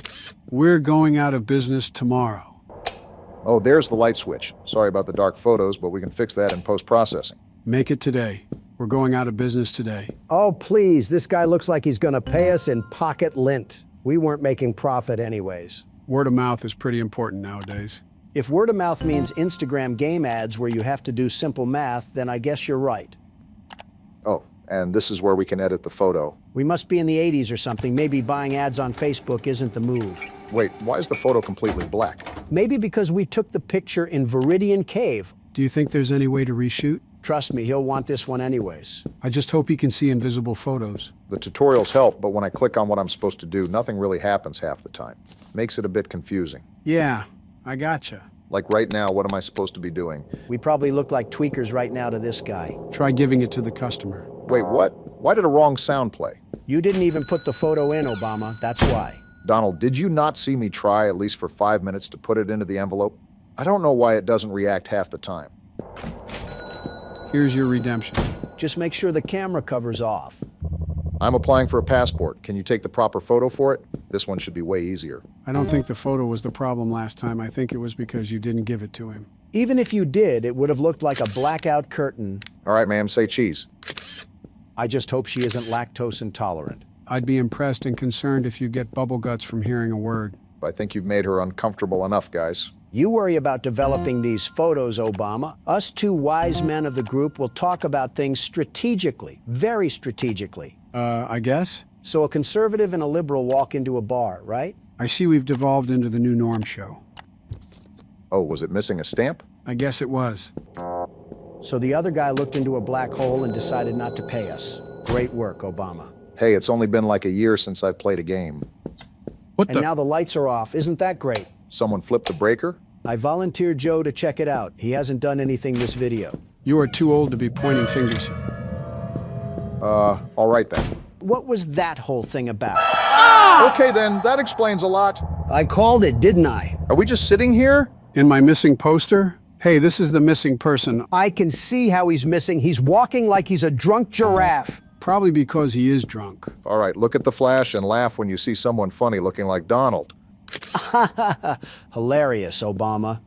S3: We're going out of business tomorrow.
S1: Oh, there's the light switch. Sorry about the dark photos, but we can fix that in post-processing.
S3: Make it today. We're going out of business today.
S2: Oh, please, this guy looks like he's gonna pay us in pocket lint. We weren't making profit anyways.
S3: Word of mouth is pretty important nowadays.
S2: If word of mouth means Instagram game ads where you have to do simple math, then I guess you're right.
S1: Oh, and this is where we can edit the photo.
S2: We must be in the 80s or something. Maybe buying ads on Facebook isn't the move.
S1: Wait, why is the photo completely black?
S2: Maybe because we took the picture in Viridian Cave.
S3: Do you think there's any way to reshoot?
S2: Trust me, he'll want this one anyways.
S3: I just hope he can see invisible photos.
S1: The tutorials help, but when I click on what I'm supposed to do, nothing really happens half the time. Makes it a bit confusing.
S3: Yeah, I gotcha.
S1: Like right now, what am I supposed to be doing?
S2: We probably look like tweakers right now to this guy.
S3: Try giving it to the customer.
S1: Wait, what? Why did a wrong sound play?
S2: You didn't even put the photo in, Obama. That's why.
S1: Donald, did you not see me try at least for 5 minutes to put it into the envelope? I don't know why it doesn't react half the time.
S3: Here's your redemption.
S2: Just make sure the camera cover's off.
S1: I'm applying for a passport. Can you take the proper photo for it? This one should be way easier.
S3: I don't think the photo was the problem last time. I think it was because you didn't give it to him.
S2: Even if you did, it would have looked like a blackout curtain.
S1: All right, ma'am, say cheese.
S2: I just hope she isn't lactose intolerant.
S3: I'd be impressed and concerned if you get bubble guts from hearing a word.
S1: I think you've made her uncomfortable enough, guys.
S2: You worry about developing these photos, Obama. Us two wise men of the group will talk about things strategically, very strategically.
S3: I guess?
S2: So a conservative and a liberal walk into a bar, right?
S3: I see we've devolved into the new norm show.
S1: Oh, was it missing a stamp?
S3: I guess it was.
S2: So the other guy looked into a black hole and decided not to pay us. Great work, Obama.
S1: Hey, it's only been like a year since I've played a game.
S2: And now the lights are off. Isn't that great?
S1: Someone flipped the breaker?
S2: I volunteered Joe to check it out. He hasn't done anything this video.
S3: You are too old to be pointing fingers.
S1: All right then.
S2: What was that whole thing about?
S1: Okay then, that explains a lot.
S2: I called it, didn't I?
S1: Are we just sitting here?
S3: In my missing poster? Hey, this is the missing person.
S2: I can see how he's missing. He's walking like he's a drunk giraffe.
S3: Probably because he is drunk.
S1: All right, look at the flash and laugh when you see someone funny looking like Donald.
S2: Hilarious, Obama.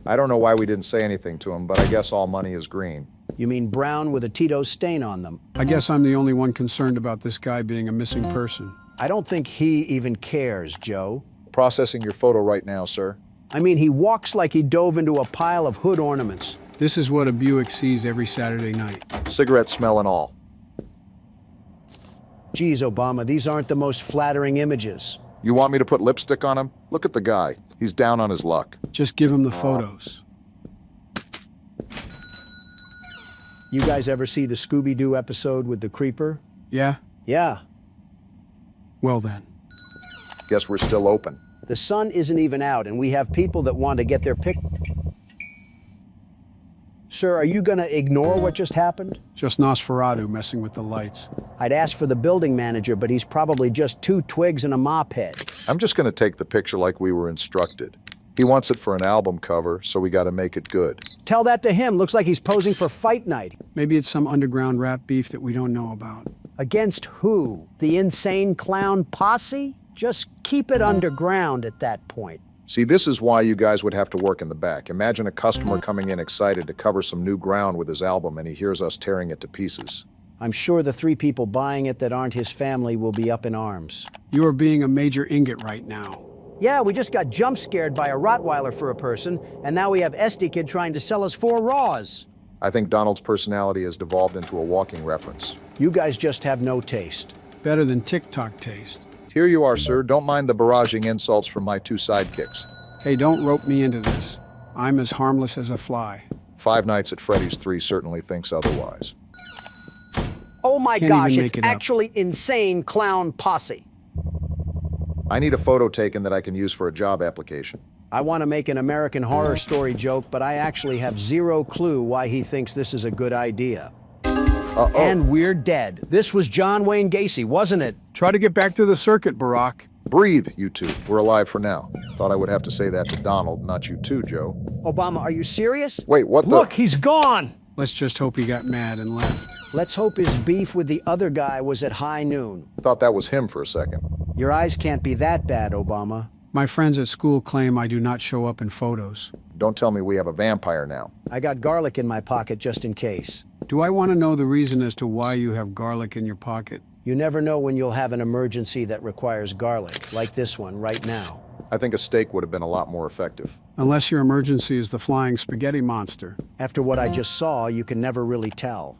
S1: I don't know why we didn't say anything to him, but I guess all money is green.
S2: You mean brown with a Tito stain on them?
S3: I guess I'm the only one concerned about this guy being a missing person.
S2: I don't think he even cares, Joe.
S1: Processing your photo right now, sir.
S2: I mean, he walks like he dove into a pile of hood ornaments.
S3: This is what a Buick sees every Saturday night.
S1: Cigarette smell and all.
S2: Geez, Obama, these aren't the most flattering images.
S1: You want me to put lipstick on him? Look at the guy. He's down on his luck.
S3: Just give him the photos.
S2: You guys ever see the Scooby-Doo episode with the creeper?
S3: Yeah?
S2: Yeah.
S3: Well then.
S1: Guess we're still open.
S2: The sun isn't even out, and we have people that want to get their pic. Sir, are you gonna ignore what just happened?
S3: Just Nosferatu messing with the lights.
S2: I'd ask for the building manager, but he's probably just 2 twigs and a mop head.
S1: I'm just gonna take the picture like we were instructed. He wants it for an album cover, so we gotta make it good.
S2: Tell that to him. Looks like he's posing for fight night.
S3: Maybe it's some underground rap beef that we don't know about.
S2: Against who? The insane clown posse? Just keep it underground at that point.
S1: See, this is why you guys would have to work in the back. Imagine a customer coming in excited to cover some new ground with his album, and he hears us tearing it to pieces.
S2: I'm sure the 3 people buying it that aren't his family will be up in arms.
S3: You are being a major ingot right now.
S2: Yeah, we just got jump scared by a Rottweiler for a person, and now we have SD Kid trying to sell us 4 Raws.
S1: I think Donald's personality has devolved into a walking reference.
S2: You guys just have no taste.
S3: Better than TikTok taste.
S1: Here you are, sir. Don't mind the barraging insults from my 2 sidekicks.
S3: Hey, don't rope me into this. I'm as harmless as a fly.
S1: 5 Nights at Freddy's 3 certainly thinks otherwise.
S2: Oh my
S3: Can't
S2: gosh,
S3: even
S2: it's
S3: make it up.
S2: actually insane clown posse.
S1: I need a photo taken that I can use for a job application.
S2: I want to make an American Horror Story joke, but I actually have 0 clue why he thinks this is a good idea. And we're dead. This was John Wayne Gacy, wasn't it?
S3: Try to get back to the circuit, Barack.
S1: Breathe, you 2. We're alive for now. Thought I would have to say that to Donald, not you too, Joe.
S2: Obama, are you serious?
S1: Wait, what the?
S2: Look, he's gone!
S3: Let's just hope he got mad and left.
S2: Let's hope his beef with the other guy was at high noon.
S1: Thought that was him for a second.
S2: Your eyes can't be that bad, Obama.
S3: My friends at school claim I do not show up in photos.
S1: Don't tell me we have a vampire now.
S2: I got garlic in my pocket just in case.
S3: Do I want to know the reason as to why you have garlic in your pocket?
S2: You never know when you'll have an emergency that requires garlic, like this one right now.
S1: I think a steak would have been a lot more effective.
S3: Unless your emergency is the flying spaghetti monster.
S2: After what I just saw, you can never really tell.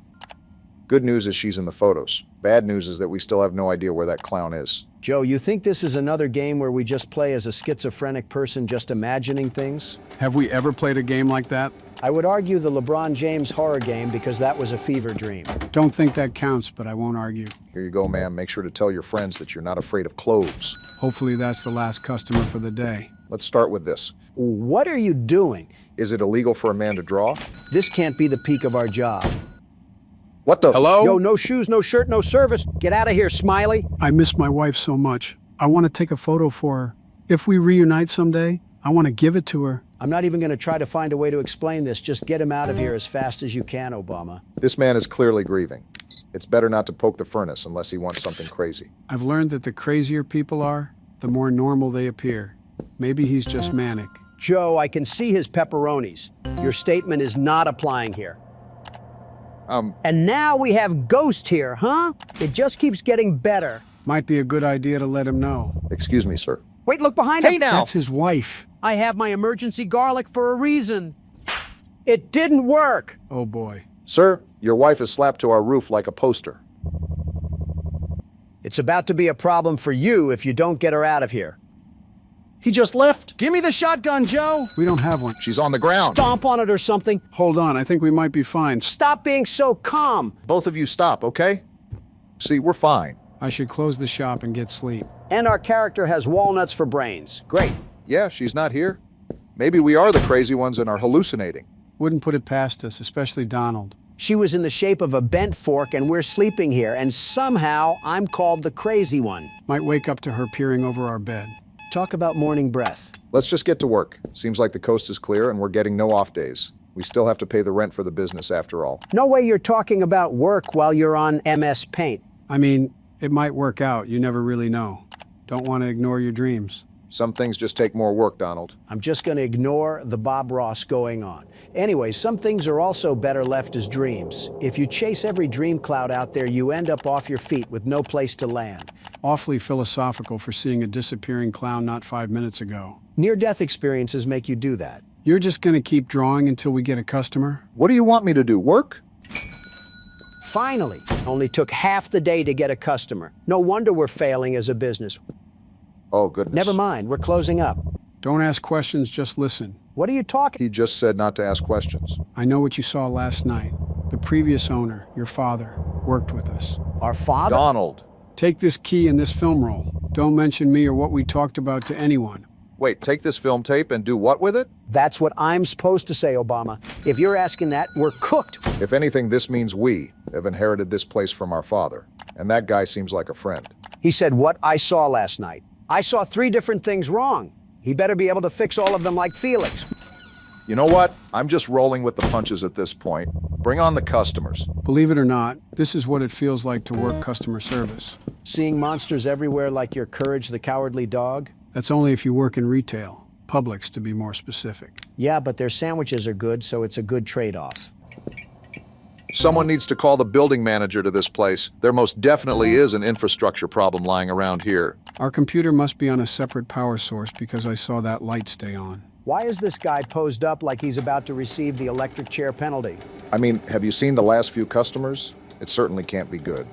S1: Good news is she's in the photos. Bad news is that we still have no idea where that clown is.
S2: Joe, you think this is another game where we just play as a schizophrenic person just imagining things?
S3: Have we ever played a game like that?
S2: I would argue the LeBron James horror game because that was a fever dream.
S3: Don't think that counts, but I won't argue.
S1: Here you go, ma'am. Make sure to tell your friends that you're not afraid of clothes.
S3: Hopefully that's the last customer for the day.
S1: Let's start with this.
S2: What are you doing?
S1: Is it illegal for a man to draw?
S2: This can't be the peak of our job.
S1: What the?
S3: Hello?
S2: Yo, no shoes, no shirt, no service. Get out of here, Smiley.
S3: I miss my wife so much. I want to take a photo for her. If we reunite someday, I want to give it to her.
S2: I'm not even going to try to find a way to explain this. Just get him out of here as fast as you can, Obama.
S1: This man is clearly grieving. It's better not to poke the furnace unless he wants something crazy.
S3: I've learned that the crazier people are, the more normal they appear. Maybe he's just manic.
S2: Joe, I can see his pepperonis. Your statement is not applying here.
S16: And now we have Ghost here, huh? It just keeps getting better.
S3: Might be a good idea to let him know.
S1: Excuse me, sir.
S16: Wait, look behind him.
S3: Now! That's his wife.
S16: I have my emergency garlic for a reason. It didn't work.
S3: Oh boy.
S1: Sir, your wife is slapped to our roof like a poster.
S2: It's about to be a problem for you if you don't get her out of here.
S1: He just left.
S2: Give me the shotgun, Joe.
S3: We don't have one.
S1: She's on the ground.
S2: Stomp on it or something.
S3: Hold on, I think we might be fine.
S16: Stop being so calm.
S1: Both of you stop, okay? See, we're fine.
S3: I should close the shop and get sleep.
S2: And our character has walnuts for brains. Great.
S1: Yeah, she's not here. Maybe we are the crazy ones and are hallucinating.
S3: Wouldn't put it past us, especially Donald.
S2: She was in the shape of a bent fork and we're sleeping here, and somehow I'm called the crazy one.
S3: Might wake up to her peering over our bed.
S2: Talk about morning breath.
S1: Let's just get to work. Seems like the coast is clear and we're getting no off days. We still have to pay the rent for the business after all.
S16: No way you're talking about work while you're on MS Paint.
S3: I mean, it might work out. You never really know. Don't want to ignore your dreams.
S1: Some things just take more work, Donald.
S2: I'm just going to ignore the Bob Ross going on. Anyway, some things are also better left as dreams. If you chase every dream cloud out there, you end up off your feet with no place to land.
S3: Awfully philosophical for seeing a disappearing clown not 5 minutes ago.
S2: Near-death experiences make you do that.
S3: You're just going to keep drawing until we get a customer?
S1: What do you want me to do, work?
S2: Finally, only took half the day to get a customer. No wonder we're failing as a business.
S1: Oh, goodness.
S2: Never mind, we're closing up.
S3: Don't ask questions, just listen.
S2: What are you talking?
S1: He just said not to ask questions.
S3: I know what you saw last night. The previous owner, your father, worked with us.
S2: Our father?
S1: Donald.
S3: Take this key and this film roll. Don't mention me or what we talked about to anyone.
S1: Wait, take this film tape and do what with it?
S2: That's what I'm supposed to say, Obama. If you're asking that, we're cooked.
S1: If anything, this means we have inherited this place from our father. And that guy seems like a friend.
S2: He said what I saw last night. I saw 3 different things wrong. He better be able to fix all of them like Felix.
S1: You know what? I'm just rolling with the punches at this point. Bring on the customers.
S3: Believe it or not, this is what it feels like to work customer service.
S2: Seeing monsters everywhere like your Courage the Cowardly Dog?
S3: That's only if you work in retail. Publix, to be more specific.
S2: Yeah, but their sandwiches are good, so it's a good trade-off.
S1: Someone needs to call the building manager to this place. There most definitely is an infrastructure problem lying around here.
S3: Our computer must be on a separate power source because I saw that light stay on.
S2: Why is this guy posed up like he's about to receive the electric chair penalty?
S1: I mean, have you seen the last few customers? It certainly can't be good.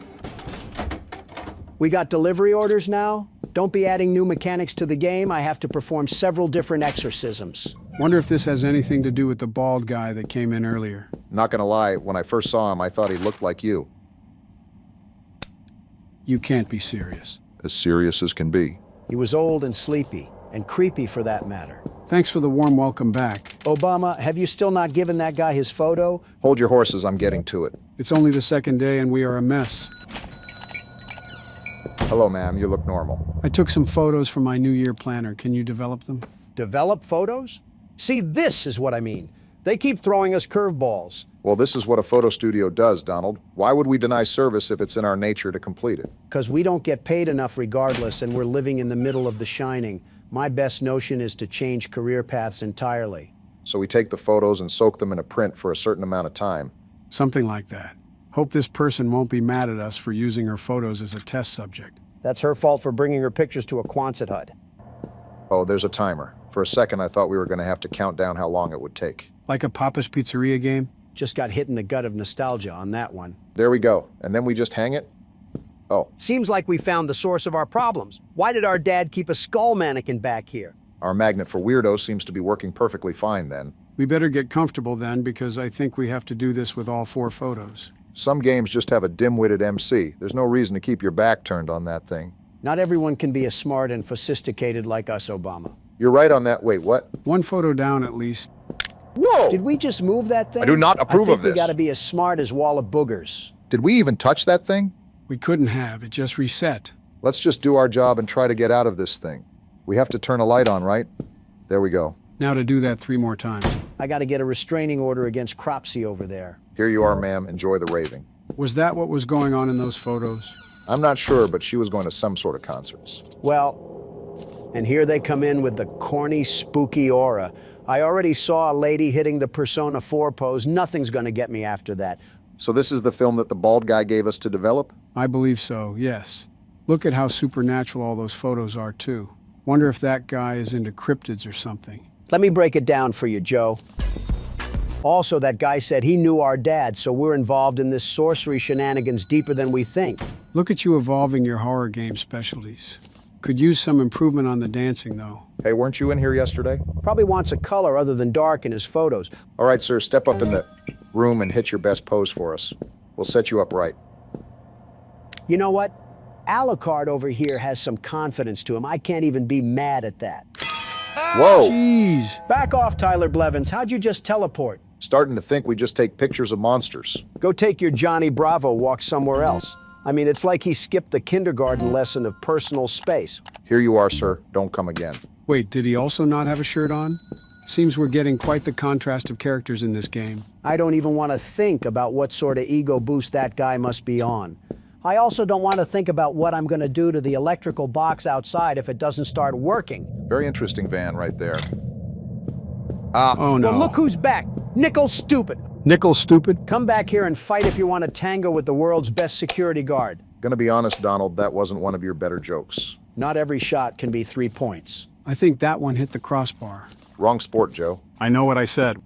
S2: We got delivery orders now? Don't be adding new mechanics to the game. I have to perform several different exorcisms.
S3: Wonder if this has anything to do with the bald guy that came in earlier.
S1: Not gonna lie, when I first saw him, I thought he looked like you.
S3: You can't be serious.
S1: As serious as can be.
S2: He was old and sleepy, and creepy for that matter.
S3: Thanks for the warm welcome back.
S2: Obama, have you still not given that guy his photo?
S1: Hold your horses, I'm getting to it.
S3: It's only the second day and we are a mess.
S1: Hello, ma'am, you look normal.
S3: I took some photos from my New Year planner. Can you develop them?
S2: Develop photos? See, this is what I mean. They keep throwing us curveballs.
S1: Well, this is what a photo studio does, Donald. Why would we deny service if it's in our nature to complete it?
S2: Because we don't get paid enough regardless, and we're living in the middle of The Shining. My best notion is to change career paths entirely.
S1: So we take the photos and soak them in a print for a certain amount of time.
S3: Something like that. Hope this person won't be mad at us for using her photos as a test subject.
S2: That's her fault for bringing her pictures to a Quonset hut.
S1: Oh, there's a timer. For a second, I thought we were going to have to count down how long it would take.
S3: Like a Papa's Pizzeria game?
S2: Just got hit in the gut of nostalgia on that one.
S1: There we go. And then we just hang it? Oh.
S16: Seems like we found the source of our problems. Why did our dad keep a skull mannequin back here?
S1: Our magnet for weirdos seems to be working perfectly fine then.
S3: We better get comfortable then, because I think we have to do this with all 4 photos.
S1: Some games just have a dim-witted MC. There's no reason to keep your back turned on that thing.
S2: Not everyone can be as smart and sophisticated like us, Obama.
S1: You're right on that. Wait, what?
S3: 1 photo down at least.
S1: Whoa!
S2: Did we just move that thing?
S1: I do not approve of
S2: I think
S1: this.
S2: we gotta be as smart as Wall of Boogers.
S1: Did we even touch that thing?
S3: We couldn't have. It just reset.
S1: Let's just do our job and try to get out of this thing. We have to turn a light on, right? There we go.
S3: Now to do that 3 more times.
S2: I gotta get a restraining order against Cropsy over there.
S1: Here you are, ma'am. Enjoy the raving.
S3: Was that what was going on in those photos?
S1: I'm not sure, but she was going to some sort of concerts.
S2: Well, and here they come in with the corny, spooky aura. I already saw a lady hitting the Persona 4 pose. Nothing's gonna get me after that.
S1: So this is the film that the bald guy gave us to develop?
S3: I believe so, yes. Look at how supernatural all those photos are, too. Wonder if that guy is into cryptids or something.
S2: Let me break it down for you, Joe. Also, that guy said he knew our dad, so we're involved in this sorcery shenanigans deeper than we think.
S3: Look at you evolving your horror game specialties. Could use some improvement on the dancing, though.
S1: Hey, weren't you in here yesterday?
S2: Probably wants a color other than dark in his photos.
S1: All right, sir, step up in the room and hit your best pose for us. We'll set you up right.
S2: You know what? Alucard over here has some confidence to him. I can't even be mad at that.
S1: Whoa!
S3: Jeez!
S2: Back off, Tyler Blevins. How'd you just teleport?
S1: Starting to think we just take pictures of monsters.
S2: Go take your Johnny Bravo walk somewhere else. I mean, it's like he skipped the kindergarten lesson of personal space.
S1: Here you are, sir. Don't come again.
S3: Wait, did he also not have a shirt on? Seems we're getting quite the contrast of characters in this game.
S2: I don't even want to think about what sort of ego boost that guy must be on. I also don't want to think about what I'm going to do to the electrical box outside if it doesn't start working.
S1: Very interesting van right there.
S3: Oh no.
S2: Well, look who's back. Nickel Stupid.
S3: Nickel Stupid?
S2: Come back here and fight if you want to tango with the world's best security guard.
S1: Gonna be honest, Donald, that wasn't one of your better jokes.
S2: Not every shot can be 3 points.
S3: I think that one hit the crossbar.
S1: Wrong sport, Joe.
S3: I know what I said.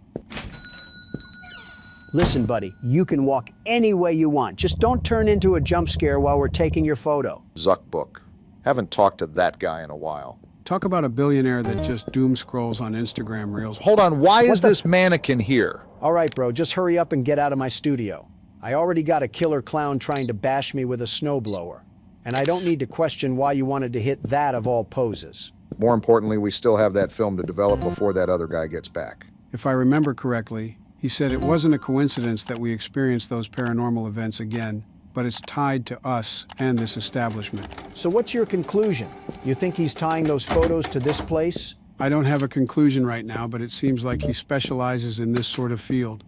S2: Listen, buddy, you can walk any way you want. Just don't turn into a jump scare while we're taking your photo.
S1: Zuck book. Haven't talked to that guy in a while.
S3: Talk about a billionaire that just doom scrolls on Instagram Reels.
S1: Hold on, why is this mannequin here?
S2: All right, bro, just hurry up and get out of my studio. I already got a killer clown trying to bash me with a snowblower. And I don't need to question why you wanted to hit that of all poses.
S1: More importantly, we still have that film to develop before that other guy gets back.
S3: If I remember correctly, he said it wasn't a coincidence that we experienced those paranormal events again, but it's tied to us and this establishment.
S2: So what's your conclusion? You think he's tying those photos to this place?
S3: I don't have a conclusion right now, but it seems like he specializes in this sort of field.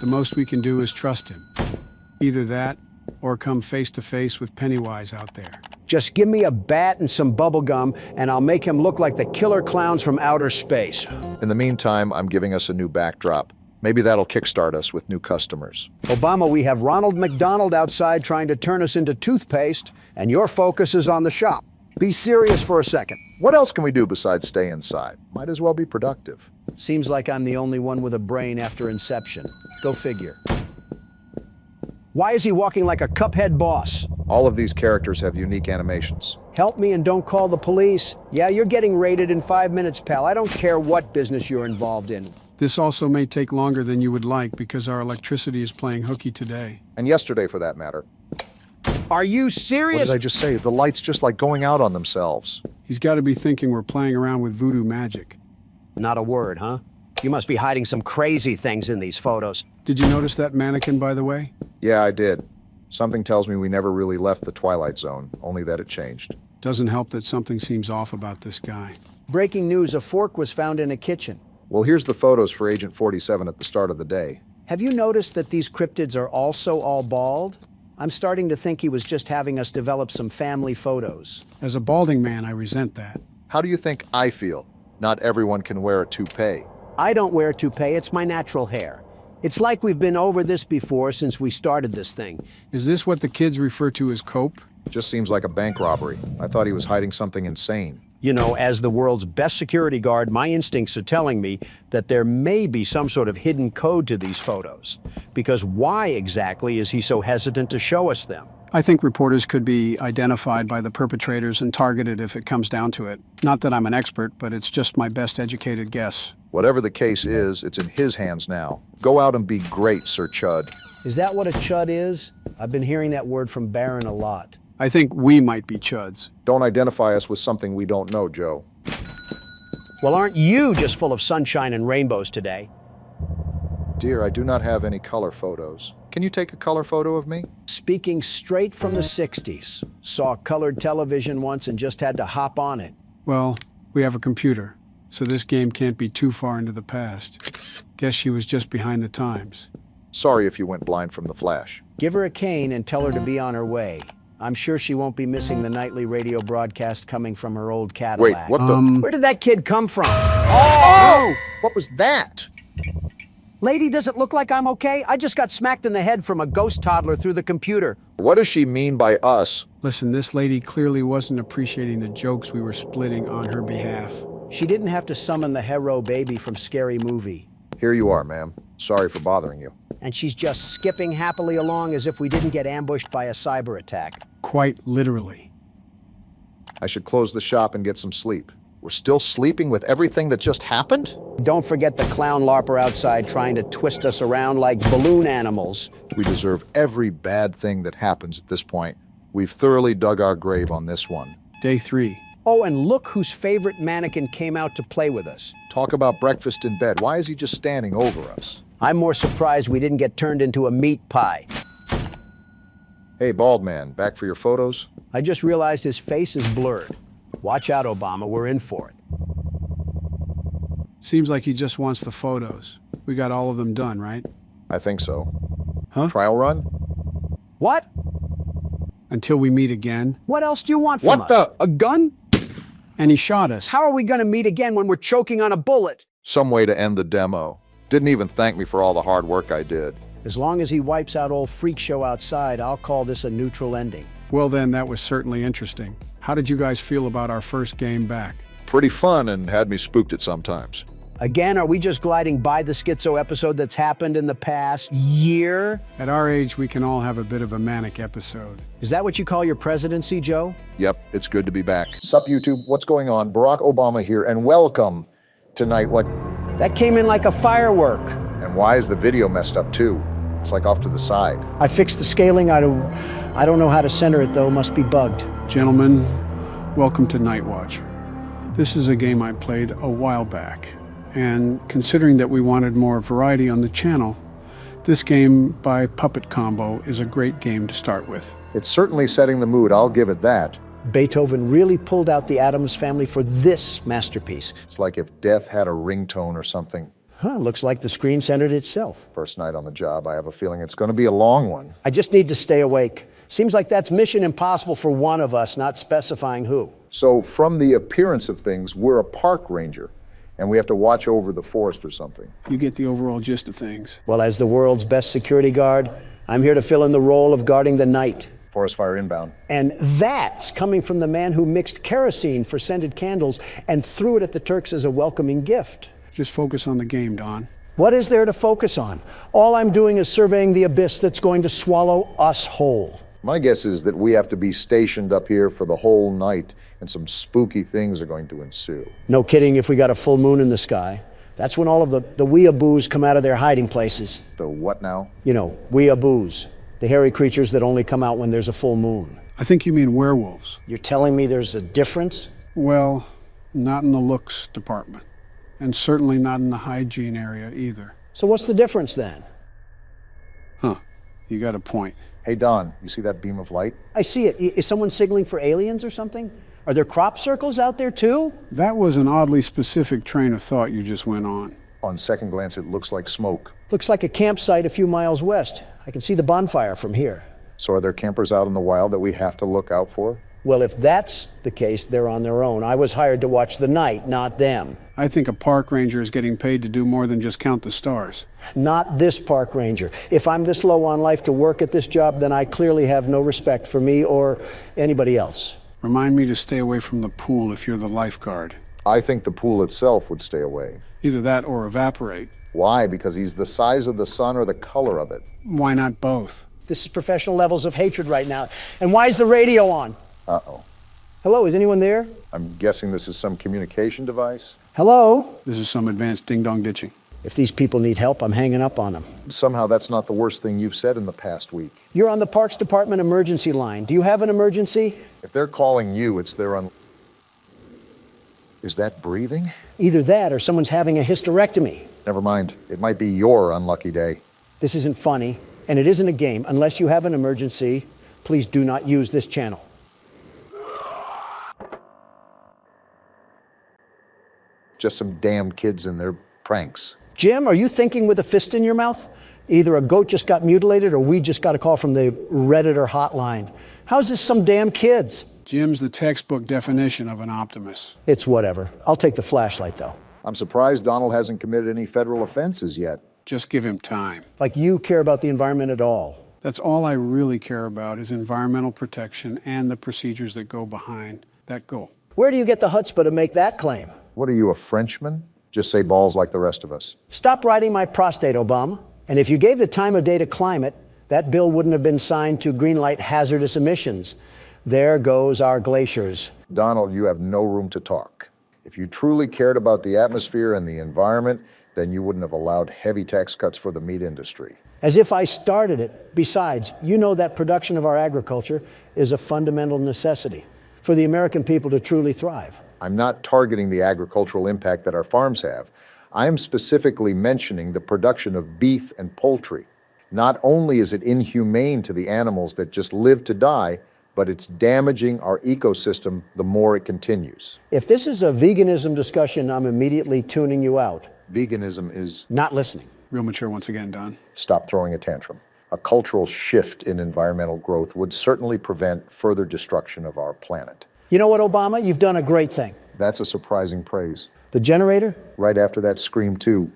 S3: The most we can do is trust him. Either that, or come face to face with Pennywise out there.
S2: Just give me a bat and some bubble gum, and I'll make him look like the killer clowns from outer space.
S1: In the meantime, I'm giving us a new backdrop. Maybe that'll kickstart us with new customers.
S2: Obama, we have Ronald McDonald outside trying to turn us into toothpaste, and your focus is on the shop. Be serious for a second.
S1: What else can we do besides stay inside? Might as well be productive.
S2: Seems like I'm the only one with a brain after Inception. Go figure. Why is he walking like a Cuphead boss?
S1: All of these characters have unique animations.
S2: Help me and don't call the police. Yeah, you're getting raided in 5 minutes, pal. I don't care what business you're involved in.
S3: This also may take longer than you would like because our electricity is playing hooky today.
S1: And yesterday, for that matter.
S2: Are you
S1: What
S2: serious?
S1: did I just say? The lights just like going out on themselves.
S3: He's got to be thinking we're playing around with voodoo magic.
S2: Not a word, huh? You must be hiding some crazy things in these photos.
S3: Did you notice that mannequin, by the way?
S1: Yeah, I did. Something tells me we never really left the Twilight Zone, only that it changed.
S3: Doesn't help that something seems off about this guy.
S2: Breaking news, a fork was found in a kitchen.
S1: Well, here's the photos for Agent 47 at the start of the day.
S2: Have you noticed that these cryptids are also all bald? I'm starting to think he was just having us develop some family photos.
S3: As a balding man, I resent that.
S1: How do you think I feel? Not everyone can wear a toupee.
S2: I don't wear a toupee, it's my natural hair. It's like we've been over this before since we started this thing.
S3: Is this what the kids refer to as cope?
S1: Just seems like a bank robbery. I thought he was hiding something insane.
S2: You know, as the world's best security guard, my instincts are telling me that there may be some sort of hidden code to these photos. Because why exactly is he so hesitant to show us them?
S3: I think reporters could be identified by the perpetrators and targeted if it comes down to it. Not that I'm an expert, but it's just my best educated guess.
S1: Whatever the case is, it's in his hands now. Go out and be great, Sir Chud.
S2: Is that what a chud is? I've been hearing that word from Baron a lot.
S3: I think we might be chuds.
S1: Don't identify us with something we don't know, Joe.
S16: Well, aren't you just full of sunshine and rainbows today?
S1: Dear, I do not have any color photos. Can you take a color photo of me?
S2: Speaking straight from the 60s. Saw colored television once and just had to hop on it.
S3: Well, we have a computer, so this game can't be too far into the past. Guess she was just behind the times.
S1: Sorry if you went blind from the flash.
S2: Give her a cane and tell her to be on her way. I'm sure she won't be missing the nightly radio broadcast coming from her old Cadillac.
S1: Wait, what the?
S2: Where did that kid come from?
S1: Oh! What was that?
S16: Lady, does it look like I'm okay? I just got smacked in the head from a ghost toddler through the computer.
S1: What does she mean by us?
S3: Listen, this lady clearly wasn't appreciating the jokes we were splitting on her behalf.
S2: She didn't have to summon the hero baby from Scary Movie.
S1: Here you are, ma'am. Sorry for bothering you.
S16: And she's just skipping happily along as if we didn't get ambushed by a cyber attack.
S3: Quite literally.
S1: I should close the shop and get some sleep. We're still sleeping with everything that just happened?
S2: Don't forget the clown LARPer outside trying to twist us around like balloon animals.
S1: We deserve every bad thing that happens at this point. We've thoroughly dug our grave on this one.
S3: Day 3.
S2: Oh, and look whose favorite mannequin came out to play with us.
S1: Talk about breakfast in bed. Why is he just standing over us?
S2: I'm more surprised we didn't get turned into a meat pie.
S1: Hey, bald man, back for your photos?
S2: I just realized his face is blurred. Watch out, Obama, we're in for it.
S3: Seems like he just wants the photos. We got all of them done, right?
S1: I think so.
S3: Huh?
S1: Trial run?
S2: What?
S3: Until we meet again.
S16: What else do you want from us?
S1: What the?
S16: A gun?
S3: And he shot us.
S16: How are we gonna meet again when we're choking on a bullet?
S1: Some way to end the demo. Didn't even thank me for all the hard work I did.
S2: As long as he wipes out old Freak Show outside, I'll call this a neutral ending.
S3: Well then, that was certainly interesting. How did you guys feel about our first game back?
S1: Pretty fun and had me spooked at sometimes.
S2: Again, are we just gliding by the schizo episode that's happened in the past year?
S3: At our age, we can all have a bit of a manic episode.
S2: Is that what you call your presidency, Joe?
S1: Yep, it's good to be back. Sup, YouTube? What's going on? Barack Obama here, and welcome to Night What?
S2: That came in like a firework.
S1: And why is the video messed up too? It's like off to the side.
S2: I fixed the scaling. I don't know how to center it though. Must be bugged.
S3: Gentlemen, welcome to Night Watch. This is a game I played a while back. And considering that we wanted more variety on the channel, this game by Puppet Combo is a great game to start with.
S1: It's certainly setting the mood, I'll give it that.
S2: Beethoven really pulled out the Addams Family for this masterpiece.
S1: It's like if death had a ringtone or something.
S2: Huh, looks like the screen centered itself.
S1: First night on the job, I have a feeling it's going to be a long one.
S2: I just need to stay awake. Seems like that's mission impossible for one of us, not specifying who.
S1: So from the appearance of things, we're a park ranger, and we have to watch over the forest or something.
S3: You get the overall gist of things.
S2: Well, as the world's best security guard, I'm here to fill in the role of guarding the night.
S1: Forest fire inbound.
S2: And that's coming from the man who mixed kerosene for scented candles and threw it at the Turks as a welcoming gift.
S3: Just focus on the game, Don.
S2: What is there to focus on? All I'm doing is surveying the abyss that's going to swallow us whole.
S1: My guess is that we have to be stationed up here for the whole night, and some spooky things are going to ensue.
S2: No kidding if we got a full moon in the sky. That's when all of the weeaboos come out of their hiding places.
S1: The what now?
S2: You know, weeaboos. The hairy creatures that only come out when there's a full moon.
S3: I think you mean werewolves.
S2: You're telling me there's a difference?
S3: Well, not in the looks department. And certainly not in the hygiene area either.
S2: So what's the difference then?
S3: Huh, you got a point.
S1: Hey Don, you see that beam of light?
S2: I see it. Is someone signaling for aliens or something? Are there crop circles out there too?
S3: That was an oddly specific train of thought you just went on.
S1: On second glance, it looks like smoke.
S2: Looks like a campsite a few miles west. I can see the bonfire from here.
S1: So are there campers out in the wild that we have to look out for?
S2: Well, if that's the case, they're on their own. I was hired to watch the night, not them.
S3: I think a park ranger is getting paid to do more than just count the stars.
S2: Not this park ranger. If I'm this low on life to work at this job, then I clearly have no respect for me or anybody else.
S3: Remind me to stay away from the pool if you're the lifeguard.
S1: I think the pool itself would stay away.
S3: Either that or evaporate.
S1: Why? Because he's the size of the sun or the color of it?
S3: Why not both?
S2: This is professional levels of hatred right now. And why is the radio on?
S1: Uh-oh.
S2: Hello, is anyone there?
S1: I'm guessing this is some communication device?
S2: Hello?
S3: This is some advanced ding-dong ditching.
S2: If these people need help, I'm hanging up on them.
S1: Somehow that's not the worst thing you've said in the past week.
S2: You're on the Parks Department emergency line. Do you have an emergency?
S1: If they're calling you, it's their Is that breathing?
S2: Either that or someone's having a hysterectomy.
S1: Never mind. It might be your unlucky day.
S2: This isn't funny, and it isn't a game. Unless you have an emergency, please do not use this channel.
S1: Just some damn kids and their pranks.
S2: Jim, are you thinking with a fist in your mouth? Either a goat just got mutilated or we just got a call from the Redditor hotline. How's this some damn kids?
S3: Jim's the textbook definition of an optimist.
S2: It's whatever. I'll take the flashlight, though.
S1: I'm surprised Donald hasn't committed any federal offenses yet.
S3: Just give him time.
S2: Like you care about the environment at all.
S3: That's all I really care about is environmental protection and the procedures that go behind that goal.
S2: Where do you get the chutzpah to make that claim?
S1: What are you, a Frenchman? Just say balls like the rest of us.
S2: Stop riding my prostate, Obama. And if you gave the time of day to climate, that bill wouldn't have been signed to greenlight hazardous emissions. There goes our glaciers.
S1: Donald, you have no room to talk. If you truly cared about the atmosphere and the environment, then you wouldn't have allowed heavy tax cuts for the meat industry.
S2: As if I started it. Besides, you know that production of our agriculture is a fundamental necessity for the American people to truly thrive.
S1: I'm not targeting the agricultural impact that our farms have. I am specifically mentioning the production of beef and poultry. Not only is it inhumane to the animals that just live to die, but it's damaging our ecosystem the more it continues.
S2: If this is a veganism discussion, I'm immediately tuning you out.
S1: Veganism is
S2: not listening.
S3: Real mature once again, Don.
S1: Stop throwing a tantrum. A cultural shift in environmental growth would certainly prevent further destruction of our planet.
S2: You know what, Obama? You've done a great thing.
S1: That's a surprising praise.
S2: The generator?
S1: Right after that Scream 2.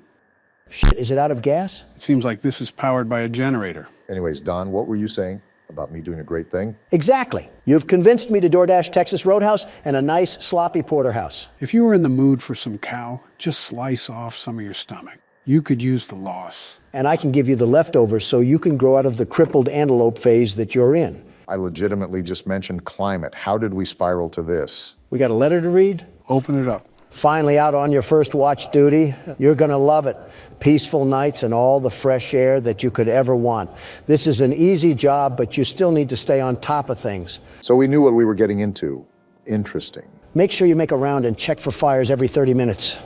S2: Shit, is it out of gas?
S3: It seems like this is powered by a generator.
S1: Anyways, Don, what were you saying about me doing a great thing?
S2: Exactly. You've convinced me to DoorDash Texas Roadhouse and a nice sloppy porterhouse.
S3: If you were in the mood for some cow, just slice off some of your stomach. You could use the loss.
S2: And I can give you the leftovers so you can grow out of the crippled antelope phase that you're in.
S1: I legitimately just mentioned climate. How did we spiral to this?
S2: We got a letter to read?
S3: Open it up.
S2: Finally out on your first watch duty. You're gonna love it. Peaceful nights and all the fresh air that you could ever want. This is an easy job, but you still need to stay on top of things.
S1: So we knew what we were getting into. Interesting.
S2: Make sure you make a round and check for fires every 30 minutes.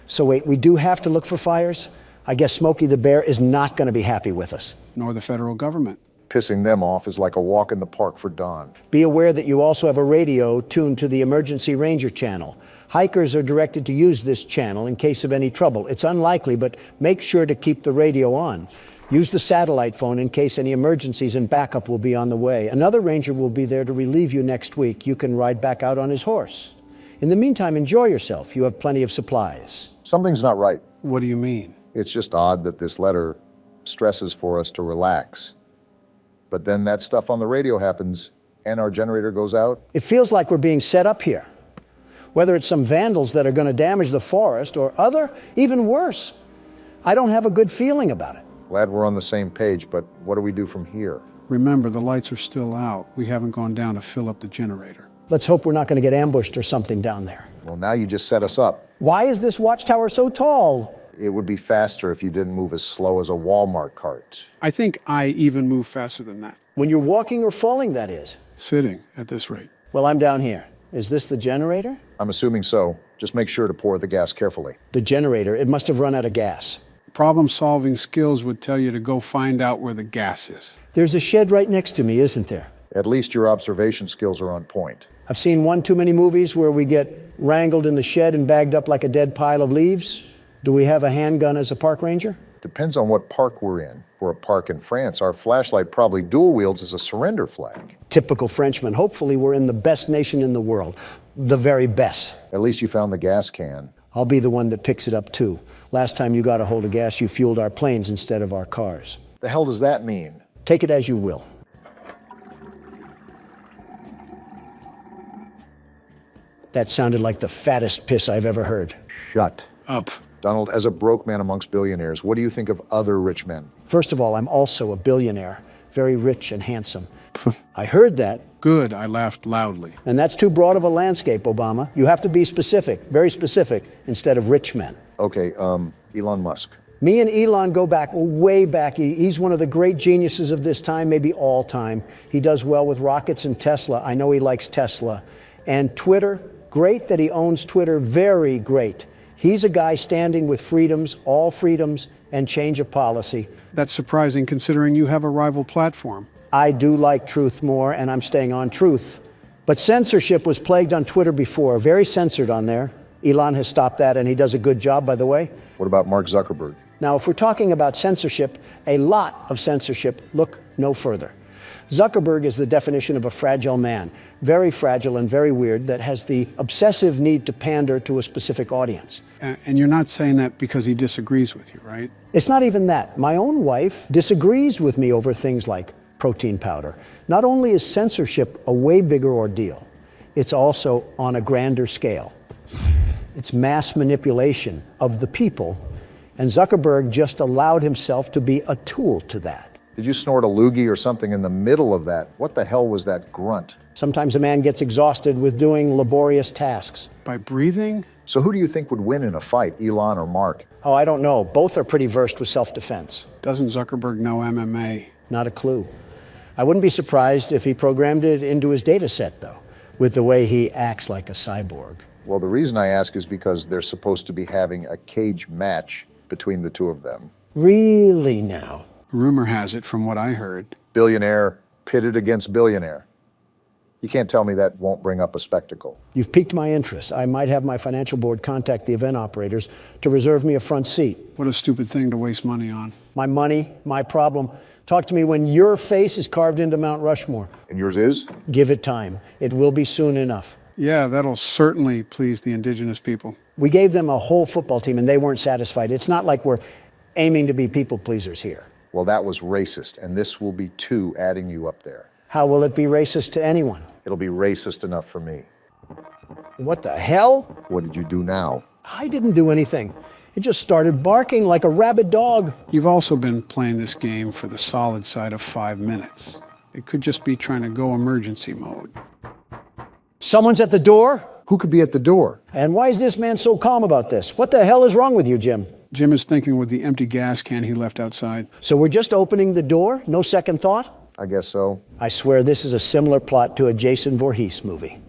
S2: So wait, we do have to look for fires? I guess Smokey the Bear is not gonna be happy with us.
S3: Nor the federal government.
S1: Pissing them off is like a walk in the park for Don.
S2: Be aware that you also have a radio tuned to the Emergency Ranger channel. Hikers are directed to use this channel in case of any trouble. It's unlikely, but make sure to keep the radio on. Use the satellite phone in case any emergencies, and backup will be on the way. Another ranger will be there to relieve you next week. You can ride back out on his horse. In the meantime, enjoy yourself. You have plenty of supplies.
S1: Something's not right.
S3: What do you mean?
S1: It's just odd that this letter stresses for us to relax. But then that stuff on the radio happens and our generator goes out.
S2: It feels like we're being set up here. Whether it's some vandals that are going to damage the forest or other, even worse. I don't have a good feeling about it.
S1: Glad we're on the same page, but what do we do from here?
S3: Remember, the lights are still out. We haven't gone down to fill up the generator.
S2: Let's hope we're not going to get ambushed or something down there.
S1: Well, now you just set us up.
S2: Why is this watchtower so tall?
S1: It would be faster if you didn't move as slow as a Walmart cart.
S3: I think I even move faster than that.
S2: When you're walking or falling, that is.
S3: Sitting at this rate.
S2: Well, I'm down here. Is this the generator?
S1: I'm assuming so. Just make sure to pour the gas carefully.
S2: The generator, it must have run out of gas.
S3: Problem-solving skills would tell you to go find out where the gas is.
S2: There's a shed right next to me, isn't there?
S1: At least your observation skills are on point.
S2: I've seen one too many movies where we get wrangled in the shed and bagged up like a dead pile of leaves. Do we have a handgun as a park ranger?
S1: Depends on what park we're in. For a park in France, our flashlight probably dual wields as a surrender flag.
S2: Typical Frenchman. Hopefully we're in the best nation in the world. The very best.
S1: At least you found the gas can.
S2: I'll be the one that picks it up too. Last time you got a hold of gas, you fueled our planes instead of our cars.
S1: The hell does that mean?
S2: Take it as you will. That sounded like the fattest piss I've ever heard.
S1: Shut
S3: up.
S1: Donald, as a broke man amongst billionaires, what do you think of other rich men?
S2: First of all, I'm also a billionaire. very rich and handsome. I heard that.
S3: Good, I laughed loudly.
S2: And that's too broad of a landscape, Obama. You have to be specific, very specific, instead of rich men.
S1: Okay, Elon Musk.
S2: Me and Elon go back, way back. He's one of the great geniuses of this time, maybe all time. He does well with rockets and Tesla. I know he likes Tesla. And Twitter, great that he owns Twitter, very great. He's a guy standing with freedoms, all freedoms, and change of policy.
S3: That's surprising considering you have a rival platform.
S2: I do like truth more, and I'm staying on truth. But censorship was plagued on Twitter before, very censored on there. Elon has stopped that, and he does a good job, by the way.
S1: What about Mark Zuckerberg?
S2: Now, if we're talking about censorship, a lot of censorship, look no further. Zuckerberg is the definition of a fragile man, very fragile and very weird, that has the obsessive need to pander to a specific audience.
S3: And you're not saying that because he disagrees with you, right?
S2: It's not even that. My own wife disagrees with me over things like protein powder. Not only is censorship a way bigger ordeal, it's also on a grander scale. It's mass manipulation of the people, and Zuckerberg just allowed himself to be a tool to that.
S1: Did you snort a loogie or something in the middle of that? What the hell was that grunt?
S2: Sometimes a man gets exhausted with doing laborious tasks.
S3: By breathing?
S1: So who do you think would win in a fight, Elon or Mark?
S2: Oh, I don't know. Both are pretty versed with self-defense.
S3: Doesn't Zuckerberg know MMA?
S2: Not a clue. I wouldn't be surprised if he programmed it into his data set, though, with the way he acts like a cyborg.
S1: Well, the reason I ask is because they're supposed to be having a cage match between the two of them.
S2: Really now?
S3: Rumor has it, from what I heard.
S1: Billionaire pitted against billionaire. You can't tell me that won't bring up a spectacle.
S2: You've piqued my interest. I might have my financial board contact the event operators to reserve me a front seat.
S3: What a stupid thing to waste money on.
S2: My money, my problem. Talk to me when your face is carved into Mount Rushmore.
S1: And yours is?
S2: Give it time. It will be soon enough.
S3: Yeah, that'll certainly please the indigenous people.
S2: We gave them a whole football team and they weren't satisfied. It's not like we're aiming to be people pleasers here.
S1: Well, that was racist, and this will be two adding you up there.
S2: How will it be racist to anyone?
S1: It'll be racist enough for me.
S2: What the hell?
S1: What did you do now?
S2: I didn't do anything. It just started barking like a rabid dog.
S3: You've also been playing this game for the solid side of 5 minutes. It could just be trying to go emergency mode.
S2: Someone's at the door?
S1: Who could be at the door?
S2: And why is this man so calm about this? What the hell is wrong with you, Jim?
S3: Jim is thinking with the empty gas can he left outside.
S2: So we're just opening the door? No second thought?
S1: I guess so.
S2: I swear this is a similar plot to a Jason Voorhees movie.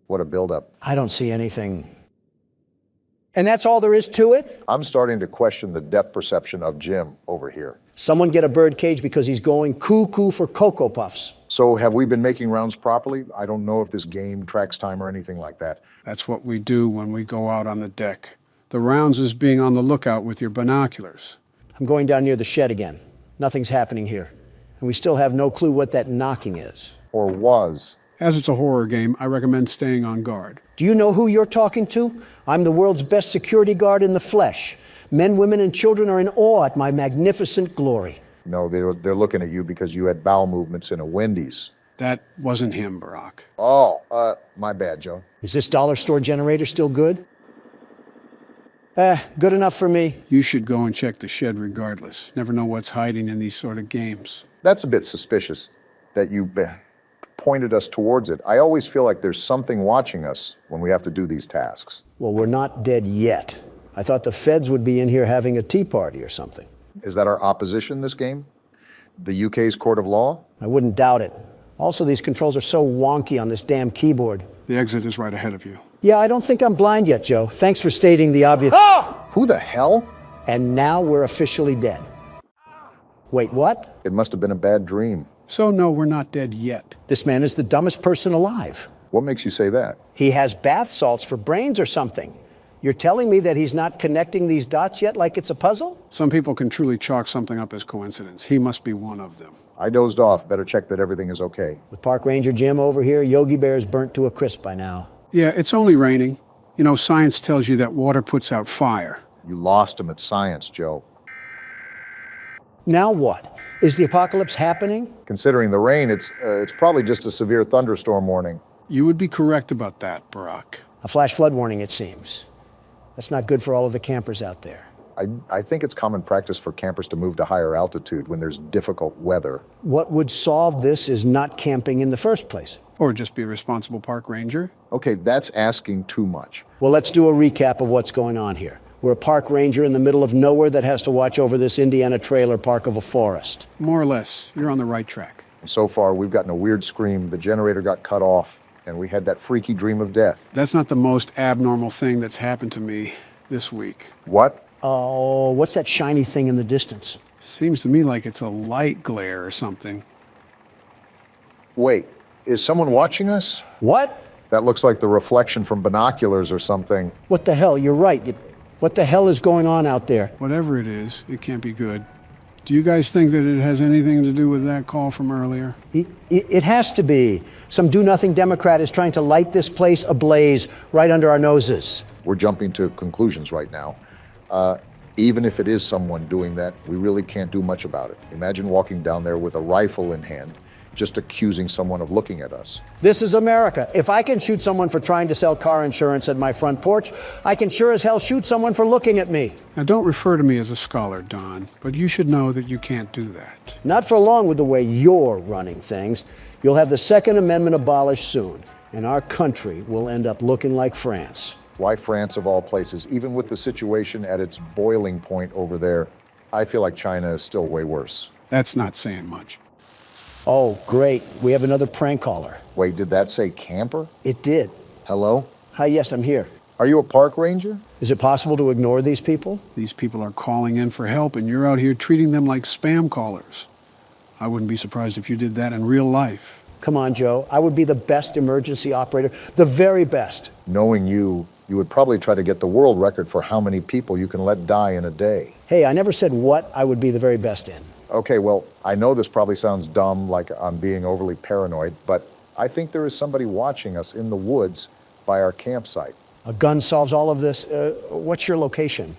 S1: What a buildup.
S2: I don't see anything. And that's all there is to it?
S1: I'm starting to question the depth perception of Jim over here.
S2: Someone get a bird cage because he's going cuckoo for Cocoa Puffs.
S1: So have we been making rounds properly? I don't know if this game tracks time or anything like that.
S3: That's what we do when we go out on the deck. The rounds is being on the lookout with your binoculars.
S2: I'm going down near the shed again. Nothing's happening here. And we still have no clue what that knocking is.
S1: Or was.
S3: As it's a horror game, I recommend staying on guard.
S2: Do you know who you're talking to? I'm the world's best security guard in the flesh. Men, women, and children are in awe at my magnificent glory.
S1: No, they're looking at you because you had bowel movements in a Wendy's.
S3: That wasn't him, Barack.
S1: Oh, my bad, Joe.
S2: Is this dollar store generator still good? Good enough for me.
S3: You should go and check the shed regardless. Never know what's hiding in these sort of games.
S1: That's a bit suspicious that you pointed us towards it. I always feel like there's something watching us when we have to do these tasks.
S2: Well, we're not dead yet. I thought the feds would be in here having a tea party or something.
S1: Is that our opposition this game? The UK's court of law?
S2: I wouldn't doubt it. Also, these controls are so wonky on this damn keyboard.
S3: The exit is right ahead of you.
S2: Yeah, I don't think I'm blind yet, Joe. Thanks for stating the obvious.
S1: Ah! Who the hell?
S2: And now we're officially dead. Wait, what?
S1: It must have been a bad dream.
S3: So no, we're not dead yet.
S2: This man is the dumbest person alive.
S1: What makes you say that?
S2: He has bath salts for brains or something. You're telling me that he's not connecting these dots yet like it's a puzzle?
S3: Some people can truly chalk something up as coincidence. He must be one of them.
S1: I dozed off. Better check that everything is okay.
S2: With Park Ranger Jim over here, Yogi Bear's burnt to a crisp by now.
S3: Yeah, it's only raining. You know, science tells you that water puts out fire.
S1: You lost him at science, Joe.
S2: Now what? Is the apocalypse happening?
S1: Considering the rain, it's probably just a severe thunderstorm warning.
S3: You would be correct about that, Barack.
S2: A flash flood warning, it seems. That's not good for all of the campers out there.
S1: I think it's common practice for campers to move to higher altitude when there's difficult weather.
S2: What would solve this is not camping in the first place.
S3: Or just be a responsible park ranger.
S1: Okay, that's asking too much.
S2: Well, let's do a recap of what's going on here. We're a park ranger in the middle of nowhere that has to watch over this Indiana trailer park of a forest.
S3: More or less. You're on the right track.
S1: And so far, we've gotten a weird scream. The generator got cut off, and we had that freaky dream of death.
S3: That's not the most abnormal thing that's happened to me this week.
S1: What?
S2: Oh, what's that shiny thing in the distance?
S3: Seems to me like it's a light glare or something.
S1: Wait, is someone watching us?
S2: What?
S1: That looks like the reflection from binoculars or something.
S2: What the hell? You're right. What the hell is going on out there?
S3: Whatever it is, it can't be good. Do you guys think that it has anything to do with that call from earlier?
S2: It has to be. Some do-nothing Democrat is trying to light this place ablaze right under our noses.
S1: We're jumping to conclusions right now. Even if it is someone doing that, we really can't do much about it. Imagine walking down there with a rifle in hand, just accusing someone of looking at us.
S2: This is America. If I can shoot someone for trying to sell car insurance at my front porch, I can sure as hell shoot someone for looking at me.
S3: Now, don't refer to me as a scholar, Don, but you should know that you can't do that.
S2: Not for long with the way you're running things. You'll have the Second Amendment abolished soon, and our country will end up looking like France.
S1: Why France of all places? Even with the situation at its boiling point over there, I feel like China is still way worse.
S3: That's not saying much.
S2: Oh, great. We have another prank caller.
S1: Wait, did that say camper?
S2: It did.
S1: Hello?
S2: Hi, yes, I'm here.
S1: Are you a park ranger?
S2: Is it possible to ignore these people?
S3: These people are calling in for help, and you're out here treating them like spam callers. I wouldn't be surprised if you did that in real life.
S2: Come on, Joe. I would be the best emergency operator, the very best.
S1: Knowing you would probably try to get the world record for how many people you can let die in a day.
S2: Hey, I never said what I would be the very best in.
S1: Okay, well, I know this probably sounds dumb, like I'm being overly paranoid, but I think there is somebody watching us in the woods by our campsite.
S2: A gun solves all of this. What's your location?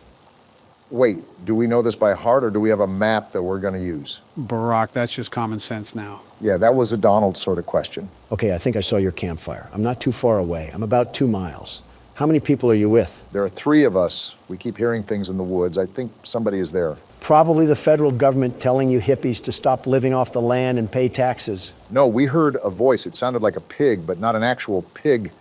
S1: Wait, do we know this by heart, or do we have a map that we're going to use?
S3: Barack, that's just common sense now.
S1: Yeah, that was a Donald sort of question.
S2: Okay, I think I saw your campfire. I'm not too far away. I'm about 2 miles. How many people are you with?
S1: There are 3 of us. We keep hearing things in the woods. I think somebody is there.
S2: Probably the federal government telling you hippies to stop living off the land and pay taxes.
S1: No, we heard a voice. It sounded like a pig, but not an actual pig,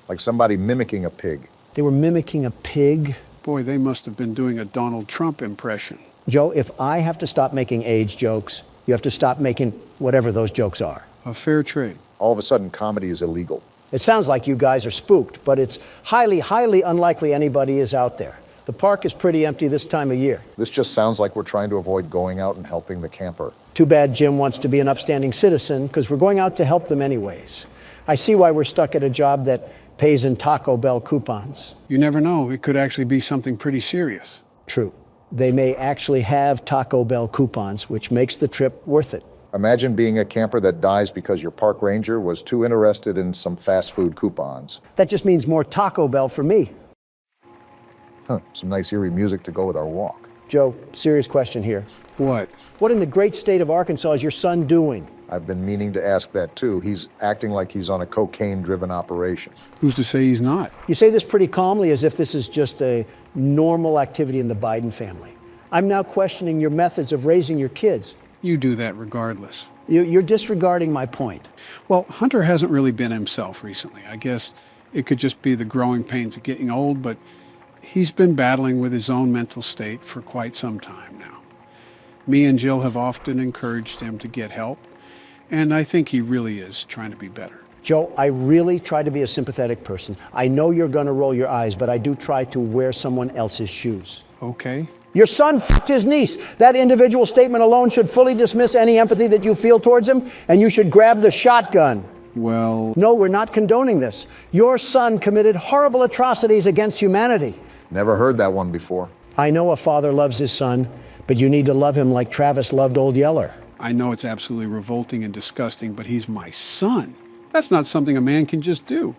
S1: like somebody mimicking a pig.
S2: They were mimicking a pig?
S3: Boy, they must have been doing a Donald Trump impression.
S2: Joe, if I have to stop making age jokes, you have to stop making whatever those jokes are.
S3: A fair trade.
S1: All of a sudden, comedy is illegal.
S2: It sounds like you guys are spooked, but it's highly, highly unlikely anybody is out there. The park is pretty empty this time of year.
S1: This just sounds like we're trying to avoid going out and helping the camper.
S2: Too bad Jim wants to be an upstanding citizen, because we're going out to help them anyways. I see why we're stuck at a job that pays in Taco Bell coupons.
S3: You never know. It could actually be something pretty serious.
S2: True. They may actually have Taco Bell coupons, which makes the trip worth it.
S1: Imagine being a camper that dies because your park ranger was too interested in some fast food coupons.
S2: That just means more Taco Bell for me.
S1: Huh, some nice eerie music to go with our walk.
S2: Joe, serious question here.
S3: What?
S2: What in the great state of Arkansas is your son doing?
S1: I've been meaning to ask that too. He's acting like he's on a cocaine-driven operation.
S3: Who's to say he's not?
S2: You say this pretty calmly, as if this is just a normal activity in the Biden family. I'm now questioning your methods of raising your kids.
S3: You do that regardless.
S2: You're disregarding my point.
S3: Well, Hunter hasn't really been himself recently. I guess it could just be the growing pains of getting old, but he's been battling with his own mental state for quite some time now. Me and Jill have often encouraged him to get help, and I think he really is trying to be better.
S2: Joe, I really try to be a sympathetic person. I know you're going to roll your eyes, but I do try to wear someone else's shoes.
S3: Okay.
S2: Your son f***ed his niece. That individual statement alone should fully dismiss any empathy that you feel towards him, and you should grab the shotgun.
S3: Well...
S2: No, we're not condoning this. Your son committed horrible atrocities against humanity.
S1: Never heard that one before.
S2: I know a father loves his son, but you need to love him like Travis loved Old Yeller.
S3: I know it's absolutely revolting and disgusting, but he's my son. That's not something a man can just do.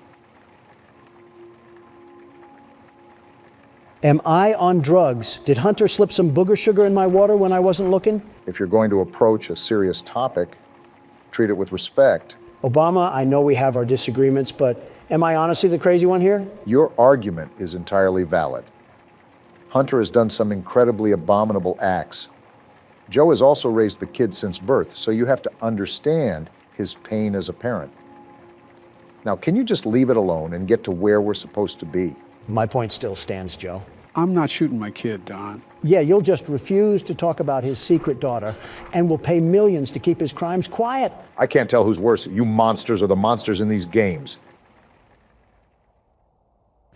S2: Am I on drugs? Did Hunter slip some booger sugar in my water when I wasn't looking?
S1: If you're going to approach a serious topic, treat it with respect.
S2: Obama, I know we have our disagreements, but am I honestly the crazy one here?
S1: Your argument is entirely valid. Hunter has done some incredibly abominable acts. Joe has also raised the kid since birth, so you have to understand his pain as a parent. Now, can you just leave it alone and get to where we're supposed to be?
S2: My point still stands, Joe.
S3: I'm not shooting my kid, Don.
S2: Yeah, you'll just refuse to talk about his secret daughter and will pay millions to keep his crimes quiet.
S1: I can't tell who's worse, you monsters or the monsters in these games.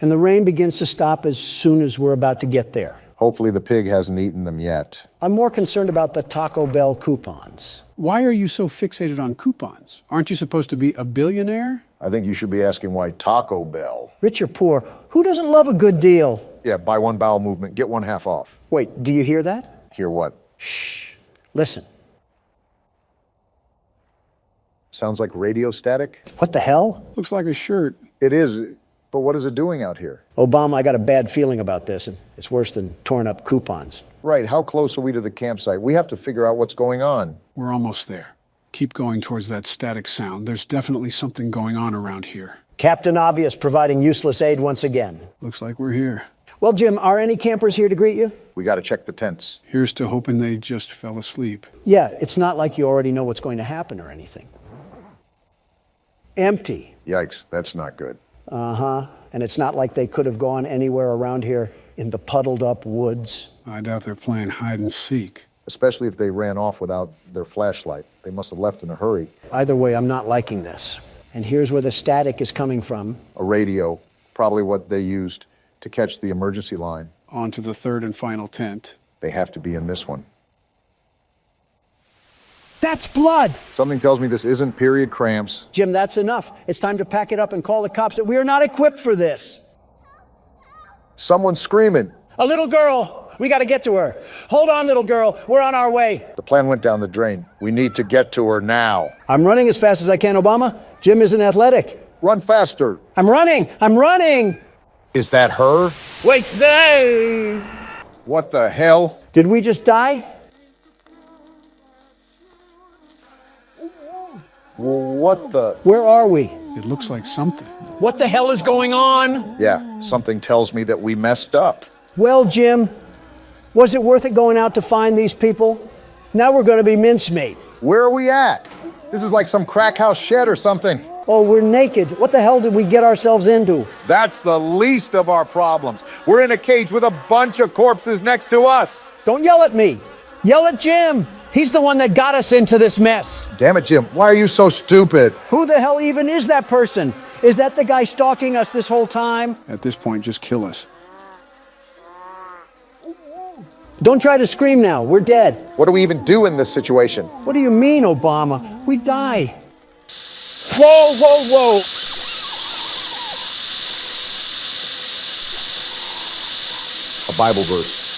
S2: And the rain begins to stop as soon as we're about to get there.
S1: Hopefully the pig hasn't eaten them yet.
S2: I'm more concerned about the Taco Bell coupons.
S3: Why are you so fixated on coupons? Aren't you supposed to be a billionaire?
S1: I think you should be asking why Taco Bell.
S2: Rich or poor, who doesn't love a good deal?
S1: Yeah, buy one bowel movement, get one half off.
S2: Wait, do you hear that?
S1: Hear what?
S2: Shh. Listen.
S1: Sounds like radio static?
S2: What the hell?
S3: Looks like a shirt.
S1: It is, but what is it doing out here?
S2: Obama, I got a bad feeling about this, and it's worse than torn up coupons.
S1: Right, how close are we to the campsite? We have to figure out what's going on.
S3: We're almost there. Keep going towards that static sound. There's definitely something going on around here.
S2: Captain Obvious providing useless aid once again.
S3: Looks like we're here.
S2: Well, Jim, are any campers here to greet you?
S1: We got to check the tents.
S3: Here's to hoping they just fell asleep.
S2: Yeah, it's not like you already know what's going to happen or anything. Empty.
S1: Yikes, that's not good.
S2: Uh-huh. And it's not like they could have gone anywhere around here in the puddled up woods.
S3: I doubt they're playing hide and seek.
S1: Especially if they ran off without their flashlight. They must have left in a hurry.
S2: Either way, I'm not liking this. And here's where the static is coming from.
S1: A radio, probably what they used to catch the emergency line.
S3: On to the third and final tent.
S1: They have to be in this one.
S2: That's blood!
S1: Something tells me this isn't period cramps.
S2: Jim, that's enough. It's time to pack it up and call the cops. We are not equipped for this.
S1: Someone's screaming.
S2: A little girl. We got to get to her. Hold on, little girl. We're on our way.
S1: The plan went down the drain. We need to get to her now.
S2: I'm running as fast as I can, Obama. Jim isn't athletic.
S1: Run faster.
S2: I'm running. I'm running.
S1: Is that her?
S2: Wait there.
S1: What the hell?
S2: Did we just die?
S1: What the?
S2: Where are we?
S3: It looks like something.
S2: What the hell is going on?
S1: Yeah, something tells me that we messed up.
S2: Well, Jim, was it worth it going out to find these people? Now we're going to be mincemeat.
S1: Where are we at? This is like some crack house shed or something.
S2: Oh, we're naked. What the hell did we get ourselves into?
S1: That's the least of our problems. We're in a cage with a bunch of corpses next to us.
S2: Don't yell at me. Yell at Jim. He's the one that got us into this mess.
S1: Damn it, Jim. Why are you so stupid?
S2: Who the hell even is that person? Is that the guy stalking us this whole time?
S3: At this point, just kill us.
S2: Don't try to scream now. We're dead.
S1: What do we even do in this situation?
S2: What do you mean, Obama? We die. Whoa, whoa, whoa.
S1: A Bible verse.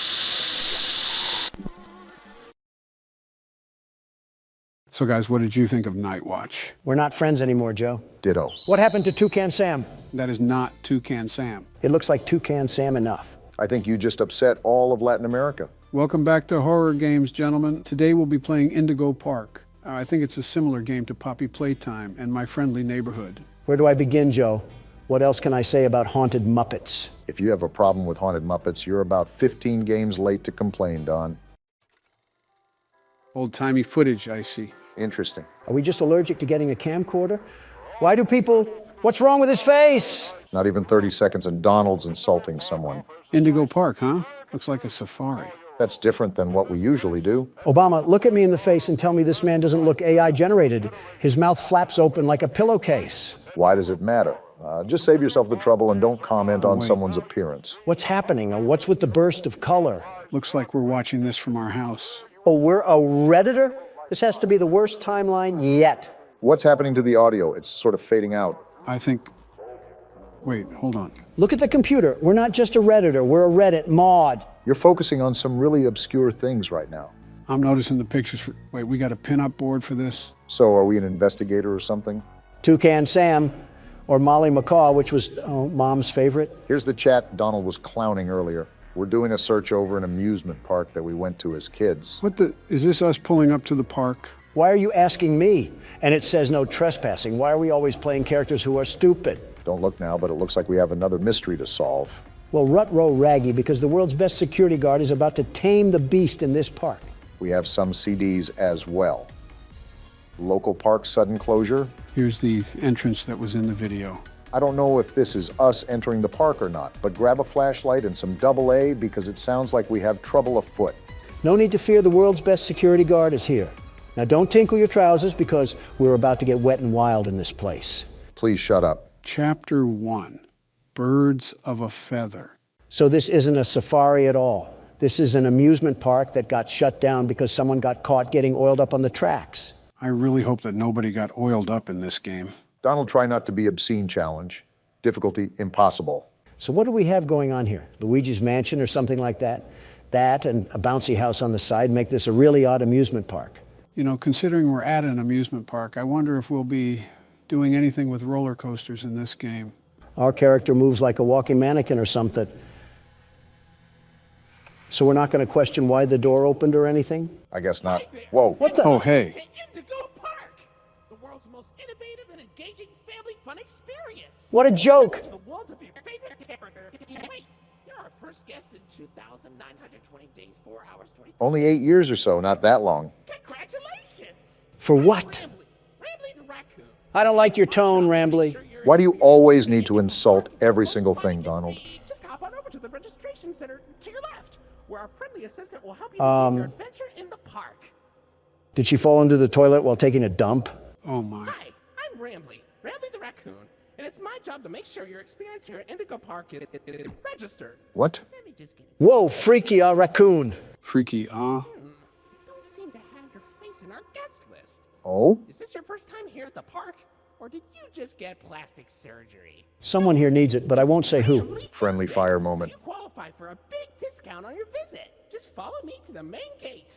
S3: So guys, what did you think of Night Watch?
S2: We're not friends anymore, Joe.
S1: Ditto.
S2: What happened to Toucan Sam?
S3: That is not Toucan Sam.
S2: It looks like Toucan Sam enough.
S1: I think you just upset all of Latin America.
S3: Welcome back to Horror Games, gentlemen. Today we'll be playing Indigo Park. I think it's a similar game to Poppy Playtime and My Friendly Neighborhood.
S2: Where do I begin, Joe? What else can I say about haunted Muppets?
S1: If you have a problem with haunted Muppets, you're about 15 games late to complain, Don.
S3: Old-timey footage, I see.
S1: Interesting.
S2: Are we just allergic to getting a camcorder? Why do people... What's wrong with his face?
S1: Not even 30 seconds and Donald's insulting someone.
S3: Indigo Park, huh? Looks like a safari.
S1: That's different than what we usually do.
S2: Obama, look at me in the face and tell me this man doesn't look AI generated. His mouth flaps open like a pillowcase.
S1: Why does it matter? Just save yourself the trouble and don't comment on someone's appearance.
S2: What's happening? What's with the burst of color?
S3: Looks like we're watching this from our house.
S2: Oh, we're a Redditor? This has to be the worst timeline yet.
S1: What's happening to the audio? It's sort of fading out.
S3: I think... Wait, hold on.
S2: Look at the computer. We're not just a Redditor. We're a Reddit mod.
S1: You're focusing on some really obscure things right now.
S3: I'm noticing the pictures for... Wait, we got a pin-up board for this?
S1: So are we an investigator or something?
S2: Toucan Sam or Molly McCaw, which was Mom's favorite.
S1: Here's the chat Donald was clowning earlier. We're doing a search over an amusement park that we went to as kids.
S3: What the... Is this us pulling up to the park?
S2: Why are you asking me? And it says no trespassing. Why are we always playing characters who are stupid?
S1: Don't look now, but it looks like we have another mystery to solve.
S2: Well, rut-row raggy, because the world's best security guard is about to tame the beast in this park.
S1: We have some CDs as well. Local park sudden closure.
S3: Here's the entrance that was in the video.
S1: I don't know if this is us entering the park or not, but grab a flashlight and some AA because it sounds like we have trouble afoot.
S2: No need to fear, the world's best security guard is here. Now don't tinkle your trousers because we're about to get wet and wild in this place.
S1: Please shut up.
S3: Chapter 1, Birds of a Feather.
S2: So this isn't a safari at all. This is an amusement park that got shut down because someone got caught getting oiled up on the tracks.
S3: I really hope that nobody got oiled up in this game.
S1: Donald, try not to be obscene challenge. Difficulty impossible.
S2: So what do we have going on here? Luigi's Mansion or something like that? That and a bouncy house on the side make this a really odd amusement park.
S3: You know, considering we're at an amusement park, I wonder if we'll be doing anything with roller coasters in this game.
S2: Our character moves like a walking mannequin or something. So we're not going to question why the door opened or anything?
S1: I guess not. Whoa.
S2: What the?
S3: Oh, hey.
S6: Indigo Park, the world's most innovative and engaging family fun experience.
S2: What a joke.
S6: To the world of your favorite character. Wait, you're our first guest in 2,920 days, 4 hours, 20.
S1: Only 8 years or so, not that long.
S6: Congratulations.
S2: For what?
S6: Rambly the raccoon.
S2: I don't like your tone, Rambly.
S1: Why do you always need to insult every single thing, Donald?
S6: Just hop on over to the registration center to your left, where our friendly assistant will help you begin your adventure in the park.
S2: Did she fall into the toilet while taking a dump?
S3: Oh my.
S6: Hi, I'm Rambly the raccoon, and it's my job to make sure your experience here at Indigo Park is registered.
S1: What?
S6: Let me just get
S2: Whoa, freaky, raccoon.
S3: Freaky,
S6: don't seem to have your face in our guest list.
S1: Oh?
S6: Is this your first time here at the park, or did you just get plastic surgery?
S2: Someone here needs it, but I won't say who.
S1: Friendly fire moment.
S6: You qualify for a big discount on your visit. Just follow me to the main gate.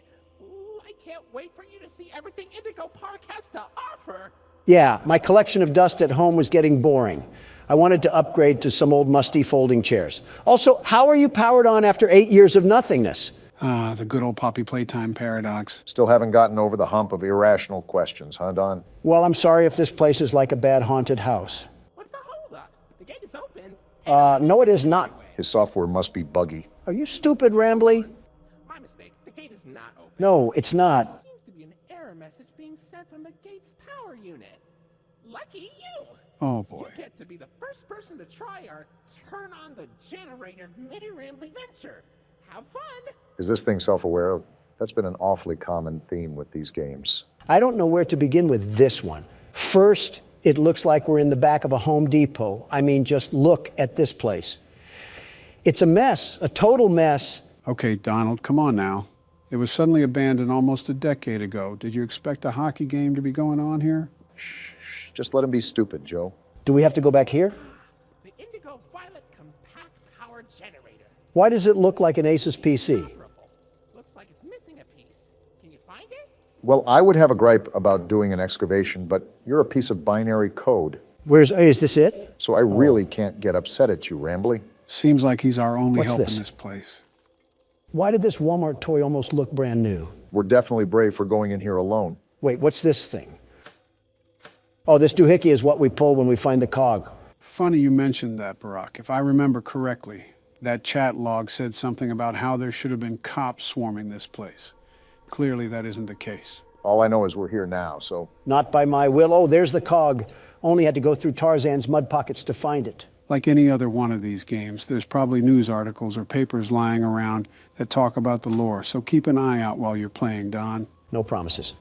S6: Ooh, I can't wait for you to see everything Indigo Park has to offer.
S2: Yeah, my collection of dust at home was getting boring. I wanted to upgrade to some old musty folding chairs. Also, how are you powered on after 8 years of nothingness?
S3: Ah, the good old Poppy Playtime paradox.
S1: Still haven't gotten over the hump of irrational questions, huh, Don?
S2: Well, I'm sorry if this place is like a bad haunted house.
S6: What's the holdup? The gate is open.
S2: No, it is not.
S1: His software must be buggy.
S2: Are you stupid, Rambly?
S6: My mistake. The gate is not open.
S2: No, it's not.
S6: There seems to be an error message being sent from the gate's power unit. Lucky you.
S3: Oh boy.
S6: You get to be the first person to try our turn on the generator mini Rambly venture. Have fun.
S1: Is this thing self-aware? That's been an awfully common theme with these games.
S2: I don't know where to begin with this one. First, it looks like we're in the back of a Home Depot. I mean, just look at this place. It's a mess, a total mess.
S3: Okay, Donald, come on now. It was suddenly abandoned almost a decade ago. Did you expect a hockey game to be going on here?
S1: Shh, just let him be stupid, Joe.
S2: Do we have to go back here?
S6: The Indigo Violet Compact Power Generator.
S2: Why does it look like an Asus PC?
S6: Looks like it's missing a piece. Can you find it?
S1: Well, I would have a gripe about doing an excavation, but you're a piece of binary code.
S2: Is this it?
S1: So I really can't get upset at you, Rambly.
S3: Seems like he's our only
S2: What's
S3: help
S2: this?
S3: in this place.
S2: Why did this Walmart toy almost look brand new?
S1: We're definitely brave for going in here alone.
S2: Wait, what's this thing? Oh, this doohickey is what we pull when we find the cog.
S3: Funny you mentioned that, Barack. If I remember correctly, that chat log said something about how there should have been cops swarming this place. Clearly, that isn't the case.
S1: All I know is we're here now, so...
S2: Not by my will. Oh, there's the cog. Only had to go through Tarzan's mud pockets to find it.
S3: Like any other one of these games, there's probably news articles or papers lying around that talk about the lore, so keep an eye out while you're playing, Don.
S2: No promises.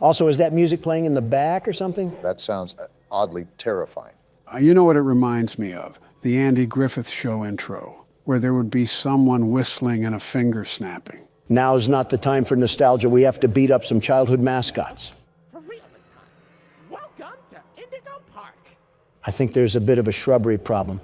S2: Also, is that music playing in the back or something?
S1: That sounds oddly terrifying.
S3: You know what it reminds me of? The Andy Griffith Show intro, where there would be someone whistling and a finger snapping.
S2: Now's not the time for nostalgia. We have to beat up some childhood mascots.
S6: For real this time. Welcome to Indigo Park.
S2: I think there's a bit of a shrubbery problem.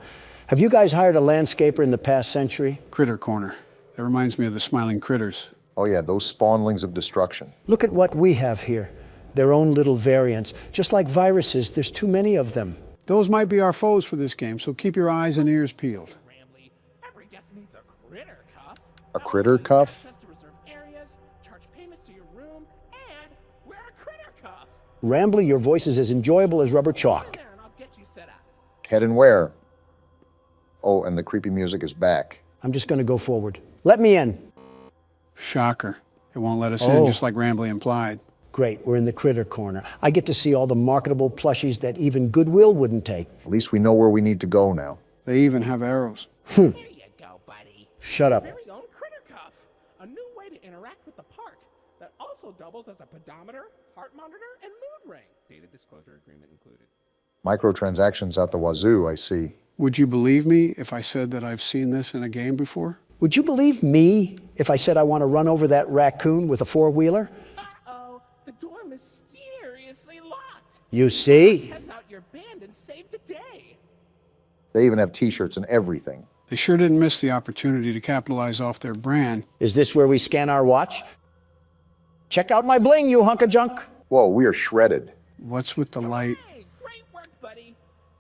S2: Have you guys hired a landscaper in the past century?
S3: Critter Corner. That reminds me of the Smiling Critters.
S1: Oh yeah, those spawnlings of destruction.
S2: Look at what we have here. Their own little variants. Just like viruses, there's too many of them.
S3: Those might be our foes for this game, so keep your eyes and ears peeled.
S6: Every guest needs a critter cuff.
S1: A critter cuff?
S6: Access to reserved areas, charge payments to your
S2: Rambly, your voice is as enjoyable as rubber chalk.
S1: Heading where? Oh, and the creepy music is back.
S2: I'm just going to go forward. Let me in.
S3: Shocker. It won't let us in, just like Rambly implied.
S2: Great, we're in the critter corner. I get to see all the marketable plushies that even Goodwill wouldn't take.
S1: At least we know where we need to go now.
S3: They even have arrows.
S11: There you go, buddy.
S2: Shut up.
S7: Very own critter cuff. A new way to interact with the park that also doubles as a pedometer, heart monitor, and mood ring. Data disclosure agreement included.
S1: Microtransactions out the wazoo, I see.
S3: Would you believe me if I said that I've seen this in a game before?
S2: Would you believe me if I said I want to run over that raccoon with a four-wheeler?
S7: Uh-oh, the door mysteriously locked.
S2: You see?
S7: Test out your band and save the day.
S1: They even have t-shirts and everything.
S3: They sure didn't miss the opportunity to capitalize off their brand.
S2: Is this where we scan our watch? Check out my bling, you hunk of junk.
S1: Whoa, we are shredded.
S3: What's with the light?
S7: Hey, great work, buddy.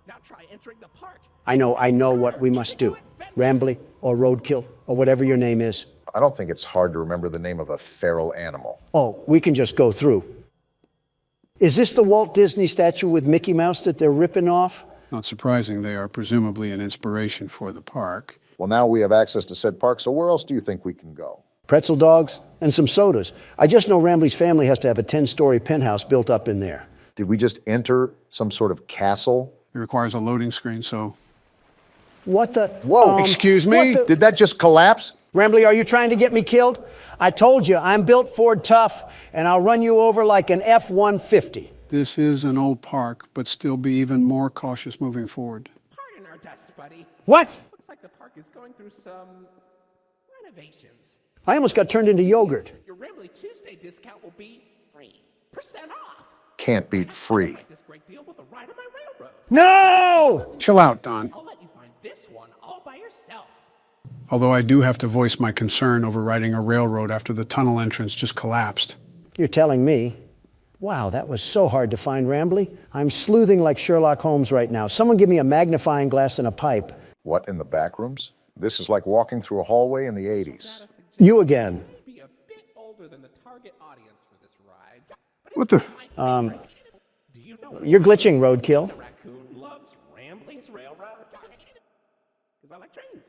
S7: Now try entering the park.
S2: I know what we must do. Rambly or roadkill or whatever your name is.
S1: I don't think it's hard to remember the name of a feral animal.
S2: Oh, we can just go through. Is this the Walt Disney statue with Mickey Mouse that they're ripping off?
S3: Not surprising, they are presumably an inspiration for the park.
S1: Well, now we have access to said park, so where else do you think we can go?
S2: Pretzel dogs and some sodas. I just know Rambly's family has to have a 10-story penthouse built up in there.
S1: Did we just enter some sort of castle?
S3: It requires a loading screen, so...
S2: What the?
S1: Whoa,
S3: excuse me?
S1: Did that just collapse?
S2: Rambly, are you trying to get me killed? I told you, I'm built Ford tough, and I'll run you over like an F-150.
S3: This is an old park, but still be even more cautious moving forward.
S7: Pardon our dust, buddy.
S2: What?
S7: Looks like the park is going through some renovations.
S2: I almost got turned into yogurt.
S7: Your Rambly Tuesday discount will be 3% off.
S1: Can't beat free.
S7: This great deal with a ride on my railroad.
S2: No!
S3: Chill out, Don.
S7: I'll let you find this one all by yourself.
S3: Although I do have to voice my concern over riding a railroad after the tunnel entrance just collapsed.
S2: You're telling me? Wow, that was so hard to find, Rambly. I'm sleuthing like Sherlock Holmes right now. Someone give me a magnifying glass and a pipe.
S1: What, in the back rooms? This is like walking through a hallway in the 80s.
S2: You again.
S7: Be a bit older than the target audience for this ride.
S3: What the?
S2: You're glitching, roadkill.
S7: The raccoon loves Rambly's railroad. Because I like trains.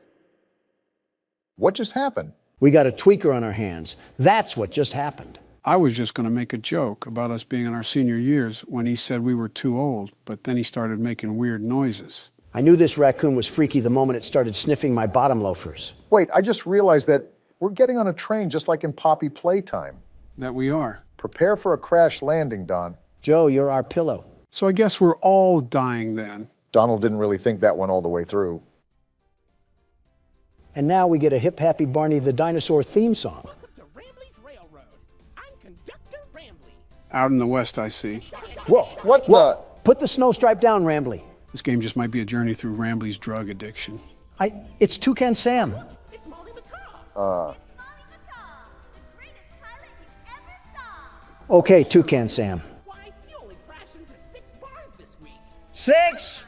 S1: What just happened?
S2: We got a tweaker on our hands. That's what just happened.
S3: I was just going to make a joke about us being in our senior years when he said we were too old, but then he started making weird noises.
S2: I knew this raccoon was freaky the moment it started sniffing my bottom loafers.
S1: Wait, I just realized that we're getting on a train just like in Poppy Playtime.
S3: That we are.
S1: Prepare for a crash landing, Don.
S2: Joe, you're our pillow.
S3: So I guess we're all dying then.
S1: Donald didn't really think that one all the way through.
S2: And now we get a Hip Happy Barney the Dinosaur theme song.
S7: Welcome to Rambly's Railroad. I'm Conductor Rambly.
S3: Out in the west, I see.
S2: Whoa,
S1: What the?
S2: Put the snow stripe down, Rambly.
S3: This game just might be a journey through Rambly's drug addiction.
S2: It's Toucan Sam.
S7: It's Molly McCaw.
S2: Okay, Toucan Sam.
S7: Why, you only crashed into 6 bars this week.
S2: 6?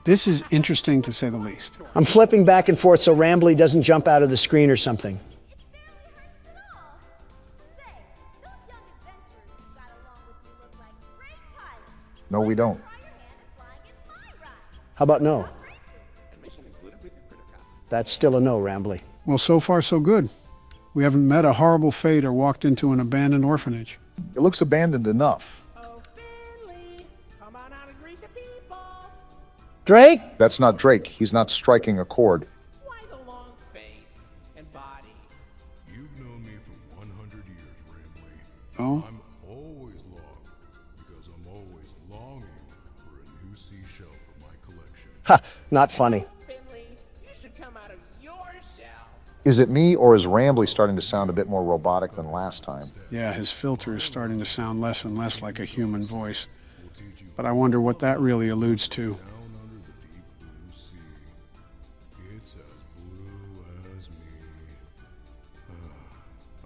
S3: This is interesting to say the least.
S2: I'm flipping back and forth so Rambly doesn't jump out of the screen or something.
S1: No, we don't.
S2: How about no? That's still a no, Rambly.
S3: Well, so far so good. We haven't met a horrible fate or walked into an abandoned orphanage.
S1: It looks abandoned enough.
S7: Oh, Finley, come on out and greet the people.
S2: Drake?
S1: That's not Drake. He's not striking a chord.
S7: Why the long face and body?
S17: You've known me for 100 years, Rambly.
S3: Oh?
S17: I'm always long because I'm always longing for a new seashell for my collection.
S2: Ha, not funny.
S7: Finley, you should come out of your shell.
S1: Is it me, or is Rambly starting to sound a bit more robotic than last time?
S3: Yeah, his filter is starting to sound less and less like a human voice. But I wonder what that really alludes to.
S17: Down under the deep blue sea. It's as blue as me.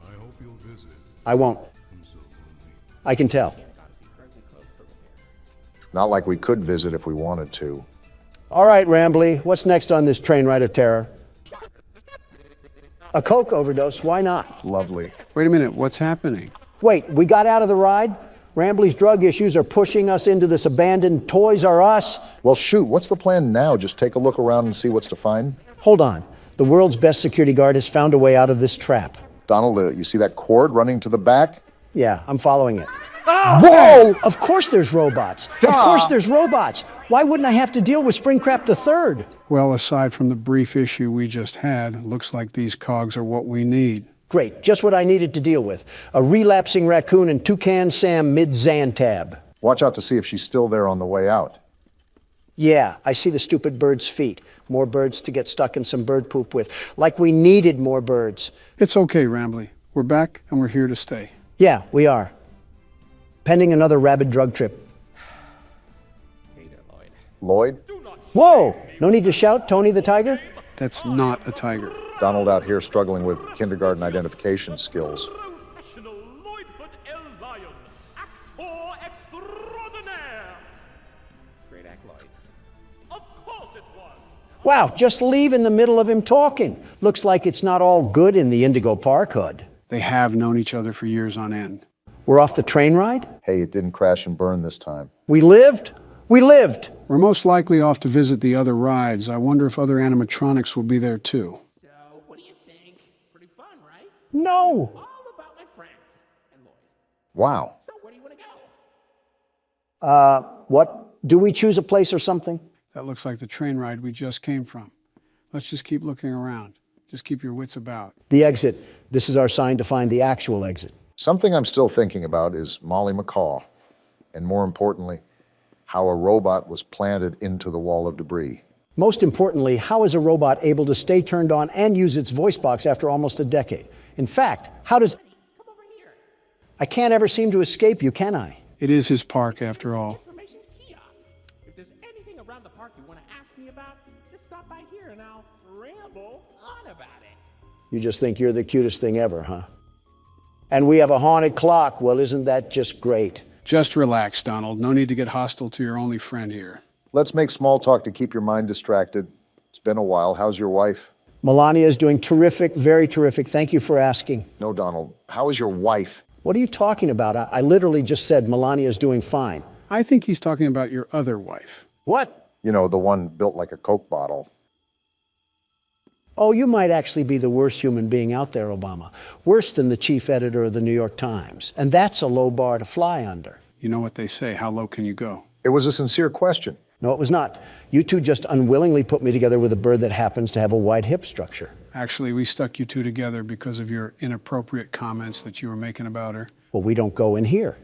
S17: I hope you'll visit.
S2: I won't.
S17: I'm so lonely.
S2: I can tell.
S1: Not like we could visit if we wanted to.
S2: All right, Rambly, what's next on this train ride of terror? A coke overdose, why not?
S1: Lovely.
S3: Wait a minute, what's happening?
S2: Wait, we got out of the ride? Rambley's drug issues are pushing us into this abandoned Toys R Us.
S1: Well, shoot, what's the plan now? Just take a look around and see what's to find?
S2: Hold on. The world's best security guard has found a way out of this trap.
S1: Donald, you see that cord running to the back?
S2: Yeah, I'm following it.
S1: Whoa!
S2: Of course there's robots. Of course there's robots. Why wouldn't I have to deal with Springtrap III?
S3: Well, aside from the brief issue we just had, looks like these cogs are what we need.
S2: Great, just what I needed to deal with. A relapsing raccoon and Toucan Sam mid-Xantab.
S1: Watch out to see if she's still there on the way out.
S2: Yeah, I see the stupid bird's feet. More birds to get stuck in some bird poop with. Like we needed more birds.
S3: It's okay, Rambley. We're back and we're here to stay.
S2: Yeah, we are. Pending another rabid drug trip.
S1: Lloyd?
S2: Whoa! No need to shout, Tony the Tiger?
S3: That's not a tiger.
S1: Donald out here struggling with kindergarten identification skills.
S7: Great act, Lloyd.
S2: Wow, just leave in the middle of him talking. Looks like it's not all good in the Indigo Park hood.
S3: They have known each other for years on end.
S2: We're off the train ride?
S1: Hey, it didn't crash and burn this time.
S2: We lived? We lived!
S3: We're most likely off to visit the other rides. I wonder if other animatronics will be there too.
S7: So, what do you think? Pretty fun, right?
S2: No!
S7: All about my friends and Lloyd.
S1: Wow.
S7: So, where do you want to go?
S2: What? Do we choose a place or something?
S3: That looks like the train ride we just came from. Let's just keep looking around. Just keep your wits about.
S2: The exit. This is our sign to find the actual exit.
S1: Something I'm still thinking about is Molly McCaw, and more importantly, how a robot was planted into the wall of debris.
S2: Most importantly, how is a robot able to stay turned on and use its voice box after almost a decade? In fact, how does...
S7: Come over here.
S2: I can't ever seem to escape you, can I?
S3: It is his park after all.
S7: Information kiosk. If there's anything around the park you want to ask me about, just stop by here and I'll ramble on about it.
S2: You just think you're the cutest thing ever, huh? And we have a haunted clock. Well, isn't that just great?
S3: Just relax, Donald. No need to get hostile to your only friend here.
S1: Let's make small talk to keep your mind distracted. It's been a while. How's your wife?
S2: Melania is doing terrific, very terrific. Thank you for asking.
S1: No, Donald. How is your wife?
S2: What are you talking about? I literally just said Melania is doing fine.
S3: I think he's talking about your other wife.
S2: What?
S1: You know, the one built like a Coke bottle.
S2: Oh, you might actually be the worst human being out there, Obama. Worse than the chief editor of the New York Times. And that's a low bar to fly under.
S3: You know what they say, how low can you go?
S1: It was a sincere question.
S2: No, it was not. You two just unwillingly put me together with a bird that happens to have a wide hip structure.
S3: Actually, we stuck you two together because of your inappropriate comments that you were making about her.
S2: Well, we don't go in here.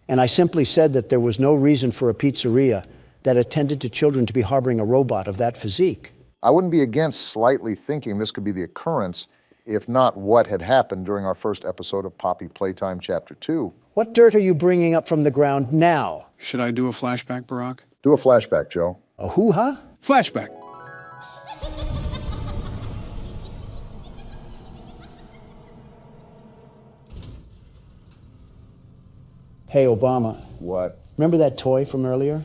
S2: And I simply said that there was no reason for a pizzeria that attended to children to be harboring a robot of that physique.
S1: I wouldn't be against slightly thinking this could be the occurrence, if not what had happened during our first episode of Poppy Playtime Chapter 2.
S2: What dirt are you bringing up from the ground now?
S3: Should I do a flashback, Barack?
S1: Do a flashback, Joe.
S2: A hoo-ha?
S3: Flashback.
S2: Hey, Obama.
S1: What?
S2: Remember that toy from earlier?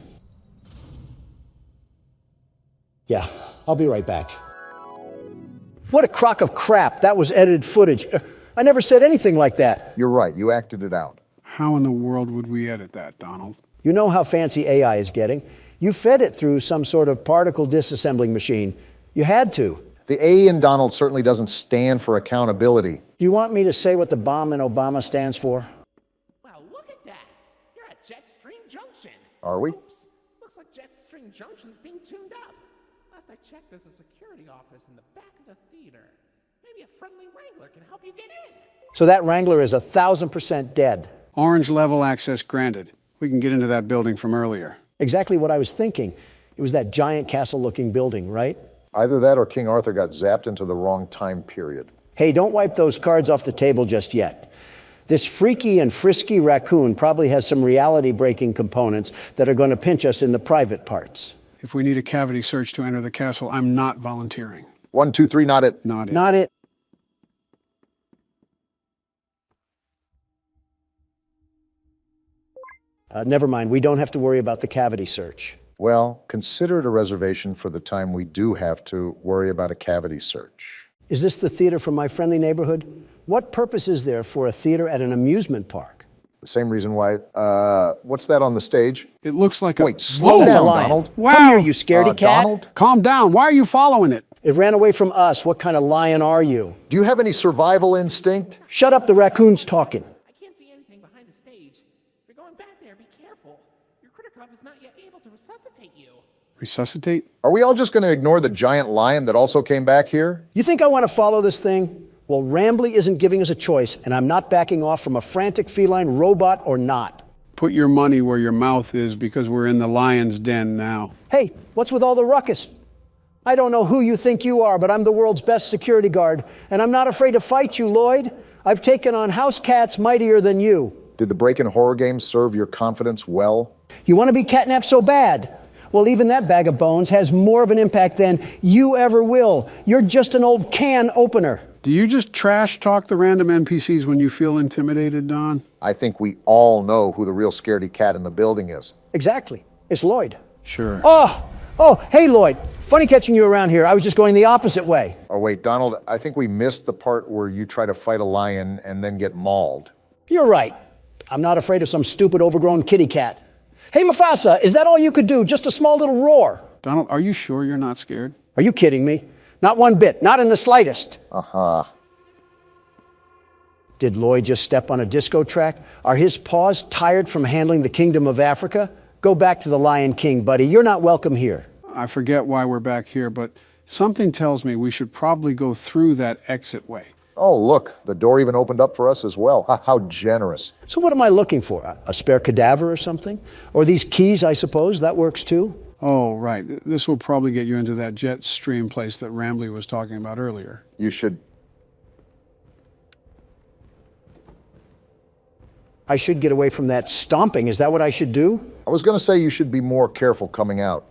S2: Yeah, I'll be right back. What a crock of crap. That was edited footage. I never said anything like that.
S1: You're right. You acted it out.
S3: How in the world would we edit that, Donald?
S2: You know how fancy AI is getting. You fed it through some sort of particle disassembling machine. You had to.
S1: The A in Donald certainly doesn't stand for accountability.
S2: Do you want me to say what the bomb in Obama stands for?
S7: Well, look at that. You're at Jetstream Junction.
S1: Are we?
S7: Oops. Looks like Jetstream Junction's being tuned up. Last I checked, there's a security office in the back of the theater. Maybe a friendly wrangler can help you get in.
S2: So that wrangler is 1,000% dead.
S3: Orange level access granted. We can get into that building from earlier.
S2: Exactly what I was thinking. It was that giant castle-looking building, right?
S1: Either that or King Arthur got zapped into the wrong time period.
S2: Hey, don't wipe those cards off the table just yet. This freaky and frisky raccoon probably has some reality-breaking components that are going to pinch us in the private parts.
S3: If we need a cavity search to enter the castle, I'm not volunteering.
S1: 1, 2, 3, not it.
S3: Not it.
S2: Not it. Never mind, we don't have to worry about the cavity search.
S1: Well, consider it a reservation for the time we do have to worry about a cavity search.
S2: Is this the theater from my friendly neighborhood? What purpose is there for a theater at an amusement park?
S1: The same reason why, what's that on the stage?
S3: It looks like
S1: Wait, slow
S2: That's a
S1: down,
S2: lion.
S1: Donald.
S3: Wow.
S2: Come here, you scaredy cat.
S1: Donald?
S3: Calm down. Why are you following it?
S2: It ran away from us. What kind of lion are you?
S1: Do you have any survival instinct?
S2: Shut up, the raccoon's talking.
S7: I can't see anything behind the stage. If you're going back there, be careful. Your critter cuff is not yet able to resuscitate you.
S3: Resuscitate?
S1: Are we all just going to ignore the giant lion that also came back here?
S2: You think I want to follow this thing? Well, Rambly isn't giving us a choice, and I'm not backing off from a frantic feline robot or not.
S3: Put your money where your mouth is, because we're in the lion's den now.
S2: Hey, what's with all the ruckus? I don't know who you think you are, but I'm the world's best security guard, and I'm not afraid to fight you, Lloyd. I've taken on house cats mightier than you.
S1: Did the break-in horror games serve your confidence well?
S2: You want to be catnapped so bad? Well, even that bag of bones has more of an impact than you ever will. You're just an old can opener.
S3: Do you just trash talk the random NPCs when you feel intimidated, Don?
S1: I think we all know who the real scaredy cat in the building is.
S2: Exactly. It's Lloyd.
S3: Sure.
S2: Oh, hey, Lloyd. Funny catching you around here. I was just going the opposite way.
S1: Oh, wait, Donald, I think we missed the part where you try to fight a lion and then get mauled.
S2: You're right. I'm not afraid of some stupid overgrown kitty cat. Hey, Mufasa, is that all you could do? Just a small little roar?
S3: Donald, are you sure you're not scared?
S2: Are you kidding me? Not one bit. Not in the slightest.
S1: Uh-huh.
S2: Did Lloyd just step on a disco track? Are his paws tired from handling the kingdom of Africa? Go back to the Lion King, buddy. You're not welcome here.
S3: I forget why we're back here, but something tells me we should probably go through that exit way.
S1: Oh, look, the door even opened up for us as well. How generous.
S2: So what am I looking for? A spare cadaver or something? Or these keys, I suppose? That works too?
S3: Oh, right. This will probably get you into that jet stream place that Rambly was talking about earlier.
S1: You should...
S2: I should get away from that stomping. Is that what I should do?
S1: I was going to say you should be more careful coming out,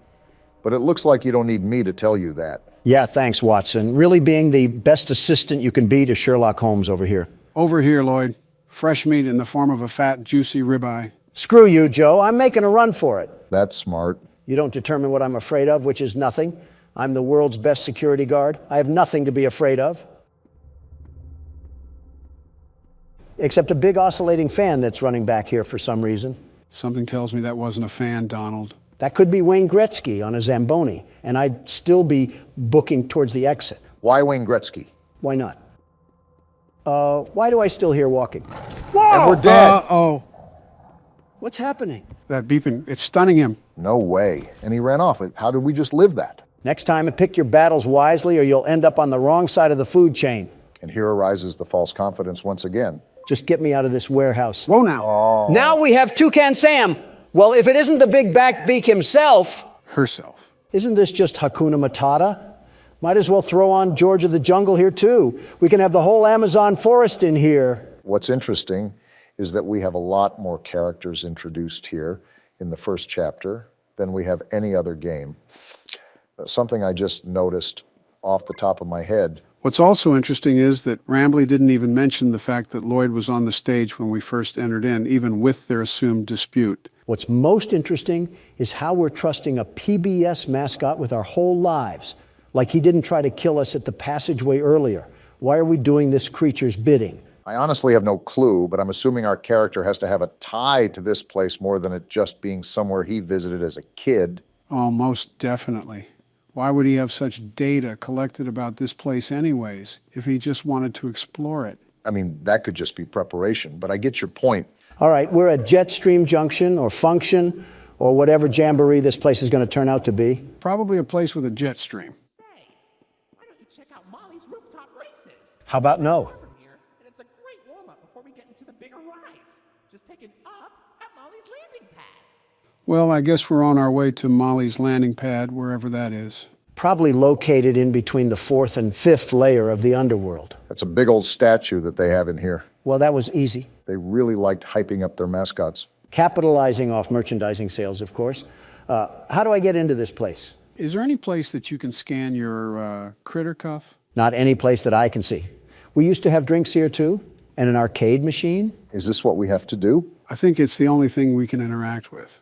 S1: but it looks like you don't need me to tell you that.
S2: Yeah, thanks, Watson. Really being the best assistant you can be to Sherlock Holmes over here.
S3: Over here, Lloyd. Fresh meat in the form of a fat, juicy ribeye.
S2: Screw you, Joe. I'm making a run for it.
S1: That's smart.
S2: You don't determine what I'm afraid of, which is nothing. I'm the world's best security guard. I have nothing to be afraid of. Except a big oscillating fan that's running back here for some reason.
S3: Something tells me that wasn't a fan, Donald.
S2: That could be Wayne Gretzky on a Zamboni, and I'd still be booking towards the exit.
S1: Why Wayne Gretzky?
S2: Why not? Why do I still hear walking?
S1: Whoa! And we're dead.
S3: Uh-oh.
S2: What's happening?
S3: That beeping, it's stunning him.
S1: No way. And he ran off. How did we just live that?
S2: Next time, pick your battles wisely or you'll end up on the wrong side of the food chain.
S1: And here arises the false confidence once again.
S2: Just get me out of this warehouse.
S3: Whoa now.
S1: Oh.
S2: Now we have Toucan Sam. Well, if it isn't the big back beak himself.
S3: Herself.
S2: Isn't this just Hakuna Matata? Might as well throw on George of the Jungle here too. We can have the whole Amazon forest in here.
S1: What's interesting is that we have a lot more characters introduced here in the first chapter than we have any other game. Something I just noticed off the top of my head.
S3: What's also interesting is that Rambly didn't even mention the fact that Lloyd was on the stage when we first entered in, even with their assumed dispute.
S2: What's most interesting is how we're trusting a PBS mascot with our whole lives, like he didn't try to kill us at the passageway earlier. Why are we doing this creature's bidding?
S1: I honestly have no clue, but I'm assuming our character has to have a tie to this place more than it just being somewhere he visited as a kid.
S3: Oh, most definitely. Why would he have such data collected about this place anyways, if he just wanted to explore it?
S1: I mean, that could just be preparation, but I get your point.
S2: All right, we're at Jetstream Junction or Function or whatever jamboree this place is going to turn out to be.
S3: Probably a place with a jet stream.
S7: Say, why don't you check out Molly's rooftop races?
S2: How about no?
S7: From here, and it's a great warm-up before we get into the bigger rides. Just take it up at Molly's landing pad.
S3: Well, I guess we're on our way to Molly's landing pad, wherever that is.
S2: Probably located in between the 4th and 5th layer of the underworld.
S1: That's a big old statue that they have in here.
S2: Well, that was easy.
S1: They really liked hyping up their mascots.
S2: Capitalizing off merchandising sales, of course. How do I get into this place?
S3: Is there any place that you can scan your critter cuff?
S2: Not any place that I can see. We used to have drinks here too, and an arcade machine.
S1: Is this what we have to do?
S3: I think it's the only thing we can interact with.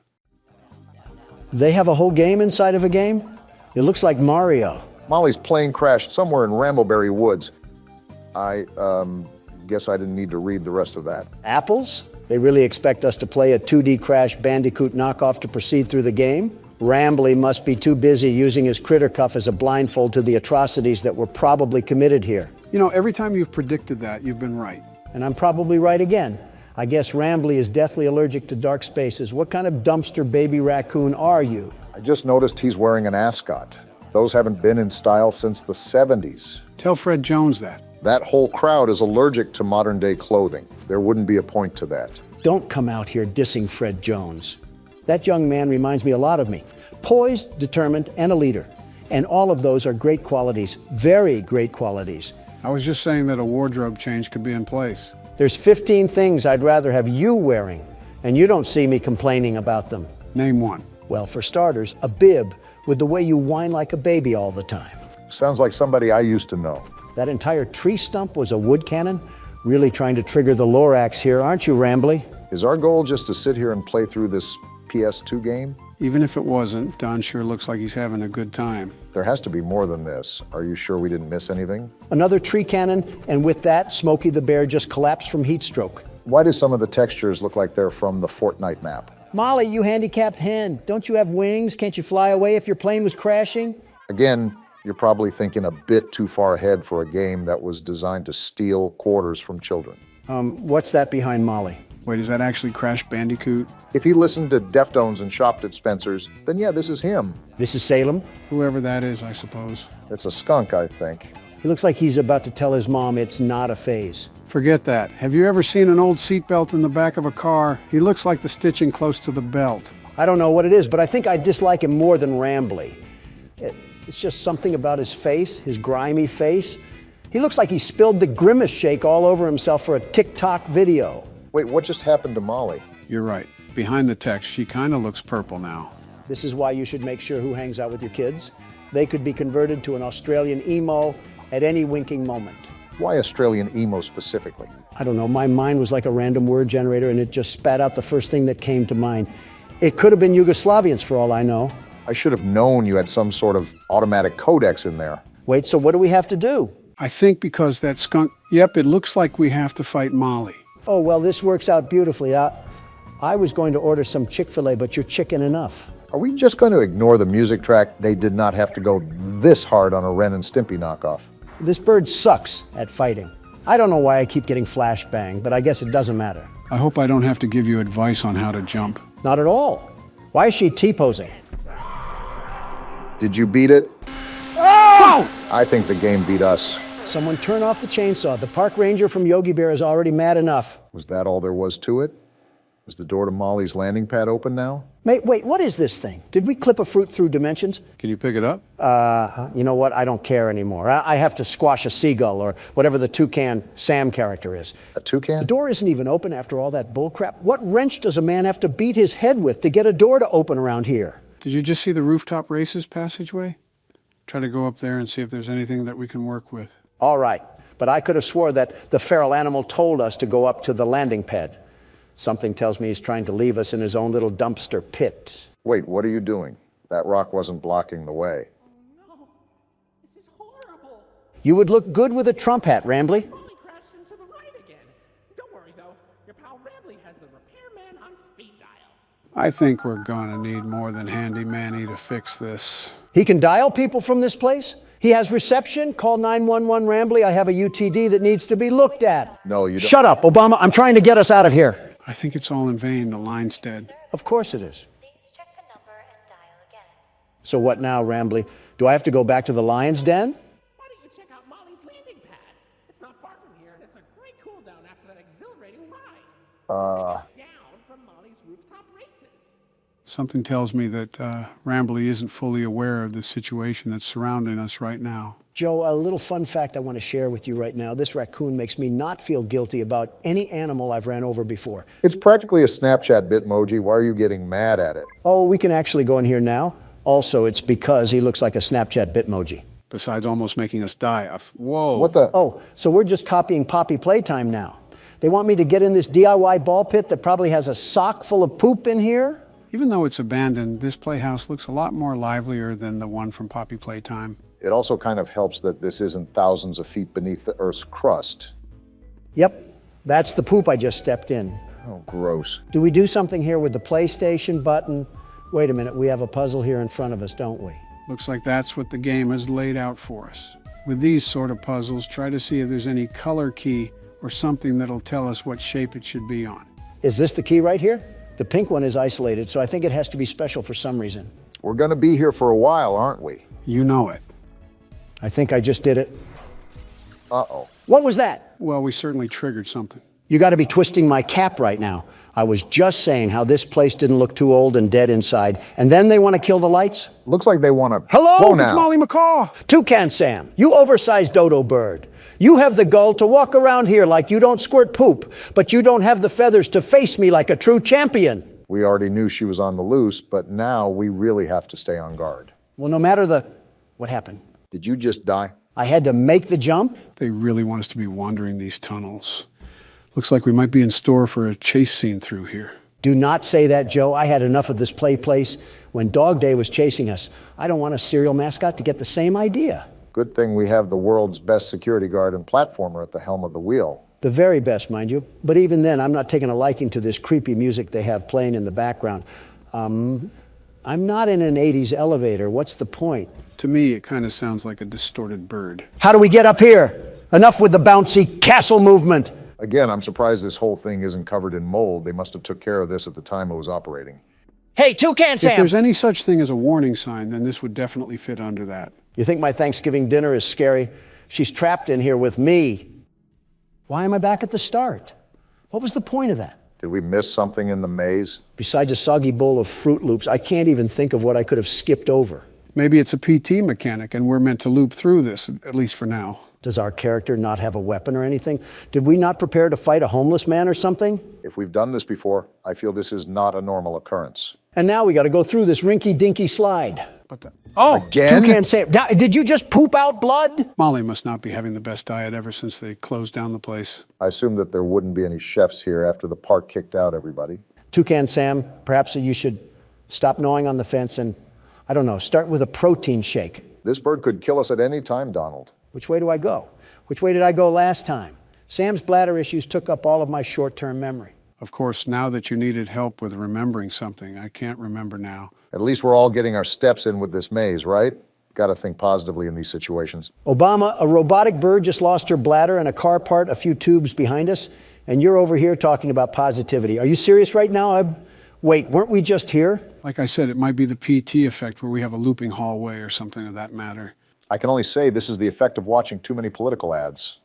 S2: They have a whole game inside of a game? It looks like Mario.
S1: Molly's plane crashed somewhere in Rambleberry Woods. I guess I didn't need to read the rest of that.
S2: Apples? They really expect us to play a 2D Crash Bandicoot knockoff to proceed through the game? Rambly must be too busy using his critter cuff as a blindfold to the atrocities that were probably committed here.
S3: You know, every time you've predicted that, you've been right.
S2: And I'm probably right again. I guess Rambly is deathly allergic to dark spaces. What kind of dumpster baby raccoon are you?
S1: I just noticed he's wearing an ascot. Those haven't been in style since the 70s.
S3: Tell Fred Jones that.
S1: That whole crowd is allergic to modern-day clothing. There wouldn't be a point to that.
S2: Don't come out here dissing Fred Jones. That young man reminds me a lot of me. Poised, determined, and a leader. And all of those are great qualities, very great qualities.
S3: I was just saying that a wardrobe change could be in place.
S2: There's 15 things I'd rather have you wearing, and you don't see me complaining about them.
S3: Name one.
S2: Well, for starters, a bib with the way you whine like a baby all the time.
S1: Sounds like somebody I used to know.
S2: That entire tree stump was a wood cannon? Really trying to trigger the Lorax here, aren't you, Rambly?
S1: Is our goal just to sit here and play through this PS2 game?
S3: Even if it wasn't, Don sure looks like he's having a good time.
S1: There has to be more than this. Are you sure we didn't miss anything?
S2: Another tree cannon, and with that, Smokey the Bear just collapsed from heat stroke.
S1: Why do some of the textures look like they're from the Fortnite map?
S2: Molly, you handicapped hen. Don't you have wings? Can't you fly away if your plane was crashing?
S1: Again, you're probably thinking a bit too far ahead for a game that was designed to steal quarters from children.
S2: What's that behind Molly?
S3: Wait, is that actually Crash Bandicoot?
S1: If he listened to Deftones and shopped at Spencer's, then yeah, this is him.
S2: This is Salem?
S3: Whoever that is, I suppose.
S1: It's a skunk, I think.
S2: He looks like he's about to tell his mom it's not a phase.
S3: Forget that. Have you ever seen an old seatbelt in the back of a car? He looks like the stitching close to the belt.
S2: I don't know what it is, but I think I dislike him more than Rambly. It's just something about his face, his grimy face. He looks like he spilled the Grimace shake all over himself for a TikTok video.
S1: Wait, what just happened to Molly?
S3: You're right. Behind the text, she kind of looks purple now.
S2: This is why you should make sure who hangs out with your kids. They could be converted to an Australian emo at any winking moment.
S1: Why Australian emo specifically?
S2: I don't know, my mind was like a random word generator and it just spat out the first thing that came to mind. It could have been Yugoslavians for all I know.
S1: I should have known you had some sort of automatic codex in there.
S2: Wait, so what do we have to do?
S3: I think because that skunk, yep, it looks like we have to fight Molly.
S2: Oh, well, this works out beautifully. I was going to order some Chick-fil-A, but you're chicken enough.
S1: Are we just going to ignore the music track? They did not have to go this hard on a Ren and Stimpy knockoff.
S2: This bird sucks at fighting. I don't know why I keep getting flashbang, but I guess it doesn't matter.
S3: I hope I don't have to give you advice on how to jump.
S2: Not at all. Why is she T-posing?
S1: Did you beat it? Oh! I think the game beat us.
S2: Someone turn off the chainsaw. The park ranger from Yogi Bear is already mad enough.
S1: Was that all there was to it? Is the door to Molly's landing pad open now?
S2: Wait, what is this thing? Did we clip a fruit through dimensions?
S3: Can you pick it up?
S2: You know what? I don't care anymore. I have to squash a seagull or whatever the toucan Sam character is.
S1: A toucan?
S2: The door isn't even open after all that bullcrap. What wrench does a man have to beat his head with to get a door to open around here?
S3: Did you just see the rooftop races passageway? Try to go up there and see if there's anything that we can work with.
S2: All right, but I could have swore that the feral animal told us to go up to the landing pad. Something tells me he's trying to leave us in his own little dumpster pit.
S1: Wait, what are you doing? That rock wasn't blocking the way.
S7: No, this is horrible.
S2: You would look good with a Trump hat, Rambly.
S7: Molly crashed into the right again. Don't worry though, your pal Rambly has the repairman on speed dial.
S3: I think we're gonna need more than Handy Manny to fix this.
S2: He can dial people from this place? He has reception. Call 911 Rambly. I have a UTD that needs to be looked at.
S1: No, you don't.
S2: Shut up, Obama. I'm trying to get us out of here.
S3: I think it's all in vain. The line's dead.
S2: Of course it is. So what now, Rambly? Do I have to go back to the lion's den?
S7: Why don't you check out Molly's landing pad? It's not far from here, and it's a great cool down after that exhilarating ride. Down from Molly's rooftop races.
S3: Something tells me that Rambly isn't fully aware of the situation that's surrounding us right now.
S2: Joe, a little fun fact I want to share with you right now. This raccoon makes me not feel guilty about any animal I've ran over before.
S1: It's practically a Snapchat Bitmoji. Why are you getting mad at it?
S2: Oh, we can actually go in here now. Also, it's because he looks like a Snapchat Bitmoji.
S3: Besides almost making us die. Whoa.
S1: What the?
S2: Oh, so we're just copying Poppy Playtime now. They want me to get in this DIY ball pit that probably has a sock full of poop in here?
S3: Even though it's abandoned, this playhouse looks a lot more livelier than the one from Poppy Playtime.
S1: It also kind of helps that this isn't thousands of feet beneath the Earth's crust.
S2: Yep, that's the poop I just stepped in.
S1: Oh, gross.
S2: Do we do something here with the PlayStation button? Wait a minute, we have a puzzle here in front of us, don't we?
S3: Looks like that's what the game has laid out for us. With these sort of puzzles, try to see if there's any color key or something that'll tell us what shape it should be on.
S2: Is this the key right here? The pink one is isolated, so I think it has to be special for some reason.
S1: We're gonna be here for a while, aren't we?
S3: You know it.
S2: I think I just did it.
S1: Uh-oh.
S2: What was that?
S3: Well, we certainly triggered something.
S2: You gotta be twisting my cap right now. I was just saying how this place didn't look too old and dead inside, and then they want to kill the lights?
S1: Looks like they want to...
S2: Hello,
S3: it's Molly McCaw.
S2: Toucan Sam, you oversized dodo bird. You have the gall to walk around here like you don't squirt poop, but you don't have the feathers to face me like a true champion.
S1: We already knew she was on the loose, but now we really have to stay on guard.
S2: Well, no matter the... What happened?
S1: Did you just die?
S2: I had to make the jump?
S3: They really want us to be wandering these tunnels. Looks like we might be in store for a chase scene through here.
S2: Do not say that, Joe. I had enough of this play place when Dog Day was chasing us. I don't want a serial mascot to get the same idea.
S1: Good thing we have the world's best security guard and platformer at the helm of the wheel.
S2: The very best, mind you. But even then, I'm not taking a liking to this creepy music they have playing in the background. I'm not in an 80s elevator. What's the point?
S3: To me, it kind of sounds like a distorted bird.
S2: How do we get up here? Enough with the bouncy castle movement.
S1: Again, I'm surprised this whole thing isn't covered in mold. They must have took care of this at the time it was operating.
S16: Hey, Toucan Sam!
S3: If there's any such thing as a warning sign, then this would definitely fit under that.
S2: You think my Thanksgiving dinner is scary? She's trapped in here with me. Why am I back at the start? What was the point of that?
S1: Did we miss something in the maze?
S2: Besides a soggy bowl of Fruit Loops, I can't even think of what I could have skipped over.
S3: Maybe it's a PT mechanic and we're meant to loop through this, at least for now.
S2: Does our character not have a weapon or anything? Did we not prepare to fight a homeless man or something?
S1: If we've done this before, I feel this is not a normal occurrence.
S2: And now we got to go through this rinky-dinky slide.
S1: Again?
S2: Toucan Sam, did you just poop out blood?
S3: Molly must not be having the best diet ever since they closed down the place.
S1: I assume that there wouldn't be any chefs here after the park kicked out everybody.
S2: Toucan Sam, perhaps you should stop gnawing on the fence and, I don't know, start with a protein shake.
S1: This bird could kill us at any time, Donald.
S2: Which way do I go? Which way did I go last time? Sam's bladder issues took up all of my short-term memory.
S3: Of course, now that you needed help with remembering something, I can't remember now.
S1: At least we're all getting our steps in with this maze, right? Got to think positively in these situations.
S2: Obama, a robotic bird just lost her bladder and a car part a few tubes behind us, and you're over here talking about positivity. Are you serious right now? Wait, weren't we just here?
S3: Like I said, it might be the PT effect where we have a looping hallway or something of that matter.
S1: I can only say this is the effect of watching too many political ads.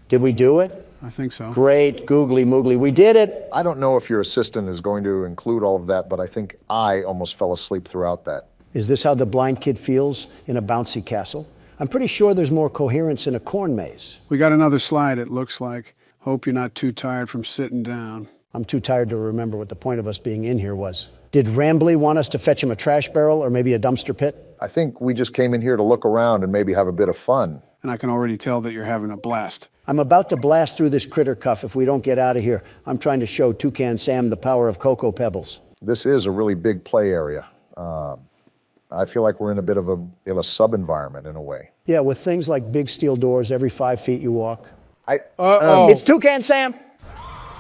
S2: Did we do it?
S3: I think so.
S2: Great, googly moogly, we did it.
S1: I don't know if your assistant is going to include all of that, but I think I almost fell asleep throughout that.
S2: Is this how the blind kid feels in a bouncy castle? I'm pretty sure there's more coherence in a corn maze.
S3: We got another slide, it looks like. Hope you're not too tired from sitting down.
S2: I'm too tired to remember what the point of us being in here was. Did Rambley want us to fetch him a trash barrel or maybe a dumpster pit?
S1: I think we just came in here to look around and maybe have a bit of fun.
S3: And I can already tell that you're having a blast.
S2: I'm about to blast through this critter cuff if we don't get out of here. I'm trying to show Toucan Sam the power of Cocoa Pebbles.
S1: This is a really big play area. I feel like we're in a bit of a sub-environment in a way.
S2: Yeah, with things like big steel doors every 5 feet you walk.
S16: It's Toucan Sam.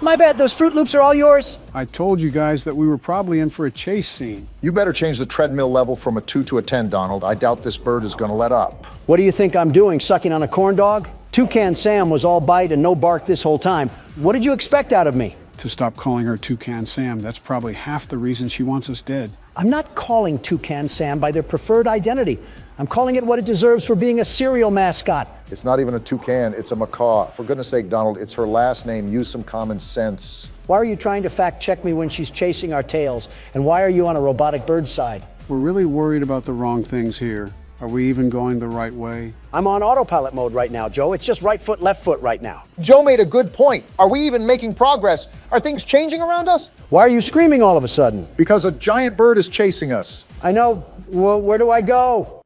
S16: My bad, those Fruit Loops are all yours.
S3: I told you guys that we were probably in for a chase scene.
S1: You better change the treadmill level from a 2 to a 10, Donald. I doubt this bird is going to let up.
S2: What do you think I'm doing, sucking on a corn dog? Toucan Sam was all bite and no bark this whole time. What did you expect out of me?
S3: To stop calling her Toucan Sam. That's probably half the reason she wants us dead.
S2: I'm not calling Toucan Sam by their preferred identity. I'm calling it what it deserves for being a serial mascot.
S1: It's not even a toucan, it's a macaw. For goodness sake, Donald, it's her last name. Use some common sense.
S2: Why are you trying to fact check me when she's chasing our tails? And why are you on a robotic bird's side?
S3: We're really worried about the wrong things here. Are we even going the right way?
S2: I'm on autopilot mode right now, Joe. It's just right foot, left foot right now.
S1: Joe made a good point. Are we even making progress? Are things changing around us?
S2: Why are you screaming all of a sudden?
S1: Because a giant bird is chasing us.
S2: I know. Well, where do I go?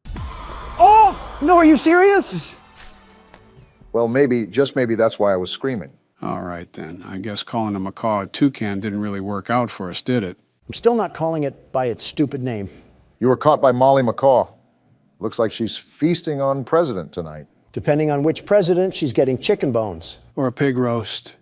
S16: Oh, no, are you serious?
S1: Well, maybe, just maybe that's why I was screaming.
S3: All right, then. I guess calling a macaw a toucan didn't really work out for us, did it?
S2: I'm still not calling it by its stupid name.
S1: You were caught by Molly McCaw. Looks like she's feasting on president tonight.
S2: Depending on which president, she's getting chicken bones.
S3: Or a pig roast.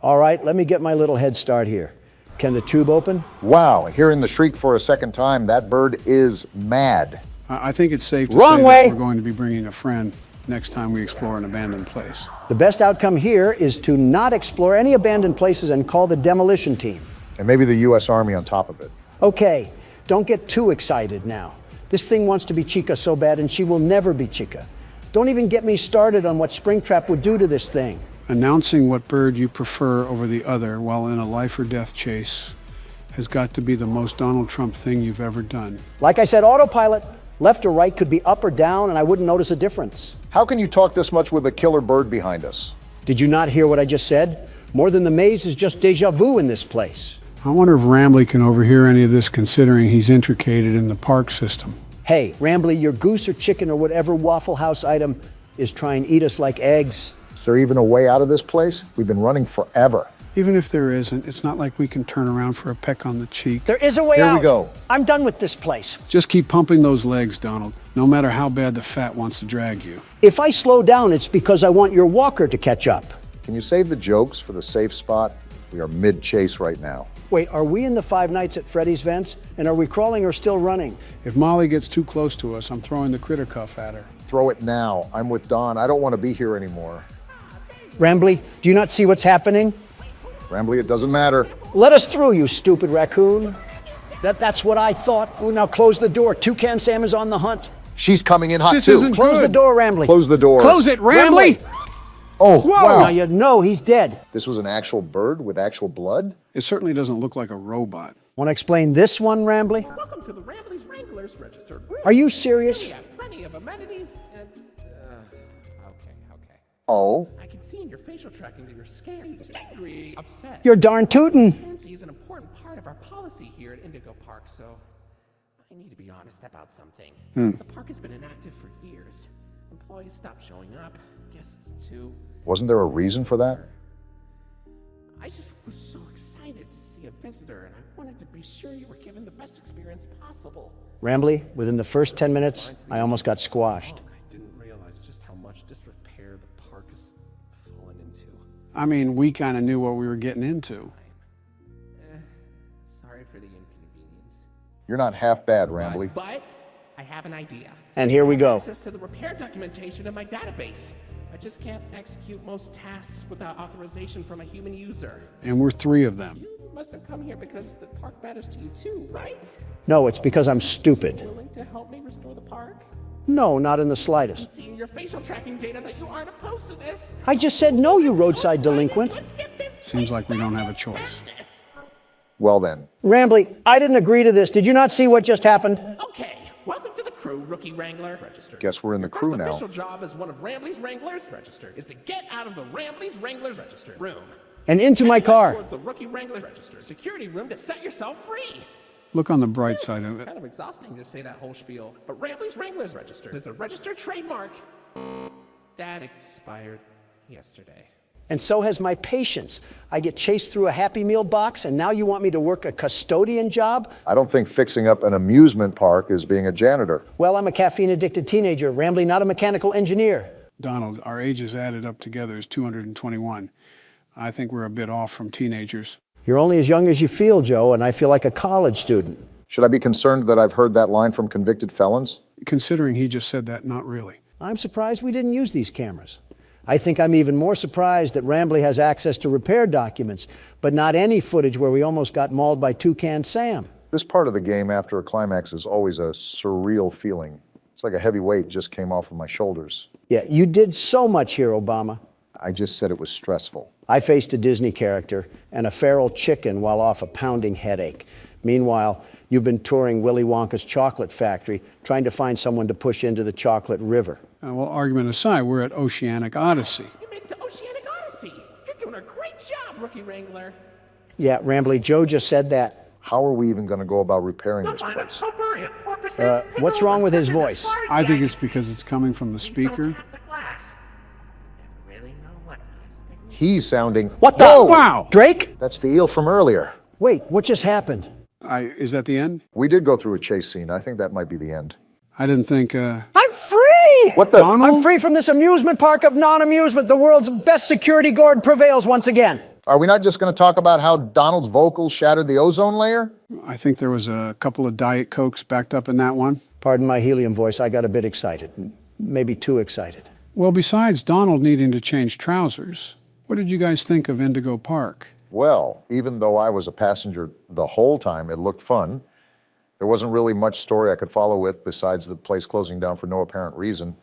S2: All right, let me get my little head start here. Can the tube open?
S1: Wow, hearing the shriek for a second time, that bird is mad.
S3: I think it's safe to
S2: Wrong
S3: say
S2: way.
S3: that we're going to be bringing a friend next time we explore an abandoned place.
S2: The best outcome here is to not explore any abandoned places and call the demolition team.
S1: And maybe the U.S. Army on top of it.
S2: Okay, don't get too excited now. This thing wants to be Chica so bad, and she will never be Chica. Don't even get me started on what Springtrap would do to this thing.
S3: Announcing what bird you prefer over the other while in a life or death chase has got to be the most Donald Trump thing you've ever done.
S2: Like I said, autopilot. Left or right could be up or down, and I wouldn't notice a difference.
S1: How can you talk this much with a killer bird behind us?
S2: Did you not hear what I just said? More than the maze is just deja vu in this place.
S3: I wonder if Rambly can overhear any of this, considering he's intricated in the park system.
S2: Hey, Rambly, your goose or chicken or whatever Waffle House item is trying to eat us like eggs.
S1: Is there even a way out of this place? We've been running forever.
S3: Even if there isn't, it's not like we can turn around for a peck on the cheek.
S16: There is a way out.
S1: Here we go.
S16: I'm done with this place.
S3: Just keep pumping those legs, Donald, no matter how bad the fat wants to drag you.
S2: If I slow down, it's because I want your walker to catch up.
S1: Can you save the jokes for the safe spot? We are mid-chase right now.
S2: Wait, are we in the Five Nights at Freddy's vents? And are we crawling or still running?
S3: If Molly gets too close to us, I'm throwing the critter cuff at her.
S1: Throw it now. I'm with Don. I don't want to be here anymore.
S2: Rambly, do you not see what's happening?
S1: Rambly, it doesn't matter.
S2: Let us through, you stupid raccoon. That's what I thought. Oh, now close the door. Toucan Sam is on the hunt.
S1: She's coming in hot
S3: This
S1: too.
S3: isn't
S2: Close
S3: good.
S2: the door, Rambly.
S1: Close the door.
S3: Close it, Rambly!
S1: Oh,
S2: Now
S1: wow.
S2: you know he's dead.
S1: This was an actual bird with actual blood?
S3: It certainly doesn't look like a robot.
S2: Want to explain this one, Rambly?
S7: Welcome to the Rambley's Wranglers registered room.
S2: Are you serious?
S7: We have plenty of amenities and... Okay.
S1: Oh.
S7: I can see in your facial tracking that you're scared, angry, upset.
S2: You're darn tootin'.
S7: Transparency is an important part of our policy here at Indigo Park, so I need to be honest about something. The park has been inactive for years. Employees stopped showing up, guests too.
S1: Wasn't there a reason for that?
S7: I just was so excited to see a visitor, and I wanted to be sure you were given the best experience possible.
S2: Rambly, within the first 10 minutes, I almost got squashed.
S7: I didn't realize just how much disrepair the park has fallen into.
S3: I mean, we kind of knew what we were getting into.
S7: Sorry for the inconvenience.
S1: You're not half bad, Rambly.
S7: But I have an idea.
S2: And here we go.
S7: Access to the repair documentation in my database. I just can't execute most tasks without authorization from a human user.
S3: And we're three of them.
S7: You must have come here because the park matters to you too, right?
S2: No, it's because I'm stupid.
S7: Willing to help me restore the park?
S2: No, not in the slightest.
S7: Seeing your facial tracking data that you aren't opposed to this.
S2: I just said no, you roadside delinquent.
S7: Let's get this
S3: Seems like we don't have a choice.
S1: Well then.
S2: Rambly, I didn't agree to this. Did you not see what just happened?
S7: Okay, welcome to the crew, Rookie Wrangler. Registered.
S1: Guess we're in the crew
S7: First
S1: now.
S7: official job as one of Rambly's Wranglers, registered, is to get out of the Rambly's Wranglers registered room.
S2: And into my car.
S7: Towards the Rookie Wrangler registered security room to set yourself free.
S3: Look on the bright side of it.
S7: Kind of exhausting to say that whole spiel, but Rambly's Wranglers registered is a registered trademark that expired yesterday.
S2: And so has my patience. I get chased through a Happy Meal box, and now you want me to work a custodian job?
S1: I don't think fixing up an amusement park is being a janitor.
S2: Well, I'm a caffeine-addicted teenager, Rambly, not a mechanical engineer.
S3: Donald, our ages added up together is 221. I think we're a bit off from teenagers.
S2: You're only as young as you feel, Joe, and I feel like a college student.
S1: Should I be concerned that I've heard that line from convicted felons?
S3: Considering he just said that, not really.
S2: I'm surprised we didn't use these cameras. I think I'm even more surprised that Rambly has access to repair documents, but not any footage where we almost got mauled by Toucan Sam.
S1: This part of the game after a climax is always a surreal feeling. It's like a heavy weight just came off of my shoulders.
S2: Yeah, you did so much here, Obama.
S1: I just said it was stressful.
S2: I faced a Disney character and a feral chicken while off a pounding headache. Meanwhile, you've been touring Willy Wonka's chocolate factory, trying to find someone to push into the chocolate river.
S3: Well, argument aside, we're at Oceanic Odyssey.
S7: You made it to Oceanic Odyssey. You're doing a great job, Rookie Wrangler.
S2: Yeah, Rambly, Joe just said that.
S1: How are we even going to go about repairing this place?
S2: What's wrong with his voice?
S3: I think it's because it's coming from the speaker.
S1: He's sounding...
S2: What the?
S1: Whoa!
S3: Wow!
S2: Drake?
S1: That's the eel from earlier.
S2: Wait, what just happened?
S3: Is that the end?
S1: We did go through a chase scene. I think that might be the end.
S3: I didn't think,
S16: I'm free!
S1: What the?
S16: I'm free from this amusement park of non-amusement. The world's best security guard prevails once again.
S1: Are we not just going to talk about how Donald's vocals shattered the ozone layer?
S3: I think there was a couple of Diet Cokes backed up in that one.
S2: Pardon my helium voice, I got a bit excited. Maybe too excited.
S3: Well, besides Donald needing to change trousers, what did you guys think of Indigo Park?
S1: Well, even though I was a passenger the whole time, it looked fun. There wasn't really much story I could follow with besides the place closing down for no apparent reason,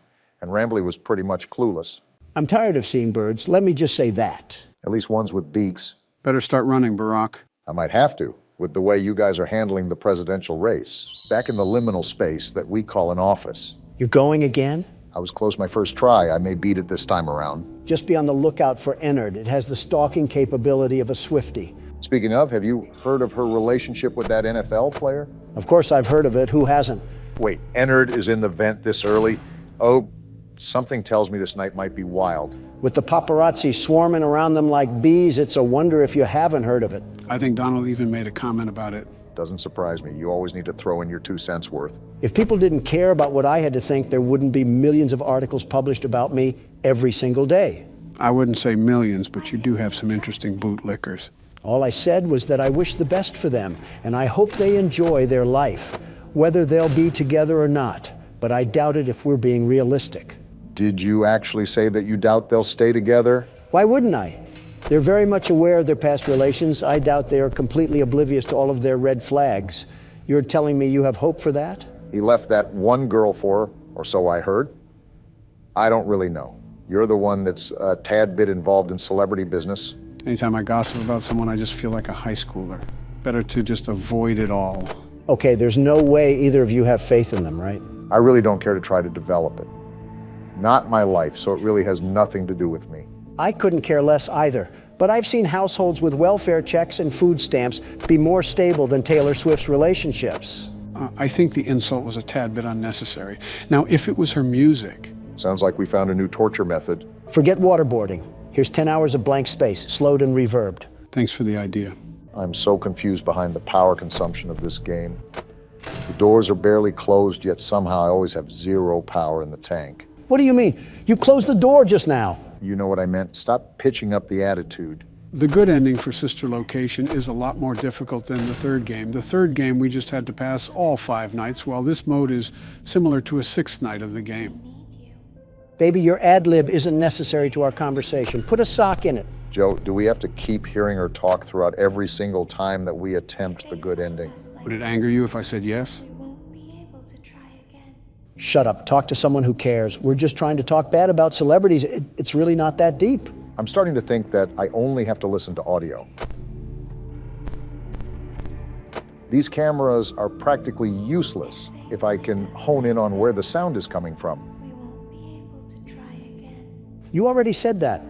S1: and Rambley was pretty much clueless.
S2: I'm tired of seeing birds, let me just say that.
S1: At least ones with beaks.
S3: Better start running, Barack.
S1: I might have to, with the way you guys are handling the presidential race. Back in the liminal space that we call an office.
S2: You're going again?
S1: I was close my first try. I may beat it this time around.
S2: Just be on the lookout for Ennard. It has the stalking capability of a Swiftie.
S1: Speaking of, have you heard of her relationship with that NFL player?
S2: Of course I've heard of it. Who hasn't?
S1: Wait, Ennard is in the vent this early? Oh, something tells me this night might be wild.
S2: With the paparazzi swarming around them like bees, it's a wonder if you haven't heard of it.
S3: I think Donald even made a comment about it.
S1: Doesn't surprise me. You always need to throw in your 2 cents worth.
S2: If people didn't care about what I had to think, there wouldn't be millions of articles published about me every single day.
S3: I wouldn't say millions, but you do have some interesting bootlickers.
S2: All I said was that I wish the best for them, and I hope they enjoy their life, whether they'll be together or not. But I doubt it if we're being realistic.
S1: Did you actually say that you doubt they'll stay together?
S2: Why wouldn't I? They're very much aware of their past relations. I doubt they are completely oblivious to all of their red flags. You're telling me you have hope for that?
S1: He left that one girl for her, or so I heard. I don't really know. You're the one that's a tad bit involved in celebrity business.
S3: Anytime I gossip about someone, I just feel like a high schooler. Better to just avoid it all.
S2: Okay, there's no way either of you have faith in them, right?
S1: I really don't care to try to develop it. Not my life, so it really has nothing to do with me.
S2: I couldn't care less either, but I've seen households with welfare checks and food stamps be more stable than Taylor Swift's relationships.
S3: I think the insult was a tad bit unnecessary. Now, if it was her music...
S1: Sounds like we found a new torture method.
S2: Forget waterboarding. Here's 10 hours of blank space, slowed and reverbed.
S3: Thanks for the idea.
S1: I'm so confused behind the power consumption of this game. The doors are barely closed, yet somehow I always have 0 power in the tank.
S2: What do you mean? You closed the door just now.
S1: You know what I meant. Stop pitching up the attitude.
S3: The good ending for Sister Location is a lot more difficult than the third game. The third game, we just had to pass all 5 nights, while this mode is similar to a 6th night of the game.
S2: Baby, your ad-lib isn't necessary to our conversation. Put a sock in it.
S1: Joe, do we have to keep hearing her talk throughout every single time that we attempt the good ending?
S3: Would it anger you if I said yes?
S2: Shut up. Talk to someone who cares. We're just trying to talk bad about celebrities. It's really not that deep.
S1: I'm starting to think that I only have to listen to audio. These cameras are practically useless if I can hone in on where the sound is coming from.
S2: You already said that.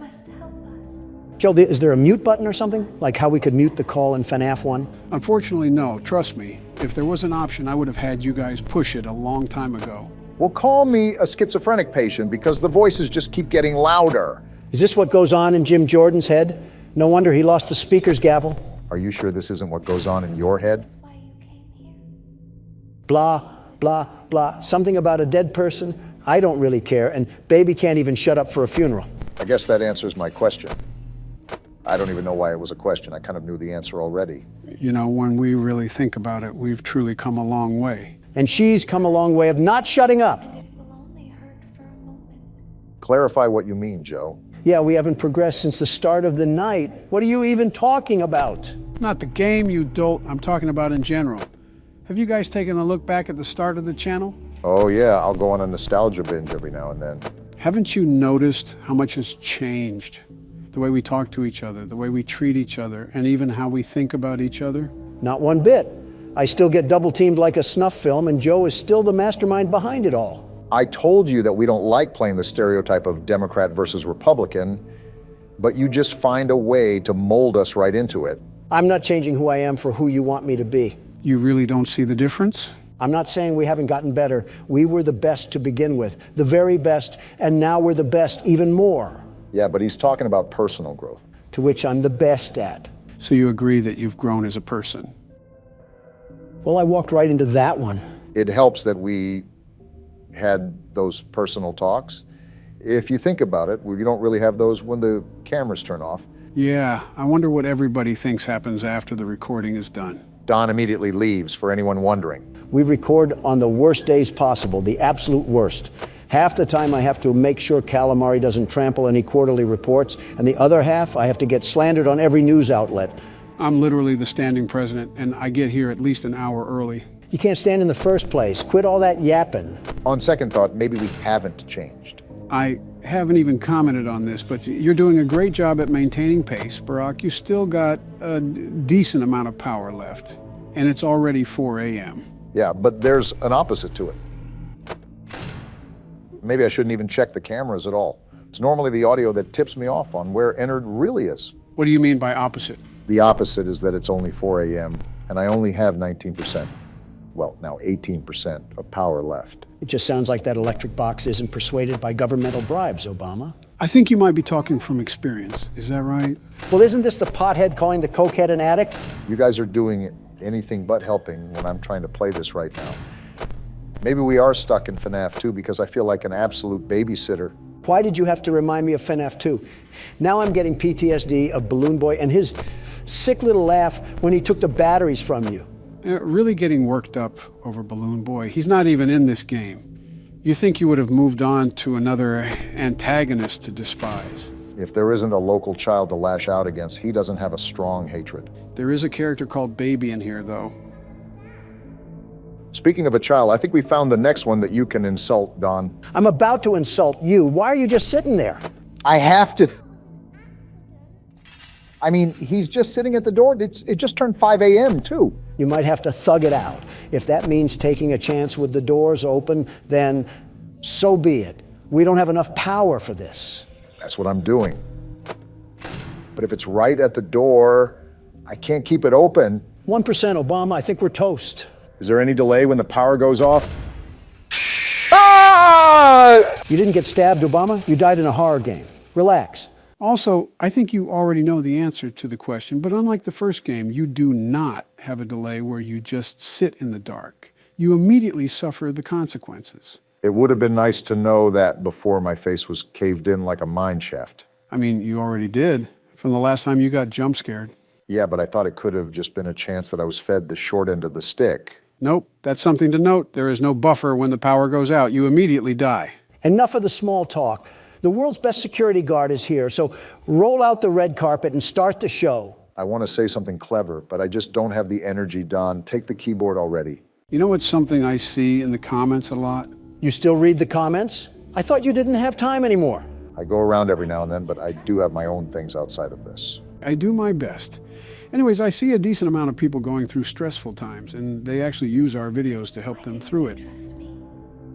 S2: Joe, is there a mute button or something? Like how we could mute the call in FNAF 1?
S3: Unfortunately, no. Trust me. If there was an option, I would have had you guys push it a long time ago.
S1: Well, call me a schizophrenic patient because the voices just keep getting louder.
S2: Is this what goes on in Jim Jordan's head? No wonder he lost the speaker's gavel.
S1: Are you sure this isn't what goes on in your head?
S2: Blah, blah, blah. Something about a dead person? I don't really care, and baby can't even shut up for a funeral.
S1: I guess that answers my question. I don't even know why it was a question. I kind of knew the answer already.
S3: You know, when we really think about it, we've truly come a long way.
S2: And she's come a long way of not shutting up.
S1: Clarify what you mean, Joe.
S2: Yeah, we haven't progressed since the start of the night. What are you even talking about?
S3: Not the game, you dolt. I'm talking about in general. Have you guys taken a look back at the start of the channel?
S1: Oh yeah, I'll go on a nostalgia binge every now and then.
S3: Haven't you noticed how much has changed? The way we talk to each other, the way we treat each other, and even how we think about each other?
S2: Not one bit. I still get double-teamed like a snuff film, and Joe is still the mastermind behind it all.
S1: I told you that we don't like playing the stereotype of Democrat versus Republican, but you just find a way to mold us right into it.
S2: I'm not changing who I am for who you want me to be.
S3: You really don't see the difference?
S2: I'm not saying we haven't gotten better. We were the best to begin with, the very best, and now we're the best even more.
S1: Yeah, but he's talking about personal growth.
S2: To which I'm the best at.
S3: So you agree that you've grown as a person?
S2: Well, I walked right into that one.
S1: It helps that we had those personal talks. If you think about it, we don't really have those when the cameras turn off.
S3: Yeah, I wonder what everybody thinks happens after the recording is done.
S1: Don immediately leaves, for anyone wondering.
S2: We record on the worst days possible, the absolute worst. Half the time I have to make sure Calamari doesn't trample any quarterly reports, and the other half I have to get slandered on every news outlet.
S3: I'm literally the standing president, and I get here at least an hour early.
S2: You can't stand in the first place. Quit all that yapping.
S1: On second thought, maybe we haven't changed.
S3: I haven't even commented on this, but you're doing a great job at maintaining pace, Barack. You still got a decent amount of power left, and it's already 4 a.m.
S1: Yeah, but there's an opposite to it. Maybe I shouldn't even check the cameras at all. It's normally the audio that tips me off on where Ennard really is.
S3: What do you mean by opposite?
S1: The opposite is that it's only 4 a.m. and I only have 19%. Well, now 18% of power left.
S2: It just sounds like that electric box isn't persuaded by governmental bribes, Obama.
S3: I think you might be talking from experience. Is that right?
S2: Well, isn't this the pothead calling the cokehead an addict?
S1: You guys are doing anything but helping when I'm trying to play this right now. Maybe we are stuck in FNAF 2 because I feel like an absolute babysitter.
S2: Why did you have to remind me of FNAF 2? Now I'm getting PTSD of Balloon Boy and his sick little laugh when he took the batteries from you.
S3: Really getting worked up over Balloon Boy. He's not even in this game. You think you would have moved on to another antagonist to despise.
S1: If there isn't a local child to lash out against, he doesn't have a strong hatred.
S3: There is a character called Baby in here, though.
S1: Speaking of a child, I think we found the next one that you can insult, Don.
S2: I'm about to insult you. Why are you just sitting there?
S1: I have to. I mean, he's just sitting at the door. It just turned 5 a.m. too.
S2: You might have to thug it out. If that means taking a chance with the doors open, then so be it. We don't have enough power for this.
S1: That's what I'm doing. But if it's right at the door, I can't keep it open.
S2: 1%, Obama, I think we're toast.
S1: Is there any delay when the power goes off? Ah!
S2: You didn't get stabbed, Obama. You died in a horror game. Relax.
S3: Also, I think you already know the answer to the question, but unlike the first game, you do not have a delay where you just sit in the dark. You immediately suffer the consequences.
S1: It would have been nice to know that before my face was caved in like a mine shaft.
S3: I mean, you already did, from the last time you got jump scared.
S1: Yeah, but I thought it could have just been a chance that I was fed the short end of the stick.
S3: Nope, that's something to note. There is no buffer when the power goes out. You immediately die.
S2: Enough of the small talk. The world's best security guard is here, so roll out the red carpet and start the show.
S1: I want to say something clever, but I just don't have the energy, Don. Take the keyboard already.
S3: You know what's something I see in the comments a lot?
S2: You still read the comments? I thought you didn't have time anymore.
S1: I go around every now and then, but I do have my own things outside of this.
S3: I do my best. Anyways, I see a decent amount of people going through stressful times, and they actually use our videos to help them through it.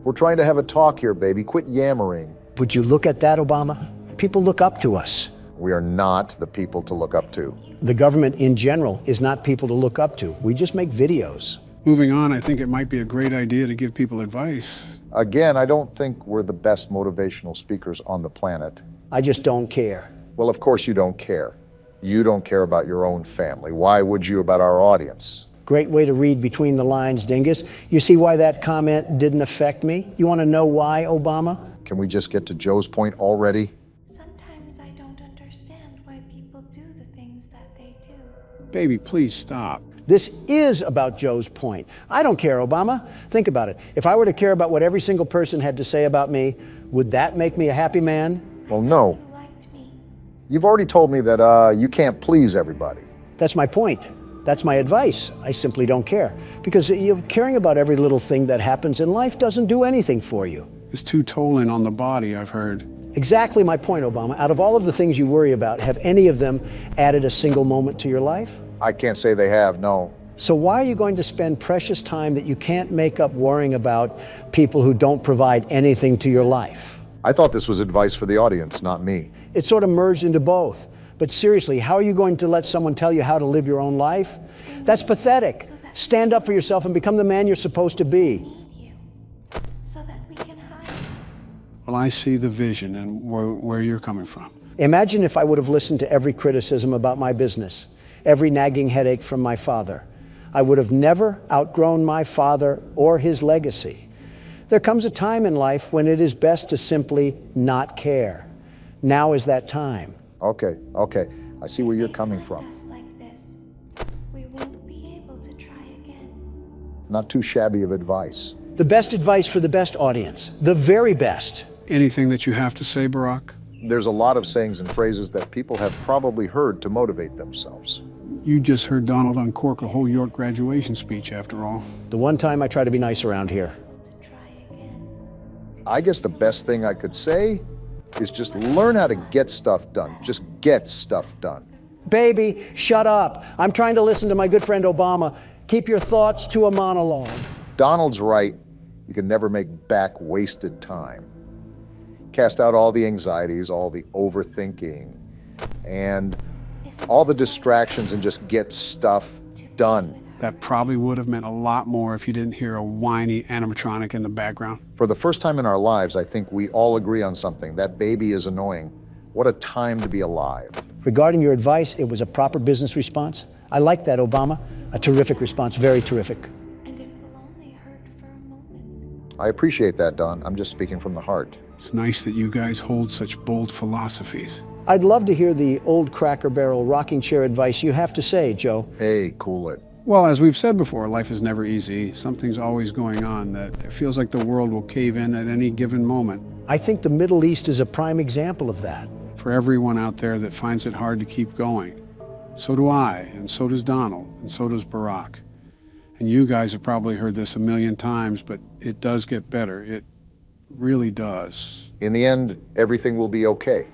S1: We're trying to have a talk here, baby. Quit yammering.
S2: Would you look at that, Obama? People look up to us.
S1: We are not the people to look up to.
S2: The government in general is not people to look up to. We just make videos.
S3: Moving on, I think it might be a great idea to give people advice.
S1: Again, I don't think we're the best motivational speakers on the planet.
S2: I just don't care.
S1: Well, of course you don't care. You don't care about your own family. Why would you about our audience?
S2: Great way to read between the lines, Dingus. You see why that comment didn't affect me? You want to know why, Obama?
S1: Can we just get to Joe's point already?
S8: Sometimes I don't understand why people do the things that they do.
S3: Baby, please stop.
S2: This is about Joe's point. I don't care, Obama. Think about it. If I were to care about what every single person had to say about me, would that make me a happy man?
S1: Well, no. You've already told me that you can't please everybody.
S2: That's my point. That's my advice. I simply don't care. Because caring about every little thing that happens in life doesn't do anything for you.
S3: It's too tolling on the body, I've heard.
S2: Exactly my point, Obama. Out of all of the things you worry about, have any of them added a single moment to your life?
S1: I can't say they have, no.
S2: So why are you going to spend precious time that you can't make up worrying about people who don't provide anything to your life?
S1: I thought this was advice for the audience, not me.
S2: It sort of merged into both. But seriously, how are you going to let someone tell you how to live your own life? That's pathetic. Stand up for yourself and become the man you're supposed to be.
S8: So that we can hide.
S3: Well, I see the vision and where you're coming from.
S2: Imagine if I would have listened to every criticism about my business, every nagging headache from my father. I would have never outgrown my father or his legacy. There comes a time in life when it is best to simply not care. Now is that time.
S1: Okay. I see where you're coming from.
S8: Like this, we won't be able to try again.
S1: Not too shabby of advice.
S2: The best advice for the best audience. The very best.
S3: Anything that you have to say, Barack?
S1: There's a lot of sayings and phrases that people have probably heard to motivate themselves.
S3: You just heard Donald uncork a whole York graduation speech, after all.
S2: The one time I try to be nice around here.
S1: I guess the best thing I could say is just learn how to get stuff done. Just get stuff done.
S2: Baby, shut up. I'm trying to listen to my good friend Obama. Keep your thoughts to a monologue.
S1: Donald's right. You can never make back wasted time. Cast out all the anxieties, all the overthinking, and all the distractions, and just get stuff done.
S3: That probably would have meant a lot more if you didn't hear a whiny animatronic in the background.
S1: For the first time in our lives, I think we all agree on something. That baby is annoying. What a time to be alive.
S2: Regarding your advice, it was a proper business response. I like that, Obama. A terrific response, very terrific.
S8: And it will only hurt for a moment.
S1: I appreciate that, Don. I'm just speaking from the heart.
S3: It's nice that you guys hold such bold philosophies.
S2: I'd love to hear the old Cracker Barrel rocking chair advice you have to say, Joe.
S1: Hey, cool it.
S3: Well, as we've said before, life is never easy. Something's always going on that it feels like the world will cave in at any given moment.
S2: I think the Middle East is a prime example of that.
S3: For everyone out there that finds it hard to keep going. So do I, and so does Donald, and so does Barack. And you guys have probably heard this a million times, but it does get better. It really does.
S1: In the end, everything will be okay.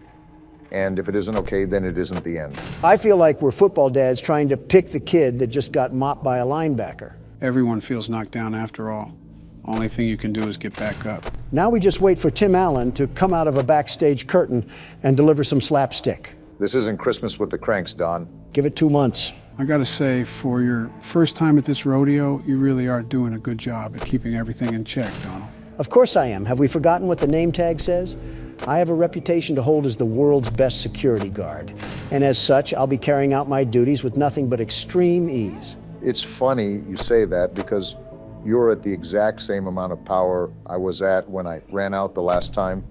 S1: And if it isn't okay, then it isn't the end.
S2: I feel like we're football dads trying to pick the kid that just got mopped by a linebacker.
S3: Everyone feels knocked down after all. Only thing you can do is get back up.
S2: Now we just wait for Tim Allen to come out of a backstage curtain and deliver some slapstick.
S1: This isn't Christmas with the Cranks, Don.
S2: Give it 2 months.
S3: I gotta say, for your first time at this rodeo, you really are doing a good job at keeping everything in check, Donald.
S2: Of course I am. Have we forgotten what the name tag says? I have a reputation to hold as the world's best security guard. And as such, I'll be carrying out my duties with nothing but extreme ease.
S1: It's funny you say that because you're at the exact same amount of power I was at when I ran out the last time.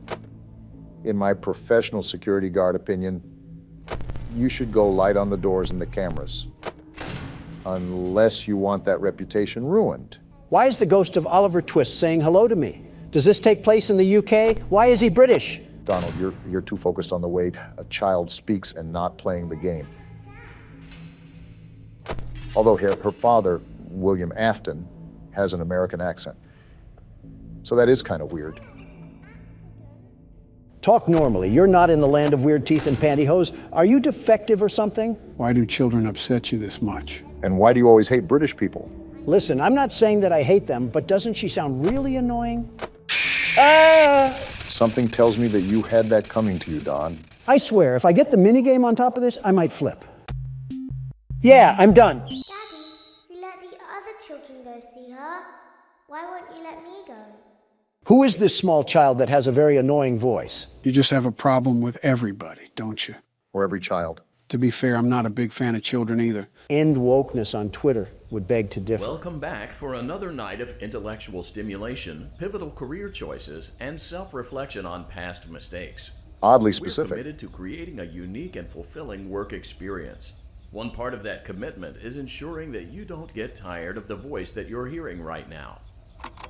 S1: In my professional security guard opinion, you should go light on the doors and the cameras. Unless you want that reputation ruined.
S2: Why is the ghost of Oliver Twist saying hello to me? Does this take place in the UK? Why is he British?
S1: Donald, you're too focused on the way a child speaks and not playing the game. Although her father, William Afton, has an American accent. So that is kind of weird.
S2: Talk normally. You're not in the land of weird teeth and pantyhose. Are you defective or something?
S3: Why do children upset you this much?
S1: And why do you always hate British people?
S2: Listen, I'm not saying that I hate them, but doesn't she sound really annoying?
S1: Something tells me that you had that coming to you, Don.
S2: I swear, if I get the minigame on top of this, I might flip. Yeah, I'm done.
S8: Daddy, you let the other children go see her. Why won't you let me go?
S2: Who is this small child that has a very annoying voice?
S3: You just have a problem with everybody, don't you?
S1: Or every child.
S3: To be fair, I'm not a big fan of children either.
S2: End wokeness on Twitter would beg to differ.
S18: Welcome back for another night of intellectual stimulation, pivotal career choices, and self-reflection on past mistakes.
S1: Oddly specific.
S18: We're committed to creating a unique and fulfilling work experience. One part of that commitment is ensuring that you don't get tired of the voice that you're hearing right now.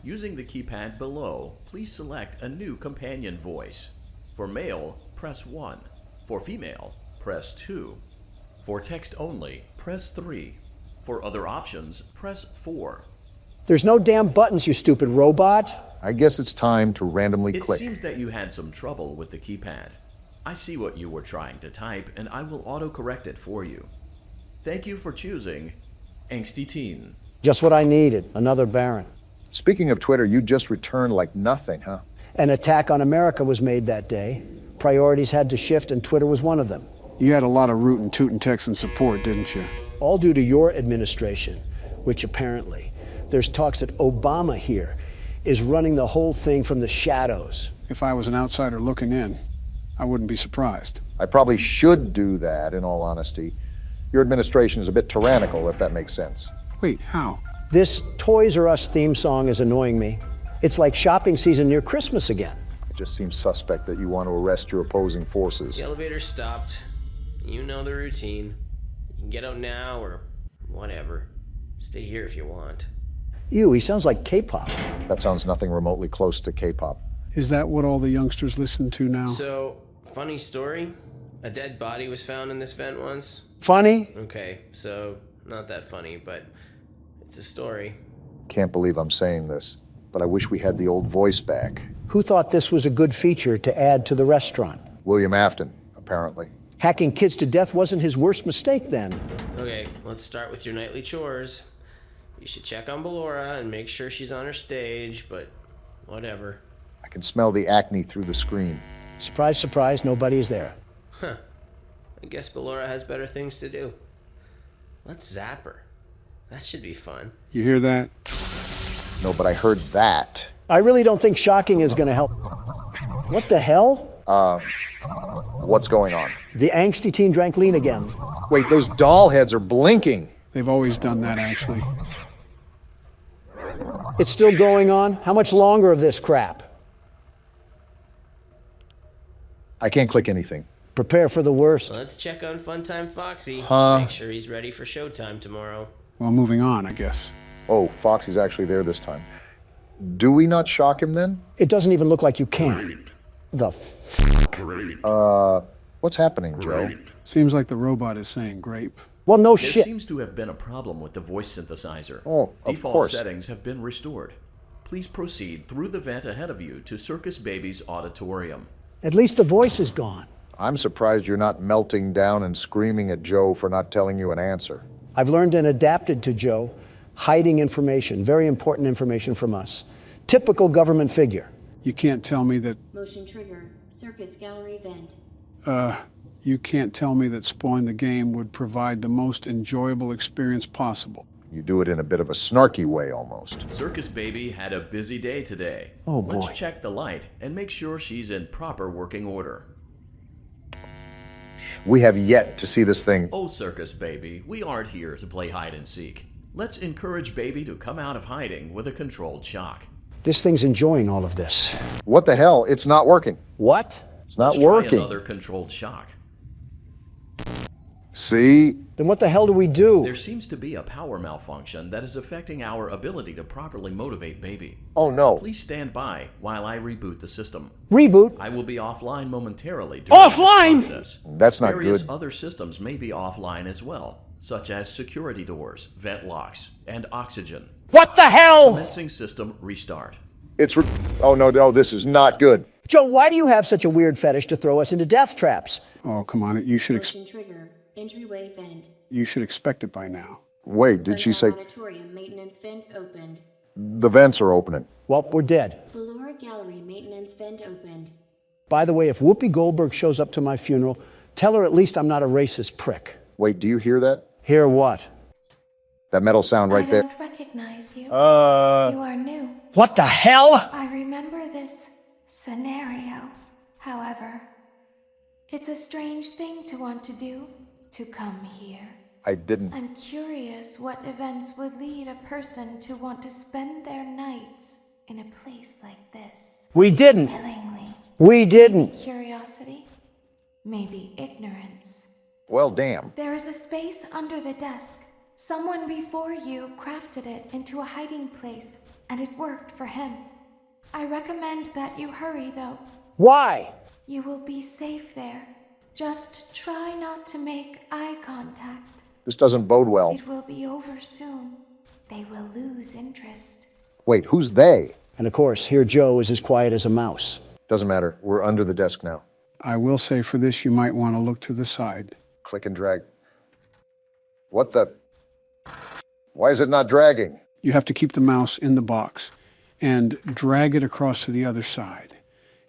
S18: Using the keypad below, please select a new companion voice. For male, press 1. For female, press 2. For text only, press 3. For other options, press 4.
S2: There's no damn buttons, you stupid robot.
S1: I guess it's time to randomly click.
S18: It seems that you had some trouble with the keypad. I see what you were trying to type, and I will auto-correct it for you. Thank you for choosing Angsty Teen.
S2: Just what I needed, another Baron.
S1: Speaking of Twitter, you just returned like nothing, huh?
S2: An attack on America was made that day. Priorities had to shift, and Twitter was one of them.
S3: You had a lot of rootin' tootin' Texan support, didn't you?
S2: All due to your administration, which apparently, there's talks that Obama here is running the whole thing from the shadows.
S3: If I was an outsider looking in, I wouldn't be surprised.
S1: I probably should do that, in all honesty. Your administration is a bit tyrannical, if that makes sense.
S3: Wait, how?
S2: This Toys R Us theme song is annoying me. It's like shopping season near Christmas again.
S1: It just seems suspect that you want to arrest your opposing forces.
S19: The elevator stopped. You know the routine. You can get out now or whatever. Stay here if you want.
S2: Ew, he sounds like K-pop.
S1: That sounds nothing remotely close to K-pop.
S3: Is that what all the youngsters listen to now?
S19: So, funny story. A dead body was found in this vent once.
S2: Funny?
S19: Okay, so not that funny, but it's a story.
S1: Can't believe I'm saying this, but I wish we had the old voice back.
S2: Who thought this was a good feature to add to the restaurant?
S1: William Afton, apparently.
S2: Hacking kids to death wasn't his worst mistake then.
S19: Okay, let's start with your nightly chores. You should check on Ballora and make sure she's on her stage, but whatever.
S1: I can smell the acne through the screen.
S2: Surprise, surprise, nobody's there.
S19: Huh. I guess Ballora has better things to do. Let's zap her. That should be fun.
S3: You hear that?
S1: No, but I heard that.
S2: I really don't think shocking is going to help. What the hell?
S1: What's going on?
S2: The angsty teen drank lean again.
S1: Wait, those doll heads are blinking.
S3: They've always done that, actually.
S2: It's still going on? How much longer of this crap?
S1: I can't click anything.
S2: Prepare for the worst.
S19: Let's check on Funtime Foxy.
S1: Huh?
S19: Make sure he's ready for showtime tomorrow.
S3: Well, moving on, I guess.
S1: Oh, Foxy's actually there this time. Do we not shock him then?
S2: It doesn't even look like you can. The
S1: what's happening, Joe?
S3: Seems like the robot is saying grape.
S2: Well, no
S18: There
S2: shit.
S18: seems to have been a problem with the voice synthesizer.
S1: Oh, of
S18: Default
S1: course.
S18: settings have been restored. Please proceed through the vent ahead of you to Circus Baby's auditorium.
S2: At least the voice is gone.
S1: I'm surprised you're not melting down and screaming at Joe for not telling you an answer.
S2: I've learned and adapted to Joe, hiding information, very important information from us. Typical government figure.
S3: You can't tell me that...
S8: Motion trigger. Circus gallery vent.
S3: You can't tell me that Spawn the game would provide the most enjoyable experience possible.
S1: You do it in a bit of a snarky way, almost.
S18: Circus Baby had a busy day today.
S2: Oh, boy.
S18: Let's check the light and make sure she's in proper working order.
S1: We have yet to see this thing.
S18: Oh, Circus Baby, we aren't here to play hide and seek. Let's encourage Baby to come out of hiding with a controlled shock.
S2: This thing's enjoying all of this.
S1: What the hell? It's not working.
S2: What?
S1: It's not
S18: Let's try
S1: working.
S18: another controlled shock.
S1: See?
S2: Then what the hell do we do?
S18: There seems to be a power malfunction that is affecting our ability to properly motivate Baby.
S1: Oh, no.
S18: Please stand by while I reboot the system.
S2: Reboot?
S18: I will be offline momentarily during
S2: Offline?
S18: this process.
S1: That's not
S18: Various
S1: good.
S18: other systems may be offline as well, such as security doors, vent locks, and oxygen.
S2: What the hell?
S18: Commencing system restart.
S1: Oh, no, this is not good.
S2: Joe, why do you have such a weird fetish to throw us into death traps?
S3: Oh, come on. You should
S8: Motion trigger. Entryway vent.
S3: you should expect it by now.
S1: Wait, did she say
S8: Auditorium maintenance vent opened.
S1: the vents are opening?
S2: Well, we're dead.
S8: Ballora gallery maintenance vent opened.
S2: By the way, if Whoopi Goldberg shows up to my funeral, tell her at least I'm not a racist prick.
S1: Wait, do you hear that?
S2: Hear what?
S1: That metal sound right there?
S8: I don't recognize you. You are new.
S2: What the hell?
S8: I remember this scenario. However, it's a strange thing to want to do, to come here.
S1: I didn't.
S8: I'm curious what events would lead a person to want to spend their nights in a place like this.
S2: We didn't.
S8: Willingly.
S2: We didn't.
S8: Maybe curiosity, maybe ignorance.
S1: Well, damn.
S8: There is a space under the desk. Someone before you crafted it into a hiding place, and it worked for him. I recommend that you hurry, though.
S2: Why?
S8: You will be safe there. Just try not to make eye contact.
S1: This doesn't bode well.
S8: It will be over soon. They will lose interest.
S1: Wait, who's they?
S2: And of course, here Joe is as quiet as a mouse.
S1: Doesn't matter. We're under the desk now.
S3: I will say for this, you might want to look to the side.
S1: Click and drag. What the? Why is it not dragging?
S3: You have to keep the mouse in the box and drag it across to the other side.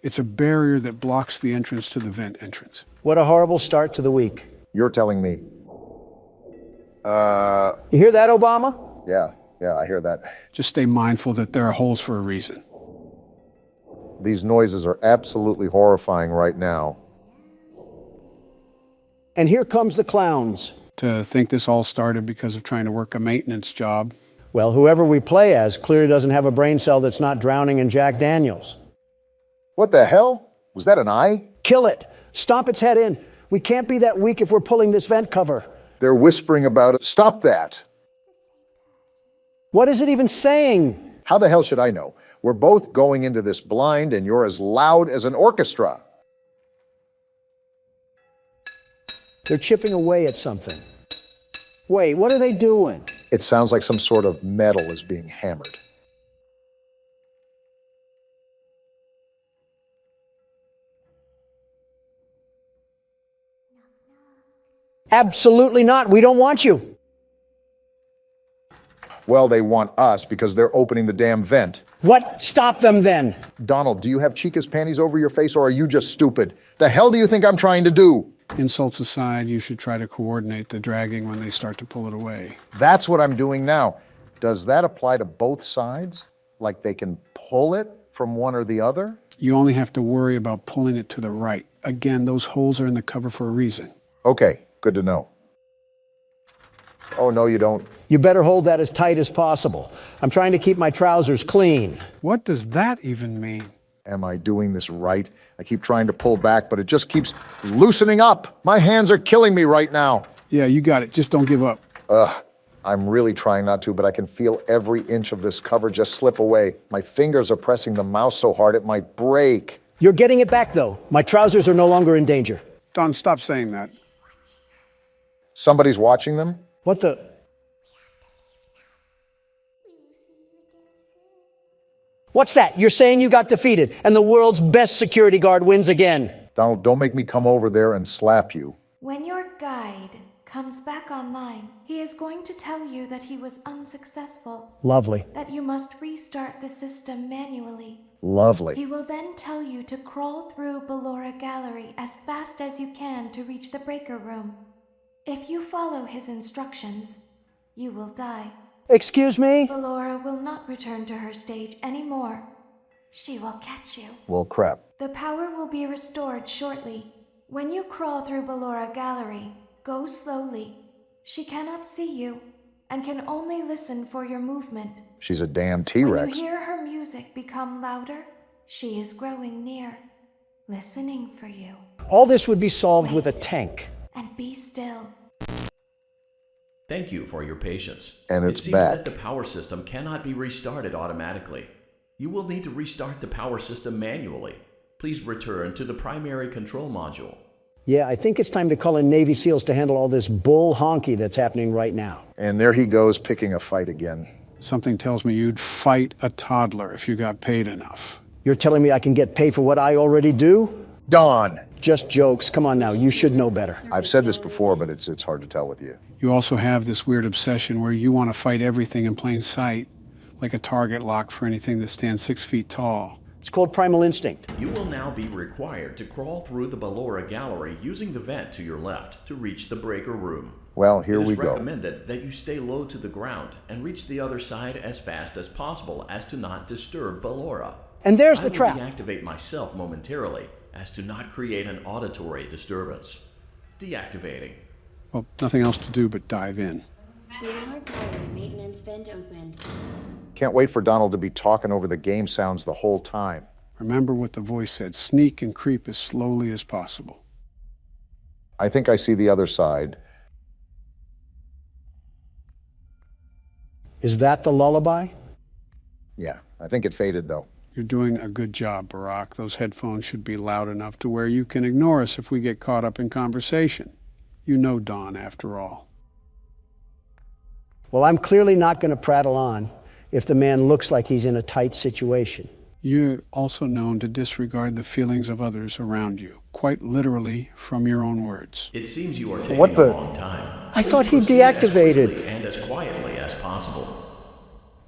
S3: It's a barrier that blocks the entrance to the vent entrance.
S2: What a horrible start to the week.
S1: You're telling me.
S2: You hear that, Obama?
S1: Yeah, I hear that.
S3: Just stay mindful that there are holes for a reason.
S1: These noises are absolutely horrifying right now.
S2: And here comes the clowns.
S3: To think this all started because of trying to work a maintenance job.
S2: Well, whoever we play as clearly doesn't have a brain cell that's not drowning in Jack Daniels.
S1: What the hell? Was that an eye?
S2: Kill it. Stomp its head in. We can't be that weak if we're pulling this vent cover.
S1: They're whispering about it. Stop that.
S2: What is it even saying?
S1: How the hell should I know? We're both going into this blind, and you're as loud as an orchestra.
S2: They're chipping away at something. Wait, what are they doing?
S1: It sounds like some sort of metal is being hammered.
S2: Absolutely not. We don't want you.
S1: Well, they want us because they're opening the damn vent.
S2: What? Stop them then.
S1: Donald, do you have Chica's panties over your face, or are you just stupid? The hell do you think I'm trying to do?
S3: Insults aside, you should try to coordinate the dragging when they start to pull it away.
S1: That's what I'm doing now. Does that apply to both sides? Like they can pull it from one or the other?
S3: You only have to worry about pulling it to the right. Again, those holes are in the cover for a reason.
S1: Okay, good to know. Oh, no, you don't.
S2: You better hold that as tight as possible. I'm trying to keep my trousers clean.
S3: What does that even mean?
S1: Am I doing this right? I keep trying to pull back, but it just keeps loosening up. My hands are killing me right now.
S3: Yeah, you got it. Just don't give up.
S1: I'm really trying not to, but I can feel every inch of this cover just slip away. My fingers are pressing the mouse so hard it might break.
S2: You're getting it back, though. My trousers are no longer in danger.
S3: Don, stop saying that.
S1: Somebody's watching them?
S2: What the? What's that? You're saying you got defeated, and the world's best security guard wins again.
S1: Donald, don't make me come over there and slap you.
S20: When your guide comes back online, he is going to tell you that he was unsuccessful.
S2: Lovely.
S20: That you must restart the system manually.
S1: Lovely.
S20: He will then tell you to crawl through Ballora Gallery as fast as you can to reach the breaker room. If you follow his instructions, you will die.
S2: Excuse me?
S20: Ballora will not return to her stage anymore. She will catch you.
S1: Well, crap.
S20: The power will be restored shortly. When you crawl through Ballora Gallery, go slowly. She cannot see you and can only listen for your movement.
S1: She's a damn
S20: When
S1: T-Rex.
S20: you hear her music become louder, she is growing near, listening for you.
S2: All this would be solved with a tank.
S20: And be still.
S18: Thank you for your patience.
S1: And it's
S18: it seems
S1: back.
S18: that the power system cannot be restarted automatically. You will need to restart the power system manually. Please return to the primary control module.
S2: Yeah, I think it's time to call in Navy SEALs to handle all this bull honky that's happening right now.
S1: And there he goes, picking a fight again.
S3: Something tells me you'd fight a toddler if you got paid enough.
S2: You're telling me I can get paid for what I already do?
S1: Don!
S2: Just jokes. Come on now, you should know better.
S1: I've said this before, but it's hard to tell with you.
S3: You also have this weird obsession where you want to fight everything in plain sight, like a target lock for anything that stands 6 feet tall.
S2: It's called primal instinct.
S18: You will now be required to crawl through the Ballora Gallery using the vent to your left to reach the breaker room.
S1: Well, here we
S18: It is
S1: go.
S18: recommended that you stay low to the ground and reach the other side as fast as possible as to not disturb Ballora.
S2: And there's
S18: I
S2: the
S18: will
S2: trap.
S18: deactivate myself momentarily as to not create an auditory disturbance. Deactivating.
S3: Well, nothing else to do but dive in.
S21: Ballora Gallery maintenance vent opened.
S1: Can't wait for Donald to be talking over the game sounds the whole time.
S3: Remember what the voice said, sneak and creep as slowly as possible.
S1: I think I see the other side.
S2: Is that the lullaby?
S1: Yeah, I think it faded though.
S3: You're doing a good job, Barack. Those headphones should be loud enough to where you can ignore us if we get caught up in conversation. You know Don, after all.
S2: Well, I'm clearly not going to prattle on if the man looks like he's in a tight situation.
S3: You're also known to disregard the feelings of others around you, quite literally from your own words.
S18: It seems you are taking
S1: What the-
S18: a long time.
S2: I thought he
S18: Proceed as
S2: deactivated.
S18: quickly and as quietly as possible.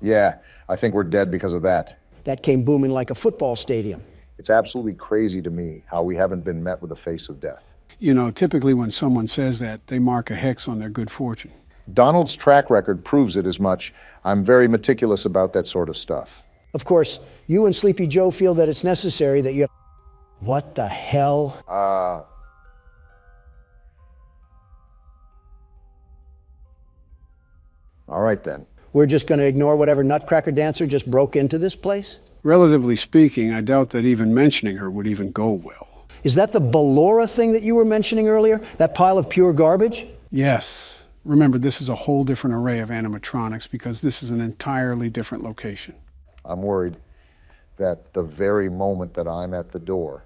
S1: Yeah, I think we're dead because of that.
S2: That came booming like a football stadium.
S1: It's absolutely crazy to me how we haven't been met with the face of death.
S3: You know, typically when someone says that, they mark a hex on their good fortune.
S1: Donald's track record proves it as much. I'm very meticulous about that sort of stuff.
S2: Of course, you and Sleepy Joe feel that it's necessary that you... What the hell?
S1: All right then.
S2: We're just going to ignore whatever nutcracker dancer just broke into this place?
S3: Relatively speaking, I doubt that even mentioning her would even go well.
S2: Is that the Ballora thing that you were mentioning earlier? That pile of pure garbage?
S3: Yes. Remember, this is a whole different array of animatronics because this is an entirely different location.
S1: I'm worried that the very moment that I'm at the door,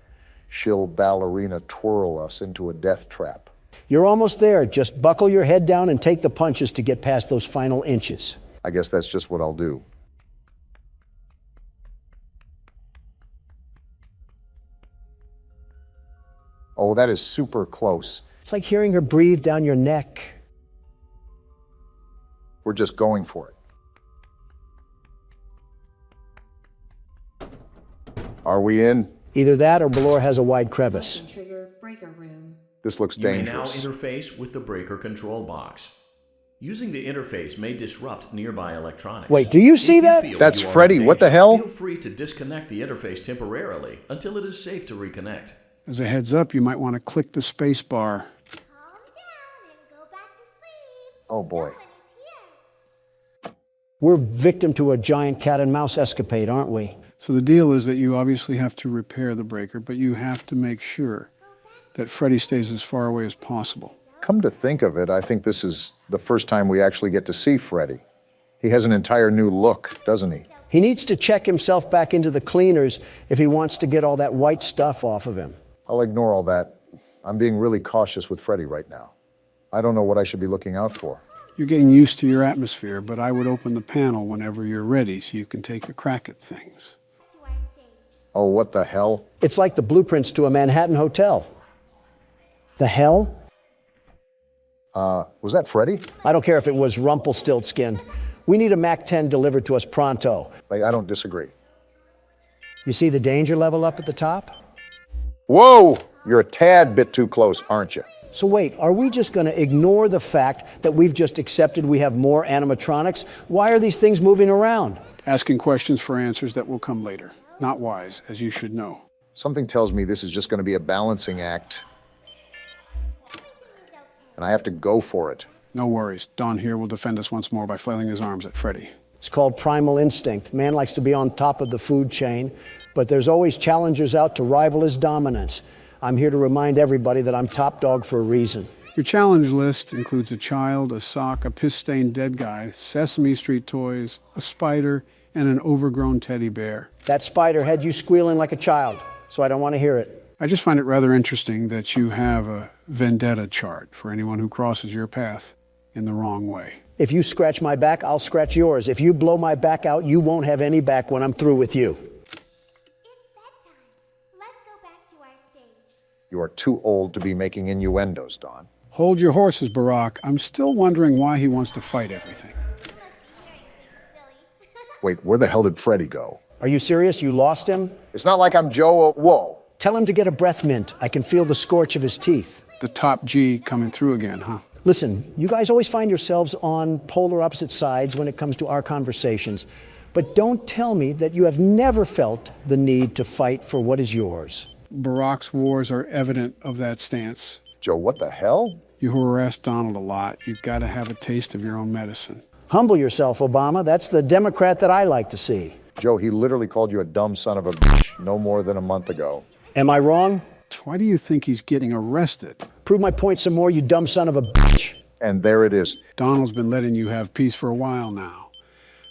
S1: she'll ballerina twirl us into a death trap.
S2: You're almost there. Just buckle your head down and take the punches to get past those final inches.
S1: I guess that's just what I'll do. Oh, that is super close.
S2: It's like hearing her breathe down your neck.
S1: We're just going for it. Are we in?
S2: Either that or Ballora has a wide crevice.
S21: Trigger breaker room.
S1: This looks dangerous.
S18: You may now interface with the breaker control box. Using the interface may disrupt nearby electronics.
S2: Wait, do you see that?
S1: That's Freddy. What the hell?
S18: Feel free to disconnect the interface temporarily until it is safe to reconnect.
S3: As a heads up, you might want to click the space bar.
S1: Oh boy.
S2: We're victim to a giant cat and mouse escapade, aren't we?
S3: So the deal is that you obviously have to repair the breaker, but you have to make sure that Freddy stays as far away as possible.
S1: Come to think of it, I think this is the first time we actually get to see Freddy. He has an entire new look, doesn't he?
S2: He needs to check himself back into the cleaners if he wants to get all that white stuff off of him.
S1: I'll ignore all that. I'm being really cautious with Freddy right now. I don't know what I should be looking out for.
S3: You're getting used to your atmosphere, but I would open the panel whenever you're ready so you can take a crack at things.
S1: Oh, what the hell?
S2: It's like the blueprints to a Manhattan hotel. The hell?
S1: Was that Freddy?
S2: I don't care if it was Rumpelstiltskin. We need a Mac 10 delivered to us pronto.
S1: I don't disagree.
S2: You see the danger level up at the top?
S1: Whoa! You're a tad bit too close, aren't you?
S2: So wait, are we just going to ignore the fact that we've just accepted we have more animatronics? Why are these things moving around?
S3: Asking questions for answers that will come later. Not wise, as you should know.
S1: Something tells me this is just going to be a balancing act. And I have to go for it.
S3: No worries. Don here will defend us once more by flailing his arms at Freddy.
S2: It's called primal instinct. Man likes to be on top of the food chain, but there's always challengers out to rival his dominance. I'm here to remind everybody that I'm top dog for a reason.
S3: Your challenge list includes a child, a sock, a piss-stained dead guy, Sesame Street toys, a spider, and an overgrown teddy bear.
S2: That spider had you squealing like a child, so I don't want to hear it.
S3: I just find it rather interesting that you have a vendetta chart for anyone who crosses your path in the wrong way.
S2: If you scratch my back, I'll scratch yours. If you blow my back out, you won't have any back when I'm through with you.
S1: You are too old to be making innuendos, Don.
S3: Hold your horses, Barack. I'm still wondering why he wants to fight everything.
S1: Wait, where the hell did Freddy go?
S2: Are you serious? You lost him?
S1: It's not like I'm Joe. Whoa.
S2: Tell him to get a breath mint. I can feel the scorch of his teeth.
S3: The top G coming through again, huh?
S2: Listen, you guys always find yourselves on polar opposite sides when it comes to our conversations. But don't tell me that you have never felt the need to fight for what is yours.
S3: Barack's wars are evident of that stance.
S1: Joe, what the hell?
S3: You harass Donald a lot. You've got to have a taste of your own medicine.
S2: Humble yourself, Obama. That's the Democrat that I like to see.
S1: Joe, he literally called you a dumb son of a bitch no more than a month ago.
S2: Am I wrong?
S3: Why do you think he's getting arrested?
S2: Prove my point some more, you dumb son of a bitch.
S1: And there it is.
S3: Donald's been letting you have peace for a while now.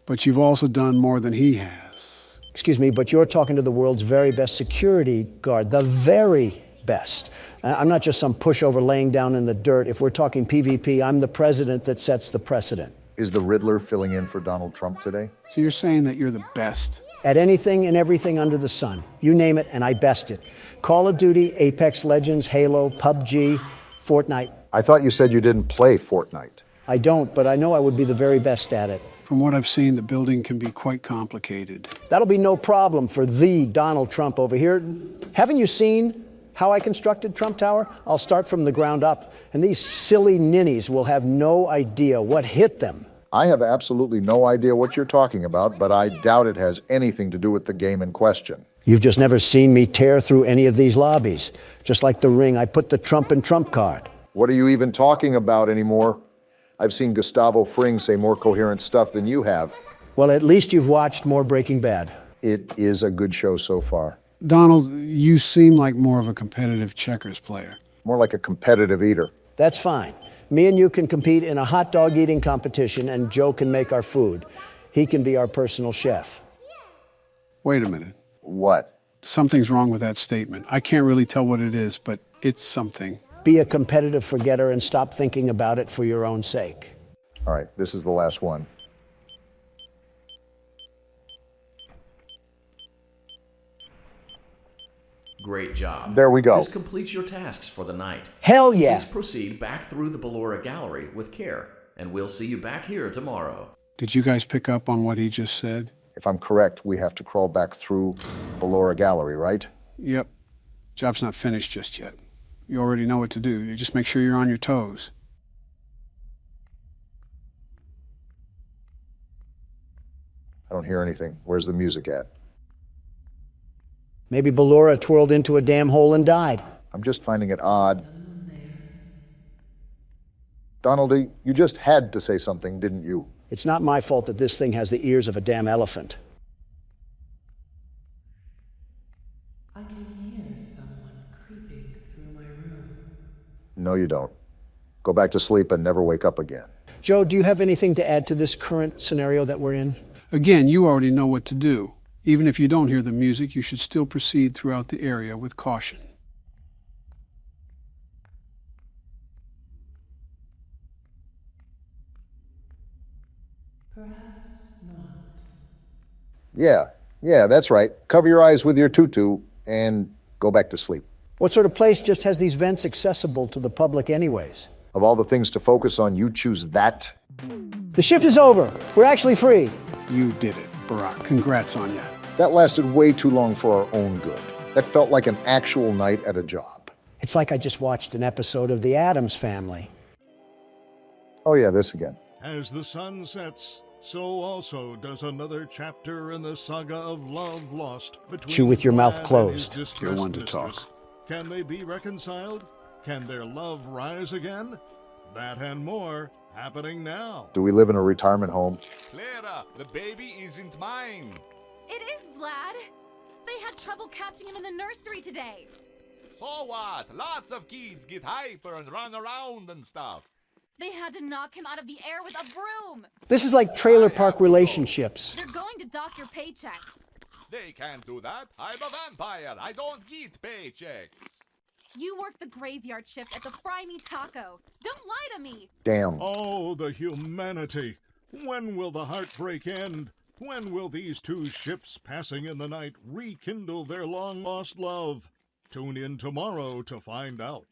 S3: But you've also done more than he has.
S2: Excuse me, but you're talking to the world's very best security guard, the very best. I'm not just some pushover laying down in the dirt. If we're talking PvP, I'm the president that sets the precedent.
S1: Is the Riddler filling in for Donald Trump today?
S3: So you're saying that you're the best?
S2: At anything and everything under the sun. You name it, and I best it. Call of Duty, Apex Legends, Halo, PUBG, Fortnite.
S1: I thought you said you didn't play Fortnite.
S2: I don't, but I know I would be the very best at it.
S3: From what I've seen, the building can be quite complicated.
S2: That'll be no problem for the Donald Trump over here. Haven't you seen how I constructed Trump Tower? I'll start from the ground up, and these silly ninnies will have no idea what hit them.
S1: I have absolutely no idea what you're talking about, but I doubt it has anything to do with the game in question.
S2: You've just never seen me tear through any of these lobbies. Just like the ring, I put the Trump in Trump card.
S1: What are you even talking about anymore? I've seen Gustavo Fring say more coherent stuff than you have.
S2: Well, at least you've watched more Breaking Bad.
S1: It is a good show so far.
S3: Donald, you seem like more of a competitive checkers player.
S1: More like a competitive eater.
S2: That's fine. Me and you can compete in a hot dog eating competition, and Joe can make our food. He can be our personal chef.
S3: Wait a minute.
S1: What?
S3: Something's wrong with that statement. I can't really tell what it is, but it's something.
S2: Be a competitive forgetter and stop thinking about it for your own sake.
S1: All right, this is the last one.
S18: Great job.
S1: There we go.
S18: This completes your tasks for the night.
S2: Hell yeah.
S18: Please proceed back through the Ballora Gallery with care, and we'll see you back here tomorrow.
S3: Did you guys pick up on what he just said?
S1: If I'm correct, we have to crawl back through Ballora Gallery, right?
S3: Yep. Job's not finished just yet. You already know what to do. You just make sure you're on your toes.
S1: I don't hear anything. Where's the music at?
S2: Maybe Ballora twirled into a damn hole and died.
S1: I'm just finding it odd. Donald, you just had to say something, didn't you?
S2: It's not my fault that this thing has the ears of a damn elephant.
S4: I can hear someone creeping through my room.
S1: No, you don't. Go back to sleep and never wake up again.
S2: Joe, do you have anything to add to this current scenario that we're in?
S3: Again, you already know what to do. Even if you don't hear the music, you should still proceed throughout the area with caution.
S4: Perhaps not.
S1: Yeah, that's right. Cover your eyes with your tutu and go back to sleep.
S2: What sort of place just has these vents accessible to the public anyways?
S1: Of all the things to focus on, you choose that?
S2: The shift is over. We're actually free.
S3: You did it, Barack. Congrats on you.
S1: That lasted way too long for our own good. That felt like an actual night at a job.
S2: It's like I just watched an episode of The Addams Family.
S1: Oh yeah, this again.
S17: As the sun sets, so also does another chapter in the saga of love lost between
S2: Chew with your mouth
S17: Vlad and
S2: closed.
S17: his
S3: You're one to
S17: distressed
S3: talk.
S17: mistress. Can they be reconciled? Can their love rise again? That and more happening now.
S1: Do we live in a retirement home?
S22: Clara, the baby isn't mine.
S23: It is, Vlad. They had trouble catching him in the nursery today.
S22: So what? Lots of kids get hyper and run around and stuff.
S23: They had to knock him out of the air with a broom.
S2: This is like trailer park relationships.
S23: They're going to dock your paychecks.
S22: They can't do that. I'm a vampire. I don't get paychecks.
S23: You work the graveyard shift at the Fry Me Taco. Don't lie to me.
S1: Damn.
S17: Oh, the humanity. When will the heartbreak end? When will these two ships passing in the night rekindle their long-lost love? Tune in tomorrow to find out.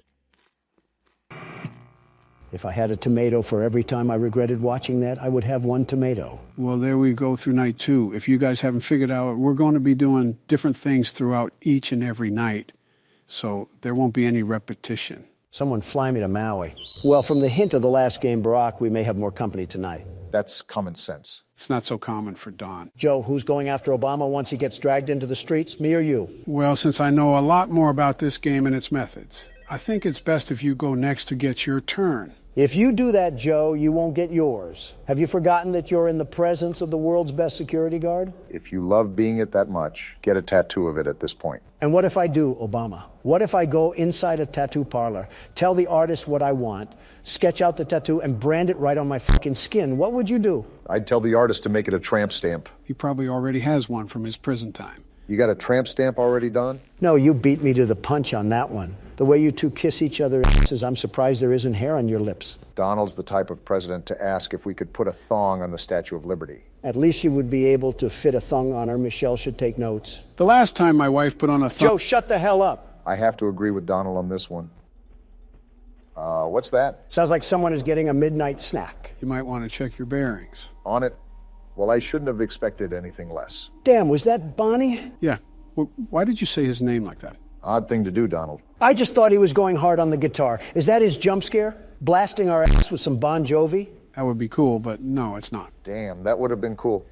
S2: If I had a tomato for every time I regretted watching that, I would have one tomato.
S3: Well, there we go through night 2. If you guys haven't figured out, we're going to be doing different things throughout each and every night. So there won't be any repetition.
S2: Someone fly me to Maui. Well, from the hint of the last game, Barack, we may have more company tonight.
S1: That's common sense.
S3: It's not so common for Don.
S2: Joe, who's going after Obama once he gets dragged into the streets, me or you?
S3: Well, since I know a lot more about this game and its methods, I think it's best if you go next to get your turn.
S2: If you do that, Joe, you won't get yours. Have you forgotten that you're in the presence of the world's best security guard?
S1: If you love being it that much, get a tattoo of it at this point.
S2: And what if I do, Obama? What if I go inside a tattoo parlor, tell the artist what I want, sketch out the tattoo, and brand it right on my fucking skin? What would you do?
S1: I'd tell the artist to make it a tramp stamp.
S3: He probably already has one from his prison time.
S1: You got a tramp stamp already done?
S2: No, you beat me to the punch on that one. The way you two kiss each other asses, I'm surprised there isn't hair on your lips.
S1: Donald's the type of president to ask if we could put a thong on the Statue of Liberty.
S2: At least you would be able to fit a thong on her. Michelle should take notes.
S3: The last time my wife put on a thong...
S2: Joe, shut the hell up.
S1: I have to agree with Donald on this one. What's that?
S2: Sounds like someone is getting a midnight snack.
S3: You might want to check your bearings.
S1: On it? Well, I shouldn't have expected anything less.
S2: Damn, was that Bonnie?
S3: Yeah. Well, why did you say his name like that?
S1: Odd thing to do, Donald.
S2: I just thought he was going hard on the guitar. Is that his jump scare? Blasting our ass with some Bon Jovi?
S3: That would be cool, but no, it's not.
S1: Damn, that would have been cool.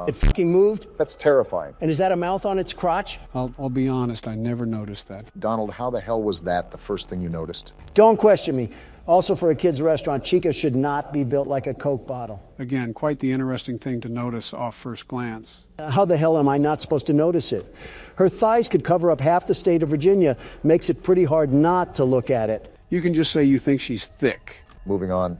S2: It fucking moved?
S1: That's terrifying.
S2: And is that a mouth on its crotch?
S3: I'll be honest, I never noticed that.
S1: Donald, how the hell was that the first thing you noticed?
S2: Don't question me. Also, for a kid's restaurant, Chica should not be built like a Coke bottle.
S3: Again, quite the interesting thing to notice off first glance.
S2: How the hell am I not supposed to notice it? Her thighs could cover up half the state of Virginia. Makes it pretty hard not to look at it.
S3: You can just say you think she's thick.
S1: Moving on.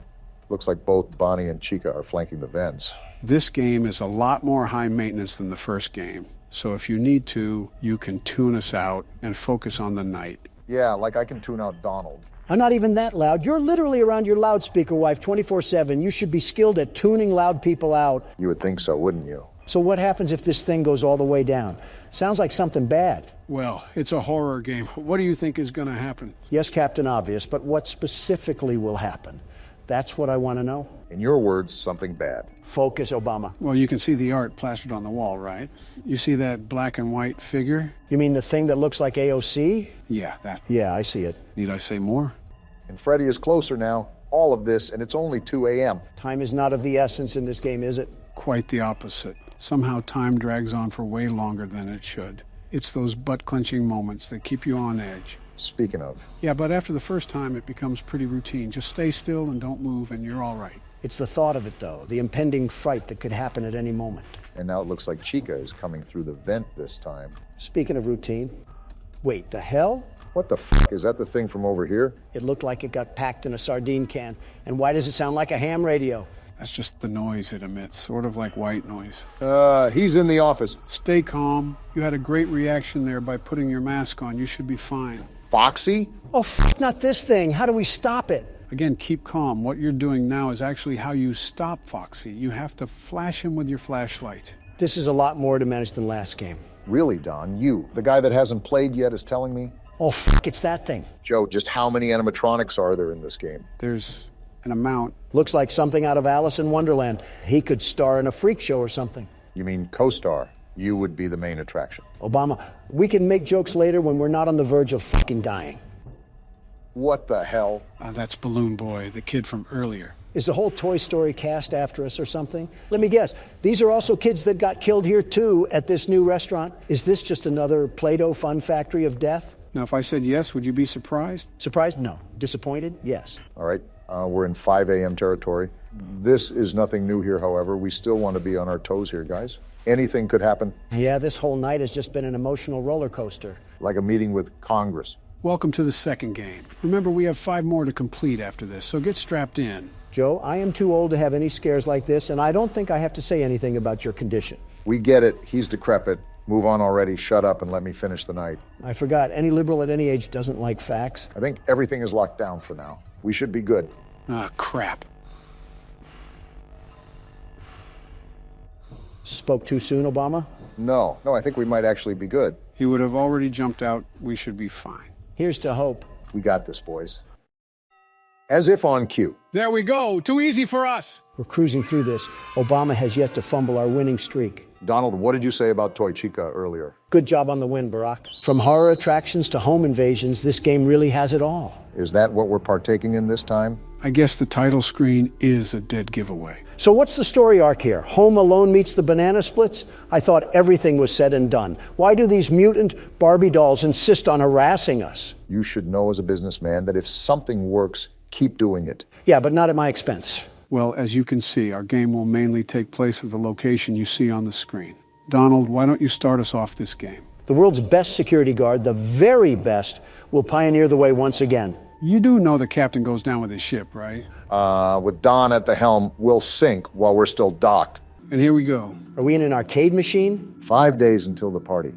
S1: Looks like both Bonnie and Chica are flanking the vents.
S3: This game is a lot more high maintenance than the first game. So if you need to, you can tune us out and focus on the night.
S1: Yeah, like I can tune out Donald.
S2: I'm not even that loud. You're literally around your loudspeaker wife 24/7. You should be skilled at tuning loud people out.
S1: You would think so, wouldn't you?
S2: So what happens if this thing goes all the way down? Sounds like something bad.
S3: Well, it's a horror game. What do you think is going to happen?
S2: Yes, Captain Obvious, but what specifically will happen? That's what I want to know.
S1: In your words, something bad.
S2: Focus, Obama.
S3: Well, you can see the art plastered on the wall, right? You see that black and white figure?
S2: You mean the thing that looks like AOC?
S3: Yeah, that.
S2: Yeah, I see it.
S3: Need I say more?
S1: And Freddy is closer now. All of this, and it's only 2 a.m.
S2: Time is not of the essence in this game, is it?
S3: Quite the opposite. Somehow time drags on for way longer than it should. It's those butt-clenching moments that keep you on edge.
S1: Speaking of.
S3: Yeah, but after the first time, it becomes pretty routine. Just stay still and don't move, and you're all right.
S2: It's the thought of it, though, the impending fright that could happen at any moment.
S1: And now it looks like Chica is coming through the vent this time.
S2: Speaking of routine, wait, the hell?
S1: What the f***? Is that the thing from over here?
S2: It looked like it got packed in a sardine can. And why does it sound like a ham radio?
S3: That's just the noise it emits, sort of like white noise.
S1: He's in the office.
S3: Stay calm. You had a great reaction there by putting your mask on. You should be fine.
S1: Foxy?
S2: Oh, not this thing. How do we stop it?
S3: Again, keep calm. What you're doing now is actually how you stop Foxy. You have to flash him with your flashlight.
S2: This is a lot more to manage than last game.
S1: Really, Don? You, the guy that hasn't played yet, is telling me?
S2: Oh, it's that thing.
S1: Joe, just how many animatronics are there in this game?
S3: There's an amount.
S2: Looks like something out of Alice in Wonderland. He could star in a freak show or something.
S1: You mean co-star? You would be the main attraction.
S2: Obama, we can make jokes later when we're not on the verge of fucking dying.
S1: What the hell?
S3: That's Balloon Boy, the kid from earlier.
S2: Is the whole Toy Story cast after us or something? Let me guess. These are also kids that got killed here, too, at this new restaurant. Is this just another Play-Doh fun factory of death?
S3: Now, if I said yes, would you be surprised?
S2: Surprised? No. Disappointed? Yes.
S1: All right. We're in 5 a.m. territory. This is nothing new here, however. We still want to be on our toes here, guys. Anything could happen.
S2: Yeah, this whole night has just been an emotional roller coaster.
S1: Like a meeting with Congress.
S3: Welcome to the second game. Remember, we have 5 more to complete after this, so get strapped in.
S2: Joe, I am too old to have any scares like this, and I don't think I have to say anything about your condition.
S1: We get it. He's decrepit. Move on already. Shut up and let me finish the night.
S2: I forgot. Any liberal at any age doesn't like facts.
S1: I think everything is locked down for now. We should be good.
S3: Ah, crap.
S2: Spoke too soon, Obama?
S1: No, I think we might actually be good.
S3: He would have already jumped out. We should be fine.
S2: Here's to hope.
S1: We got this, boys. As if on cue.
S3: There we go. Too easy for us.
S2: We're cruising through this. Obama has yet to fumble our winning streak.
S1: Donald, what did you say about Toy Chica earlier?
S2: Good job on the win, Barack. From horror attractions to home invasions, this game really has it all.
S1: Is that what we're partaking in this time?
S3: I guess the title screen is a dead giveaway.
S2: So what's the story arc here? Home Alone meets the Banana Splits? I thought everything was said and done. Why do these mutant Barbie dolls insist on harassing us?
S1: You should know as a businessman that if something works, keep doing it.
S2: Yeah, but not at my expense.
S3: Well, as you can see, our game will mainly take place at the location you see on the screen. Donald, why don't you start us off this game?
S2: The world's best security guard, the very best, will pioneer the way once again.
S3: You do know the captain goes down with his ship, right?
S1: With Don at the helm, we'll sink while we're still docked.
S3: And here we go.
S2: Are we in an arcade machine?
S1: 5 days until the party.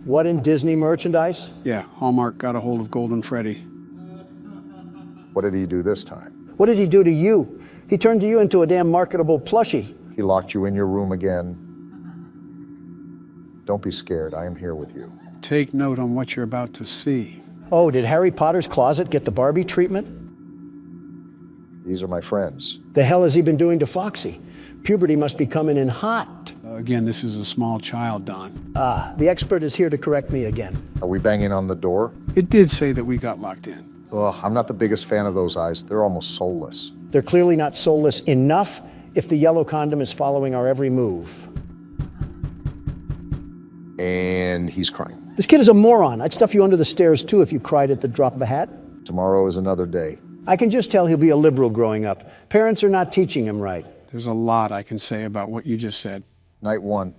S2: What in Disney merchandise?
S3: Yeah, Hallmark got a hold of Golden Freddy.
S1: What did he do this time?
S2: What did he do to you? He turned you into a damn marketable plushie.
S1: He locked you in your room again. Don't be scared. I am here with you.
S3: Take note on what you're about to see.
S2: Oh, did Harry Potter's closet get the Barbie treatment?
S1: These are my friends.
S2: The hell has he been doing to Foxy? Puberty must be coming in hot.
S3: Again, this is a small child, Don.
S2: Ah, the expert is here to correct me again.
S1: Are we banging on the door?
S3: It did say that we got locked in.
S1: Ugh, I'm not the biggest fan of those eyes. They're almost soulless.
S2: They're clearly not soulless enough if the yellow condom is following our every move.
S1: And he's crying.
S2: This kid is a moron. I'd stuff you under the stairs, too, if you cried at the drop of a hat.
S1: Tomorrow is another day.
S2: I can just tell he'll be a liberal growing up. Parents are not teaching him right.
S3: There's a lot I can say about what you just said.
S1: Night 1.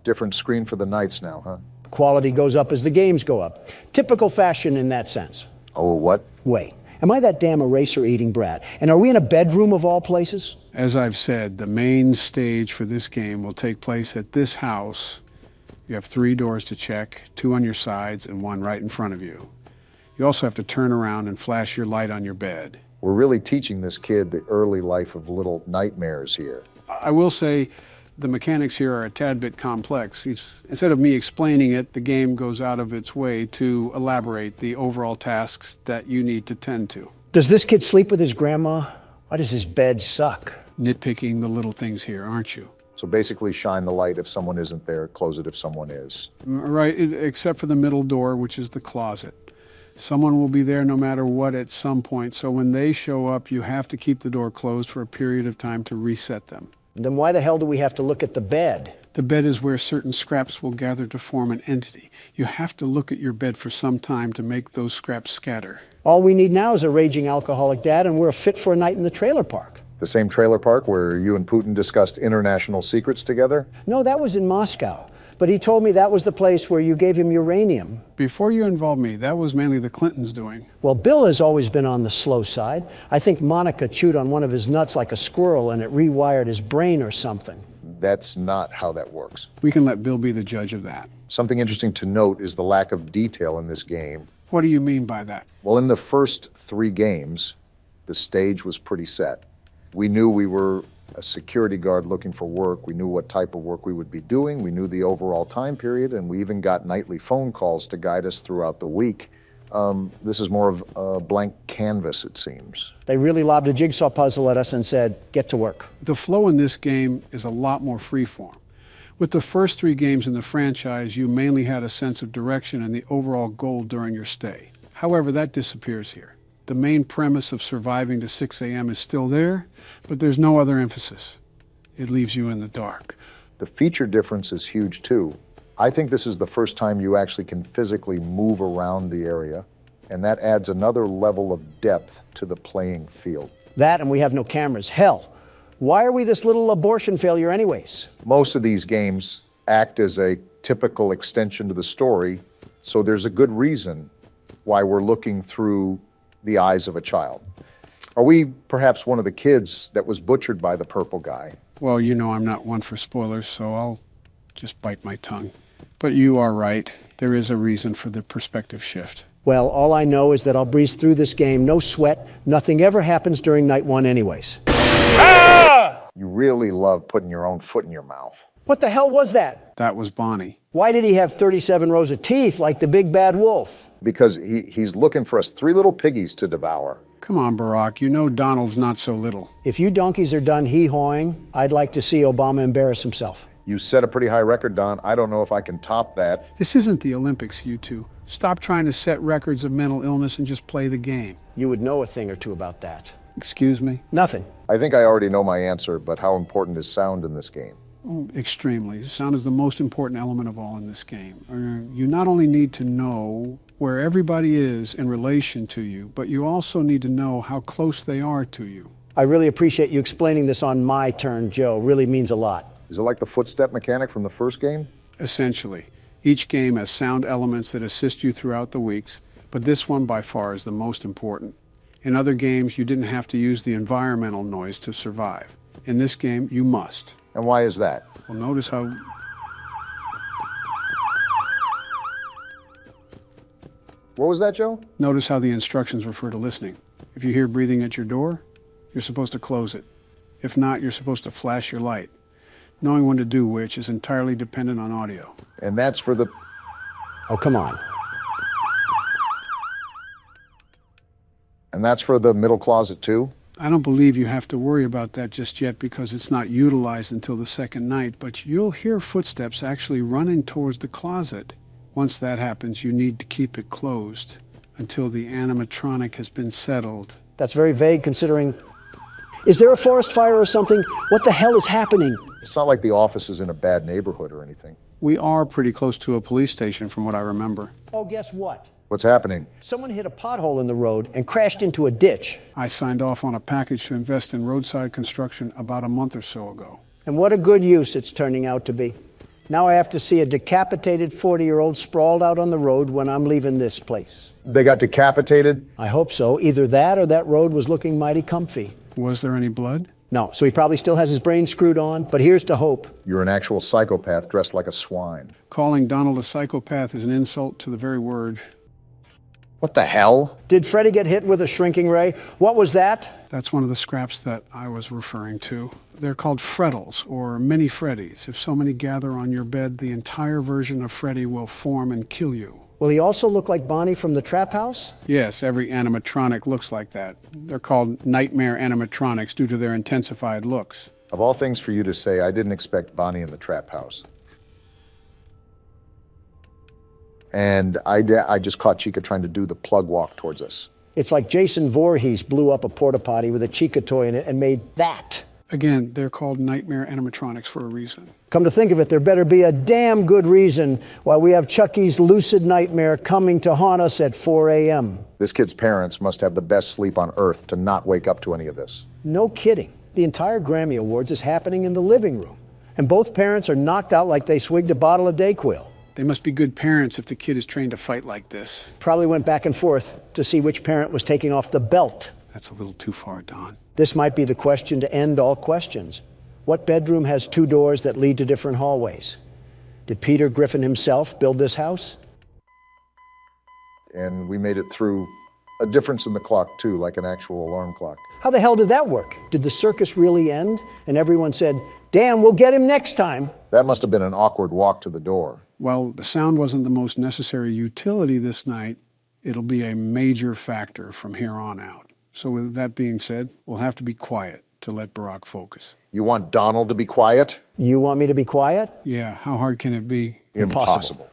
S1: Different screen for the nights now, huh?
S2: Quality goes up as the games go up. Typical fashion in that sense.
S1: Oh, what?
S2: Wait, am I that damn eraser-eating brat? And are we in a bedroom of all places?
S3: As I've said, the main stage for this game will take place at this house. You have 3 doors to check, 2 on your sides and 1 right in front of you. You also have to turn around and flash your light on your bed.
S1: We're really teaching this kid the early life of little nightmares here.
S3: I will say the mechanics here are a tad bit complex. Instead of me explaining it, the game goes out of its way to elaborate the overall tasks that you need to tend to.
S2: Does this kid sleep with his grandma? Why does his bed suck?
S3: Nitpicking the little things here, aren't you?
S1: So basically shine the light if someone isn't there, close it if someone is.
S3: Right, except for the middle door, which is the closet. Someone will be there no matter what at some point, so when they show up, you have to keep the door closed for a period of time to reset them.
S2: Then why the hell do we have to look at the bed?
S3: The bed is where certain scraps will gather to form an entity. You have to look at your bed for some time to make those scraps scatter.
S2: All we need now is a raging alcoholic dad, and we're fit for a night in the trailer park.
S1: The same trailer park where you and Putin discussed international secrets together?
S2: No, that was in Moscow. But he told me that was the place where you gave him uranium.
S3: Before you involved me, that was mainly the Clintons' doing.
S2: Well, Bill has always been on the slow side. I think Monica chewed on one of his nuts like a squirrel and it rewired his brain or something.
S1: That's not how that works.
S3: We can let Bill be the judge of that.
S1: Something interesting to note is the lack of detail in this game.
S3: What do you mean by that?
S1: Well, in the first 3 games, the stage was pretty set. We knew we were a security guard looking for work. We knew what type of work we would be doing. We knew the overall time period, and we even got nightly phone calls to guide us throughout the week. This is more of a blank canvas, it seems.
S2: They really lobbed a jigsaw puzzle at us and said, get to work.
S3: The flow in this game is a lot more freeform. With the first 3 games in the franchise, you mainly had a sense of direction and the overall goal during your stay. However, that disappears here. The main premise of surviving to 6 a.m. is still there, but there's no other emphasis. It leaves you in the dark.
S1: The feature difference is huge too. I think this is the first time you actually can physically move around the area, and that adds another level of depth to the playing field.
S2: That and we have no cameras. Hell, why are we this little abortion failure anyways?
S1: Most of these games act as a typical extension to the story, so there's a good reason why we're looking through the eyes of a child. Are we perhaps one of the kids that was butchered by the purple guy?
S3: Well, you know I'm not one for spoilers, so I'll just bite my tongue. But you are right. There is a reason for the perspective shift.
S2: Well, all I know is that I'll breeze through this game, no sweat. Nothing ever happens during night 1 anyways.
S1: You really love putting your own foot in your mouth.
S2: What the hell was that?
S3: That was Bonnie.
S2: Why did he have 37 rows of teeth like the big bad wolf?
S1: Because he's looking for us 3 little piggies to devour.
S3: Come on, Barack. You know Donald's not so little.
S2: If you donkeys are done hee-hawing, I'd like to see Obama embarrass himself.
S1: You set a pretty high record, Don. I don't know if I can top that.
S3: This isn't the Olympics, you two. Stop trying to set records of mental illness and just play the game.
S2: You would know a thing or two about that.
S3: Excuse me?
S2: Nothing.
S1: I think I already know my answer, but how important is sound in this game?
S3: Oh, extremely. Sound is the most important element of all in this game. You not only need to know where everybody is in relation to you, but you also need to know how close they are to you.
S2: I really appreciate you explaining this on my turn, Joe. Really means a lot.
S1: Is it like the footstep mechanic from the first game?
S3: Essentially. Each game has sound elements that assist you throughout the weeks, but this one by far is the most important. In other games, you didn't have to use the environmental noise to survive. In this game, you must.
S1: And why is that?
S3: Well, notice how...
S1: What was that, Joe?
S3: Notice how the instructions refer to listening. If you hear breathing at your door, you're supposed to close it. If not, you're supposed to flash your light. Knowing when to do which is entirely dependent on audio.
S1: And that's for the...
S2: Oh, come on.
S1: And that's for the middle closet, too?
S3: I don't believe you have to worry about that just yet because it's not utilized until the second night, but you'll hear footsteps actually running towards the closet. Once that happens, you need to keep it closed until the animatronic has been settled.
S2: That's very vague considering... Is there a forest fire or something? What the hell is happening?
S1: It's not like the office is in a bad neighborhood or anything.
S3: We are pretty close to a police station from what I remember.
S2: Oh, guess what?
S1: What's happening?
S2: Someone hit a pothole in the road and crashed into a ditch.
S3: I signed off on a package to invest in roadside construction about a month or so ago.
S2: And what a good use it's turning out to be. Now I have to see a decapitated 40-year-old sprawled out on the road when I'm leaving this place.
S1: They got decapitated?
S2: I hope so. Either that or that road was looking mighty comfy.
S3: Was there any blood?
S2: No, so he probably still has his brain screwed on, but here's to hope.
S1: You're an actual psychopath dressed like a swine.
S3: Calling Donald a psychopath is an insult to the very word.
S1: What the hell?
S2: Did Freddy get hit with a shrinking ray? What was that?
S3: That's one of the scraps that I was referring to. They're called frettles, or mini Freddys. If so many gather on your bed, the entire version of Freddy will form and kill you.
S2: Will he also look like Bonnie from the Trap House?
S3: Yes, every animatronic looks like that. They're called nightmare animatronics due to their intensified looks.
S1: Of all things for you to say, I didn't expect Bonnie in the Trap House. And I just caught Chica trying to do the plug walk towards us.
S2: It's like Jason Voorhees blew up a porta potty with a Chica toy in it and made that.
S3: Again, they're called nightmare animatronics for a reason.
S2: Come to think of it, there better be a damn good reason why we have Chucky's lucid nightmare coming to haunt us at 4 a.m.
S1: This kid's parents must have the best sleep on earth to not wake up to any of this.
S2: No kidding. The entire Grammy Awards is happening in the living room. And both parents are knocked out like they swigged a bottle of Dayquil.
S3: They must be good parents if the kid is trained to fight like this.
S2: Probably went back and forth to see which parent was taking off the belt.
S3: That's a little too far, Don.
S2: This might be the question to end all questions. What bedroom has two doors that lead to different hallways? Did Peter Griffin himself build this house?
S1: And we made it through a difference in the clock, too, like an actual alarm clock.
S2: How the hell did that work? Did the circus really end? And everyone said, damn, we'll get him next time.
S1: That must have been an awkward walk to the door.
S3: Well, the sound wasn't the most necessary utility this night. It'll be a major factor from here on out. So with that being said, we'll have to be quiet to let Barack focus.
S1: You want Donald to be quiet?
S2: You want me to be quiet?
S3: Yeah, how hard can it be?
S1: Impossible.